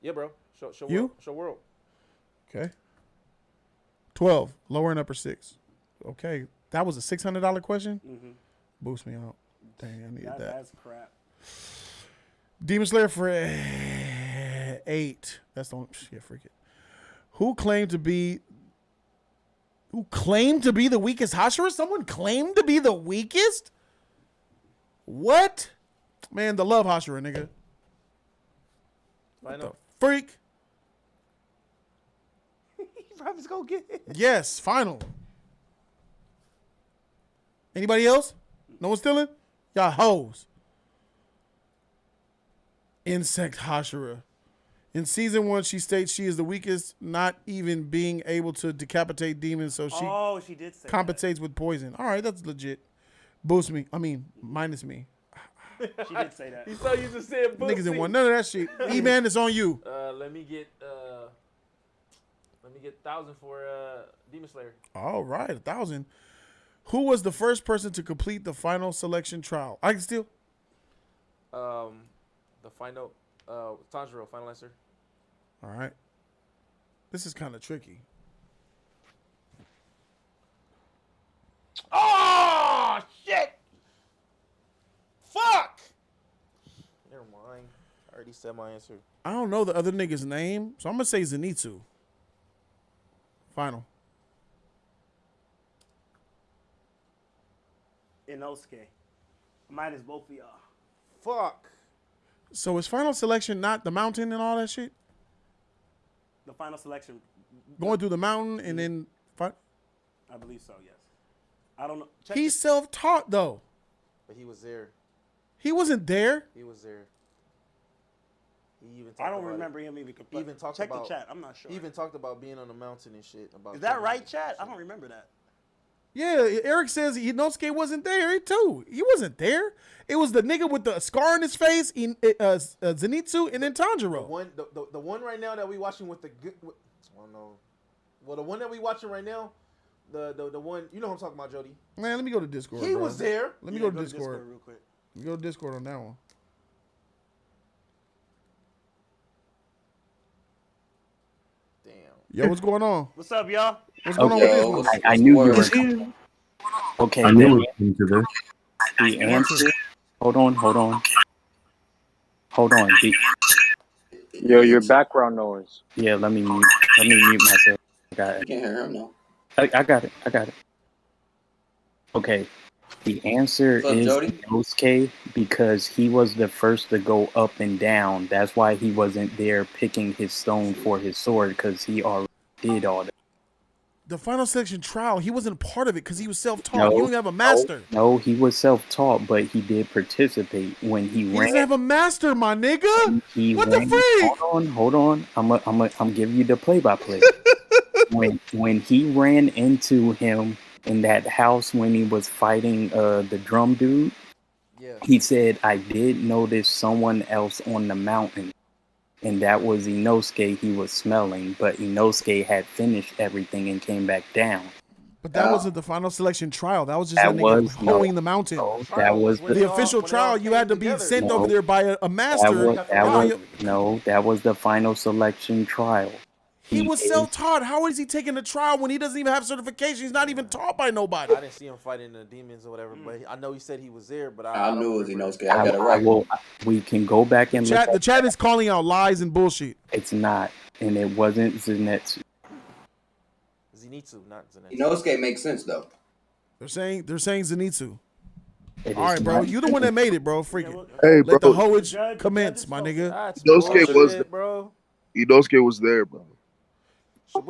Yeah, bro. Show You? World. Show world. Okay. 12. Lower and upper 6. Okay. That was a $600 question? Mm-hmm. Boost me out. Dang, I needed that. That's crap. Demon Slayer for 8. That's the only shit. Freak it. Who claimed to be the weakest Hashira? Someone claimed to be the weakest? What? Man, the love Hashira, nigga. What the freak? He probably's gonna get it. Yes, final. Anybody else? No one stealing? Y'all hoes. Insect Hashira. In season 1, she states she is the weakest, not even being able to decapitate demons, so she did say compensates with poison. All right, that's legit. Boost me. I mean, minus me. She did say that. He's so used to saying boost Niggas didn't want none of that shit. E-Man, it's on you. Let me get 1,000 for Demon Slayer. All right, 1,000. Who was the first person to complete the final selection trial? I can steal. The final Tanjiro, final answer. All right. This is kind of tricky. Oh shit! Fuck! Never mind. I already said my answer. I don't know the other nigga's name, so I'm gonna say Zenitsu. Final. Inosuke. Mine is both of y'all. Fuck. So is final selection not the mountain and all that shit? The final selection. Going through the mountain and then I believe so, yes. I don't know. He's self-taught though. But he was there. He wasn't there. He was there. He even. I don't remember him even. Even talked check about the chat. I'm not sure. He even talked about being on the mountain and shit. About Is that right, chat? I don't remember that. Yeah, Eric says Inosuke wasn't there too. He wasn't there. It was the nigga with the scar on his face, Zenitsu, and then Tanjiro. The one right now that we watching with the good. I don't know. Well, the one that we watching right now, the one you know what I'm talking about, Jody. Man, let me go to Discord. He bro. was there. Let me go to Discord real quick. Let me go to Discord on that one. Damn. Yo, what's going on? What's up, y'all? What's going on with this one? I knew you were coming. Okay, I knew into this. the answer. Hold on. Yo, your background noise. Yeah, let me mute myself. I got it. You can't hear him now. I got it. Okay. The answer What's up, is Jody? Inosuke because he was the first to go up and down. That's why he wasn't there picking his stone for his sword because he already did all that. The final selection trial, he wasn't a part of it because he was self-taught. No, He don't have a master. No, he was self-taught, but he did participate when he He ran. doesn't have a master, my nigga. He What ran, the freak? Hold on. I'm giving you the play-by-play. when he ran into him in that house when he was fighting the drum dude, he said, "I did notice someone else on the mountain." And that was Inosuke he was smelling, but Inosuke had finished everything and came back down. But that wasn't the final selection trial. That was just That that nigga was hoeing the mountain. that was the official trial. You had to be sent over there by a master. That was the final selection trial. He was self-taught. How is he taking the trial when he doesn't even have certification? He's not even taught by nobody. I didn't see him fighting the demons or whatever, but I know he said he was there. But I knew it was remember. Inosuke. I got it right. We can go back and look. The chat is calling out lies and bullshit. It's not, and it wasn't Zenitsu. Zenitsu, not Zenitsu. Inosuke makes sense though. They're saying Zenitsu. It All right, bro. You the one that made it, bro. Freaking. Hey, Let the bro. hoage commence, my nigga. Inosuke was bullshit, bro. Inosuke was there, bro.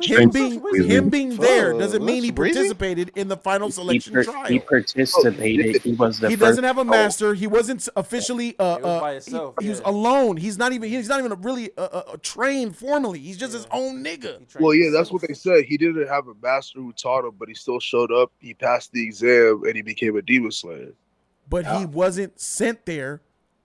Him being there doesn't mean he participated in the final selection trial. He participated. He was the He first. doesn't have a master. He wasn't officially by himself, he was alone. He's not even really trained formally. He's just his own nigga. Well, yeah, that's what they said. He didn't have a master who taught him, but he still showed up. He passed the exam, and he became a demon slayer. But he wasn't sent there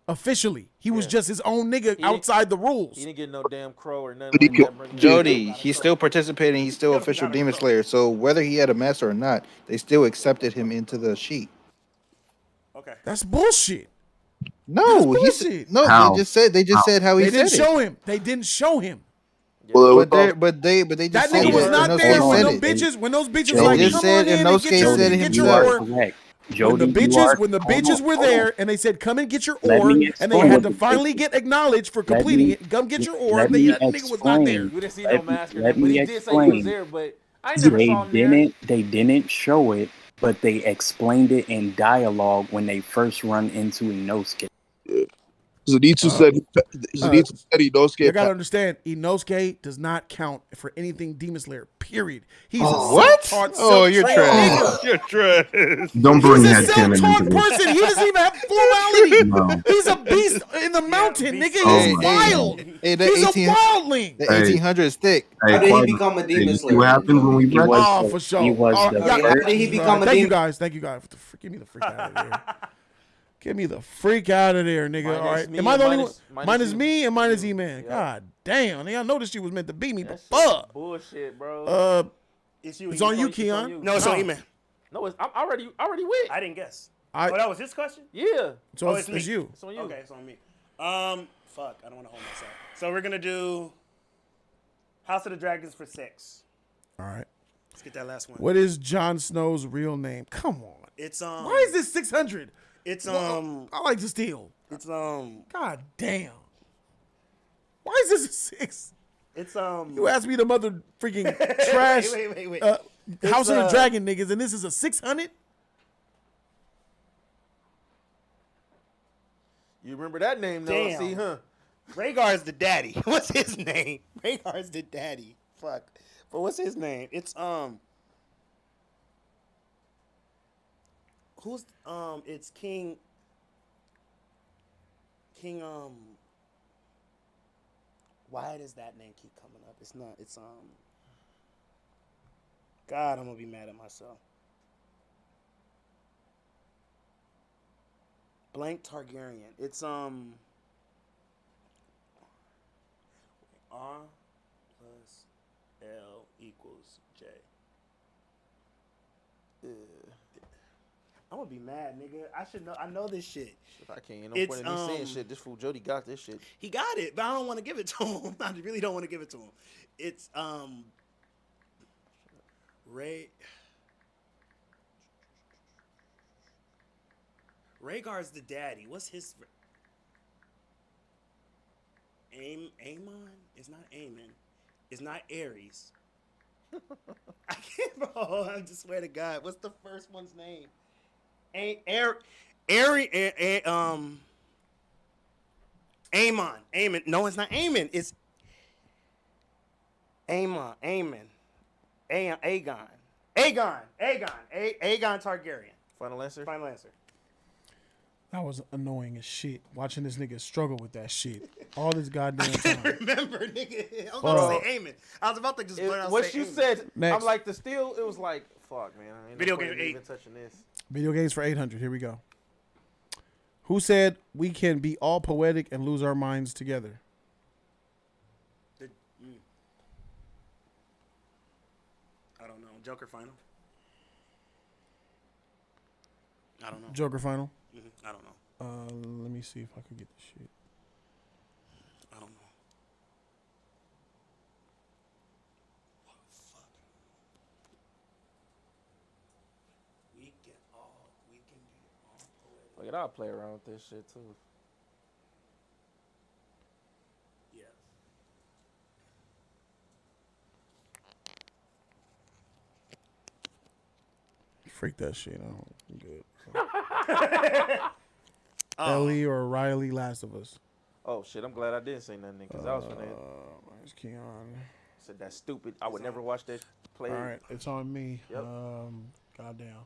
officially. He was just his own nigga outside the rules. He didn't get no damn crow or nothing like that. Jody, he's still participating. He's still official demon slayer. So whether he had a master or not, they still accepted him into the sheet. Okay, that's bullshit. No, That's he bullshit. no. How? They just said how he They didn't said show it. him. They didn't show him. But they That just said nigga was it. not Inosuke there when said them it. bitches. When those bitches They like, just come said on in and Inosuke get your, said it get your himself. ore. Correct. When Jody, the bitches were there and they said, come and get your ore, and they explain. had to finally get acknowledged for completing it. Come get your ore. Let That me nigga was not there. explain. We didn't see no master, Let but me he did say he was explain. there. But I never saw him there. They didn't show it, but they explained it in dialogue when they first run into Inosuke. Zenitsu said Inosuke. You gotta understand, Inosuke does not count for anything Demon Slayer. Period. He's a What? self-taught, Oh, you're self-trained trash. nigga. You're trash. Don't bring He's a headcanon self-taught into this. person. He doesn't even have formality. No. He's a beast in the mountain, nigga. Oh He's my wild. Hey, the He's 18 a wildling. The 1800s thick. Hey, How did he Quad- become a hey, demon you see slayer? what happened when we He met? was Oh, the- for sure. he was Oh, the yeah, first- How did he become a Thank you demon? guys. Thank you guys. Get me the freak out of there. Get me the freak out of there, nigga. All right. me Am I the and only one? Minus you. me and minus E-Man. God damn. Nigga, I know this shit was meant to beat me, but That shit is fuck. bullshit, bro. It's you. It's on you, It's on Keon. you. No, it's on E-Man. No, I'm already went. I didn't guess. I- Oh, that was his question? Yeah. So Oh, it's me. you. It's on you. Okay, it's on me. Fuck, I don't want to hold myself. So we're gonna do House of the Dragons for 6. All right. Let's get that last one. What is Jon Snow's real name? Come on. It's Why is this 600? It's I like to steal. It's God damn. Why is this a 6? It's You asked me the mother freaking trash Wait. House of the It's, Dragon niggas, and this is a 600? You remember that name, though? Damn. See, huh? Rhaegar's the daddy. What's his name? Rhaegar's the daddy. Fuck. But what's his name? It's who's it's King why does that name keep coming up? It's not, it's God, I'm gonna be mad at myself. Blank Targaryen. It's R plus L equals J. I'm gonna be mad, nigga. I should know. I know this shit. I can't. No point in me saying shit. This fool Jody got this shit. He got it, but I don't want to give it to him. I really don't want to give it to him. It's Rhaegar's the daddy. What's his Aemon? It's not Aemon. It's not Ares. I can't, bro. I just swear to God. What's the first one's name? Amon. No, it's not Amon. It's Aemon. Aegon. Aegon Targaryen. Final answer. Final answer. That was annoying as shit. Watching this nigga struggle with that shit all this goddamn time. Remember, nigga. I was about to say Aemon. I was about to just blurt out what say you Aemon. said. Next. I'm like the steal. It was like fuck, man. I ain't Video no point game in 8. even touching this. Video games for 800. Here we go. Who said we can be all poetic and lose our minds together? I don't know. Joker final. I don't know. Joker final? I don't know. Let me see if I can get this shit. I don't know. Fuck it, I'll play around with this shit too. Yeah. Freak that shit out. I'm good. Ellie or Riley, Last of Us. Oh shit! I'm glad I didn't say nothing because I was gonna. Where's Keon? Said that's stupid. I would never watch that play. All right, it's on me. Yep. Goddamn.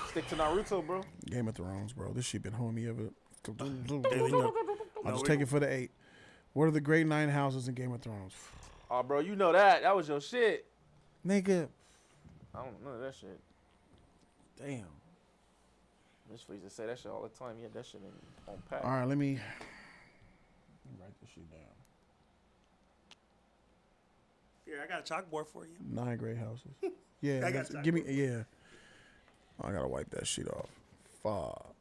Stick to Naruto, bro. Game of Thrones, bro. This shit been homie ever. I'll just take it for the 8. What are the great 9 houses in Game of Thrones? Oh, bro, you know that. That was your shit. Nigga. I don't know that shit. Damn. This freeze to say that shit all the time. Yeah, that shit ain't on pack. All right, let me write this shit down. Here, I got a chalkboard for you. 9 great houses. Yeah, I got give me. Yeah. I gotta wipe that shit off. Fuck.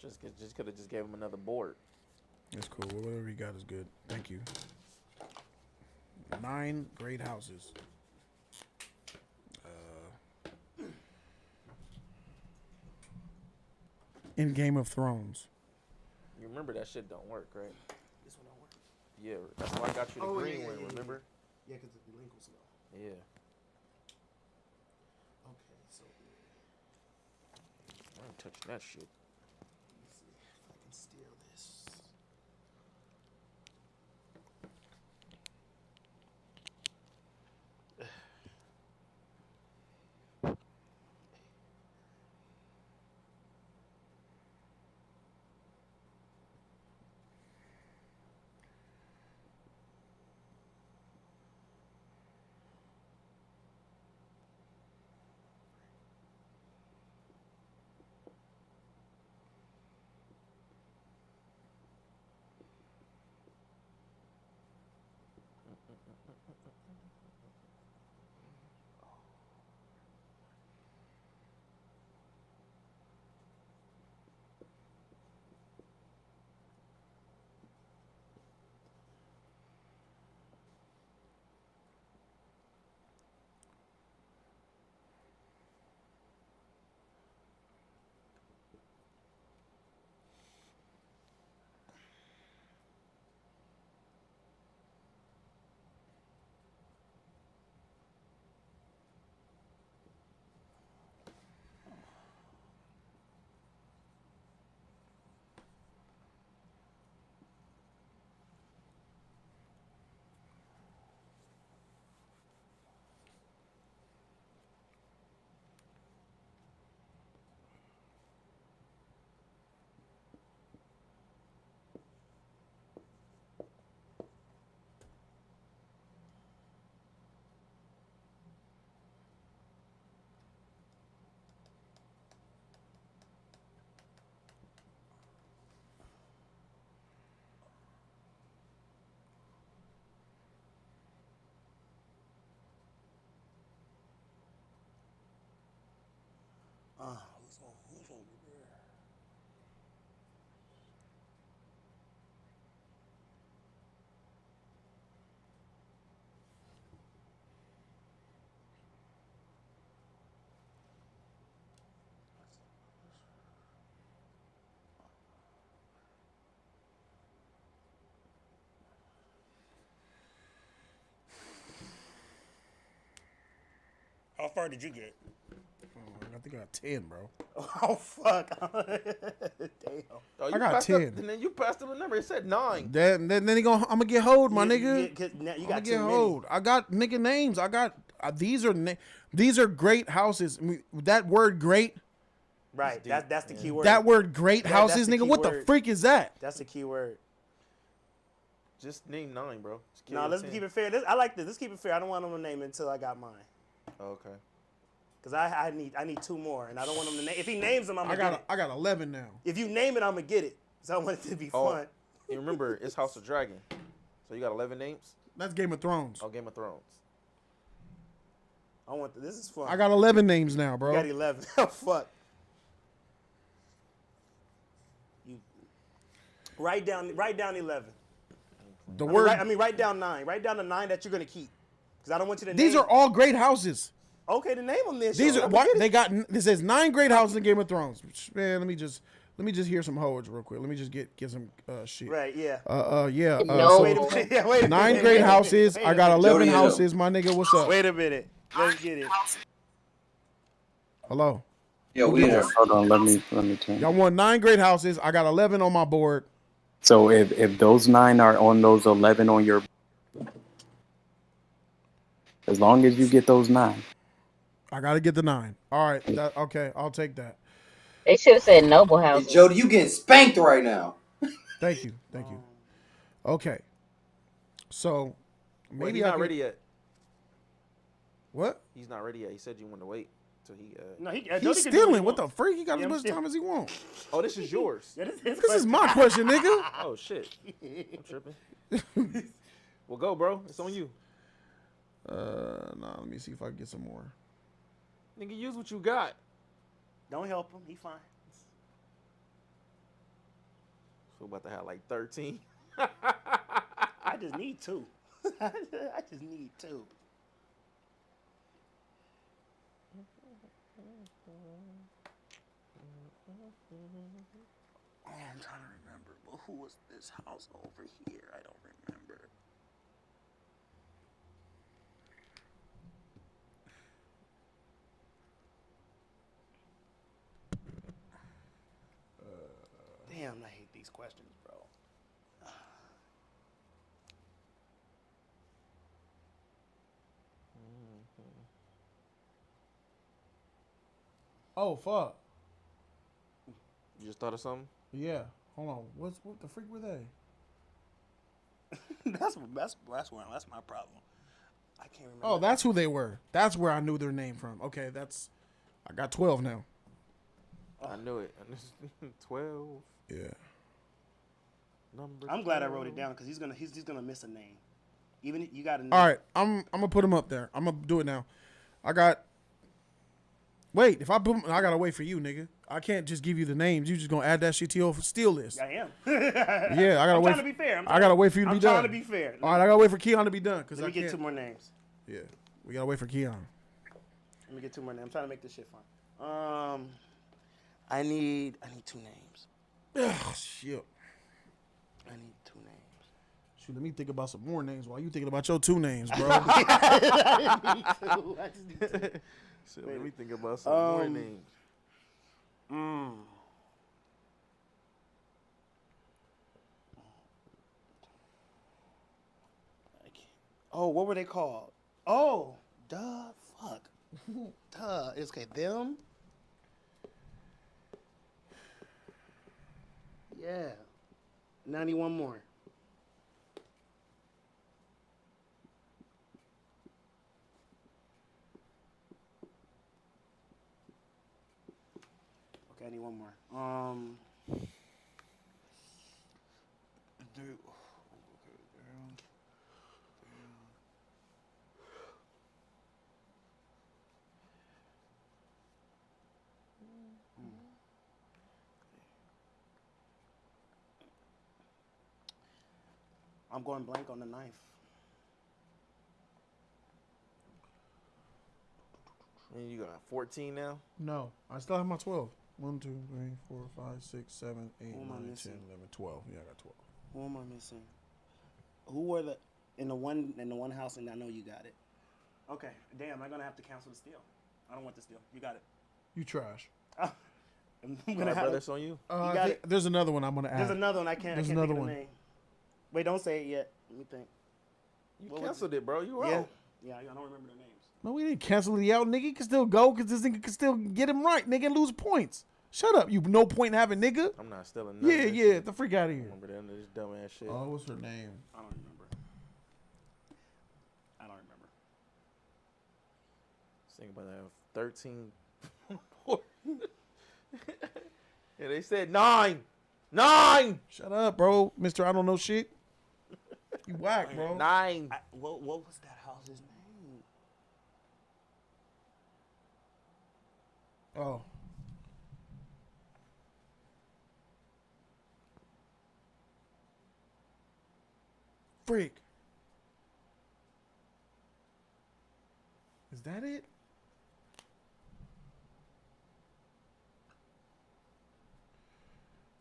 Just could have just gave him another board. It's cool. Whatever he got is good. Thank you. 9 great houses. In Game of Thrones. You remember that shit don't work, right? This one don't work. Yeah, that's why I got you the green one. Remember? Yeah, because the link was low. Yeah. Okay, so I ain't touching that shit. let's see if I can steal this. How far did you get? I think I got 10, bro. Oh fuck! Damn. Oh, I got 10. And then you passed him the number. It said 9. Then he I'm gonna get hold, my nigga. You I'm got get too hold. I got nigga names. I got these are great houses. I mean, that word great. Right. That's the key word. That word great houses, that's nigga. What the freak is that? That's the key word. Just name 9, bro. No, let's keep it fair. I like this. Let's keep it fair. I don't want them to name it until I got mine. Okay. Cause I need 2 more, and I don't want him to name. If he names them, I'm gonna get it. I got 11 now. If you name it, I'm gonna get it. So I want it to be fun. And remember, it's House of Dragon. So you got 11 names. That's Game of Thrones. Oh, Game of Thrones. This is fun. I got 11 names now, bro. You got 11. Oh fuck. You write down 11. Write down 9. Write down the 9 that you're gonna keep. Cause I don't want you to. These are all great houses. Okay, to name them this. These are what they got. This says 9 great houses in Game of Thrones. Man, let me just hear some hoes real quick. Let me just get some shit. Right. Yeah. Yeah. No. Wait a minute. 9 great houses. I got 11 houses. My nigga, what's up? Wait a minute. Let's get it. Hello. Yeah, we here. Hold on, let me turn. Y'all want 9 great houses. I got 11 on my board. So if those 9 are on those 11 on your, as long as you get those 9. I gotta get the 9. All right. Okay, I'll take that. They should have said noble house. Hey, Jody, you getting spanked right now. Thank you. Okay. So maybe he's not ready yet. What? He's not ready yet. He said you want to wait till he. No, he's stealing. What the freak? He got as much time as he wants. Oh, this is yours. This is my question, nigga. Oh shit. I'm tripping. Well, go, bro. It's on you. Let me see if I can get some more. Nigga, use what you got. Don't help him. He fine. So about to have like 13. I just need 2. I just need 2. Oh, I'm trying to remember. But who was this house over here? I don't remember. Damn, I hate these questions, bro. Oh fuck. You just thought of something? Yeah. Hold on. What the freak were they? That's my problem. I can't remember. Oh, that's who they were. That's where I knew their name from. Okay, I got 12 now. I knew it. 12. Yeah. I'm glad I wrote it down because he's gonna miss a name. Even you got a name. All right, I'm gonna put him up there. I'm gonna do it now. Wait, if I put him, I gotta wait for you, nigga. I can't just give you the names. You just gonna add that shit to your steal list. I am. Yeah, I gotta I'm wait. trying to be fair. I gotta wait for you to be done. I'm trying to be fair. All right, I gotta wait for Keon to be done because Let me get 2 more names. Yeah, we gotta wait for Keon. Let me get 2 more names. I'm trying to make this shit fun. I need 2 names. Ugh, shit. I need 2 names. Shoot, let me think about some more names while you thinking about your 2 names, bro. I just need 2. So let me think about some more names. Oh, what were they called? Oh, fuck. It's okay, them. Yeah. 91 more. Okay, I need 1 more. I'm going blank on the 9th. And you got 14 now? No, I still have my 12. 1, 2, 3, 4, 5, 6, 7, 8, 9, 10, 11, 12. Yeah, I got 12. Who am I missing? Who were in the one house, and I know you got it. Okay. Damn, I'm gonna have to cancel the steal. I don't want the steal. You got it. You trash. I'm All gonna right, have brother, it's on you. got it. There's another one I'm gonna add. There's another one. I can't There's think another of the one. name. Wait, don't say it yet. Let me think. You canceled it, bro. You were Yeah. out. Yeah, I don't remember their names. No, we didn't cancel it out, nigga. He can still go because this nigga can still get him right, nigga, and lose points. Shut up, you no point having nigga. I'm not stealing none Yeah, of this yeah, shit. the freak out of here. Remember that this dumb ass shit. Oh, what's her name? I don't remember. I don't remember. Think about that. 13. Yeah, they said 9. 9. Shut up, bro, Mister. I don't know shit. You whack, bro. 9. What was that house's name? Oh. Freak. Is that it?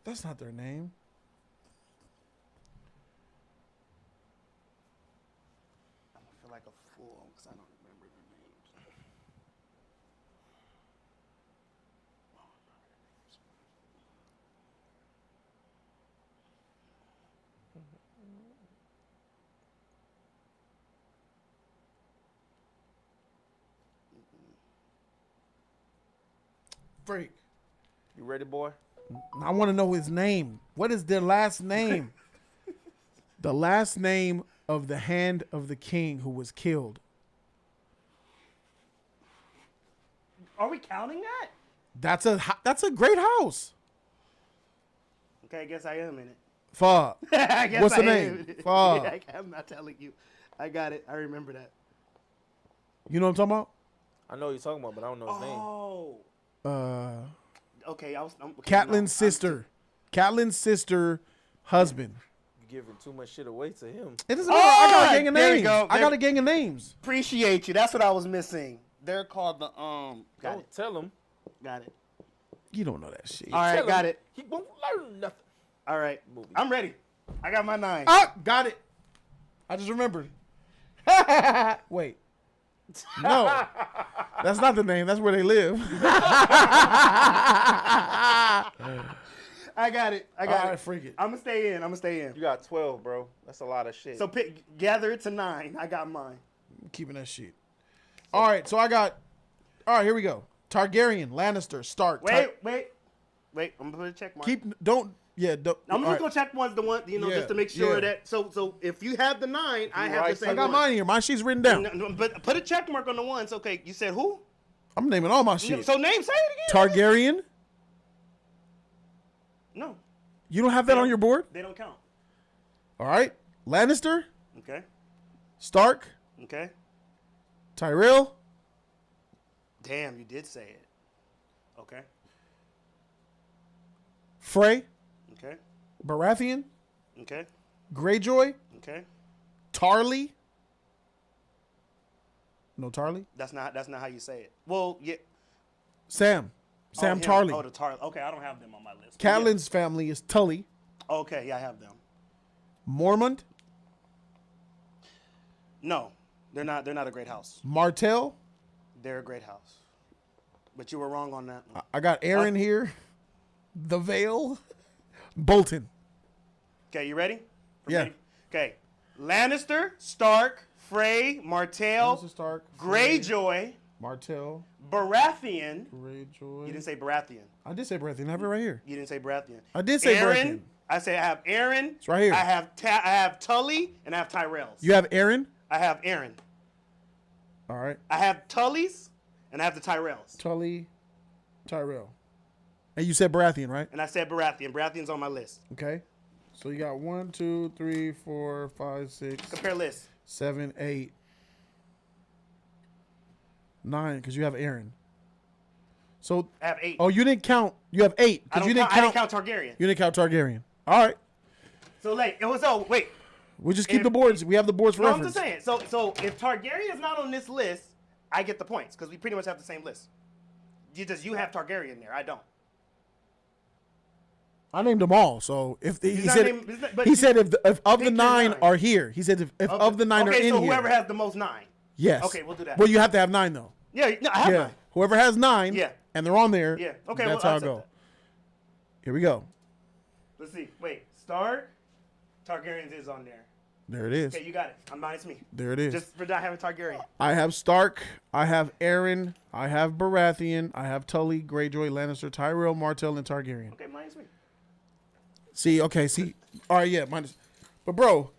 That's not their name. I'm gonna feel like a fool because I don't remember their names. Freak. You ready, boy? I want to know his name. What is their last name? The last name of the hand of the king who was killed. Are we counting that? That's a great house. Okay, I guess I am in it. Fuck. I guess What's the I am name? in it. Fuck. I'm not telling you. I got it. I remember that. You know what I'm talking I know what you're talking about, but I don't know his name. Oh. about? Okay, okay, Catelyn's sister. Catelyn's sister, husband. You're giving too much shit away to him. It doesn't matter. I got a gang of there you names. go. I got a gang of names. Appreciate you. That's what I was missing. They're called the Got Don't it. tell him. Got it. You don't know that shit. All right, Tell got him. it. He won't learn nothing. All right, I'm ready. I got my 9. Ah, got it. I just remembered. Wait. No. That's not the name. That's where they live. I got it. I got All it. right, freak it. I'm gonna stay in. You got 12, bro. That's a lot of shit. So gather it to 9. I got mine. I'm keeping that shit. All right, so I got. All right, here we go. Targaryen, Lannister, Stark. Wait. I'm gonna put a check mark. Don't. I'm just gonna check one's the one, just to make sure that. So if you have the 9, I have the same. I got mine here. My shit's written down. No, but put a check mark on the ones. Okay, you said who? I'm naming all my shit. So say it again. Targaryen. No. You don't have that on your board? They don't count. All right. Lannister. Okay. Stark. Okay. Tyrell. Damn, you did say it. Okay. Frey. Okay. Baratheon. Okay. Greyjoy. Okay. Tarly. No Tarly. That's not how you say it. Well, yeah. Sam him. Tarly. Oh, the Tarly. Okay, I don't have them on my list. Catelyn's family is Tully. Okay, yeah, I have them. Mormont. No, they're not. They're not a great house. Martell. They're a great house. But you were wrong on that one. I got Aaron here. The Vale. Bolton. Okay, you ready? Yeah. Okay. Lannister, Stark, Frey, Martell, Lannister, Stark, Greyjoy, Martell, Baratheon. Greyjoy. You didn't say Baratheon. I did say Baratheon. I have it right here. You didn't say Baratheon. I did say Aaron. Baratheon. I say I have Aaron. It's right here. I have Tully and I have Tyrells. You have Aaron? I have Aaron. All right. I have Tullys and I have the Tyrells. Tully, Tyrell. And you said Baratheon, right? And I said Baratheon. Baratheon's on my list. Okay. So you got 1, 2, 3, 4, 5, 6. Compare list. 7, 8, 9, because you have Aaron. So I have 8. Oh, you didn't count. You have 8 because you didn't count. I didn't count Targaryen. You didn't count Targaryen. All right. So wait. We'll just keep the boards. We have the boards for No, reference. I'm just saying. So if Targaryen is not on this list, I get the points because we pretty much have the same list. You have Targaryen there. I don't. I named them all. So if he He's said not named- but he said if of the pick your 9 9. are here, he said if of the 9 are in okay, so here. whoever has the most 9. Yes. Okay, we'll do that. Well, you have to have 9 though. Yeah, no, I have 9. Whoever has 9, Yeah. and they're on there. Yeah. Okay, That's well, how I'll it go. accept Here we go. Let's see. Wait, Stark, Targaryens is on there. There it is. Okay, you got it. Minus me. There it is. Just for not having Targaryen. I have Stark. I have Aaron. I have Baratheon. I have Tully, Greyjoy, Lannister, Tyrell, Martell, and Targaryen. Okay, minus me. See. All right, yeah, minus. But bro,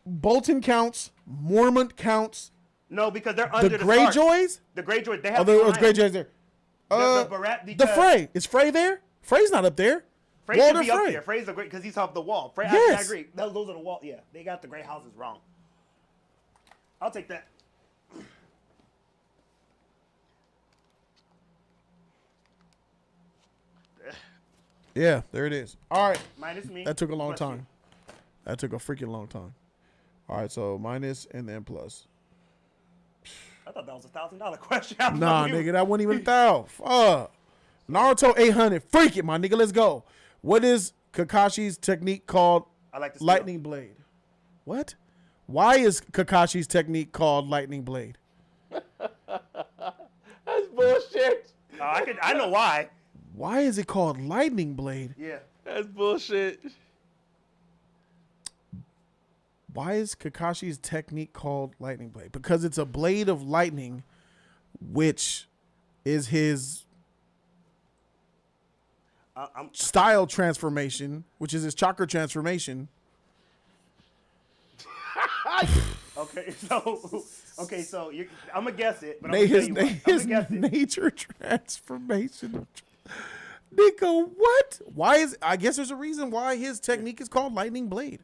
Bolton counts. Mormont counts. No, because they're under the Greyjoys. The Greyjoys. They have. Oh, there was Greyjoys there. The Frey. Is Frey there? Frey's not up there. Frey should be up there. Frey's the great because he's off the wall. Frey, yes. I agree. Those are the wall. Yeah, they got the Grey houses wrong. I'll take that. Yeah, there it is. All right. Minus me. That took a long Plus time. That took a freaking long time. All right, so minus and then plus. I thought that was a $1,000 question. Nah, nigga, that wasn't even $1,000. Fuck. Naruto 800. Freak it, my nigga. Let's go. What is Kakashi's technique called? I like the Lightning Blade. What? Why is Kakashi's technique called Lightning Blade? That's bullshit. I know why. Why is it called Lightning Blade? Yeah. That's bullshit. Why is Kakashi's technique called Lightning Blade? Because it's a blade of lightning, which is his style transformation, which is his chakra transformation. Okay, so I'm gonna guess it, but His I'm nature transformation. Nico, what? Why is? I guess there's a reason why his technique is called Lightning Blade.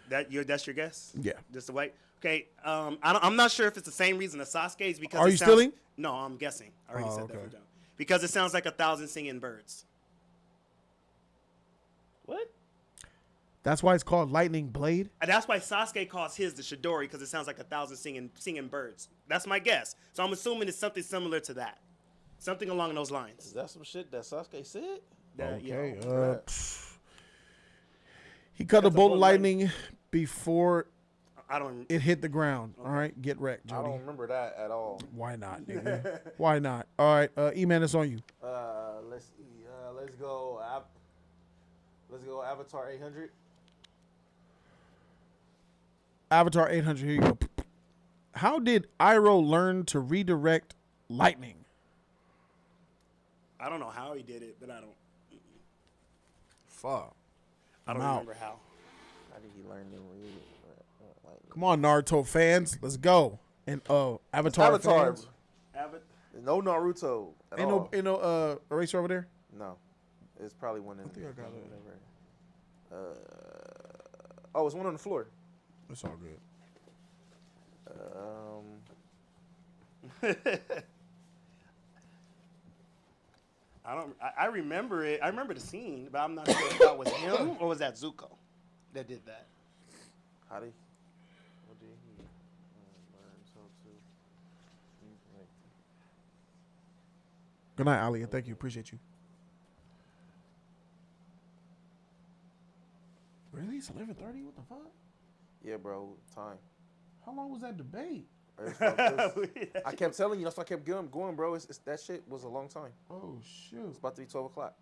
That's your guess? Yeah. Just the way. Okay. I'm not sure if it's the same reason as Sasuke's because. Are you stealing? No, I'm guessing. I already said that for John. Because it sounds like 1,000 singing birds. What? That's why it's called Lightning Blade. And that's why Sasuke calls his the Chidori because it sounds like 1,000 singing birds. That's my guess. So I'm assuming it's something similar to that, something along those lines. Is that some shit that Sasuke said? Okay. He cut a bolt of lightning before it hit the ground. All right, get wrecked, Jody. I don't remember that at all. Why not, nigga? Why not? All right, E-Man, it's on you. Let's see. Let's go. Let's go. Avatar 800. Avatar 800. Here you go. How did Iroh learn to redirect lightning? I don't know how he did it, but I don't. Fuck. I don't remember how. How did he learn to read lightning? Come on, Naruto fans, let's go. And Avatar fans. No Naruto. Ain't no eraser over there. No, it's probably one in. I think I got it. It's one on the floor. It's all good. I remember it. I remember the scene, but I'm not sure if that was him or was that Zuko that did that. How did? What did he learn how to? Good night, Ali, and thank you. Appreciate you. Really? It's 11:30. What the fuck? Yeah, bro. Time. How long was that debate? I kept telling you. That's why I kept going, bro. It's that shit was a long time. Oh shoot! It's about to be 12 o'clock.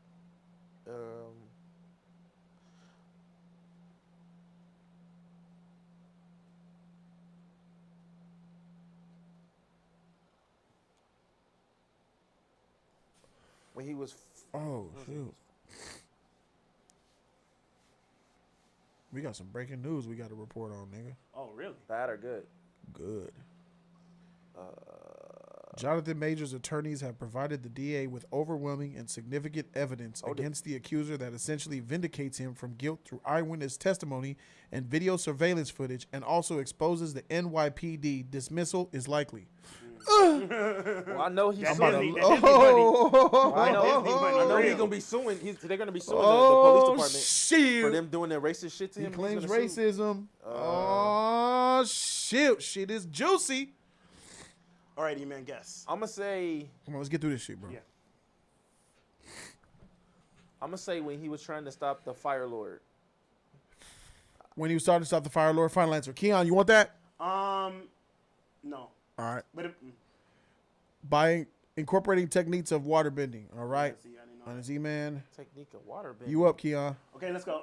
When he was. Oh shoot! We got some breaking news we got to report on, nigga. Oh really? Bad or good? Good. Jonathan Major's attorneys have provided the DA with overwhelming and significant evidence against the accuser that essentially vindicates him from guilt through eyewitness testimony and video surveillance footage, and also exposes the NYPD dismissal is likely. Well, I know he's suing. I know he's gonna be suing. They're gonna be suing the police department for them doing their racist shit to him. He claims racism. Oh shit! Shit is juicy. Alrighty, man. Guess. I'm gonna say. Come on, let's get through this shit, bro. Yeah. I'm gonna say when he was trying to stop the Fire Lord. When he was starting to stop the Fire Lord. Final answer. Keon, you want that? No. All right. But By incorporating techniques of water bending. All right. On his E-Man. Technique of water bending. You up, Keon? Okay, let's go.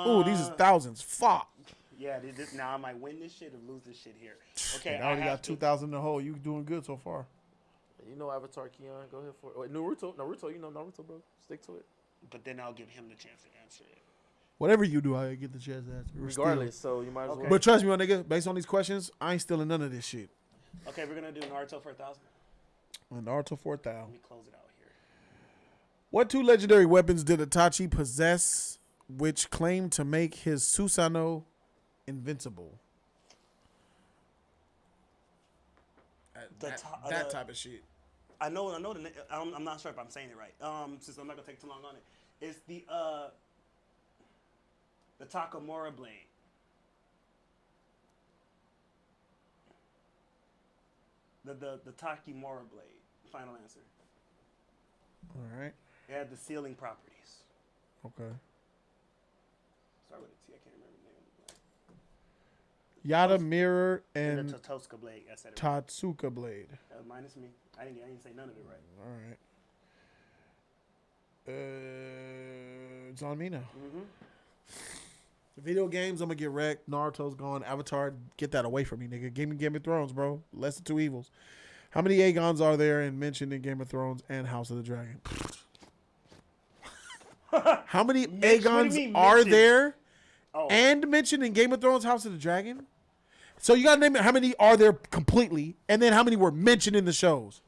Ooh, these is thousands. Fuck. Yeah, now I might win this shit or lose this shit here. Okay, I already got 2,000 in the hole. You doing good so far. You know Avatar, Keon. Go ahead for it. Wait, Naruto. You know Naruto, bro. Stick to it. But then I'll give him the chance to answer it. Whatever you do, I get the chance to answer. Regardless, so you might as well. But trust me, my nigga, based on these questions, I ain't stealing none of this shit. Okay, we're going to do Naruto for 1,000. Naruto 4,000. Let me close it out here. What 2 legendary weapons did Itachi possess which claimed to make his Susanoo invincible? That type of shit. I know. I'm not sure if I'm saying it right. Since I'm not gonna take too long on it. It's the Takamura blade. The Takimura blade. Final answer. All right. It had the sealing properties. Okay. Start with a T. I can't remember the name of the Yada mirror and the Tatsuka blade. I said it right. Tatsuka blade. That was minus me. I didn't say none of it right. All right. It's on me now. Mm-hmm. The video games, I'm gonna get wrecked. Naruto's gone. Avatar, get that away from me, nigga. Game of Thrones, bro. Less than 2 evils. How many Aegons are there and mentioned in Game of Thrones and House of the Dragon? How many Aegons are there and mentioned in Game of Thrones, House of the Dragon? So you gotta name it. How many are there completely, and then how many were mentioned in the shows?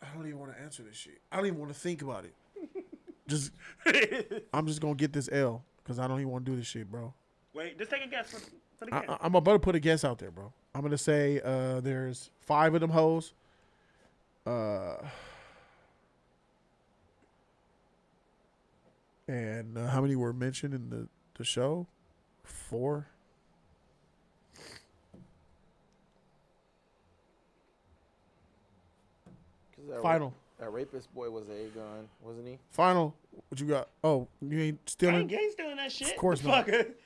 I don't even want to answer this shit. I don't even want to think about it. I'm just gonna get this L because I don't even want to do this shit, bro. Wait, just take a guess for the guess. I'm about to put a guess out there, bro. I'm gonna say there's 5 of them hoes. And how many were mentioned in the show? 4. Final. That rapist boy was Aegon, wasn't he? Final. What you got? Oh, you ain't stealing? I ain't stealing that shit. Of course not. 11.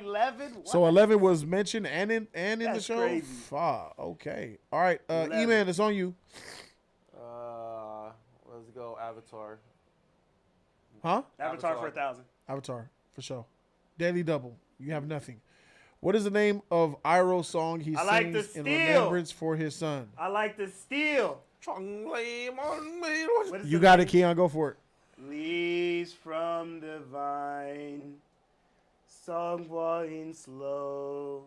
11. What? So 11 was mentioned and in the show? Crazy. Fuck. Okay. All right. E-Man, it's on you. Let's go Avatar. Huh? Avatar for 1,000. Avatar, for sure. Daily double. You have nothing. What is the name of Iroh's song he sings in remembrance for his son? I like to steal. You got it, Keon. Go for it. Leaves from the vine, song falling slow,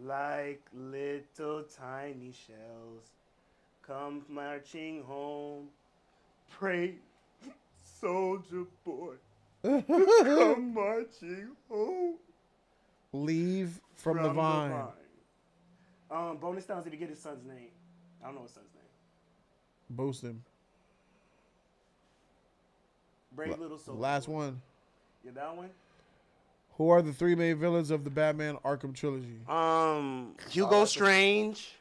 like little tiny shells, come marching home. Pray, soldier boy, come marching home. Leave from the vine. Bonus downs if you get his son's name. I don't know his son's name. Boost him. Brave little soldier. Last one. Yeah, that one. Who are the 3 main villains of the Batman Arkham trilogy? Hugo Strange.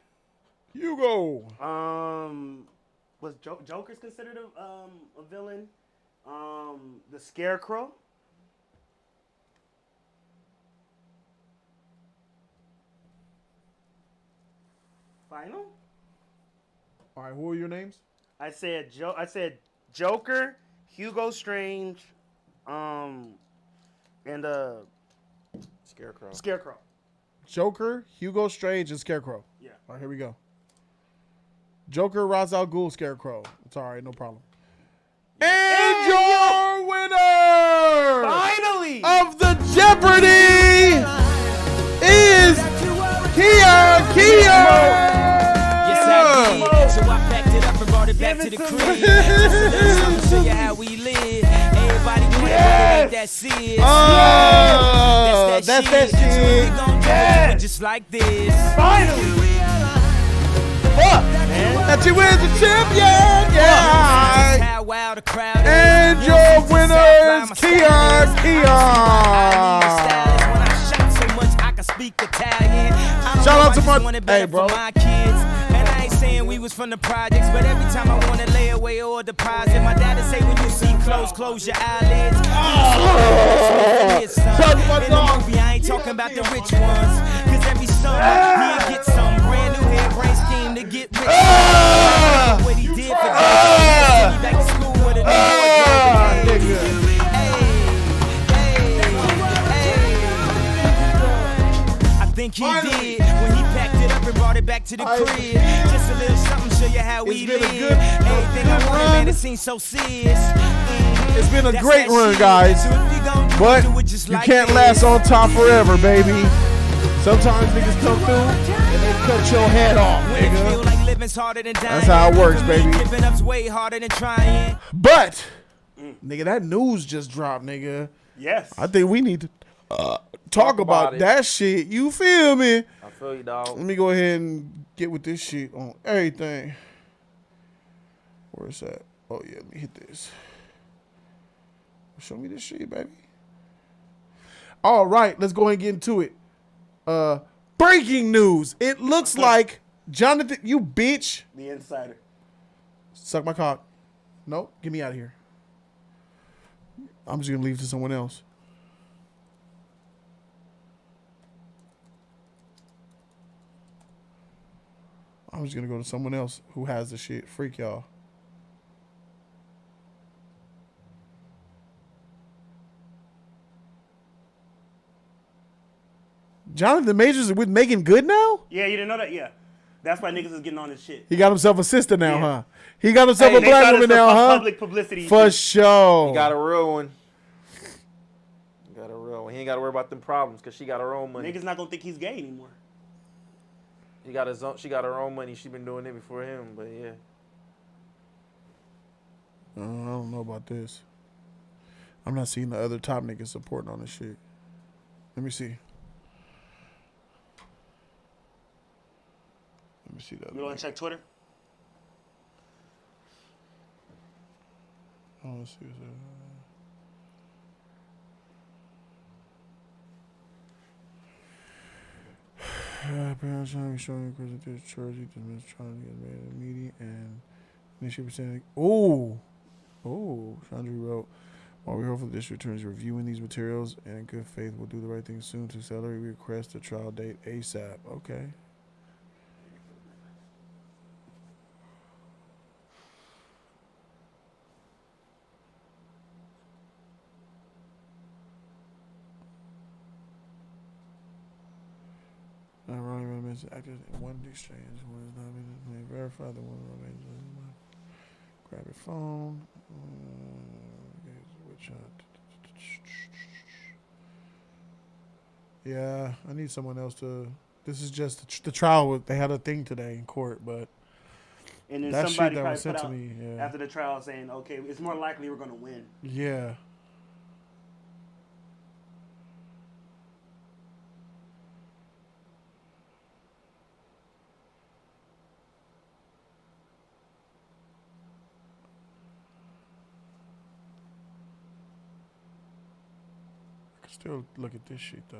Hugo. Was Joker's considered a villain? The Scarecrow. Final. All right, who are your names? I said Joker, Hugo Strange, and Scarecrow. Joker, Hugo Strange, and Scarecrow. Yeah. All right, here we go. Joker, Ra's al Ghul, Scarecrow. It's all right, no problem. And your winner, finally, of the Jeopardy is Kia. So I packed it up and brought it back to the crib. Show you how we live. Everybody know that that's it. That's that shit. We gon' do it just like this. Finally. Fuck, man. That you win the champion. Yeah. And your winner is Kia. speak Italian. I don't Shout know, out to I just my- want it better hey, bro. for my kids. And I ain't saying we was from the projects, but every time I want to lay away or deposit, my dad'd say when you see close your eyelids. In the movie, I ain't talking about the rich ones, cause every summer he'd get some brand new hairbrain scheme to get rich. What he did for Jody, send me back to school with a new I think he did when he packed it up and brought it back to the crib. Just a little something, show you how we live. Everything I wanted, man, it seems so serious. It's been a great run, guys. But you can't last on top forever, baby. Sometimes niggas come through and they cut your head off, nigga. That's how it works, baby. But, nigga, that news just dropped, nigga. Yes. I think we need to talk about that shit. You feel me? I feel you, dog. Let me go ahead and get with this shit on everything. Where's that? Oh, yeah, let me hit this. Show me this shit, baby. All right, let's go ahead and get into it. Breaking news. It looks like Jonathan, you bitch. The insider. Suck my cock. Nope, get me out of here. I'm just gonna leave it to someone else. I'm just gonna go to someone else who has the shit. Freak y'all. Jonathan Majors is with Megan Good now? Yeah, you didn't know that? Yeah. That's why niggas is getting on this shit. He got himself a sister now, Yeah. huh? He got himself a they black thought woman it's now, for huh? public publicity. For sure. He got a real one. He got a real one. He ain't got to worry about them problems because she got her own money. Niggas not gonna think he's gay anymore. He got his own. She got her own money. She been doing it before him, but yeah. I don't know about this. I'm not seeing the other top niggas supporting on this shit. Let me see. Let me see that. You want to check Twitter? Oh, let's see what's there. Apparently, showing Chris at church. He was trying to get made in the media and she was saying, "Oh, Chandra wrote, while we hope for the district attorneys reviewing these materials and in good faith will do the right thing soon to accelerate request a trial date ASAP." Okay. Actors in one exchange. One is not been verified. The one remains. Grab your phone. Yeah, I need someone else to. This is just the trial. They had a thing today in court, but And then that somebody shit that probably was sent put to out me. Yeah. after the trial saying, okay, it's more likely we're gonna win. Yeah. I can still look at this shit though.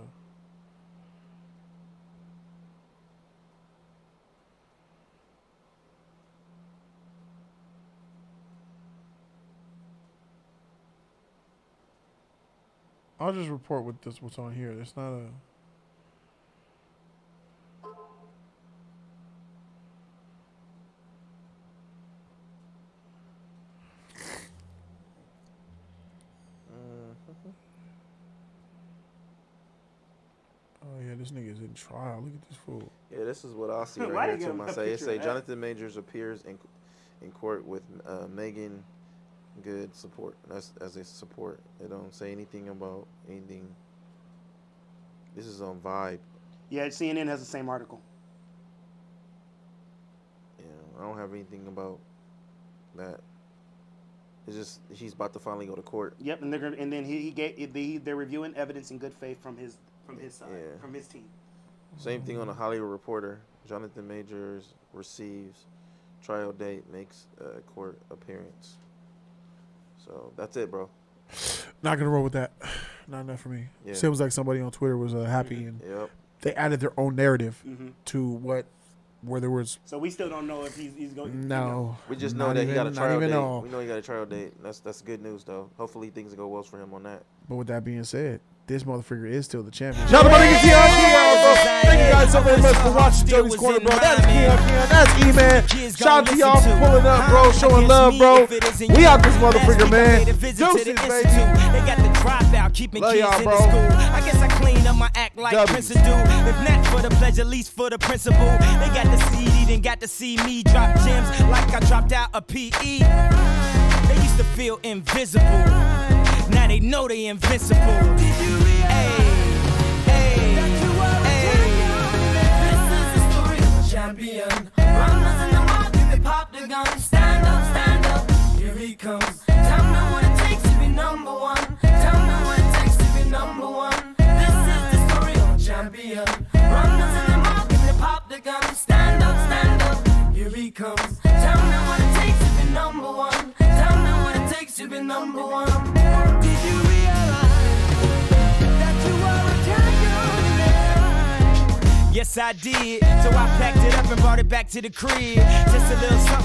I'll just report what's on here. It's not a. Oh yeah, this nigga's in trial. Look at this fool. Yeah, this is what I see Why right they here give too. him I a say it picture say of that? Jonathan Majors appears in court with Megan Good support. That's as a support. They don't say anything about anything. This is on Vibe. Yeah, CNN has the same article. Yeah, I don't have anything about that. It's just he's about to finally go to court. Yep, and they're reviewing evidence in good faith from his side, from his team. Same thing on the Hollywood Reporter. Jonathan Majors receives trial date, makes court appearance. So that's it, bro. Not gonna roll with that. Not enough for me. Yeah. Seems like somebody on Twitter was happy and they added their own narrative to where there was. So we still don't know if he's going. No, we just know that he got a trial date. All. We know he got a trial date. That's good news though. Hopefully things will go well for him on that. But with that being said, this motherfucker is still the champion. Shout out to my nigga Keon, bro. Thank you guys so very much for watching Jody's Corner, bro. That's Keon. That's E-Man. Shout out to y'all for pulling up, bro. Showing love, bro. We out this motherfucker, man. Deuces, baby. They got the dropout, keeping Love kids y'all, in bro. the school. I guess I clean up my act like Prince do. If not for the pledge, at least for the principle. They got the CD, then got to see me drop gems like I dropped out a PE. They used to feel invisible. Now they know they invincible. Hey. Champion, runners in the market, they pop the gun. Stand up, here he comes. Tell me what it takes to be number one. Tell me what it takes to be number one. This is the story of a champion. Runners in the market, they pop the gun. Stand up, here he comes. Tell me what it takes to be number one. Tell me what it takes to be number one. Did you realize that you are a champion? Yes, I did. So I packed it up and brought it back to the crib. Just a little something.